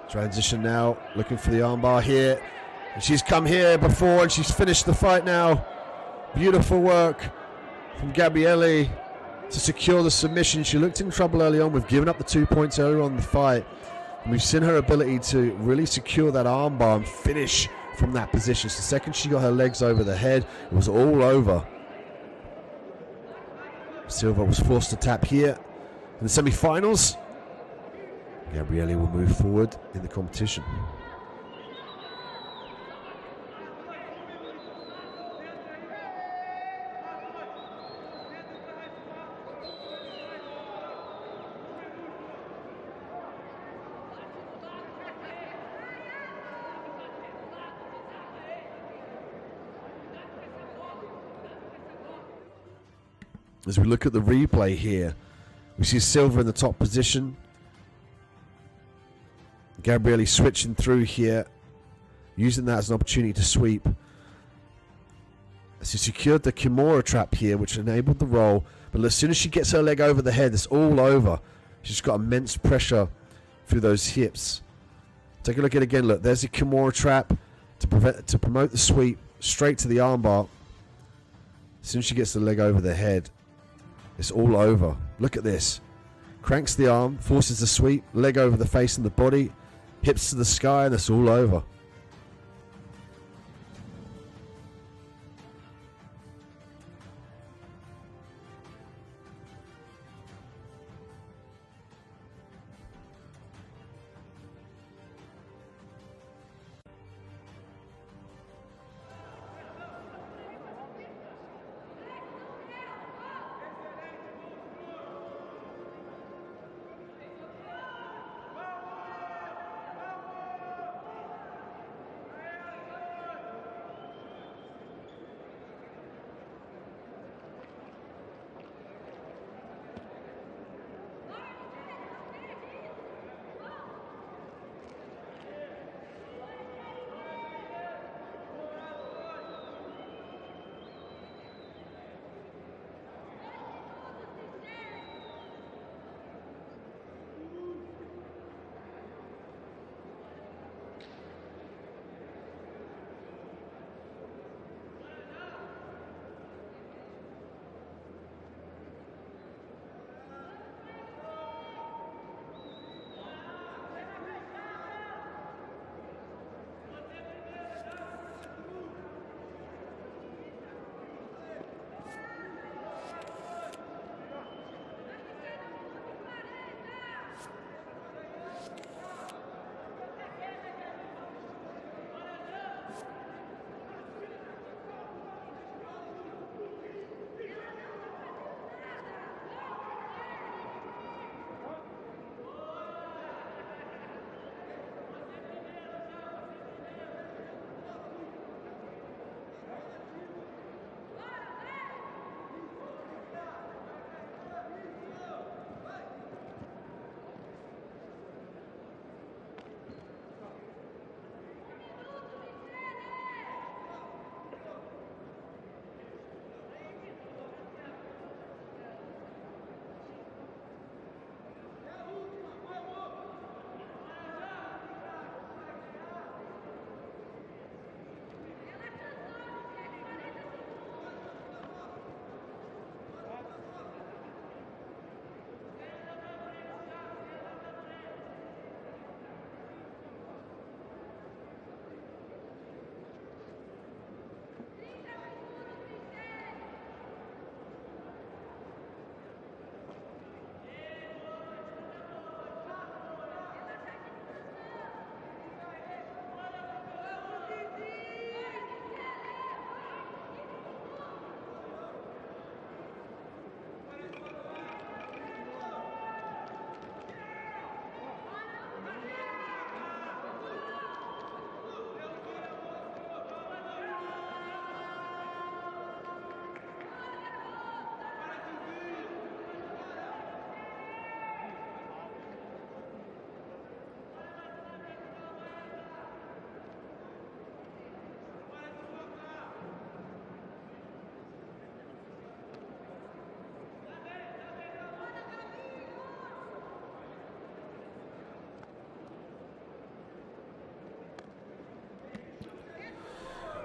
Transition now, looking for the armbar here. And she's come here before and she's finished the fight now. Beautiful work from Gabrielli to secure the submission. She looked in trouble early on. We've given up the 2 points earlier on in the fight. And we've seen her ability to really secure that armbar and finish from that position. So the second she got her legs over the head, it was all over. Silva was forced to tap here in the semi-finals. Gabrielli will move forward in the competition. As we look at the replay here, we see Silva in the top position. Gabrielli switching through here, using that as an opportunity to sweep. She secured the Kimura trap here, which enabled the roll. But as soon as she gets her leg over the head, it's all over. She's got immense pressure through those hips. Take a look at it again. Look, there's the Kimura trap to promote the sweep straight to the armbar. As soon as she gets the leg over the head, it's all over. Look at this. Cranks the arm, forces the sweep, leg over the face and the body, hips to the sky, and it's all over.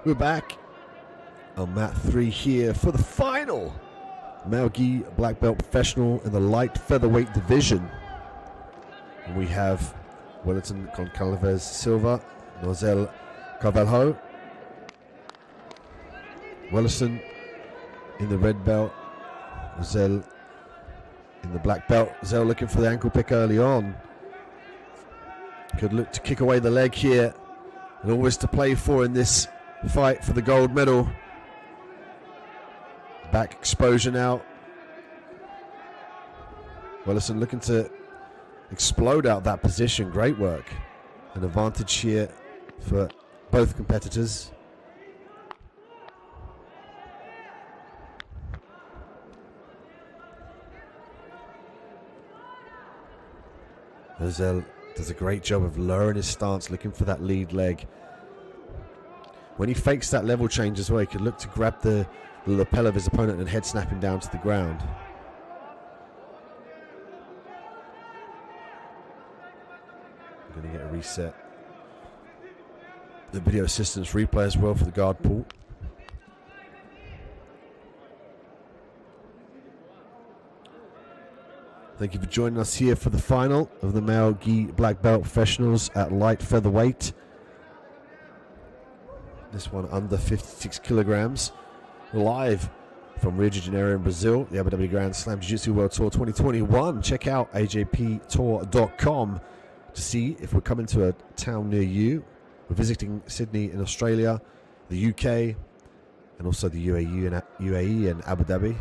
We're back on mat 3 here for the final male gi black belt professional in the light featherweight division. And we have Wellington Goncalves Silva, Nozel Carvalho. Wellington in the red belt, Nozel in the black belt. Nozel looking for the ankle pick early on. Could look to kick away the leg here, and always to play for in this fight for the gold medal. Back exposure now. Wellington looking to explode out that position. Great work. An advantage here for both competitors. Nozel does a great job of lowering his stance, looking for that lead leg. When he fakes that level change as well, he could look to grab the lapel of his opponent and head snap him down to the ground. I'm going to get a reset. The video assistance replay as well for the guard pull. Thank you for joining us here for the final of the male gi black belt professionals at light featherweight. This one under 56 kilograms. Live from Rio de Janeiro in Brazil, the Abu Dhabi Grand Slam Jiu-Jitsu World Tour 2021. Check out ajptour.com to see if we're coming to a town near you. We're visiting Sydney in Australia, the UK, and also the UAE and Abu Dhabi.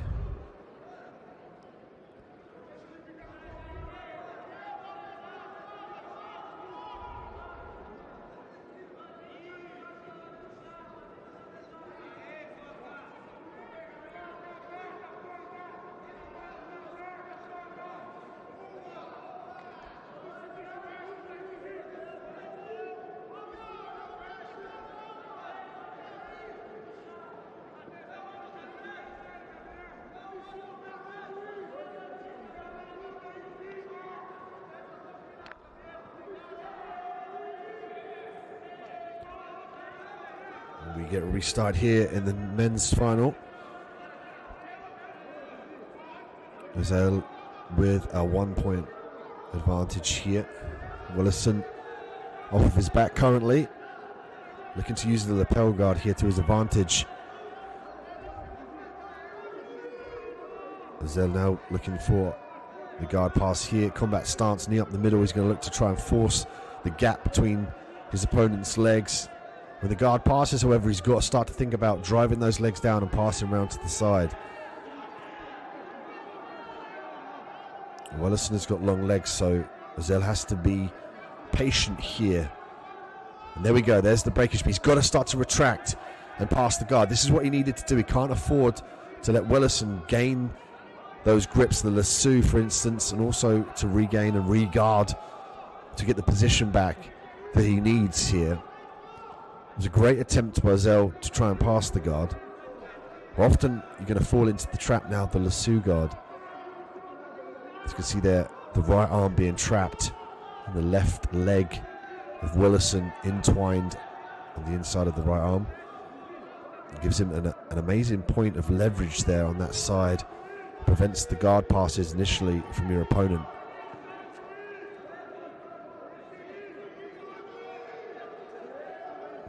We get a restart here in the men's final. Nozel with a 1-point advantage here. Wellington off of his back currently. Looking to use the lapel guard here to his advantage. Nozel now looking for the guard pass here. Combat stance, knee up the middle. He's going to look to try and force the gap between his opponent's legs. When the guard passes, however, he's got to start to think about driving those legs down and passing around to the side. Wellington has got long legs, so Nozel has to be patient here. And there we go, there's the breakage. He's got to start to retract and pass the guard. This is what he needed to do. He can't afford to let Wellington gain those grips, the lasso, for instance, and also to regain and re-guard to get the position back that he needs here. It was a great attempt by Nozel to try and pass the guard. Often you're going to fall into the trap now, the lasso guard. As you can see there, the right arm being trapped and the left leg of Wellington entwined on the inside of the right arm. It gives him an amazing point of leverage there on that side. Prevents the guard passes initially from your opponent.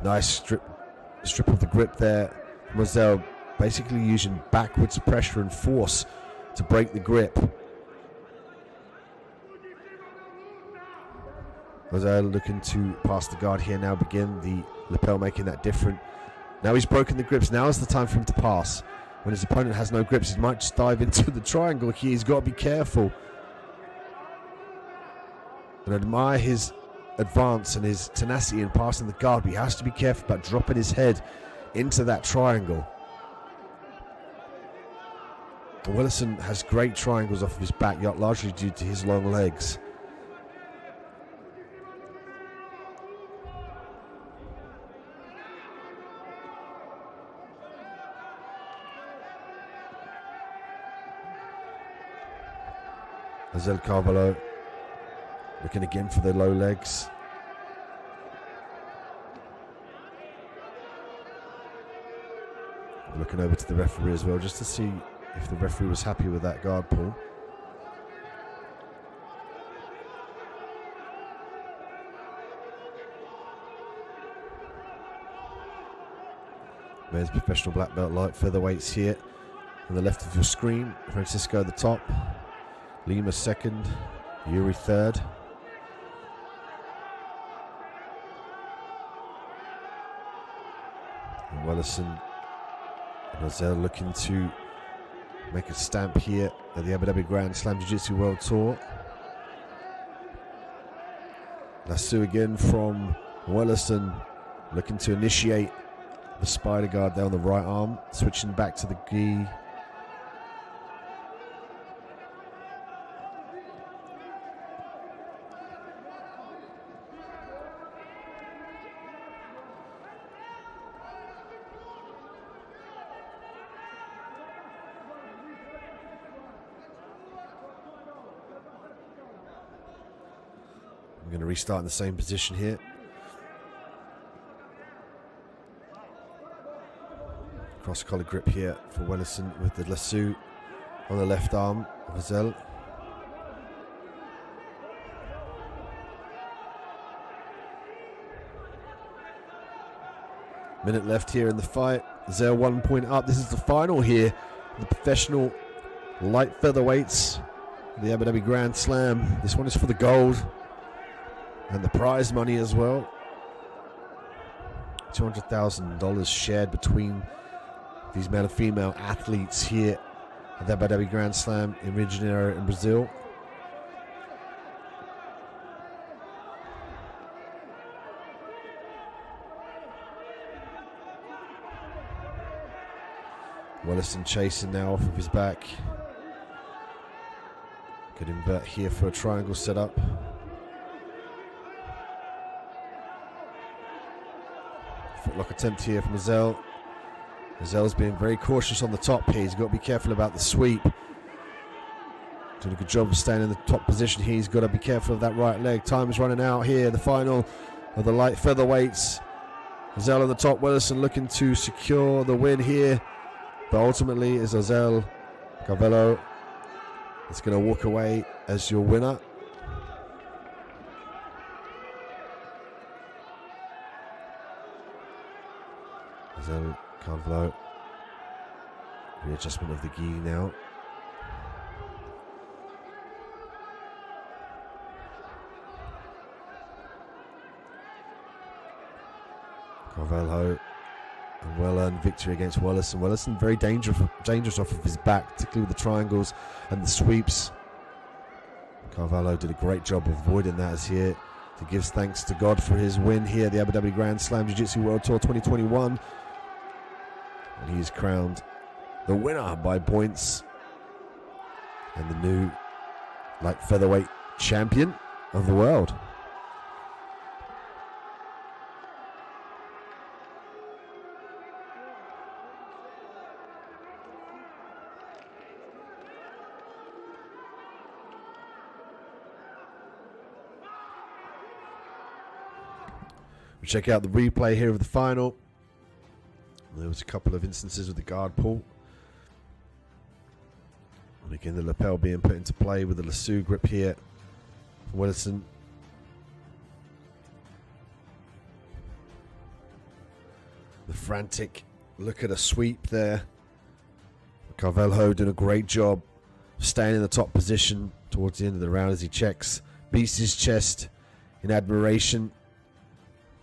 Nice strip of the grip there. Nozel basically using backwards pressure and force to break the grip. Nozel looking to pass the guard here now, begin the lapel making that different. Now he's broken the grips. Now is the time for him to pass. When his opponent has no grips, he might just dive into the triangle here. He's got to be careful. And admire his advance and his tenacity in passing the guard, but he has to be careful about dropping his head into that triangle. Wellington has great triangles off of his back, largely due to his long legs. Nozel Carvalho looking again for the low legs. Looking over to the referee as well, just to see if the referee was happy with that guard pull. Men's professional black belt light featherweights here on the left of your screen. Francisco at the top, Lima second, Yuri third. And Wellison and Ozel looking to make a stamp here at the Abu Dhabi Grand Slam Jiu-Jitsu World Tour. Lasso again from Wellison, looking to initiate the spider guard there on the right arm, switching back to the gi. I'm going to restart in the same position here. Cross collar grip here for Wellison with the lasso on the left arm of Ozel. Minute left here in the fight. Ozel 1 point up. This is the final here. The professional light featherweights, the Abu Dhabi Grand Slam. This one is for the gold and the prize money as well. $200,000 shared between these male and female athletes here at the Abu Dhabi Grand Slam in Rio de Janeiro in Brazil. Wellison chasing now off of his back. Could invert here for a triangle setup. Footlock attempt here from Ozel. Ozel's being very cautious on the top here. He's got to be careful about the sweep. Doing a good job of staying in the top position here. He's got to be careful of that right leg. Time is running out here. The final of the light featherweights. Ozel on the top. Wellison looking to secure the win here. But ultimately is Ozel Carvalho is going to walk away as your winner. Ozel Carvalho, readjustment of the gi now. Carvalho, a well-earned victory against Wellison. Wellison very dangerous off of his back, particularly with the triangles and the sweeps. Carvalho did a great job of avoiding that as here to give thanks to God for his win here at the Abu Dhabi Grand Slam Jiu-Jitsu World Tour 2021. And he is crowned the winner by points and the new light featherweight champion of the world. We check out the replay here of the final. There was a couple of instances with the guard pull. And again, the lapel being put into play with the lasso grip here for Wellison. The frantic look at a sweep there. Carvalho doing a great job staying in the top position towards the end of the round as he checks, beats his chest in admiration.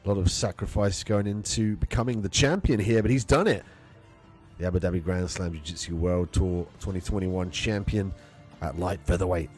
A lot of sacrifice going into becoming the champion here, but he's done it. The Abu Dhabi Grand Slam Jiu-Jitsu World Tour 2021 champion at light featherweight.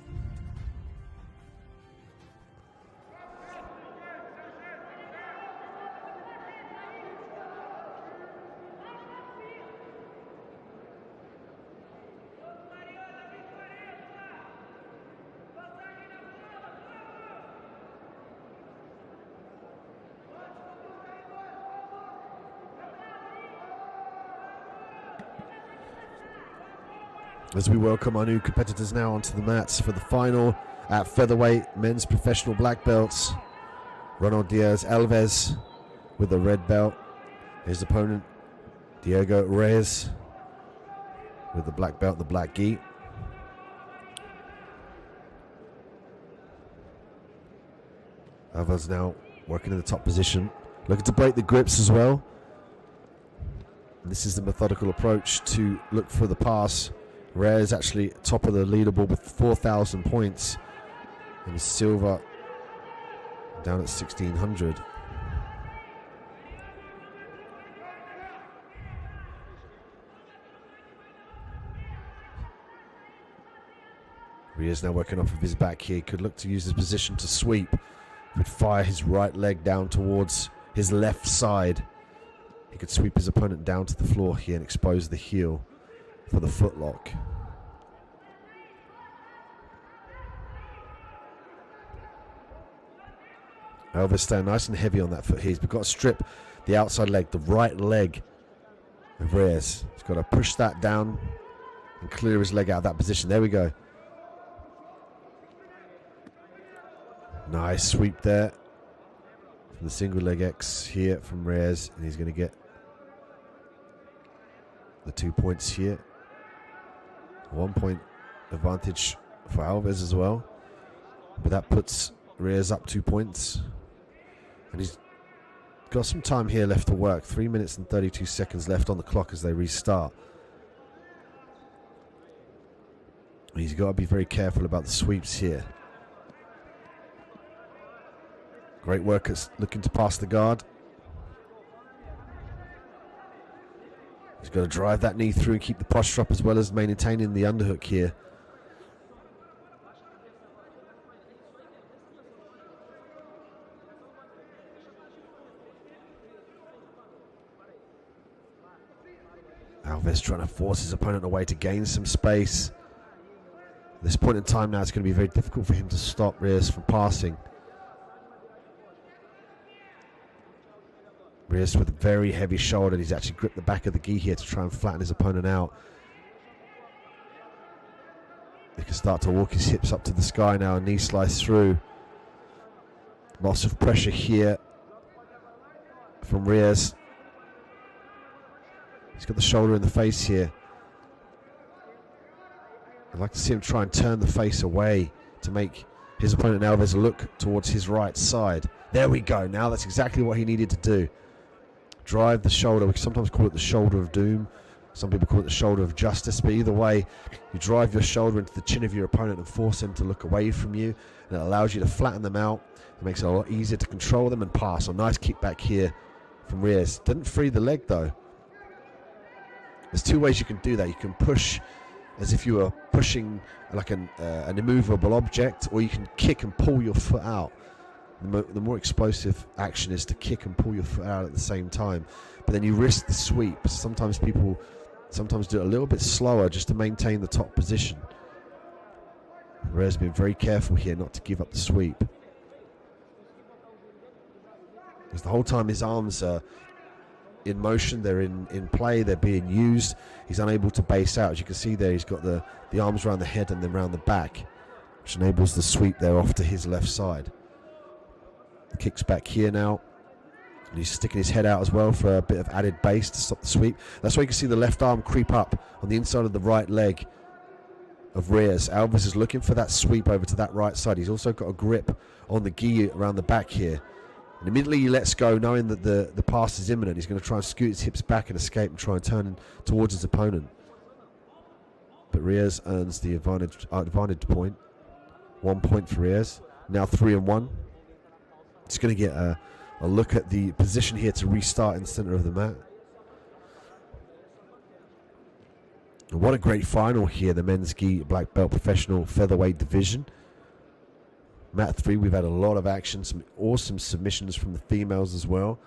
As we welcome our new competitors now onto the mats for the final at featherweight, men's professional black belts. Ronald Diaz Alves with the red belt. His opponent, Diego Reyes with the black belt, the black gi. Alvarez now working in the top position, looking to break the grips as well. And this is the methodical approach to look for the pass. Reyes actually top of the leaderboard with 4,000 points, and Silva down at 1,600. Reyes now working off of his back here. Could look to use his position to sweep. Could fire his right leg down towards his left side. He could sweep his opponent down to the floor here and expose the heel for the footlock. Alvarez staying nice and heavy on that foot here. He's got to strip the outside leg, the right leg of Reyes. He's got to push that down and clear his leg out of that position. There we go. Nice sweep there. The single leg X here from Reyes, and he's going to get the 2 points here. 1 point advantage for Alvarez as well, but that puts Reyes up 2 points, and he's got some time here left to work. 3 minutes and 32 seconds left on the clock as they restart. He's got to be very careful about the sweeps here. Great work at looking to pass the guard. He's got to drive that knee through and keep the posture up, as well as maintaining the underhook here. Alvarez trying to force his opponent away to gain some space. At this point in time now, it's going to be very difficult for him to stop Reyes from passing. Reyes with a very heavy shoulder. He's actually gripped the back of the gi here to try and flatten his opponent out. He can start to walk his hips up to the sky now, knee slice through. Loss of pressure here from Reyes. He's got the shoulder in the face here. I'd like to see him try and turn the face away to make his opponent Alvarez look towards his right side. There we go. Now that's exactly what he needed to do. Drive the shoulder. We sometimes call it the shoulder of doom. Some people call it the shoulder of justice. But either way, you drive your shoulder into the chin of your opponent and force him to look away from you. And it allows you to flatten them out. It makes it a lot easier to control them and pass. A nice kickback here from Reyes. Didn't free the leg though. There's two ways you can do that. You can push as if you were pushing like an immovable object, or you can kick and pull your foot out. The more explosive action is to kick and pull your foot out at the same time, but then you risk the sweep. Sometimes people do it a little bit slower just to maintain the top position. Reyes been very careful here not to give up the sweep, because the whole time his arms are in motion, they're in play, they're being used. He's unable to base out. As you can see there, he's got the arms around the head and then around the back, which enables the sweep there off to his left side. Kicks back here now, and he's sticking his head out as well for a bit of added base to stop the sweep. That's why you can see the left arm creep up on the inside of the right leg of Reyes. Alvarez is looking for that sweep over to that right side. He's also got a grip on the gi around the back here, and immediately he lets go, knowing that the pass is imminent. He's going to try and scoot his hips back and escape and try and turn towards his opponent. But Reyes earns the advantage point. 1 point for Reyes. Now 3-1. Just going to get a look at the position here to restart in the center of the mat. And what a great final here, the men's gi black belt professional featherweight division. Mat 3, we've had a lot of action, some awesome submissions from the females as well.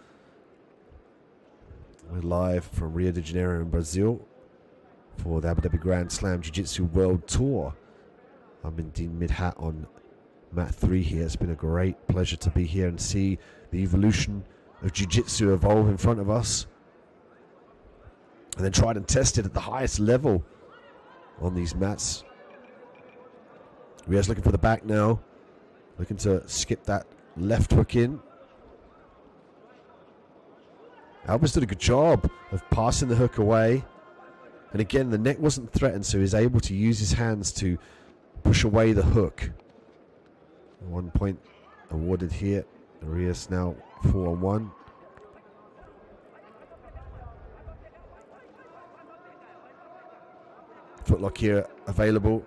We're live from Rio de Janeiro in Brazil for the Abu Dhabi Grand Slam Jiu-Jitsu World Tour. I'm in Dean Midhat on Mat 3 here. It's been a great pleasure to be here and see the evolution of Jiu-Jitsu evolve in front of us, and then tried and tested at the highest level on these mats. Reyes looking for the back now, looking to skip that left hook in. Alves did a good job of passing the hook away. And again, the neck wasn't threatened, so he was able to use his hands to push away the hook. 1 point awarded here. Arias now 4-on-1. Footlock here available.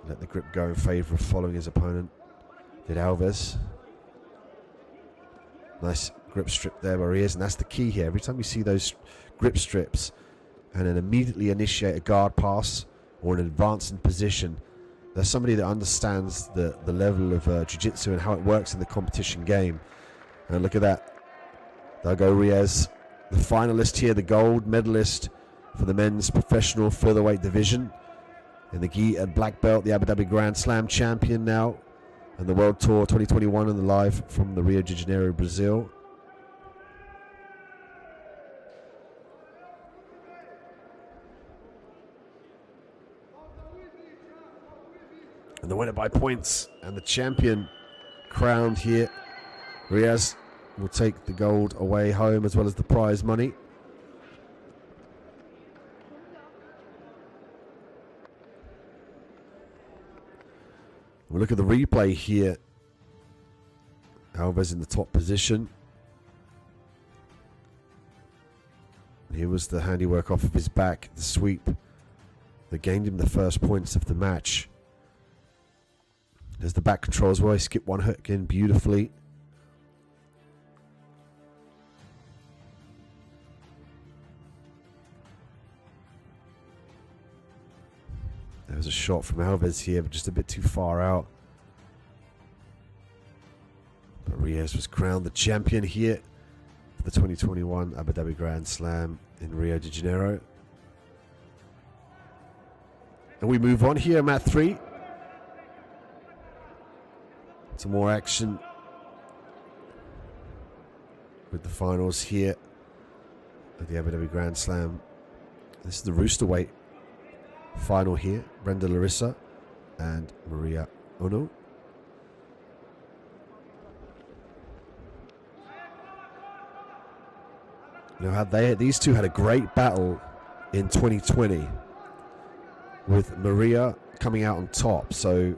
Let the grip go in favour of following his opponent. Did Alves. Nice grip strip there where he is, and that's the key here. Every time you see those grip strips and then immediately initiate a guard pass or an advance in position, there's somebody that understands the level of Jiu-Jitsu and how it works in the competition game. And look at that. There go Reyes, the finalist here, the gold medalist for the men's professional featherweight division. In the gi and black belt, the Abu Dhabi Grand Slam champion now, and the World Tour 2021 and the live from the Rio de Janeiro, Brazil. And the winner by points and the champion crowned here. Reyes will take the gold away home as well as the prize money. We'll look at the replay here. Alves in the top position. And here was the handiwork off of his back, the sweep that gained him the first points of the match. There's the back control as well. He skipped one hook in beautifully. There was a shot from Alves here, but just a bit too far out. But Reyes was crowned the champion here for the 2021 Abu Dhabi Grand Slam in Rio de Janeiro. And we move on here, mat 3. Some more action with the finals here at the Abu Dhabi Grand Slam. This is the Roosterweight final here. Brenda Larissa and Maria Ono. Now, these two had a great battle in 2020 with Maria coming out on top. So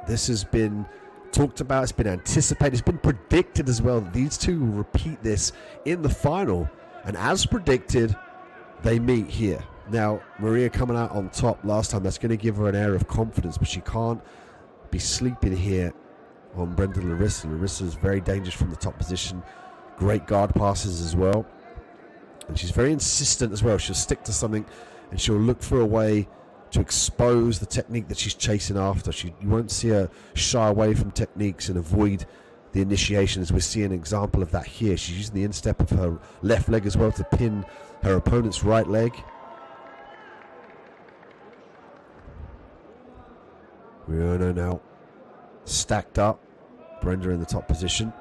this has been talked about, it's been anticipated, it's been predicted as well that these two will repeat this in the final. And as predicted, they meet here. Now, Maria coming out on top last time, that's going to give her an air of confidence, but she can't be sleeping here on Brenda Larissa. Larissa is very dangerous from the top position. Great guard passes as well. And she's very insistent as well. She'll stick to something and she'll look for a way to expose the technique that she's chasing after. You won't see her shy away from techniques and avoid the initiation, as we see an example of that here. She's using the instep of her left leg as well to pin her opponent's right leg. Riona now stacked up. Brenda in the top position.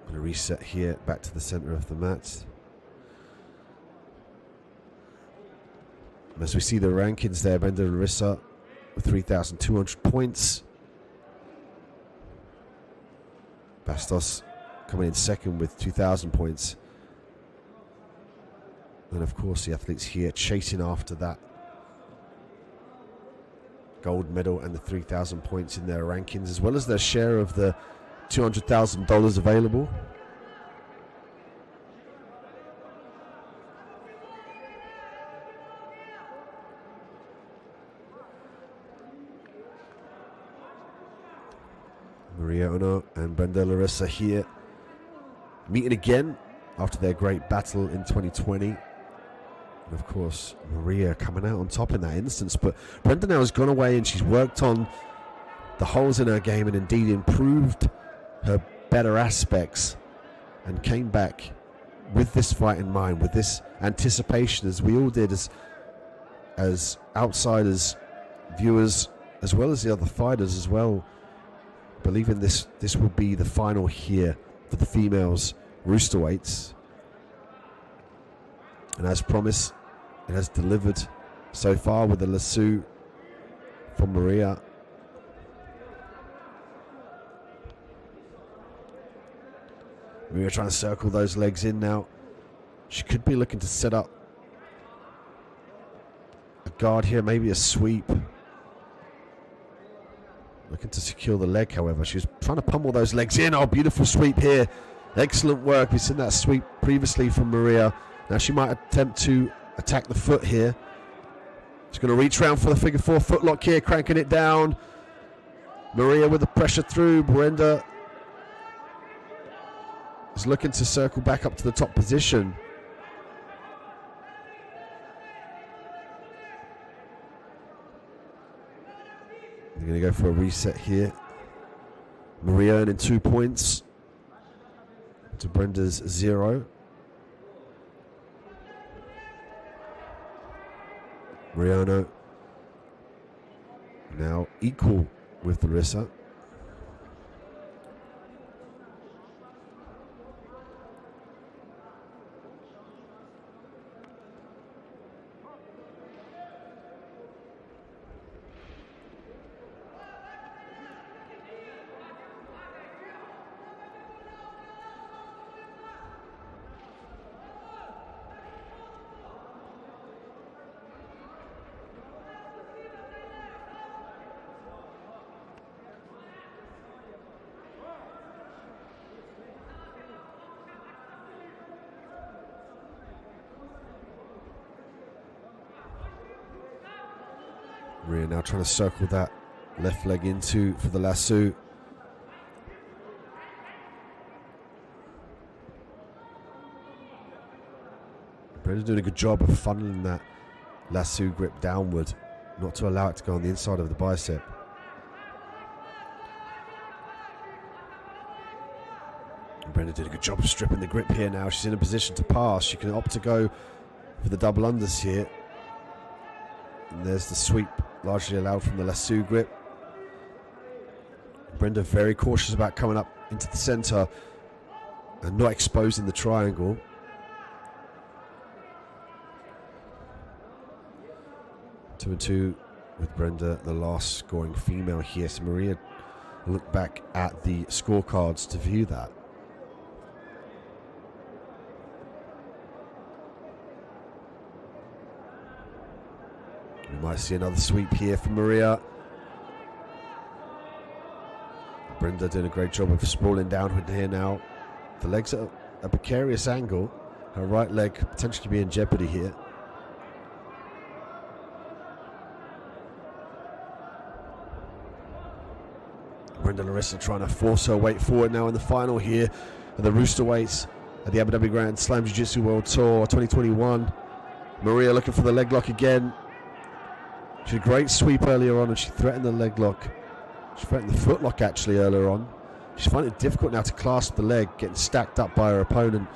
Going to reset here back to the center of the mat. As we see the rankings there, Brenda Larissa with 3,200 points. Bastos coming in second with 2,000 points. And of course the athletes here chasing after that gold medal and the 3,000 points in their rankings, as well as their share of the $200,000 available. Maria Ono and Brenda Larissa here meeting again after their great battle in 2020. And of course, Maria coming out on top in that instance. But Brenda now has gone away and she's worked on the holes in her game and indeed improved her better aspects and came back with this fight in mind, with this anticipation, as we all did as outsiders, viewers, as well as the other fighters as well, believing this will be the final here for the females roosterweights. And as promised, it has delivered so far with the lasso from Maria. Maria trying to circle those legs in now. She could be looking to set up a guard here, maybe a sweep. Looking to secure the leg, however. She's trying to pummel those legs in. Oh, beautiful sweep here. Excellent work. We've seen that sweep previously from Maria. Now she might attempt to attack the foot here. She's going to reach around for the figure 4 footlock here, cranking it down. Maria with the pressure through. Brenda is looking to circle back up to the top position. They're going to go for a reset here. Maria earning 2 points to Brenda's 0. Mariano now equal with Larissa. Maria now trying to circle that left leg into for the lasso. Brenda's doing a good job of funneling that lasso grip downward, not to allow it to go on the inside of the bicep. And Brenda did a good job of stripping the grip here now. She's in a position to pass. She can opt to go for the double unders here. And there's the sweep, largely allowed from the lasso grip. Brenda very cautious about coming up into the center and not exposing the triangle. Two and two with Brenda, the last scoring female here. So Maria will look back at the scorecards to view that. We might see another sweep here from Maria. Brenda doing a great job of sprawling downward here now. The legs at a precarious angle. Her right leg potentially be in jeopardy here. Brenda Larissa trying to force her weight forward now in the final here at the Rooster Weights at the Abu Dhabi Grand Slam Jiu-Jitsu World Tour 2021. Maria looking for the leg lock again. She had a great sweep earlier on and she threatened the leg lock. She threatened the foot lock actually earlier on. She's finding it difficult now to clasp the leg, getting stacked up by her opponent.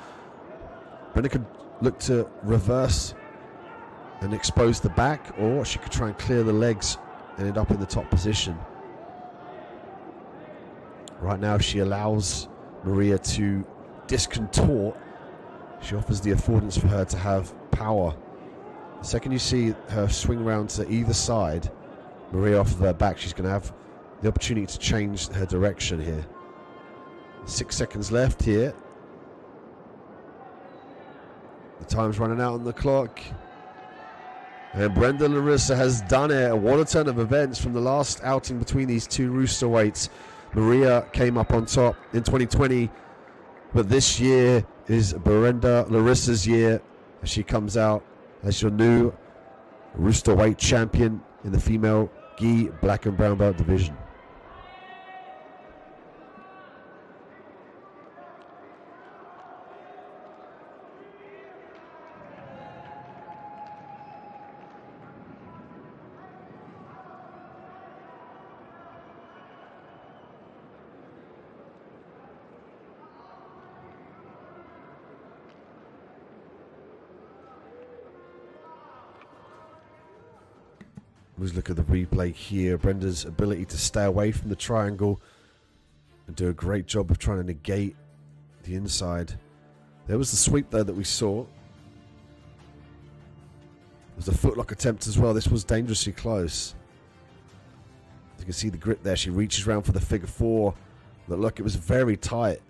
Brenda could look to reverse and expose the back, or she could try and clear the legs and end up in the top position. Right now, if she allows Maria to discontort, she offers the affordance for her to have power. The second you see her swing around to either side, Maria off of her back, she's going to have the opportunity to change her direction here. 6 seconds left here. The time's running out on the clock. And Brenda Larissa has done it. What a turn of events from the last outing between these two Rooster Weights. Maria came up on top in 2020, but this year is Brenda Larissa's year as she comes out as your new Rooster Weight champion in the female gi black and brown belt division. Let's look at the replay here. Brenda's ability to stay away from the triangle and do a great job of trying to negate the inside. There was the sweep though that we saw. There was a footlock attempt as well. This was dangerously close. As you can see the grip there. She reaches around for the figure 4. But look, it was very tight.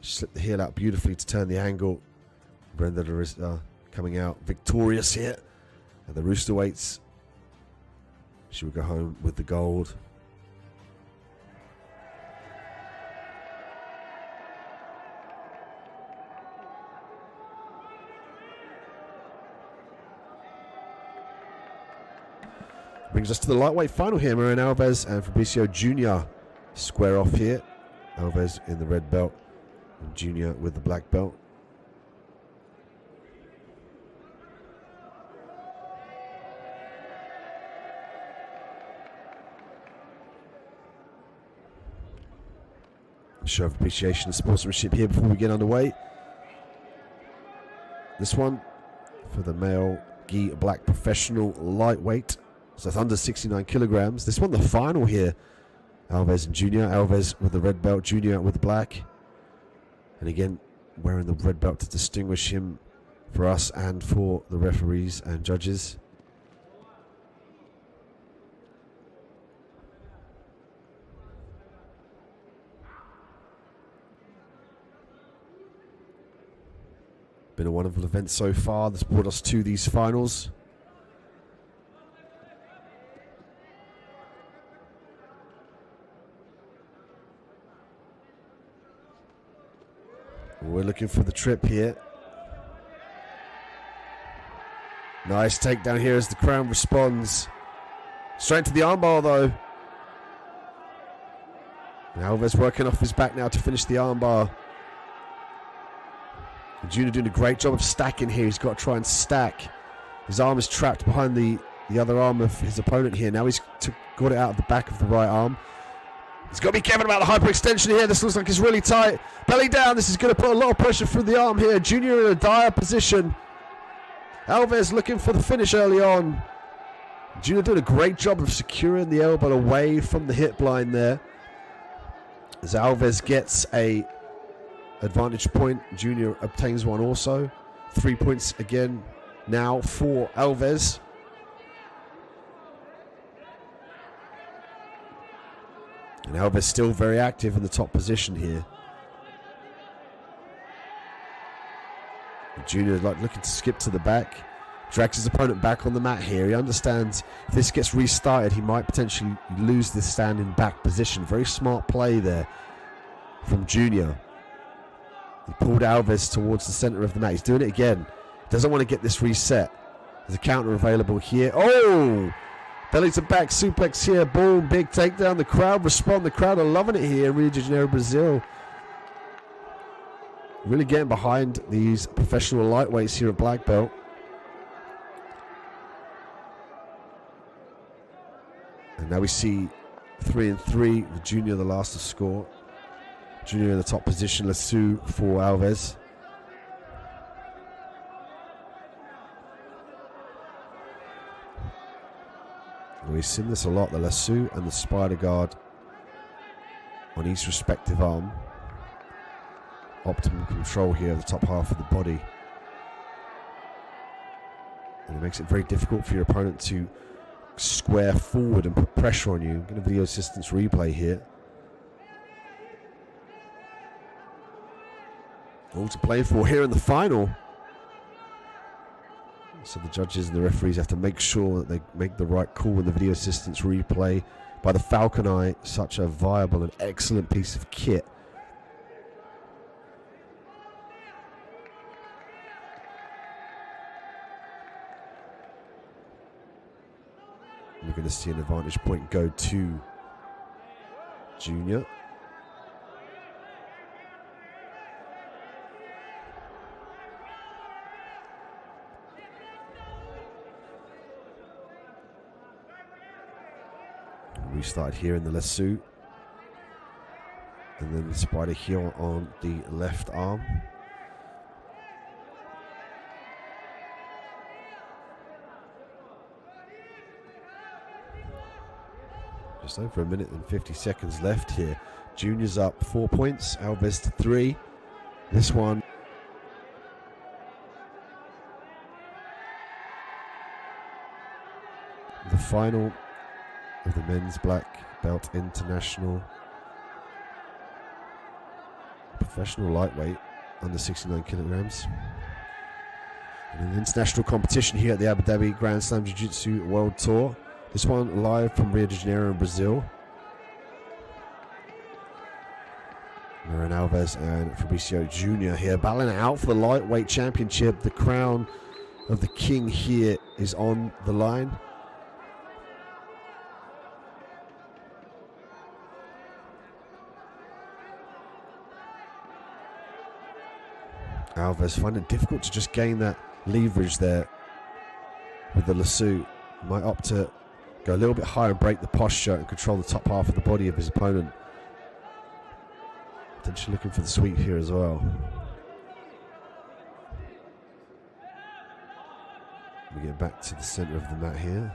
Slipped the heel out beautifully to turn the angle. Brenda coming out victorious here. And the Roosterweights, she will go home with the gold. Brings us to the lightweight final here. Mariano Alves and Fabricio Jr. square off here. Alves in the red belt and Jr. with the black belt. Show of appreciation and sportsmanship here before we get underway. This one for the male gi black professional lightweight. So it's under 69 kilograms. This one, the final here. Alves and Jr. Alves with the red belt, Jr. with the black. And again, wearing the red belt to distinguish him for us and for the referees and judges. Been a wonderful event so far. That's brought us to these finals. We're looking for the trip here. Nice takedown here as the Crown responds. Straight to the armbar though. And Alves working off his back now to finish the armbar. And Junior doing a great job of stacking here. He's got to try and stack. His arm is trapped behind the other arm of his opponent here. Now he's got it out of the back of the right arm. He's got to be careful about the hyperextension here. This looks like it's really tight. Belly down. This is going to put a lot of pressure through the arm here. Junior in a dire position. Alves looking for the finish early on. Junior doing a great job of securing the elbow away from the hip line there. As Alves gets a advantage point, Junior obtains one also. 3 points again now for Alves. And Alves still very active in the top position here. Junior looking to skip to the back. Drags his opponent back on the mat here. He understands if this gets restarted, he might potentially lose this standing back position. Very smart play there from Junior. He pulled Alves towards the center of the mat. He's doing it again. Doesn't want to get this reset. There's a counter available here. Oh! Belly to back suplex here. Boom. Big takedown. The crowd respond. The crowd are loving it here in Rio de Janeiro, Brazil. Really getting behind these professional lightweights here at Black Belt. And now we see 3-3 with Junior the last to score. Junior in the top position. Lasso for Alves. We've seen this a lot, the lasso and the spider guard on each respective arm. Optimum control here of the top half of the body. And it makes it very difficult for your opponent to square forward and put pressure on you. I'm going to video assistance replay here. All to play for here in the final. So the judges and the referees have to make sure that they make the right call in the video assistance replay. By the Falcon Eye, such a viable and excellent piece of kit. We're going to see an advantage point go to Junior. Restart here in the lasso. And then the spider heel on the left arm. Just over a minute and 50 seconds left here. Junior's up 4 points, Alves to 3. This one. The final of the men's black belt international Professional lightweight, under 69 kilograms. And an international competition here at the Abu Dhabi Grand Slam Jiu-Jitsu World Tour. This one live from Rio de Janeiro in Brazil. Mariano Alves and Fabricio Jr. here battling it out for the lightweight championship. The crown of the king here is on the line. Alves finding it difficult to just gain that leverage there with the lasso. Might opt to go a little bit higher and break the posture and control the top half of the body of his opponent. Potentially looking for the sweep here as well. We get back to the center of the mat here.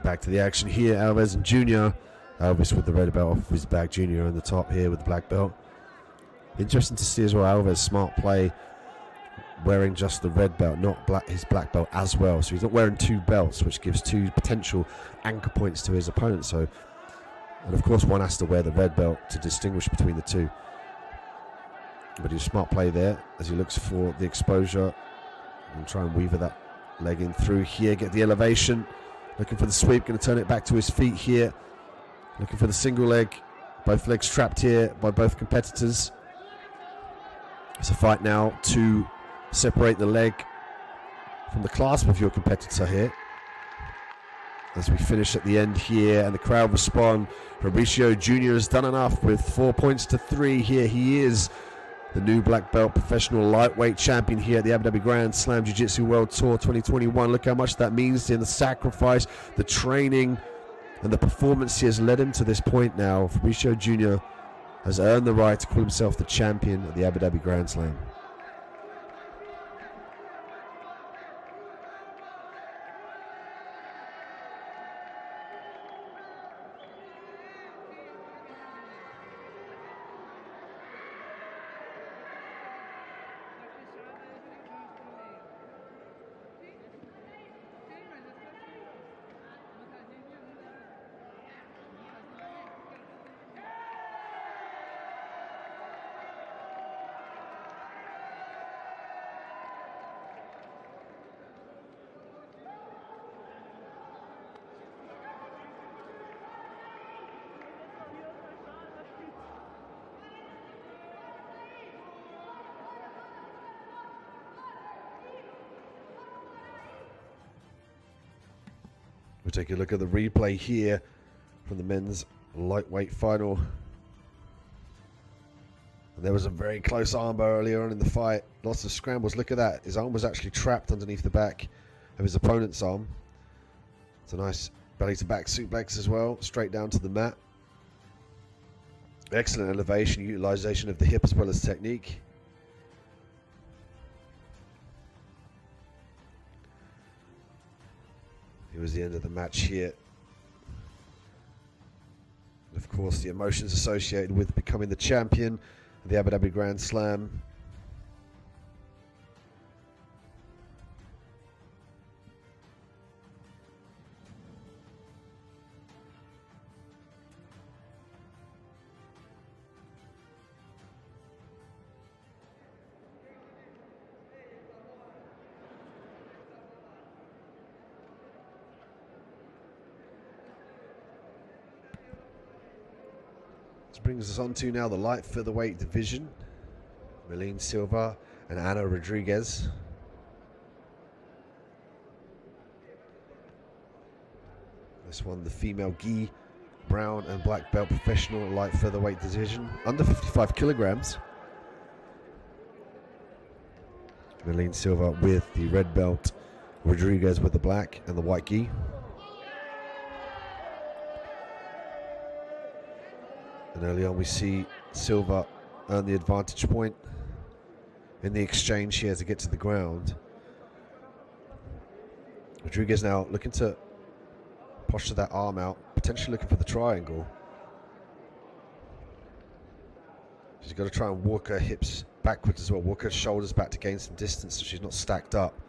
Back to the action here, Alves and Jr. Alves with the red belt off his back, Jr. on the top here with the black belt. Interesting to see as well, Alves, smart play, wearing just the red belt, not his black belt as well. So he's not wearing two belts, which gives two potential anchor points to his opponent. So, and of course one has to wear the red belt to distinguish between the two. But he's smart play there as he looks for the exposure and try and weaver that leg in through here, get the elevation. Looking for the sweep, going to turn it back to his feet here. Looking for the single leg. Both legs trapped here by both competitors. It's a fight now to separate the leg from the clasp of your competitor here. As we finish at the end here and the crowd respond. Fabricio Jr. has done enough with 4 points to 3 here. He is the new black belt professional lightweight champion here at the Abu Dhabi Grand Slam Jiu-Jitsu World Tour 2021. Look how much that means to him, the sacrifice, the training, and the performance he has led him to this point now. Fabricio Jr. has earned the right to call himself the champion at the Abu Dhabi Grand Slam. We'll take a look at the replay here from the men's lightweight final. There was a very close armbar earlier on in the fight. Lots of scrambles. Look at that. His arm was actually trapped underneath the back of his opponent's arm. It's a nice belly to back suplex as well, straight down to the mat. Excellent elevation, utilization of the hip as well as technique. It was the end of the match here. And of course, the emotions associated with becoming the champion of the Abu Dhabi Grand Slam. This brings us on to now the light featherweight division. Marlene Silva and Ana Rodriguez. This one, the female gi, brown and black belt professional light featherweight division, under 55 kilograms. Marlene Silva with the red belt, Rodriguez with the black and the white gi. And early on we see Silva earn the advantage point in the exchange here to get to the ground. Rodriguez now looking to posture that arm out, potentially looking for the triangle. She's got to try and walk her hips backwards as well, walk her shoulders back to gain some distance so she's not stacked up.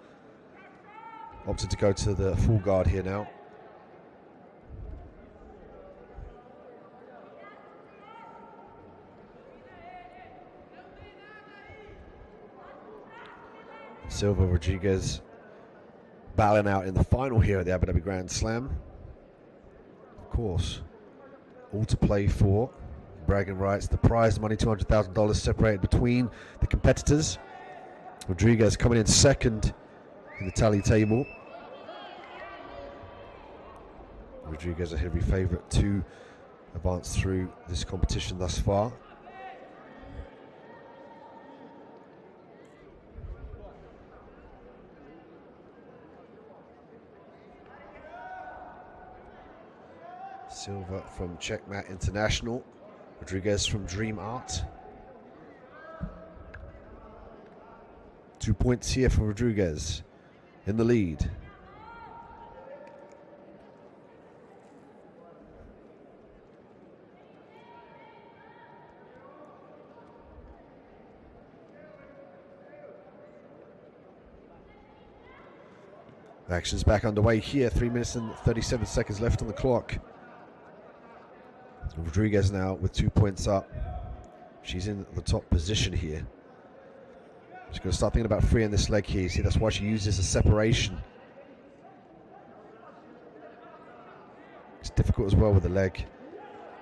Opted to go to the full guard here now. Silva, Rodriguez battling out in the final here at the Abu Dhabi Grand Slam. Of course, all to play for. Bragging rights, the prize money, $200,000 separated between the competitors. Rodriguez coming in second in the tally table. Rodriguez a heavy favourite to advance through this competition thus far. Silva from Checkmat International. Rodriguez from Dream Art. 2 points here for Rodriguez in the lead. Action's back underway here. 3 minutes and 37 seconds left on the clock. Rodriguez now with 2 points up. She's in the top position here. She's going to start thinking about freeing this leg here. You see, that's why she uses a separation. It's difficult as well with the leg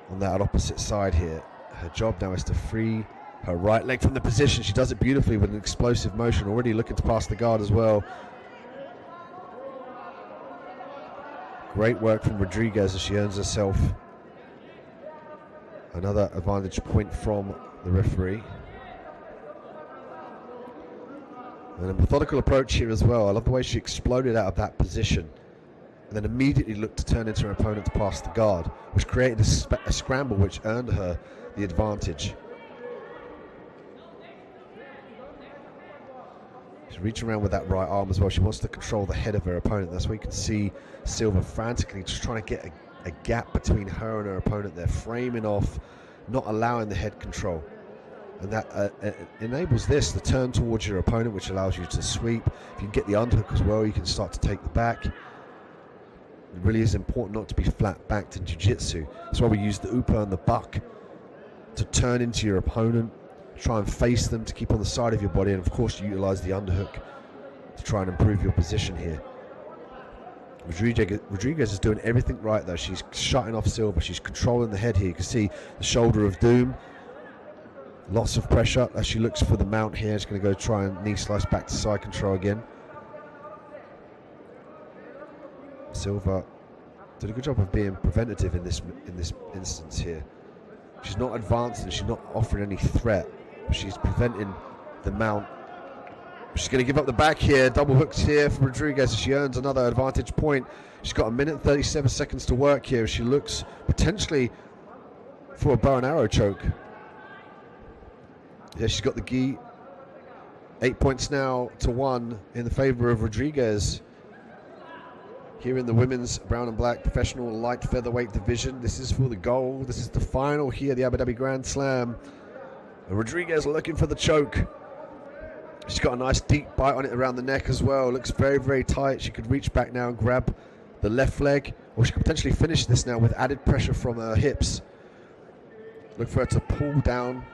on that opposite side here. Her job now is to free her right leg from the position. She does it beautifully with an explosive motion, already looking to pass the guard as well. Great work from Rodriguez as she earns herself another advantage point from the referee. And a methodical approach here as well. I love the way she exploded out of that position and then immediately looked to turn into her opponent to pass the guard, which created a scramble which earned her the advantage. She's reaching around with that right arm as well. She wants to control the head of her opponent. That's where you can see Silva frantically just trying to get a gap between her and her opponent. They're framing off, not allowing the head control. And that enables this, the turn towards your opponent, which allows you to sweep. If you can get the underhook as well, you can start to take the back. It really is important not to be flat-backed in Jiu-Jitsu. That's why we use the upa and the buck to turn into your opponent, try and face them to keep on the side of your body, and of course you utilize the underhook to try and improve your position here. Rodriguez is doing everything right though. She's shutting off Silva. She's controlling the head here. You can see the shoulder of doom. Lots of pressure as she looks for the mount here. She's going to go try and knee slice back to side control again. Silva did a good job of being preventative in this instance here. She's not advancing. She's not offering any threat. She's preventing the mount. She's going to give up the back here. Double hooks here for Rodriguez. She earns another advantage point. She's got 1 minute and 37 seconds to work here. She looks potentially for a bow and arrow choke. Yeah, she's got the gi. 8 points now to 1 in the favor of Rodriguez. Here in the women's brown and black professional light featherweight division. This is for the gold. This is the final here, the Abu Dhabi Grand Slam. And Rodriguez looking for the choke. She's got a nice deep bite on it around the neck as well. Looks very, very tight. She could reach back now and grab the left leg, or she could potentially finish this now with added pressure from her hips. Look for her to pull down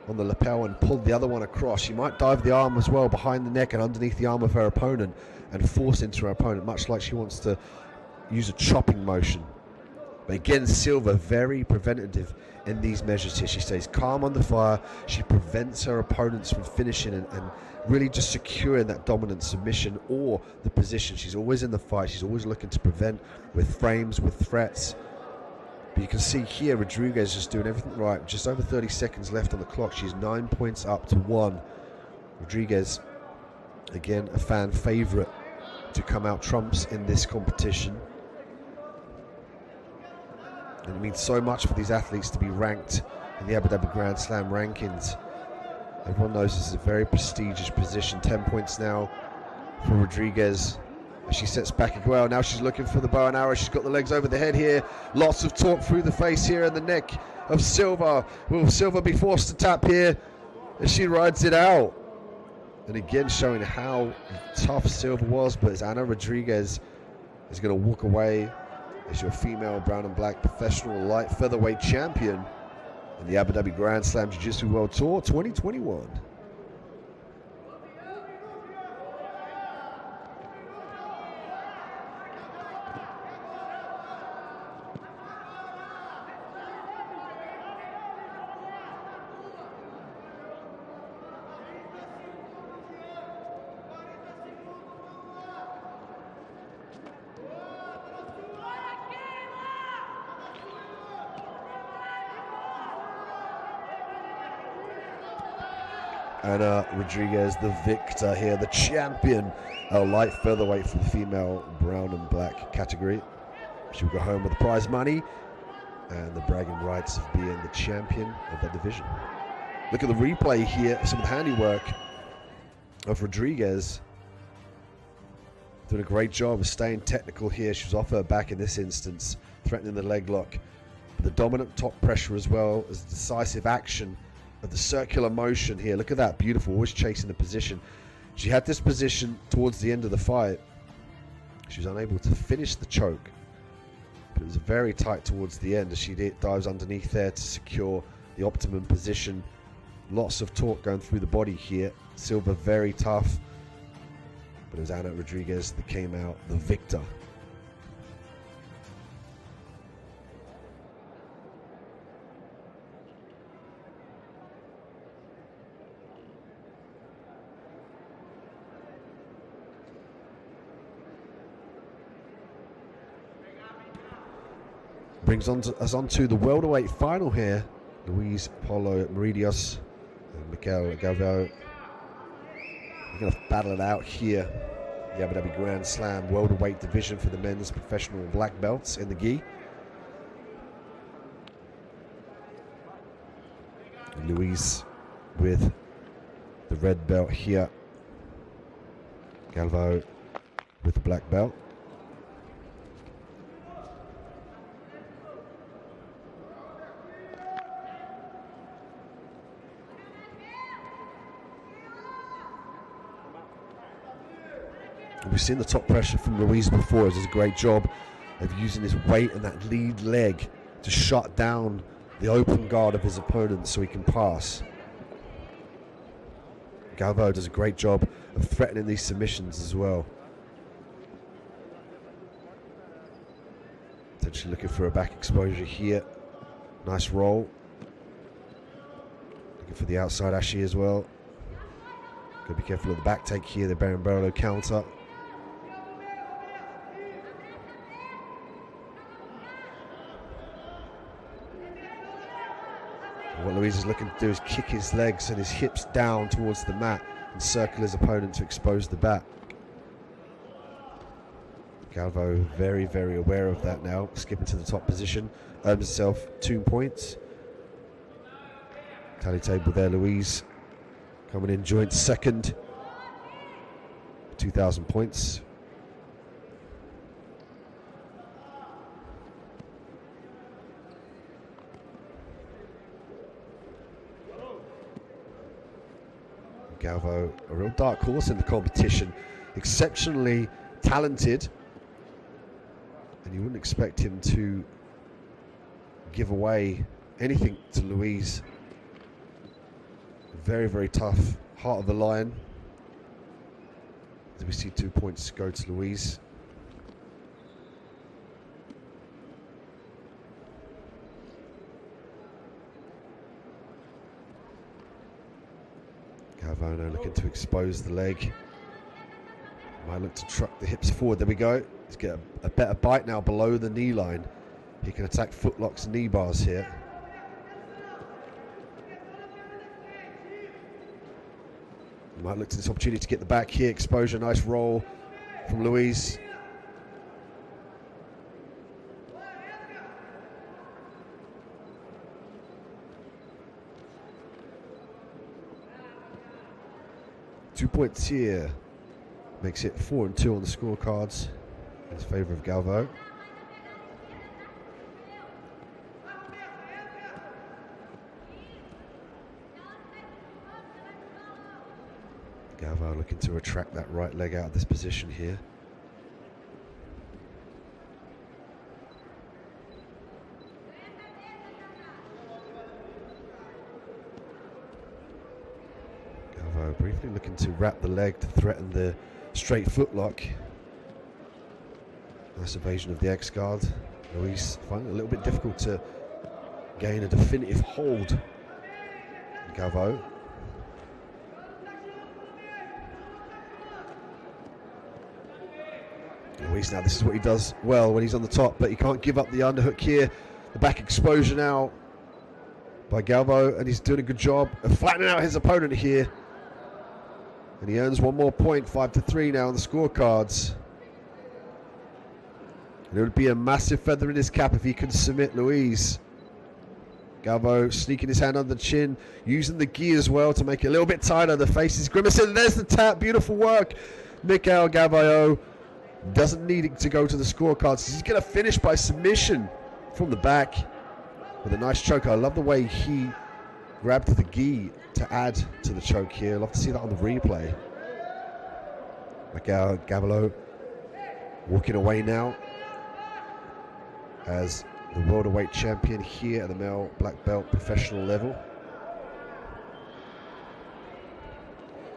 on the lapel and pull the other one across. She might dive the arm as well behind the neck and underneath the arm of her opponent and force into her opponent, much like she wants to use a chopping motion. But again, Silva very preventative in these measures here. She stays calm under fire. She prevents her opponents from finishing and really just securing that dominant submission or the position. She's always in the fight. She's always looking to prevent with frames, with threats. But you can see here Rodriguez just doing everything right. Just over 30 seconds left on the clock. She's 9 points up to 1. Rodriguez, again, a fan favorite to come out trumps in this competition. And it means so much for these athletes to be ranked in the Abu Dhabi Grand Slam rankings. Everyone knows this is a very prestigious position. 10 points now for Rodriguez. She sets back as well. Now she's looking for the bow and arrow. She's got the legs over the head here. Lots of torque through the face here and the neck of Silva. Will Silva be forced to tap here as she rides it out? And again, showing how tough Silva was, but as Ana Rodriguez is going to walk away as your female brown and black professional light featherweight champion in the Abu Dhabi Grand Slam Jiu-Jitsu World Tour 2021. Ana Rodriguez, the victor here, the champion, light featherweight for the female brown and black category. She'll go home with the prize money and the bragging rights of being the champion of that division. Look at the replay here, some of the handiwork of Rodriguez. Doing a great job of staying technical here. She was off her back in this instance, threatening the leg lock. But the dominant top pressure as well as decisive action of the circular motion here. Look at that, beautiful, always chasing the position. She had this position towards the end of the fight. She was unable to finish the choke, but it was very tight towards the end as she dives underneath there to secure the optimum position. Lots of torque going through the body here. Silva very tough, but it was Ana Rodriguez that came out the victor. Brings us on to the welterweight final here. Luis Paulo Meridios and Mikel Galvão. We're going to battle it out here. The Abu Dhabi Grand Slam welterweight division for the men's professional black belts in the gi. Luis with the red belt here. Galvão with the black belt. We've seen the top pressure from Luis before. He does a great job of using his weight and that lead leg to shut down the open guard of his opponent so he can pass. Galvão does a great job of threatening these submissions as well. Potentially looking for a back exposure here. Nice roll. Looking for the outside ashi as well. Got to be careful of the back take here, the Berimbolo counter. What Luis is looking to do is kick his legs and his hips down towards the mat and circle his opponent to expose the back. Galvão very, very aware of that now. Skipping to the top position. Earns himself 2 points. Tally table there, Luis coming in joint second. 2,000 points. Galvão, a real dark horse in the competition, exceptionally talented, and you wouldn't expect him to give away anything to Luis. Very, very tough, heart of the lion. As we see 2 points go to Luis. Galvão now looking to expose the leg. Might look to truck the hips forward. There we go. Let's get a better bite now below the knee line. He can attack footlocks and knee bars here. Might look to this opportunity to get the back here. Exposure, nice roll from Luis. points here. Makes it 4-2 on the scorecards in favour of Galvo. Galvo looking to retract that right leg out of this position here. Galvo briefly looking to wrap the leg to threaten the straight footlock. Nice evasion of the X-guard. Luis finding it a little bit difficult to gain a definitive hold on Galvo. Luis now, this is what he does well when he's on the top, but he can't give up the underhook here. The back exposure now by Galvo, and he's doing a good job of flattening out his opponent here. And he earns one more point, 5-3 now on the scorecards. And it would be a massive feather in his cap if he could submit Luis. Galvo sneaking his hand under the chin, using the gi as well to make it a little bit tighter. The face is grimacing. There's the tap. Beautiful work. Mikael Galvo doesn't need it to go to the scorecards. He's going to finish by submission from the back with a nice choke. I love the way he grabbed the gi to add to the choke here. I'd love to see that on the replay. Mikael Galvo walking away now as the welterweight champion here at the male black belt professional level.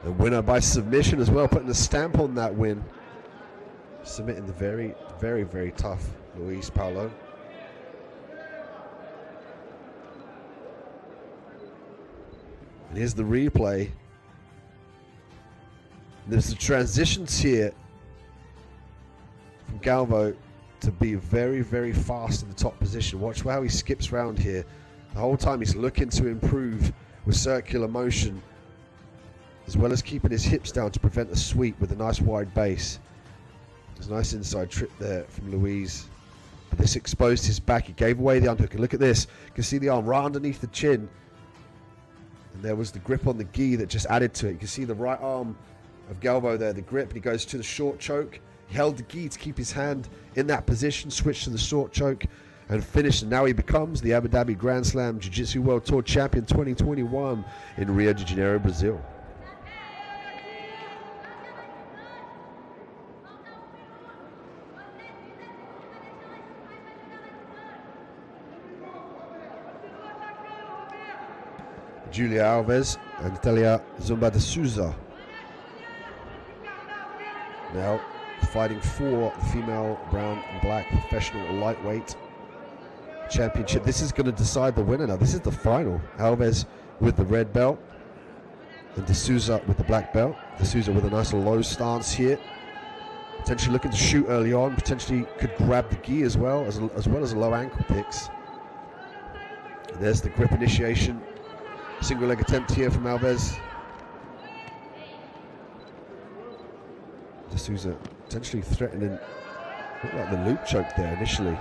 The winner by submission as well, putting a stamp on that win. Submitting the very, very, very tough Luis Paulo. And here's the replay. There's the transitions here from Galvo to be very, very fast in the top position. Watch how he skips around here. The whole time he's looking to improve with circular motion, as well as keeping his hips down to prevent a sweep with a nice wide base. There's a nice inside trip there from Luis. But this exposed his back. He gave away the underhook. And look at this. You can see the arm right underneath the chin. And there was the grip on the gi that just added to it. You can see the right arm of Galvo there, the grip. And he goes to the short choke. He held the gi to keep his hand in that position, switched to the short choke, and finished. And now he becomes the Abu Dhabi Grand Slam Jiu-Jitsu World Tour Champion 2021 in Rio de Janeiro, Brazil. Julia Alves and Natalia Zumba de Souza now fighting for the female brown and black professional lightweight championship. This is going to decide the winner now. This is the final. Alves with the red belt and De Souza with the black belt. De Souza with a nice low stance here, potentially looking to shoot early on, potentially could grab the gi as well as a low ankle picks. And there's the grip initiation. Single leg attempt here from Alves. De Souza potentially threatening, looked like the loop choke there initially.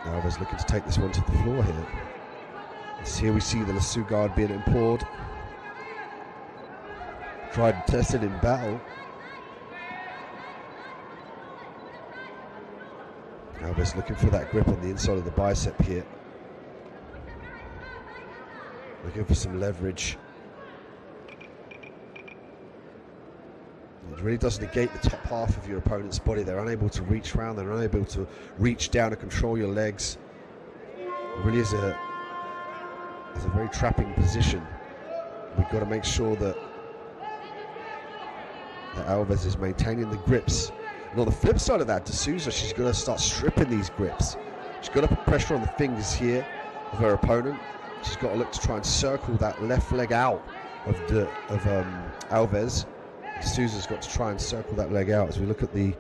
Alves looking to take this one to the floor here. Here we see the lasso guard being implored. Tried and tested in battle. Alves looking for that grip on the inside of the bicep here. Looking for some leverage. It really does negate the top half of your opponent's body. They're unable to reach around, they're unable to reach down and control your legs. It really is a very trapping position. We've got to make sure that Alves is maintaining the grips. And on the flip side of that, De Souza, she's going to start stripping these grips. She's got to put pressure on the fingers here of her opponent. She's got to look to try and circle that left leg out of Alves. De Souza's got to try and circle that leg out as we look at the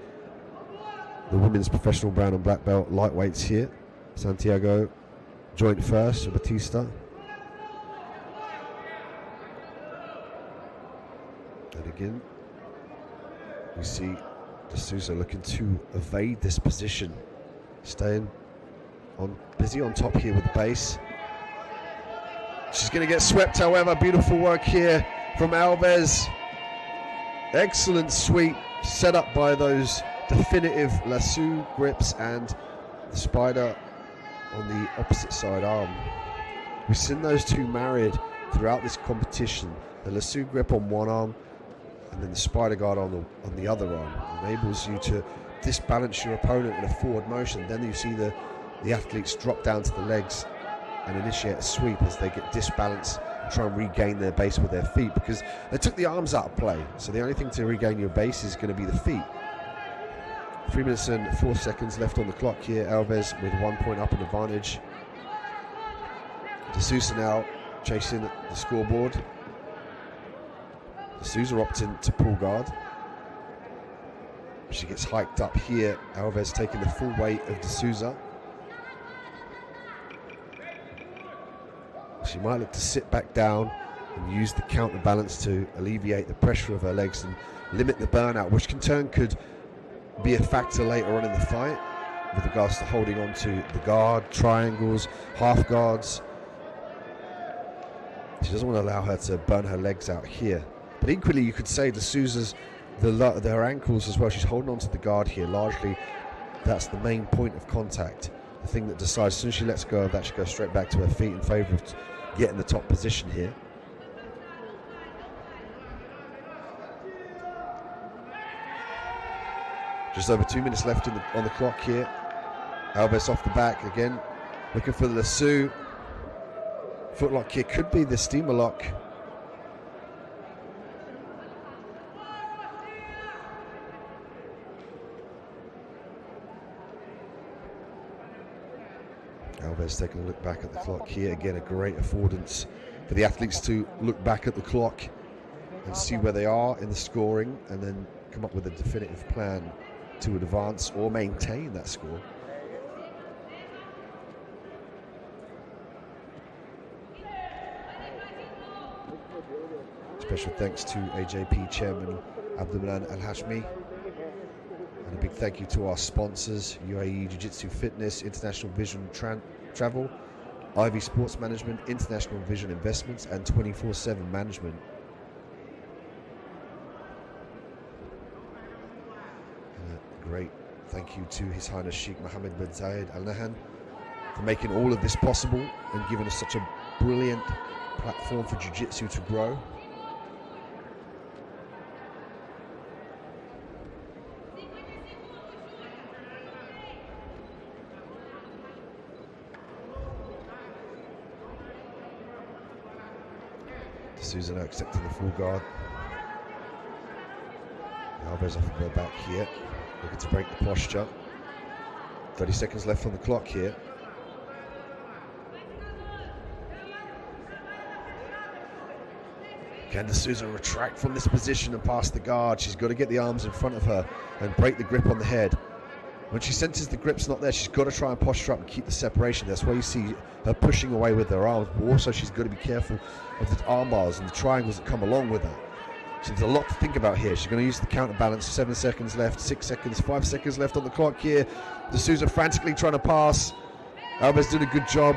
women's professional brown and black belt lightweights here. Santiago joint first, Batista. And again, we see De Souza looking to evade this position, staying busy on top here with the base. She's going to get swept, however. Beautiful work here from Alves. Excellent sweep set up by those definitive lasso grips and the spider on the opposite side arm. We've seen those two married throughout this competition. The lasso grip on one arm and then the spider guard on the other arm. It enables you to disbalance your opponent in a forward motion. Then you see the athletes drop down to the legs and initiate a sweep as they get disbalanced and try and regain their base with their feet, because they took the arms out of play. So the only thing to regain your base is going to be the feet. 3 minutes and 4 seconds left on the clock here. Alves with 1 point up in advantage. De Sousa now chasing the scoreboard. De Sousa opting to pull guard. She gets hiked up here. Alves taking the full weight of De Sousa. She might look to sit back down and use the counterbalance to alleviate the pressure of her legs and limit the burnout, which in turn could be a factor later on in the fight with regards to holding on to the guard, triangles, half guards. She doesn't want to allow her to burn her legs out here. But equally, you could say De Sousa's, their ankles as well. She's holding on to the guard here. Largely, that's the main point of contact. The thing that decides, as soon as she lets go of that, she goes straight back to her feet in favour of getting the top position here. Just over 2 minutes left on the clock here. Alves off the back again, looking for the lasso. Footlock here could be the steamer lock. Alves taking a look back at the clock here. Again, a great affordance for the athletes to look back at the clock and see where they are in the scoring and then come up with a definitive plan to advance or maintain that score. Special thanks to AJP Chairman Abdulman Al-Hashmi. And a big thank you to our sponsors, UAE Jiu-Jitsu Fitness, International Vision Travel, Ivy Sports Management, International Vision Investments, and 24/7 Management. And a great thank you to His Highness Sheikh Mohammed bin Zayed Al Nahyan for making all of this possible and giving us such a brilliant platform for Jiu-Jitsu to grow. Sousa now accepting the full guard. Alves off of her back here, looking to break the posture. 30 seconds left on the clock here. Can De Sousa retract from this position and pass the guard? She's got to get the arms in front of her and break the grip on the head. When she senses the grip's not there, she's got to try and posture up and keep the separation. That's why you see her pushing away with her arms, but also she's got to be careful of the arm bars and the triangles that come along with her. So there's a lot to think about here. She's going to use the counterbalance. 7 seconds left, 6 seconds, 5 seconds left on the clock here. De Sousa frantically trying to pass. Alves doing a good job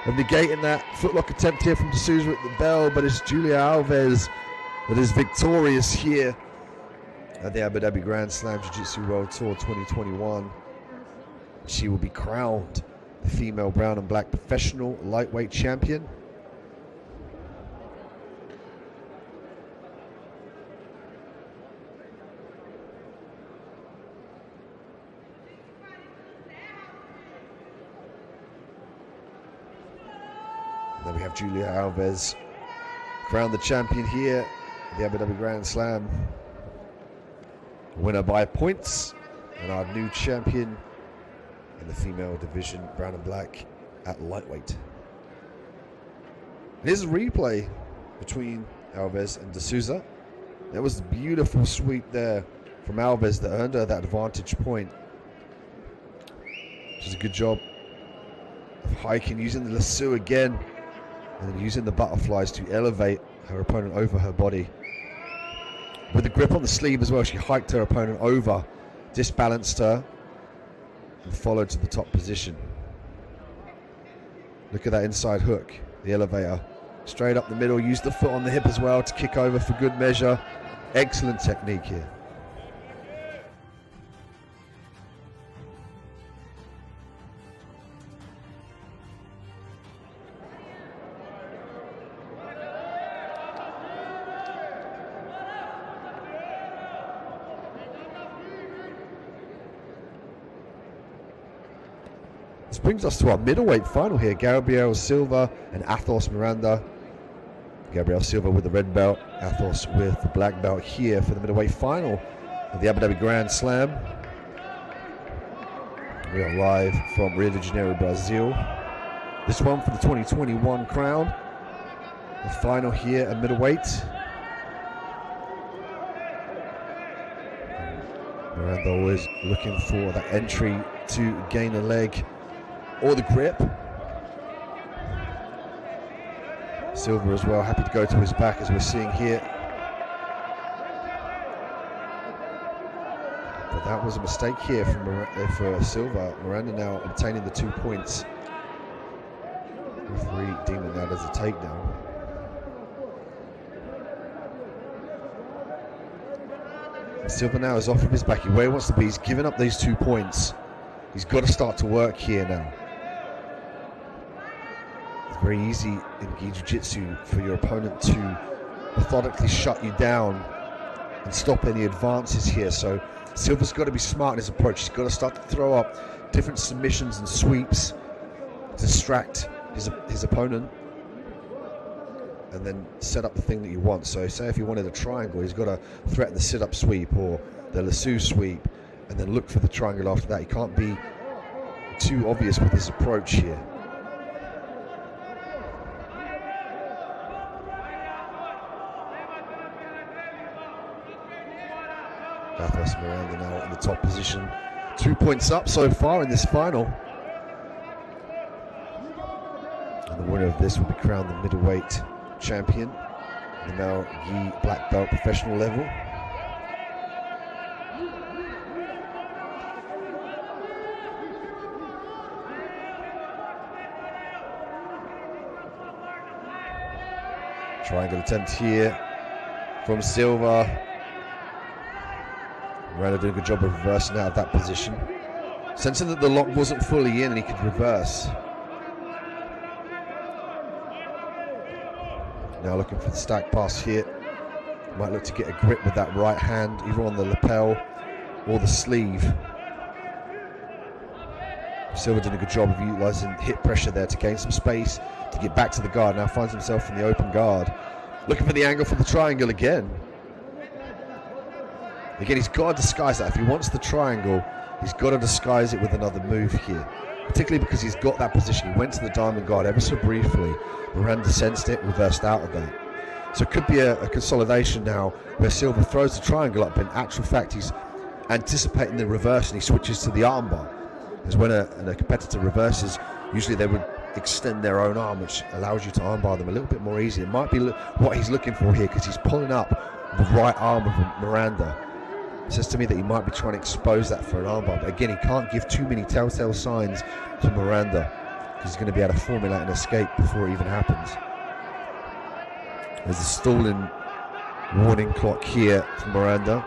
of negating that footlock attempt here from De Sousa at the bell, but it's Julia Alves that is victorious here at the Abu Dhabi Grand Slam Jiu-Jitsu World Tour 2021. She will be crowned the female brown and black professional lightweight champion. And then we have Julia Alves crowned the champion here at the Abu Dhabi Grand Slam. Winner by points, and our new champion in the female division, brown and black, at lightweight. Here's a replay between Alves and De Sousa. There was a beautiful sweep there from Alves that earned her that advantage point. Which is a good job of hiking, using the lasso again, and then using the butterflies to elevate her opponent over her body. With the grip on the sleeve as well, she hiked her opponent over, disbalanced her, and followed to the top position. Look at that inside hook, the elevator, Straight up the middle, used the foot on the hip as well to kick over for good measure. Excellent technique here. This brings us to our middleweight final here. Gabriel Silva and Athos Miranda. Gabriel Silva with the red belt, Athos with the black belt here for the middleweight final of the Abu Dhabi Grand Slam. We are live from Rio de Janeiro, Brazil. This one for the 2021 crown. The final here at middleweight. Miranda always looking for that entry to gain a leg or the grip. Silva as well, happy to go to his back as we're seeing here. But that was a mistake here for Silva. Miranda now obtaining the 2 points. Referee deeming that as a takedown. And Silva now is off of his back. Where he wants to be. He's given up these 2 points. He's got to start to work here now. Very easy in Jiu-Jitsu for your opponent to methodically shut you down and stop any advances here. So Silva's got to be smart in his approach. He's got to start to throw up different submissions and sweeps to distract his opponent and then set up the thing that you want. So say if you wanted a triangle, he's got to threaten the sit-up sweep or the lasso sweep and then look for the triangle after that. He can't be too obvious with his approach here. Athos Miranda now in the top position. 2 points up so far in this final. And the winner of this will be crowned the middleweight champion, the male gi black belt professional level. Triangle attempt here from Silva. Miranda doing a good job of reversing out of that position. Sensing that the lock wasn't fully in and he could reverse. Now looking for the stack pass here. Might look to get a grip with that right hand, either on the lapel or the sleeve. Silva doing a good job of utilising hip pressure there to gain some space, to get back to the guard. Now finds himself in the open guard. Looking for the angle for the triangle again. Again, he's got to disguise that. If he wants the triangle, he's got to disguise it with another move here. Particularly because he's got that position. He went to the diamond guard ever so briefly. Miranda sensed it, reversed out of that. So it could be a consolidation now where Silva throws the triangle up, but in actual fact he's anticipating the reverse and he switches to the armbar. Because when a competitor reverses, usually they would extend their own arm, which allows you to armbar them a little bit more easy. It might be what he's looking for here, because he's pulling up the right arm of Miranda. It says to me that he might be trying to expose that for an armbar, but again, he can't give too many telltale signs to Miranda, because he's going to be able to formulate an escape before it even happens. There's a stalling warning clock here for Miranda.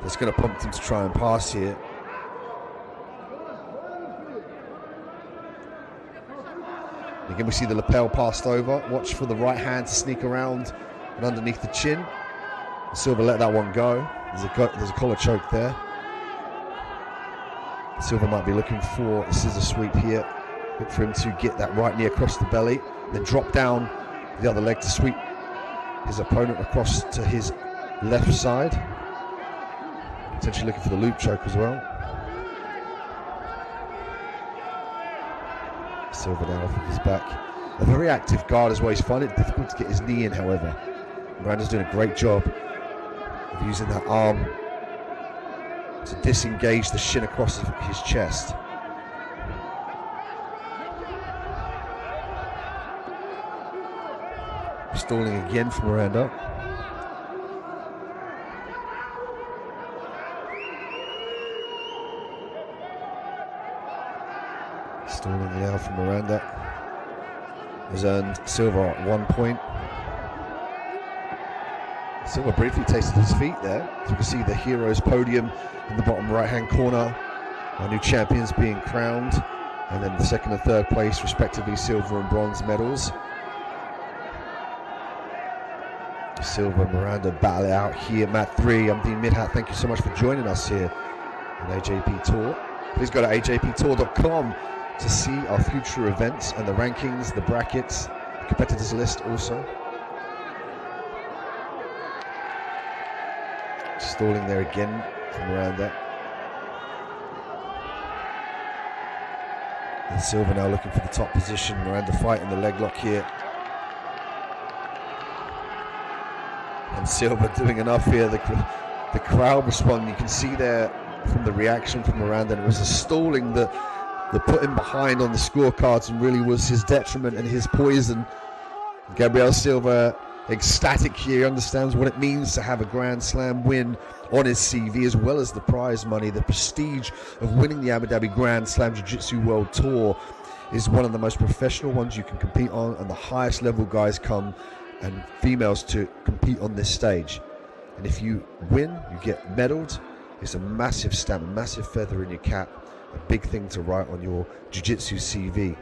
That's going to prompt him to try and pass here. Again, we see the lapel passed over. Watch for the right hand to sneak around and underneath the chin. Silva let that one go. There's a collar choke there. Silva might be looking for a scissor sweep here. Look for him to get that right knee across the belly, then drop down the other leg to sweep his opponent across to his left side. Potentially looking for the loop choke as well. Silva now off of his back. A very active guard as well. He's finding it difficult to get his knee in, however. Miranda's doing a great job of using that arm to disengage the shin across his chest. Stalling again for Miranda. Stalling now for Miranda. has earned Silva 1 point. Silva briefly tasted his feet there. As you can see the Heroes podium in the bottom right hand corner. Our new champions being crowned. And then the second and third place respectively, silver and bronze medals. Silva and Miranda battle it out here. Mat 3, I'm Dean Midhat. Thank you so much for joining us here on AJP Tour. Please go to ajptour.com to see our future events and the rankings, the brackets, the competitors list also. Stalling there again from Miranda. And Silva now looking for the top position. Miranda fighting the leg lock here. And Silva doing enough here. The crowd responding. You can see there from the reaction from Miranda. And it was a stalling that put him behind on the scorecards and really was his detriment and his poison. Gabriel Silva, ecstatic here, understands what it means to have a Grand Slam win on his CV, as well as the prize money. The prestige of winning the Abu Dhabi Grand Slam Jiu-Jitsu World Tour is one of the most professional ones you can compete on, and the highest level guys come and females to compete on this stage. And if you win, you get medaled. It's a massive stamp, a massive feather in your cap, a big thing to write on your Jiu-Jitsu CV.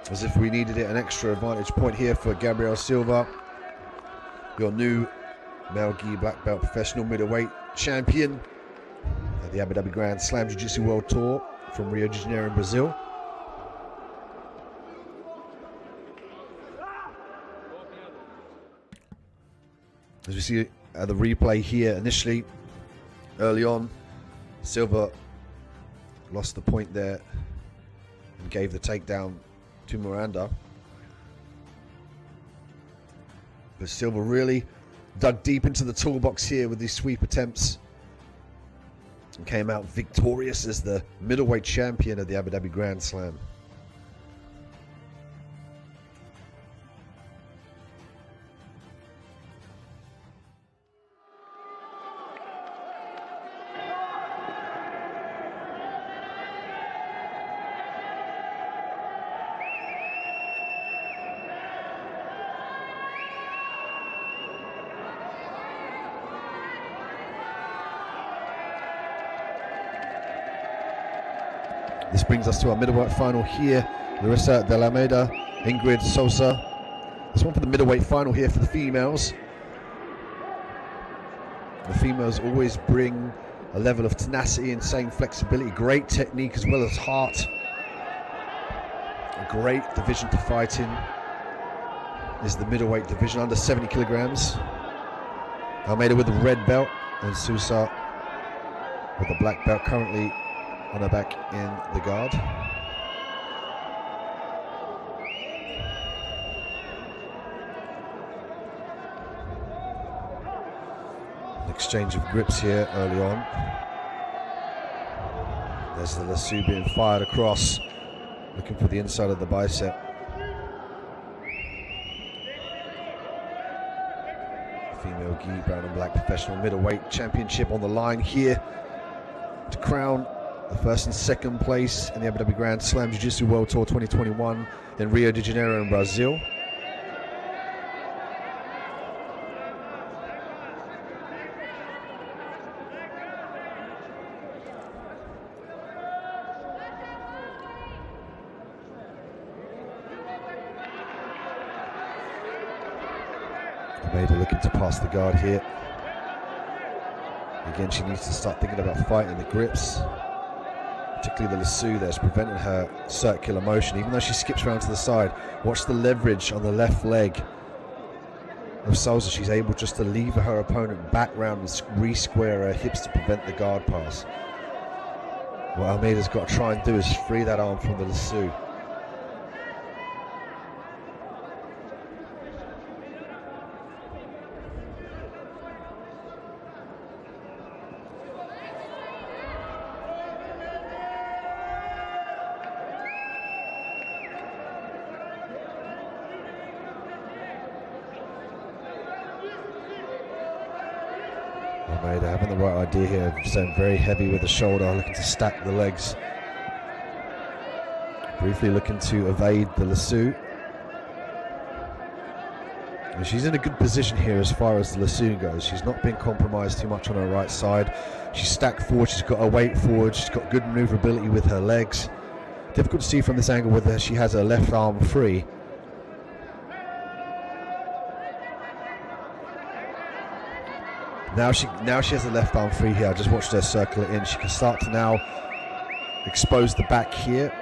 As if we needed it, an extra advantage point here for Gabriel Silva, your new male gi black belt professional middleweight champion at the Abu Dhabi Grand Slam Jiu-Jitsu World Tour from Rio de Janeiro in Brazil. As we see the replay here, initially, early on, Silva lost the point there and gave the takedown to Miranda. But Silva really dug deep into the toolbox here with these sweep attempts and came out victorious as the middleweight champion of the Abu Dhabi Grand Slam. This brings us to our middleweight final here. Larissa De La Almeida, Ingrid Sosa. This one for the middleweight final here for the females. The females always bring a level of tenacity and same flexibility, great technique as well as heart. A great division to fight in is the middleweight division, under 70 kilograms. Almeida with the red belt and Sosa with the black belt, currently on her back in the guard. An exchange of grips here early on. There's the lasso being fired across, looking for the inside of the bicep. Female gi brown and black professional middleweight championship on the line here to crown the first and second place in the Abu Dhabi Grand Slam Jiu-Jitsu World Tour 2021 in Rio de Janeiro in Brazil. Almeida looking to pass the guard here. Again, she needs to start thinking about fighting the grips. Particularly the lasso that's preventing her circular motion, even though she skips around to the side. Watch the leverage on the left leg of Sousa. She's able just to leave her opponent back round and re-square her hips to prevent the guard pass. What Almeida's got to try and do is free that arm from the lasso. Almeida having the right idea here, staying very heavy with the shoulder, looking to stack the legs. Briefly looking to evade the lasso. And she's in a good position here as far as the lasso goes. She's not been compromised too much on her right side. She's stacked forward, she's got her weight forward, she's got good maneuverability with her legs. Difficult to see from this angle whether she has her left arm free. Now she has the left arm free here. I just watched her circle it in. She can start to now expose the back here.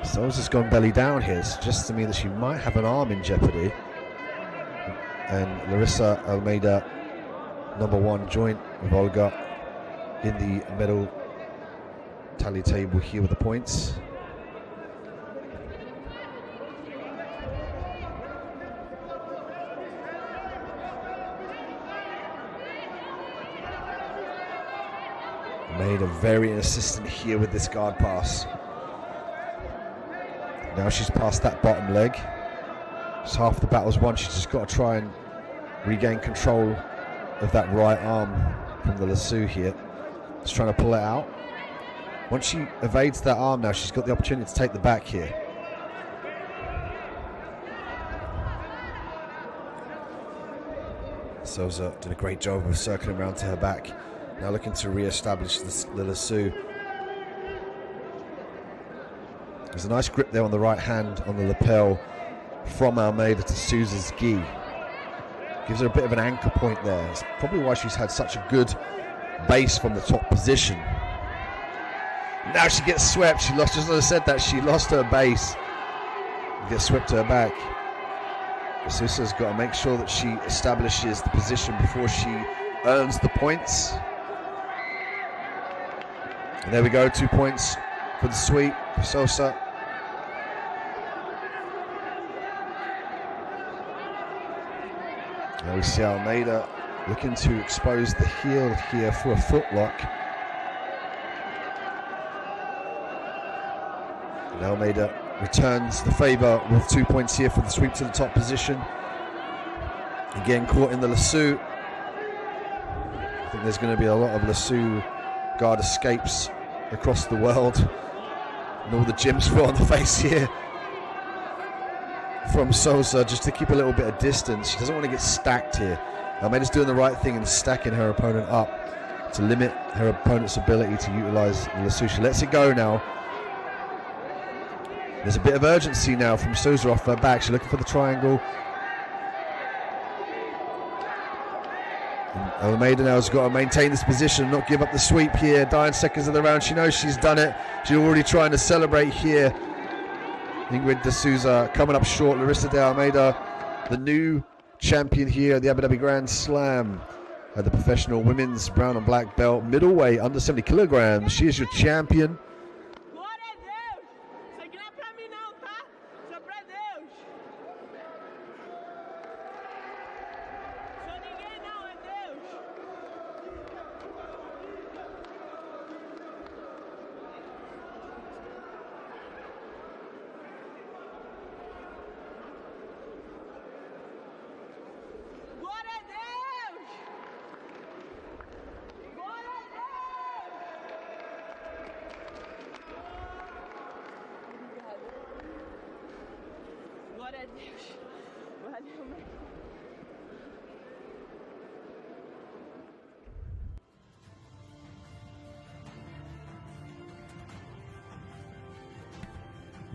Sousa's gone belly down here. It suggests to me that she might have an arm in jeopardy. And Larissa Almeida, #1, joint with Olga in the medal tally table here with the points. Almeida very insistent here with this guard pass. Now she's past that bottom leg. It's half the battle's won. She's just got to try and regain control of that right arm from the lasso here. Just trying to pull it out. Once she evades that arm now, she's got the opportunity to take the back here. Sousa did a great job of circling around to her back. Now looking to re-establish the lasso. There's a nice grip there on the right hand on the lapel from Almeida to Sousa's gi. Gives her a bit of an anchor point there. It's probably why she's had such a good base from the top position. Now she gets swept. She lost, just as I said that, she lost her base. Gets swept to her back. Sousa's got to make sure that she establishes the position before she earns the points. And there we go, 2 points for the sweep for Sousa. Now we see Almeida looking to expose the heel here for a footlock. And Almeida returns the favour with 2 points here for the sweep to the top position. Again, caught in the lasso. I think there's going to be a lot of lasso guard escapes across the world. And all the gyms fall on the face here from Sousa, just to keep a little bit of distance. She doesn't want to get stacked here. Almeida's doing the right thing and stacking her opponent up to limit her opponent's ability to utilise the lasso. She lets it go now. There's a bit of urgency now from Sousa off her back. She's looking for the triangle. And Almeida now has got to maintain this position, not give up the sweep here. Dying seconds of the round. She knows she's done it. She's already trying to celebrate here. Ingrid de Souza coming up short. Larissa de Almeida, the new champion here at the Abu Dhabi Grand Slam at the professional women's brown and black belt middleweight under 70 kilograms. She is your champion.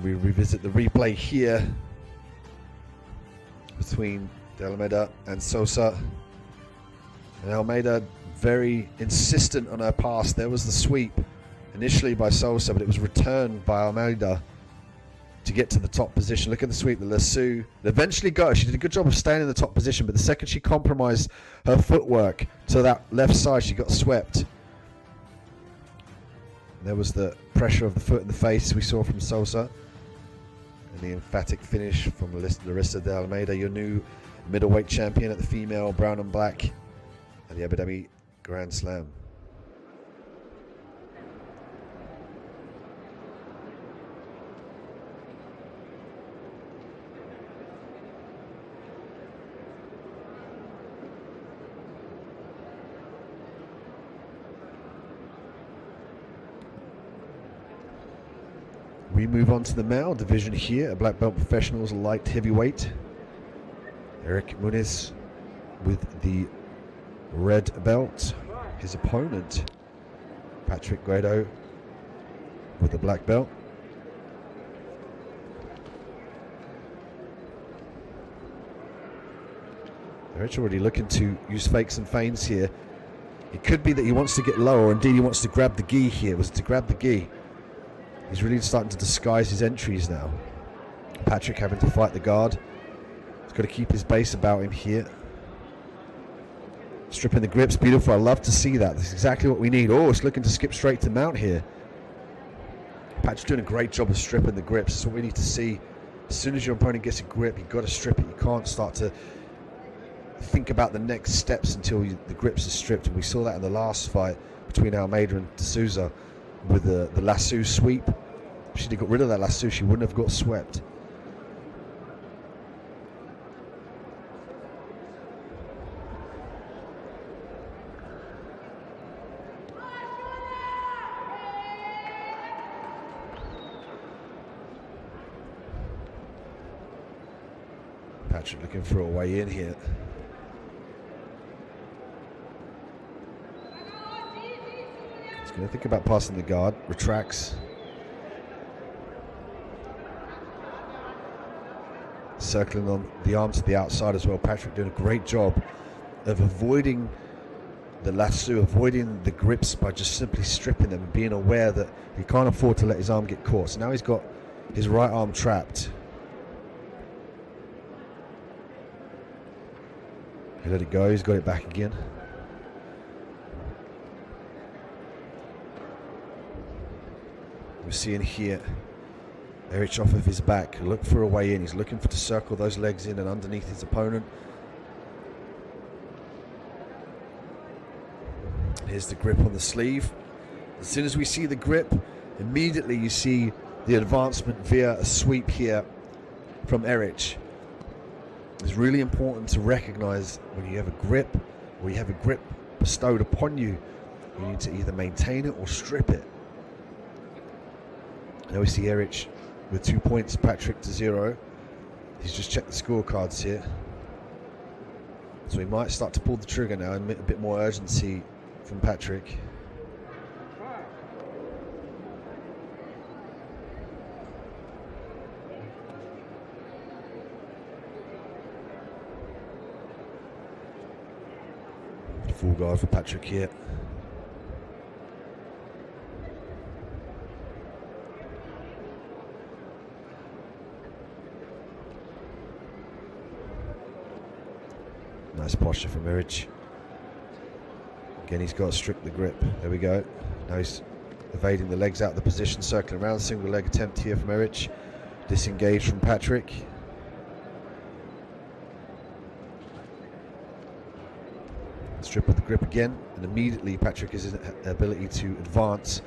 We revisit the replay here between de Almeida and Sousa. And Almeida very insistent on her pass. There was the sweep initially by Sousa, but it was returned by Almeida. to get to the top position. Look at the sweep, the lasso. Eventually got. She did a good job of staying in the top position, but the second she compromised her footwork to that left side, she got swept. There was the pressure of the foot in the face we saw from Sosa. And the emphatic finish from Larissa de Almeida, your new middleweight champion at the female brown and black at the Abu Dhabi Grand Slam. We move on to the male division here, a black belt professionals light heavyweight. Eric Muniz with the red belt. His opponent, Patrick Guedo, with the black belt. Eric's already looking to use fakes and feints here. It could be that he wants to get lower, or indeed he wants to grab the gi here. It was to grab the gi. He's really starting to disguise his entries now. Patrick having to fight the guard. He's got to keep his base about him here. Stripping the grips, beautiful. I love to see that. This is exactly what we need. Oh, it's looking to skip straight to mount here. Patrick's doing a great job of stripping the grips. That's what we need to see. As soon as your opponent gets a grip, you've got to strip it. You can't start to think about the next steps until the grips are stripped. And we saw that in the last fight between Almeida and D'Souza with the lasso sweep. If she'd have got rid of that lasso, she wouldn't have got swept. Patrick looking for a way in here. He's going to think about passing the guard, retracts. Circling on the arm to the outside as well. Patrick doing a great job of avoiding the lasso, avoiding the grips by just simply stripping them and being aware that he can't afford to let his arm get caught. So now he's got his right arm trapped. He let it go, he's got it back again. We're seeing here Eric off of his back, look for a way in. He's looking to circle those legs in and underneath his opponent. Here's the grip on the sleeve. As soon as we see the grip, immediately you see the advancement via a sweep here from Eric. It's really important to recognize when you have a grip or you have a grip bestowed upon you, you need to either maintain it or strip it. Now we see Eric with 2 points, Patrick to 0. He's just checked the scorecards here. So he might start to pull the trigger now and a bit more urgency from Patrick. Full guard for Patrick here. Nice posture from Eric. Again, he's got to strip the grip. There we go. Now he's evading the legs out of the position, circling around. Single leg attempt here from Eric. Disengaged from Patrick. Strip of the grip again, and immediately Patrick has an ability to advance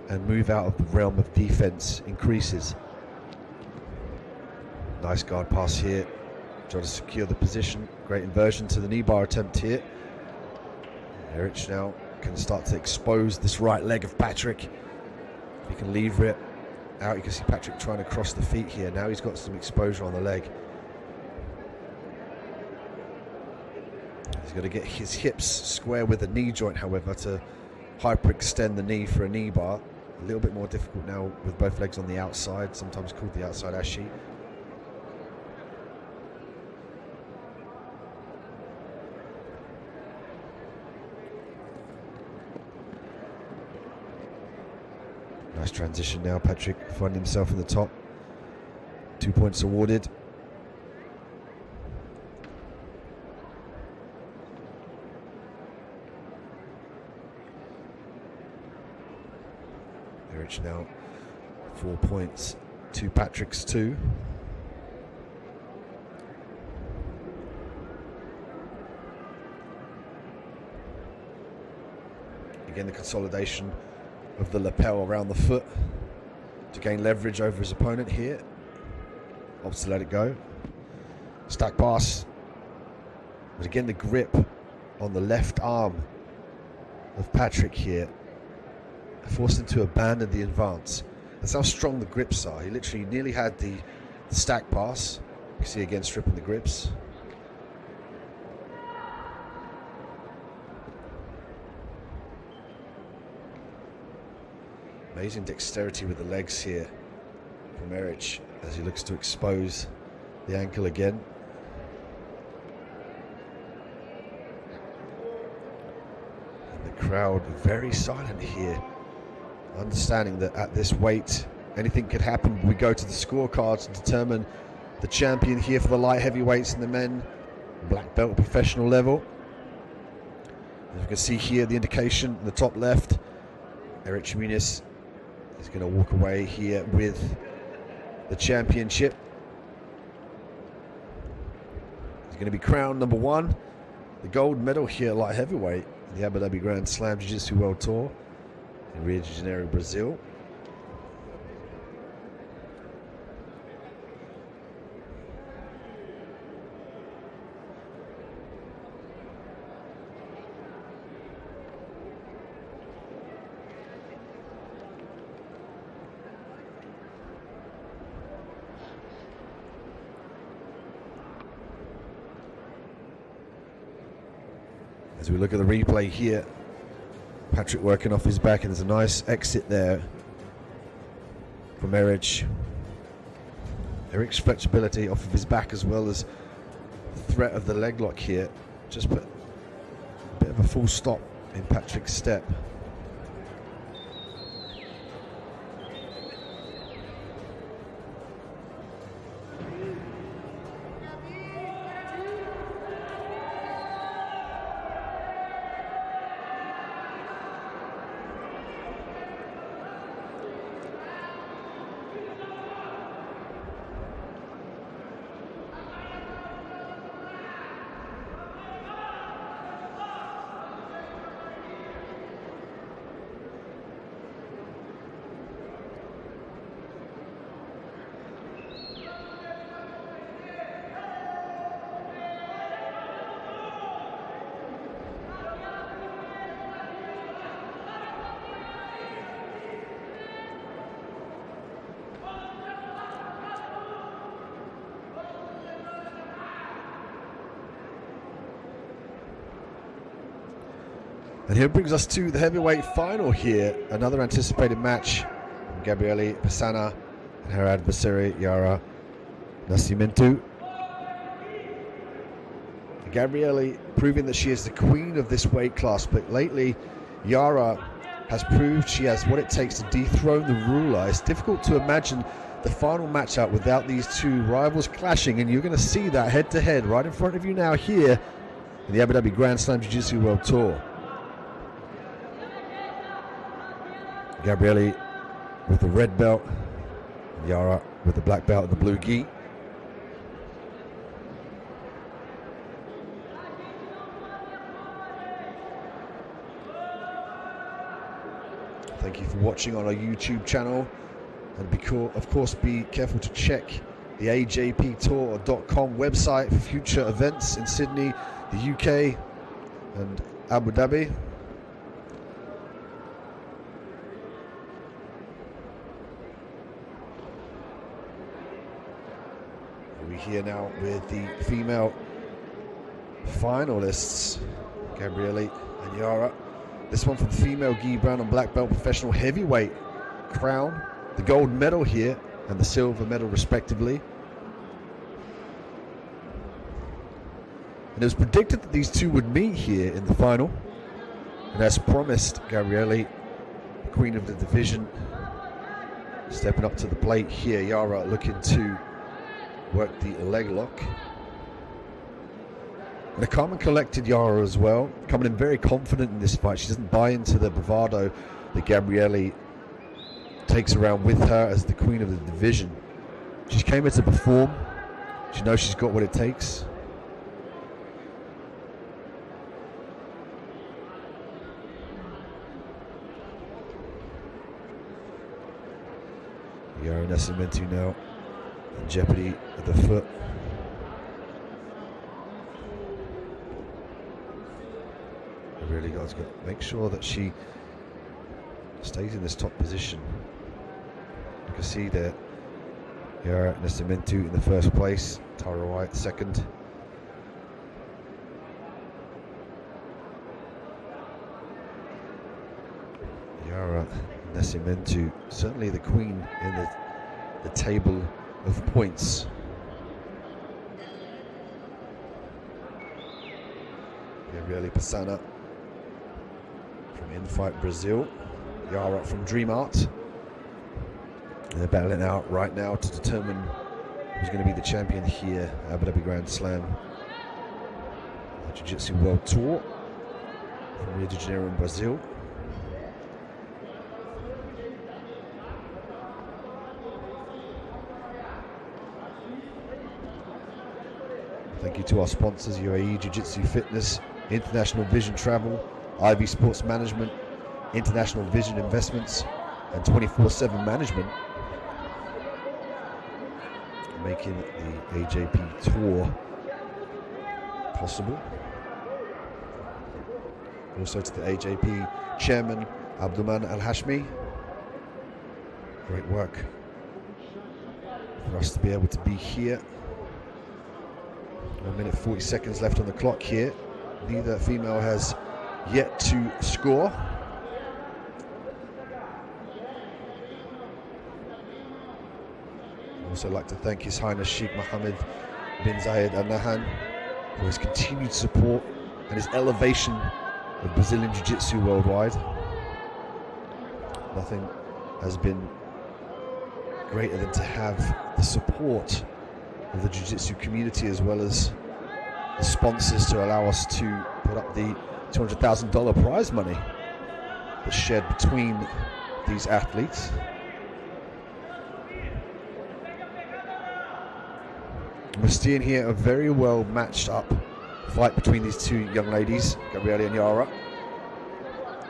and move out of the realm of defense increases. Nice guard pass here. Trying to secure the position. Great inversion to the knee bar attempt here. Eric now can start to expose this right leg of Patrick. He can lever it out. You can see Patrick trying to cross the feet here. Now he's got some exposure on the leg. He's got to get his hips square with the knee joint, however, to hyperextend the knee for a knee bar. A little bit more difficult now with both legs on the outside, sometimes called the outside ashi. Nice transition now, Patrick finding himself in the top. 2 points awarded. Erich now 4 points to Patrick's 2. Again, the consolidation of the lapel around the foot to gain leverage over his opponent here. Opts to let it go. Stack pass. But again, the grip on the left arm of Patrick here forced him to abandon the advance. That's how strong the grips are. He literally nearly had the stack pass. You see again stripping the grips. Amazing dexterity with the legs here from Erich as he looks to expose the ankle again. And the crowd very silent here, understanding that at this weight anything could happen. We go to the scorecards to determine the champion here for the light heavyweights and the men black belt professional level. As you can see here, the indication in the top left, Erich Muniz is going to walk away here with the championship. He's going to be crowned number 1, the gold medal here light heavyweight in the Abu Dhabi Grand Slam Jiu-Jitsu World Tour in Rio de Janeiro, Brazil. As we look at the replay here, Patrick working off his back, and there's a nice exit there from Erich. Erich's flexibility off of his back as well as the threat of the leg lock here just put a bit of a full stop in Patrick's step. And here brings us to the heavyweight final here. Another anticipated match. Gabriele Pisana and her adversary, Yara Nascimento. Gabriele proving that she is the queen of this weight class, but lately Yara has proved she has what it takes to dethrone the ruler. It's difficult to imagine the final matchup without these two rivals clashing, and you're going to see that head-to-head right in front of you now here in the Abu Dhabi Grand Slam Jiu-Jitsu World Tour. Gabriele with the red belt, Yara with the black belt and the blue gi. Thank you for watching on our YouTube channel, and of course be careful to check the ajptour.com website for future events in Sydney, the UK and Abu Dhabi. We're here now with the female finalists, Gabriele and Yara. This one for the female gi brown and black belt professional heavyweight crown, the gold medal here and the silver medal respectively. And it was predicted that these two would meet here in the final, and as promised, Gabriele, the queen of the division, stepping up to the plate here. Yara looking to worked the leg lock. And a calm and collected Yara as well, coming in very confident in this fight. She doesn't buy into the bravado that Gabriele takes around with her as the queen of the division. She came here to perform. She knows she's got what it takes. Yara Nascimento now in jeopardy at the foot. Really got to make sure that she stays in this top position. You can see there, Yara Nascimento in the first place, Tara White second. Yara Nascimento, certainly the queen in the table of points. Gabriele Passana from In-Fight Brazil, Yara from Dream Art. And they're battling out right now to determine who's going to be the champion here, Abu Dhabi Grand Slam, the Jiu-Jitsu World Tour from Rio de Janeiro in Brazil. Thank you to our sponsors, UAE Jiu-Jitsu Fitness, International Vision Travel, IB Sports Management, International Vision Investments, and 24/7 Management, making the AJP Tour possible. Also to the AJP Chairman, Abdulman Al-Hashmi. Great work for us to be able to be here. 1 minute 40 seconds left on the clock here. Neither female has yet to score. I'd also like to thank His Highness Sheikh Mohammed bin Zayed Al Nahyan for his continued support and his elevation of Brazilian Jiu-Jitsu worldwide. Nothing has been greater than to have the support of the Jiu-Jitsu community as well as the sponsors to allow us to put up the $200,000 prize money that's shared between these athletes. We're seeing here a very well matched up fight between these two young ladies, Gabriele and Yara.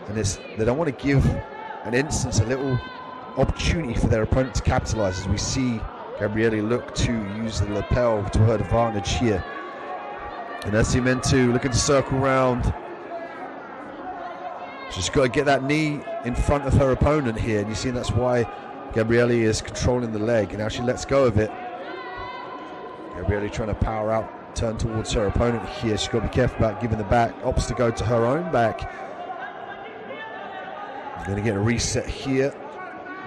And they don't want to give an instance, a little opportunity for their opponent to capitalize, as we see Gabriele look to use the lapel to her advantage here. And Nascimento looking to circle round. She's got to get that knee in front of her opponent here, and you see that's why Gabriele is controlling the leg, and now she lets go of it. Gabriele trying to power out, turn towards her opponent here. She's got to be careful about giving the back, opts to go to her own back. Going to get a reset here.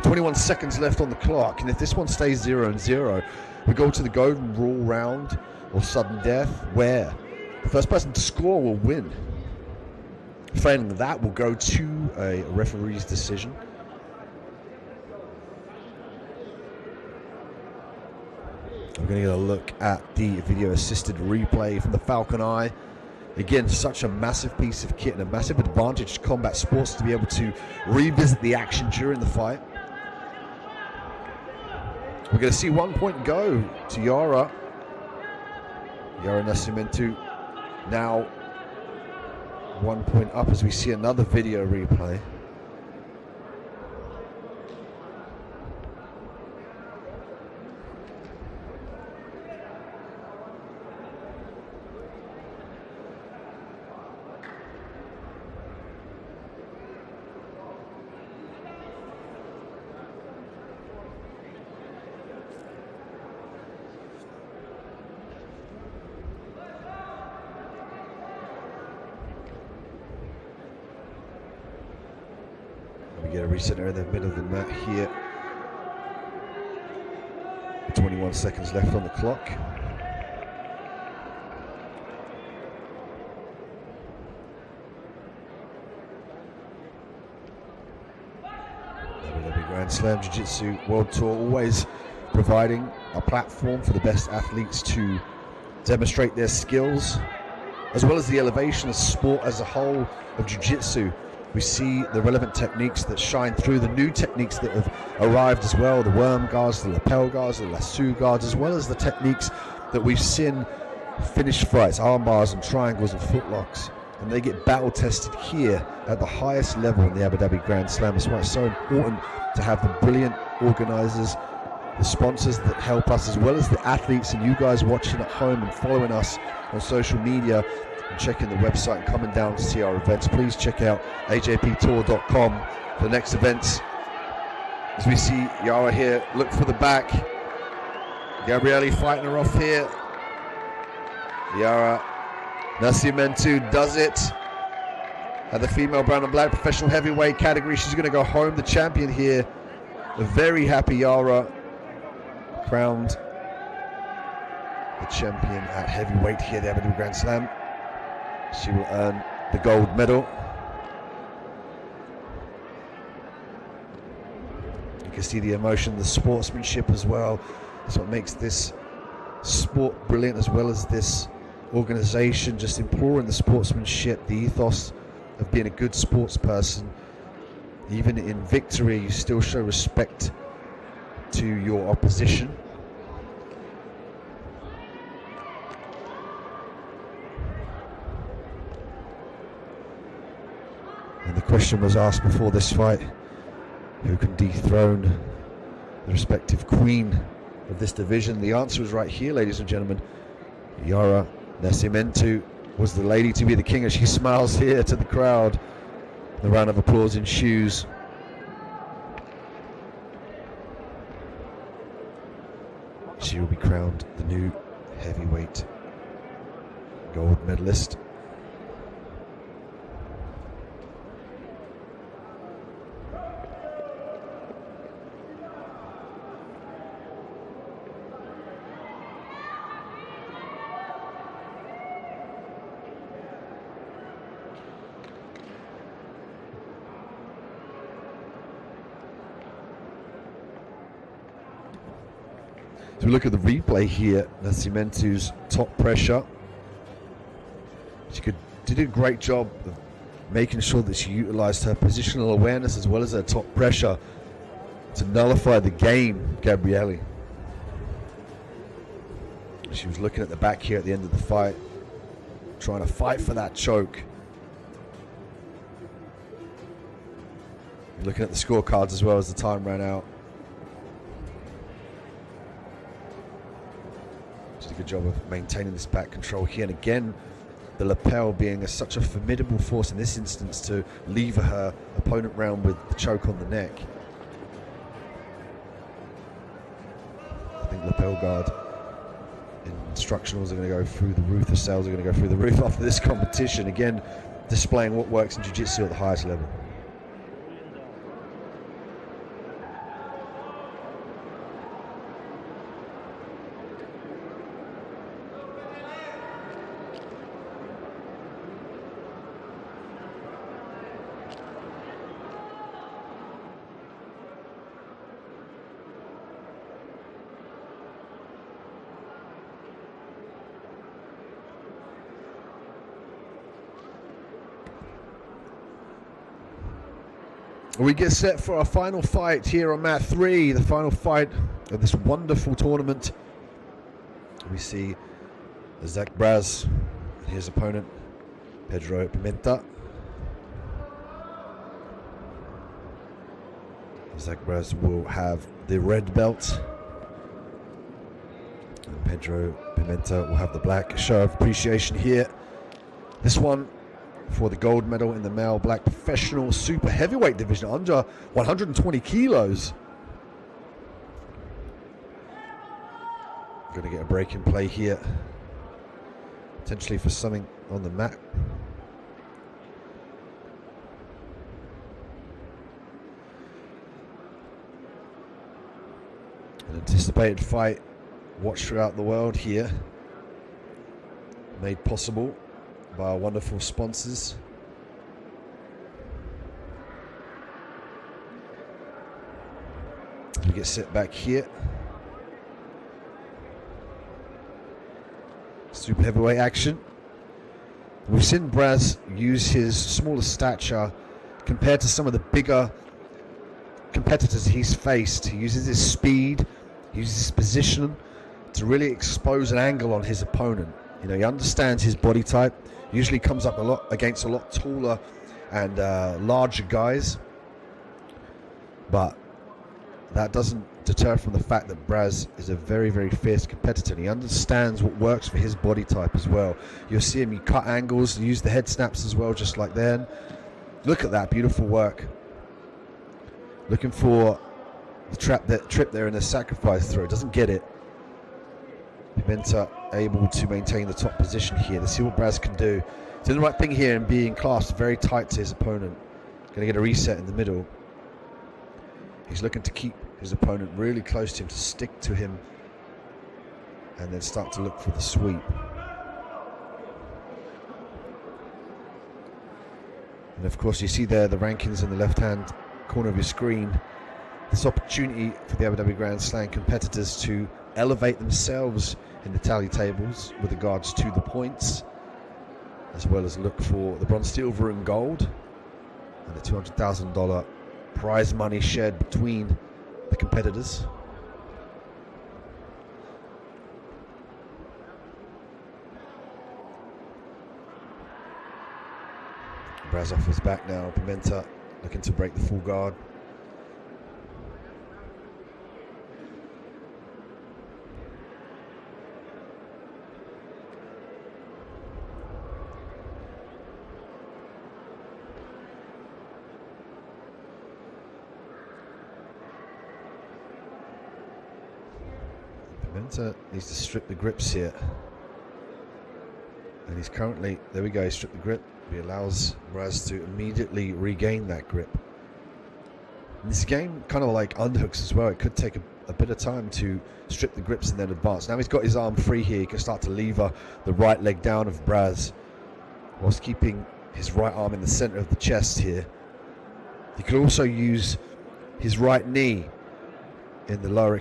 21 seconds left on the clock, and if this one stays 0-0, we go to the golden rule round or sudden death, where the first person to score will win. Failing that, will go to a referee's decision. We're going to get a look at the video assisted replay from the Falcon Eye. Again, such a massive piece of kit and a massive advantage to combat sports to be able to revisit the action during the fight. We're going to see 1 point go to Yara. Yara Nascimento now 1 point up as we see another video replay. We get a recenter in the middle of the mat here. 21 seconds left on the clock. Dhabi Grand Slam Jiu-Jitsu World Tour, always providing a platform for the best athletes to demonstrate their skills, as well as the elevation of sport as a whole of Jiu-Jitsu. We see the relevant techniques that shine through, the new techniques that have arrived as well, the worm guards, the lapel guards, the lasso guards, as well as the techniques that we've seen finish fights, arm bars and triangles and footlocks. And they get battle tested here at the highest level in the Abu Dhabi Grand Slam. That's why it's so important to have the brilliant organizers, the sponsors that help us, as well as the athletes and you guys watching at home and following us on social media and checking the website and coming down to see our events. Please check out ajptour.com for the next events. As we see Yara here, look for the back. Gabriele fighting her off here. Yara Nascimento does it. At the female brown and black professional heavyweight category, she's going to go home the champion here. A very happy Yara, crowned the champion at heavyweight here at the Abu Dhabi Grand Slam. She will earn the gold medal. You can see the emotion, the sportsmanship as well. That's what makes this sport brilliant, as well as this organization just imploring the sportsmanship, the ethos of being a good sports person. Even in victory, you still show respect to your opposition. And the question was asked before this fight, who can dethrone the respective queen of this division? The answer is right here, ladies and gentlemen. Yara Nascimento was the lady to be the king, as she smiles here to the crowd. The round of applause ensues. She will be crowned the new heavyweight gold medalist. So we look at the replay here, Nascimento's top pressure. She did a great job of making sure that she utilized her positional awareness as well as her top pressure to nullify the game, Gabriele. She was looking at the back here at the end of the fight, trying to fight for that choke. Looking at the scorecards as well as the time ran out. Did a good job of maintaining this back control here, and again the lapel being such a formidable force in this instance to lever her opponent round with the choke on the neck. I think lapel guard instructionals are going to go through the roof, the sales are going to go through the roof after this competition, again displaying what works in Jiu-Jitsu at the highest level. We get set for our final fight here on mat 3, the final fight of this wonderful tournament. We see Zach Braz and his opponent, Pedro Pimenta. Zach Braz will have the red belt, and Pedro Pimenta will have the black. Show of appreciation here. This one for the gold medal in the male black professional super heavyweight division, under 120 kilos. Going to get a break in play here, potentially for something on the mat. An anticipated fight watched throughout the world here, made possible by our wonderful sponsors. We get set back here. super heavyweight action. We've seen Braz use his smaller stature compared to some of the bigger competitors he's faced. He uses his speed, he uses his position to really expose an angle on his opponent. You know, he understands his body type, usually comes up a lot against a lot taller and larger guys, but that doesn't deter from the fact that Braz is a very, very fierce competitor, and he understands what works for his body type as well. You'll see him, you cut angles, use the head snaps as well, just like then. Look at that beautiful work. Looking for the trip there in the sacrifice throw, doesn't get it. Pimenta able to maintain the top position here. Let's see what Braz can do. Doing the right thing here and being clasped very tight to his opponent. Going to get a reset in the middle. He's looking to keep his opponent really close to him, to stick to him, and then start to look for the sweep. And of course, you see there the rankings in the left-hand corner of your screen. This opportunity for the Abu Dhabi Grand Slam competitors to elevate themselves in the tally tables with regards to the points, as well as look for the bronze, silver and gold, and the $200,000 prize money shared between the competitors. Braz off his back now. Pimenta looking to break the full guard. Pimenta needs to strip the grips here. And he's currently, there we go, he stripped the grip. He allows Braz to immediately regain that grip. And this game kind of like underhooks as well. It could take a bit of time to strip the grips and then advance. Now he's got his arm free here. He can start to lever the right leg down of Braz whilst keeping his right arm in the center of the chest here. He could also use his right knee in the lower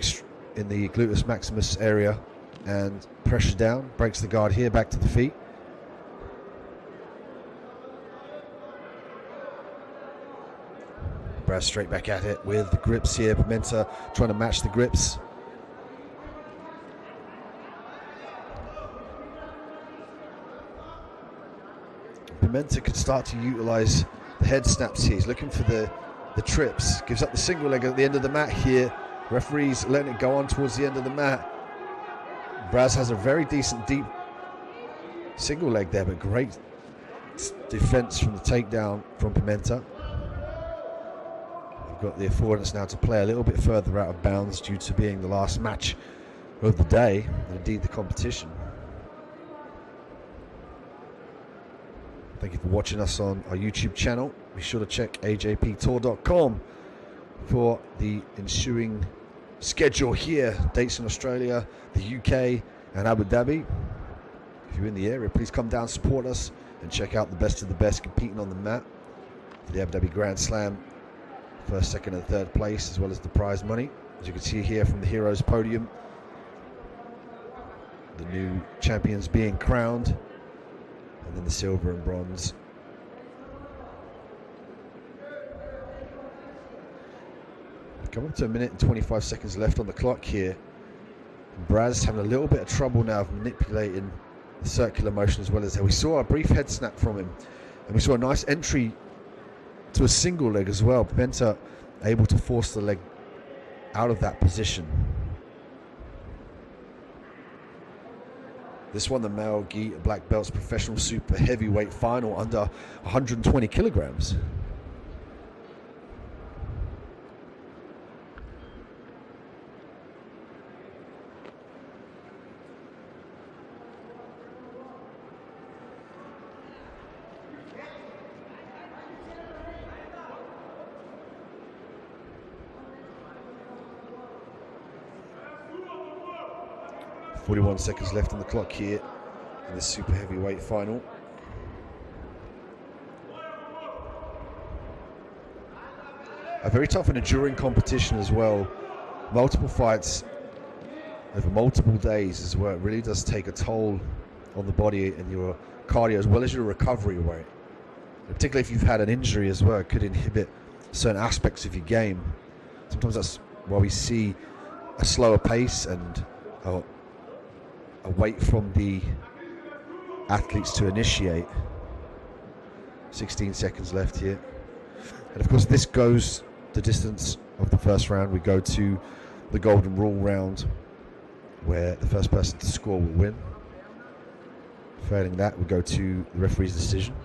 in the gluteus maximus area and pressure down, breaks the guard here, back to the feet. Braz straight back at it with the grips here. Pimenta trying to match the grips. Pimenta could start to utilize the head snaps here. He's looking for the trips. Gives up the single leg at the end of the mat here. Referees letting it go on towards the end of the mat. Braz has a very decent deep single leg there, but great defense from the takedown from Pimenta. Got the affordance now to play a little bit further out of bounds due to being the last match of the day, and indeed the competition. Thank you for watching us on our YouTube channel. Be sure to check ajptour.com for the ensuing schedule here. Dates in Australia, the UK and Abu Dhabi. If you're in the area, please come down, support us, and check out the best of the best competing on the mat for the Abu Dhabi Grand Slam. First, second and third place, as well as the prize money. As you can see here from the Heroes podium, the new champions being crowned, and then the silver and bronze. Coming up to 1 minute and 25 seconds left on the clock here. Braz having a little bit of trouble now of manipulating the circular motion as well as we saw a brief head snap from him, and we saw a nice entry to a single leg as well. Pimenta able to force the leg out of that position. This one, the male gi black belts professional super heavyweight final under 120 kilograms. .41 seconds left on the clock here in this super heavyweight final. A very tough and enduring competition as well. Multiple fights over multiple days as well. It really does take a toll on the body and your cardio as well as your recovery rate. Particularly if you've had an injury as well, it could inhibit certain aspects of your game. Sometimes that's why we see a slower pace and a wait from the athletes to initiate. 16 seconds left here. And of course this goes the distance of the first round. We go to the golden rule round, where the first person to score will win. Failing that, we go to the referee's decision.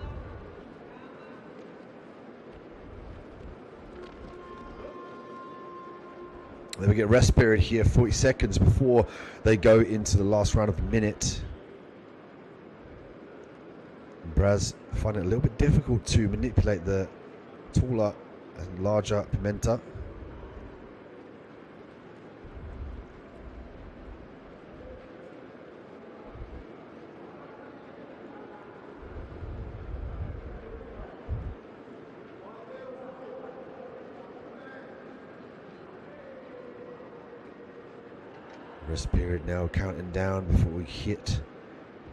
Then we get rest period here, 40 seconds before they go into the last round of a minute. And Braz finding it a little bit difficult to manipulate the taller and larger Pimenta. Rest period now, counting down before we hit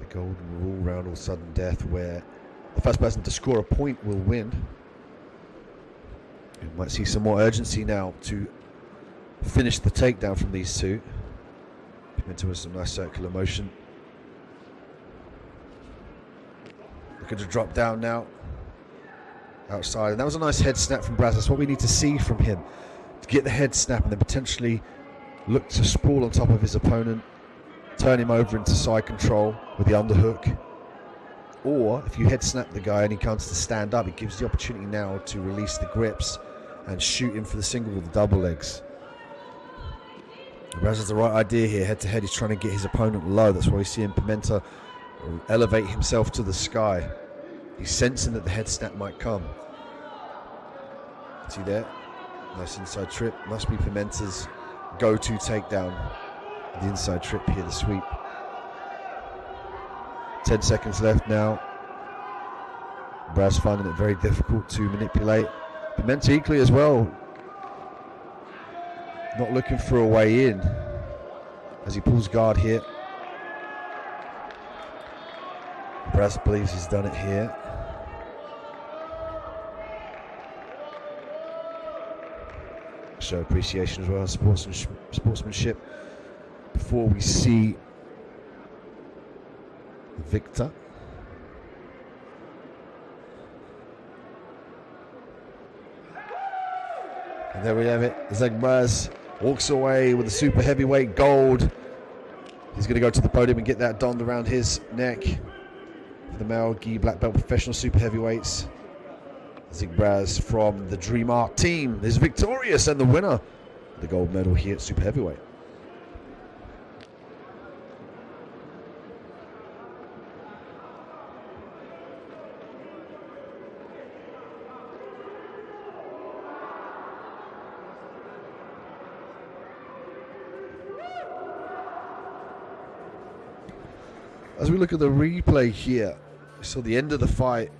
the golden rule round or sudden death, where the first person to score a point will win. We might see some more urgency now to finish the takedown from these two. Pimenta with some nice circular motion. Looking to drop down now. Outside, and that was a nice head snap from Braz. That's what we need to see from him, to get the head snap and then potentially look to sprawl on top of his opponent, turn him over into side control with the underhook. Or if you head snap the guy and he comes to stand up, it gives the opportunity now to release the grips and shoot him for the single with the double legs. Braz has the right idea here. Head to head, he's trying to get his opponent low. That's why we see him Pimenta elevate himself to the sky. He's sensing that the head snap might come. See there? Nice inside trip. Must be Pimenta's go-to takedown. The inside trip here, the sweep. 10 seconds left now. Braz finding it very difficult to manipulate. Pimenta equally as well, not looking for a way in as he pulls guard here. Braz believes he's done it here. Show appreciation as well, sportsmanship, before we see Victor. And there we have it. Zach Braz walks away with the super heavyweight gold. He's going to go to the podium and get that donned around his neck for the male gi black belt professional super heavyweights. Zach Braz from the Dream Art team is victorious and the winner of the gold medal here at super heavyweight. As we look at the replay here, we saw the end of the fight.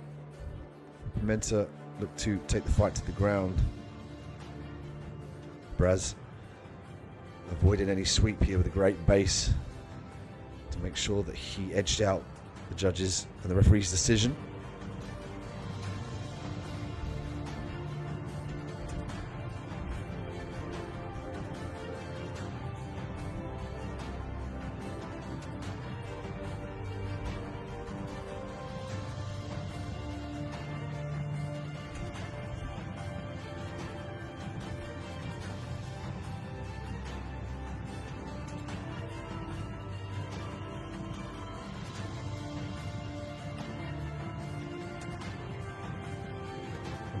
Pimenta looked to take the fight to the ground. Braz avoided any sweep here with a great base to make sure that he edged out the judges and the referee's decision.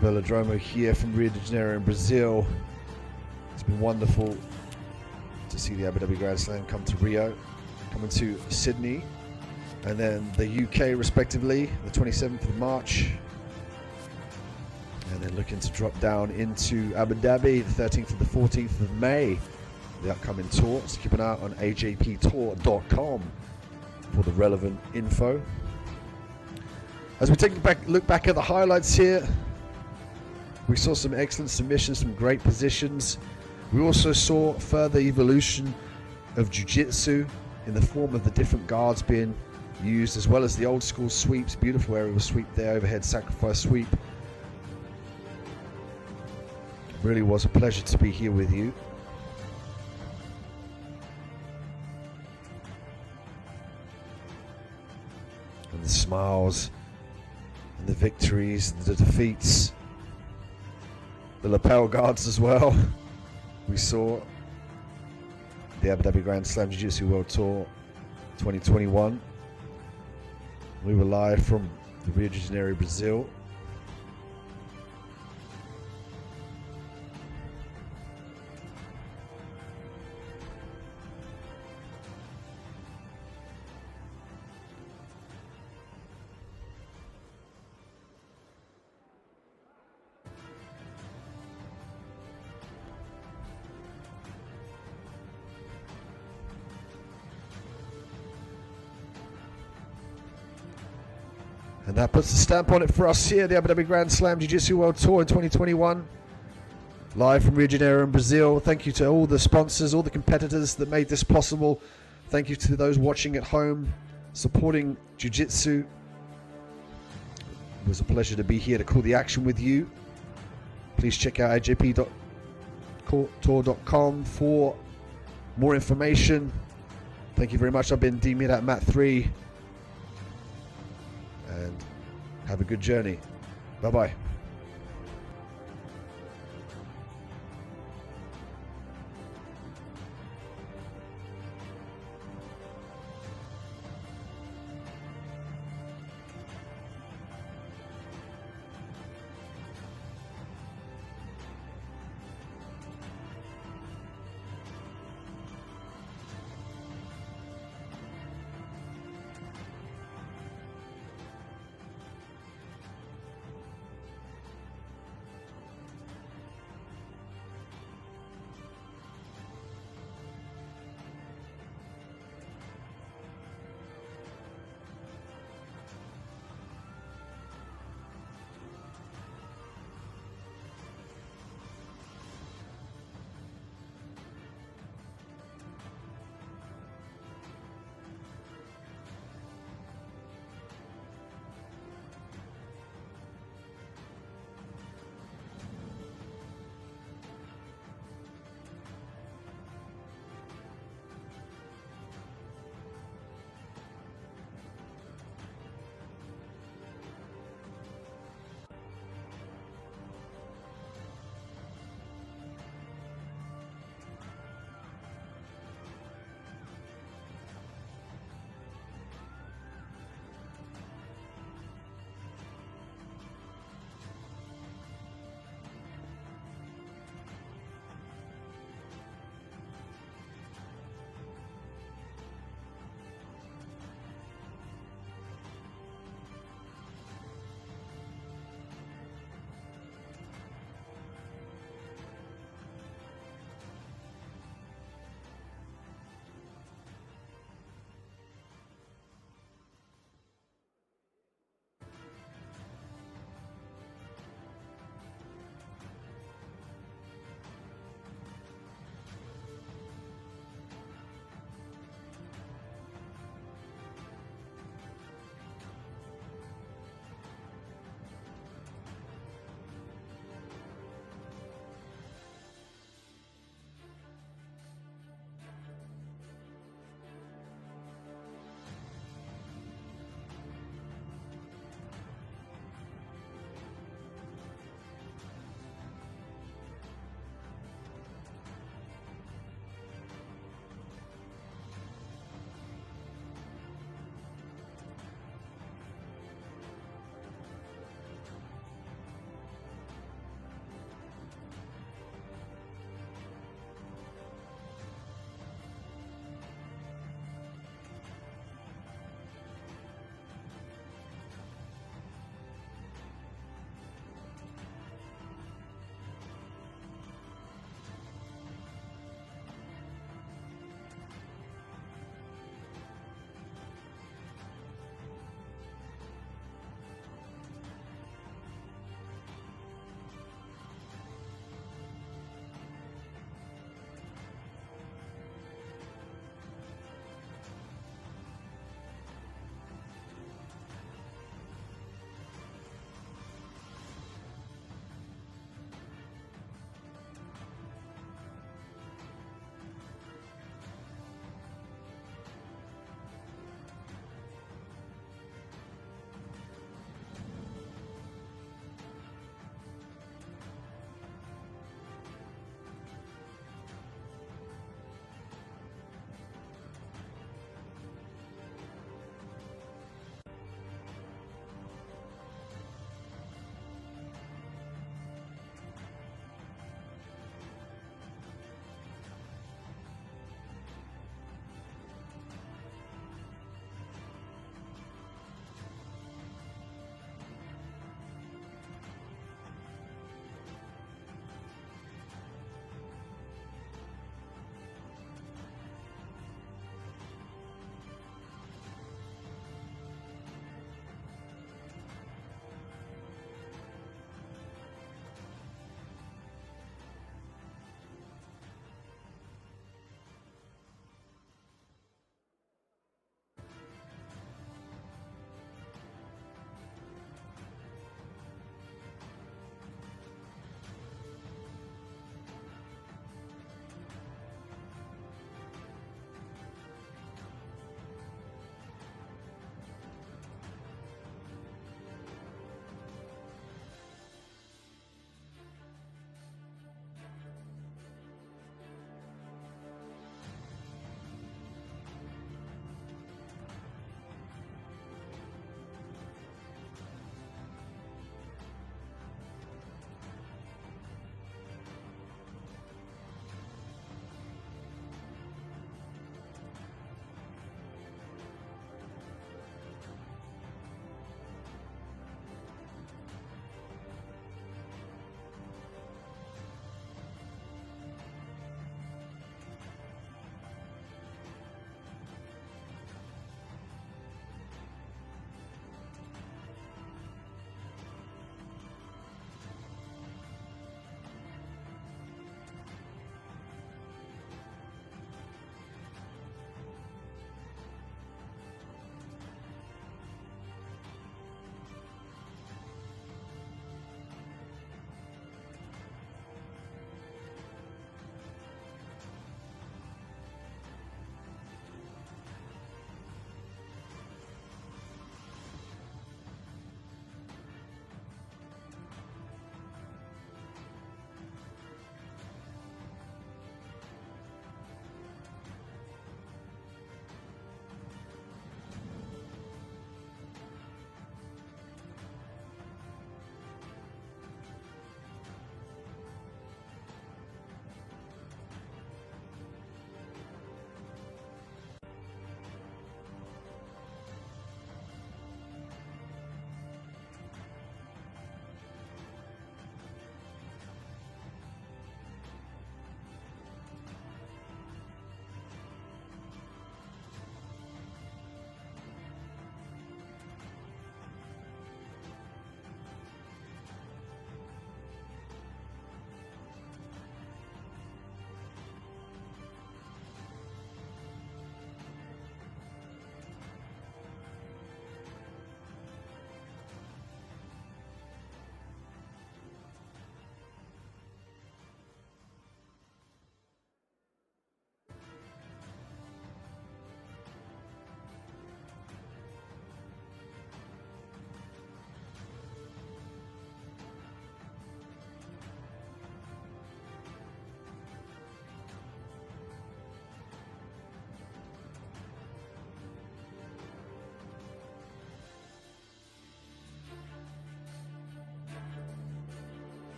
Velodromo here from Rio de Janeiro in Brazil. It's been wonderful to see the Abu Dhabi Grand Slam come to Rio, coming to Sydney, and then the UK respectively, the 27th of March, and then looking to drop down into Abu Dhabi, the 13th to the 14th of May, the upcoming tour. So keep an eye out on ajptour.com for the relevant info. As we take a look back at the highlights here, we saw some excellent submissions, some great positions. We also saw further evolution of Jiu-Jitsu in the form of the different guards being used, as well as the old school sweeps. Beautiful aerial sweep there, overhead sacrifice sweep. Really was a pleasure to be here with you. And the smiles, and the victories, and the defeats. The lapel guards as well. We saw the Abu Dhabi Grand Slam Jiu-Jitsu World Tour 2021. We were live from the Rio de Janeiro, Brazil. And that puts the stamp on it for us here, the Abu Dhabi Grand Slam Jiu-Jitsu World Tour in 2021. Live from Rio de Janeiro in Brazil. Thank you to all the sponsors, all the competitors that made this possible. Thank you to those watching at home, supporting Jiu-Jitsu. It was a pleasure to be here to call the action with you. Please check out ajp.tour.com for more information. Thank you very much. I've been Dmirat Mat 3. And have a good journey. Bye-bye.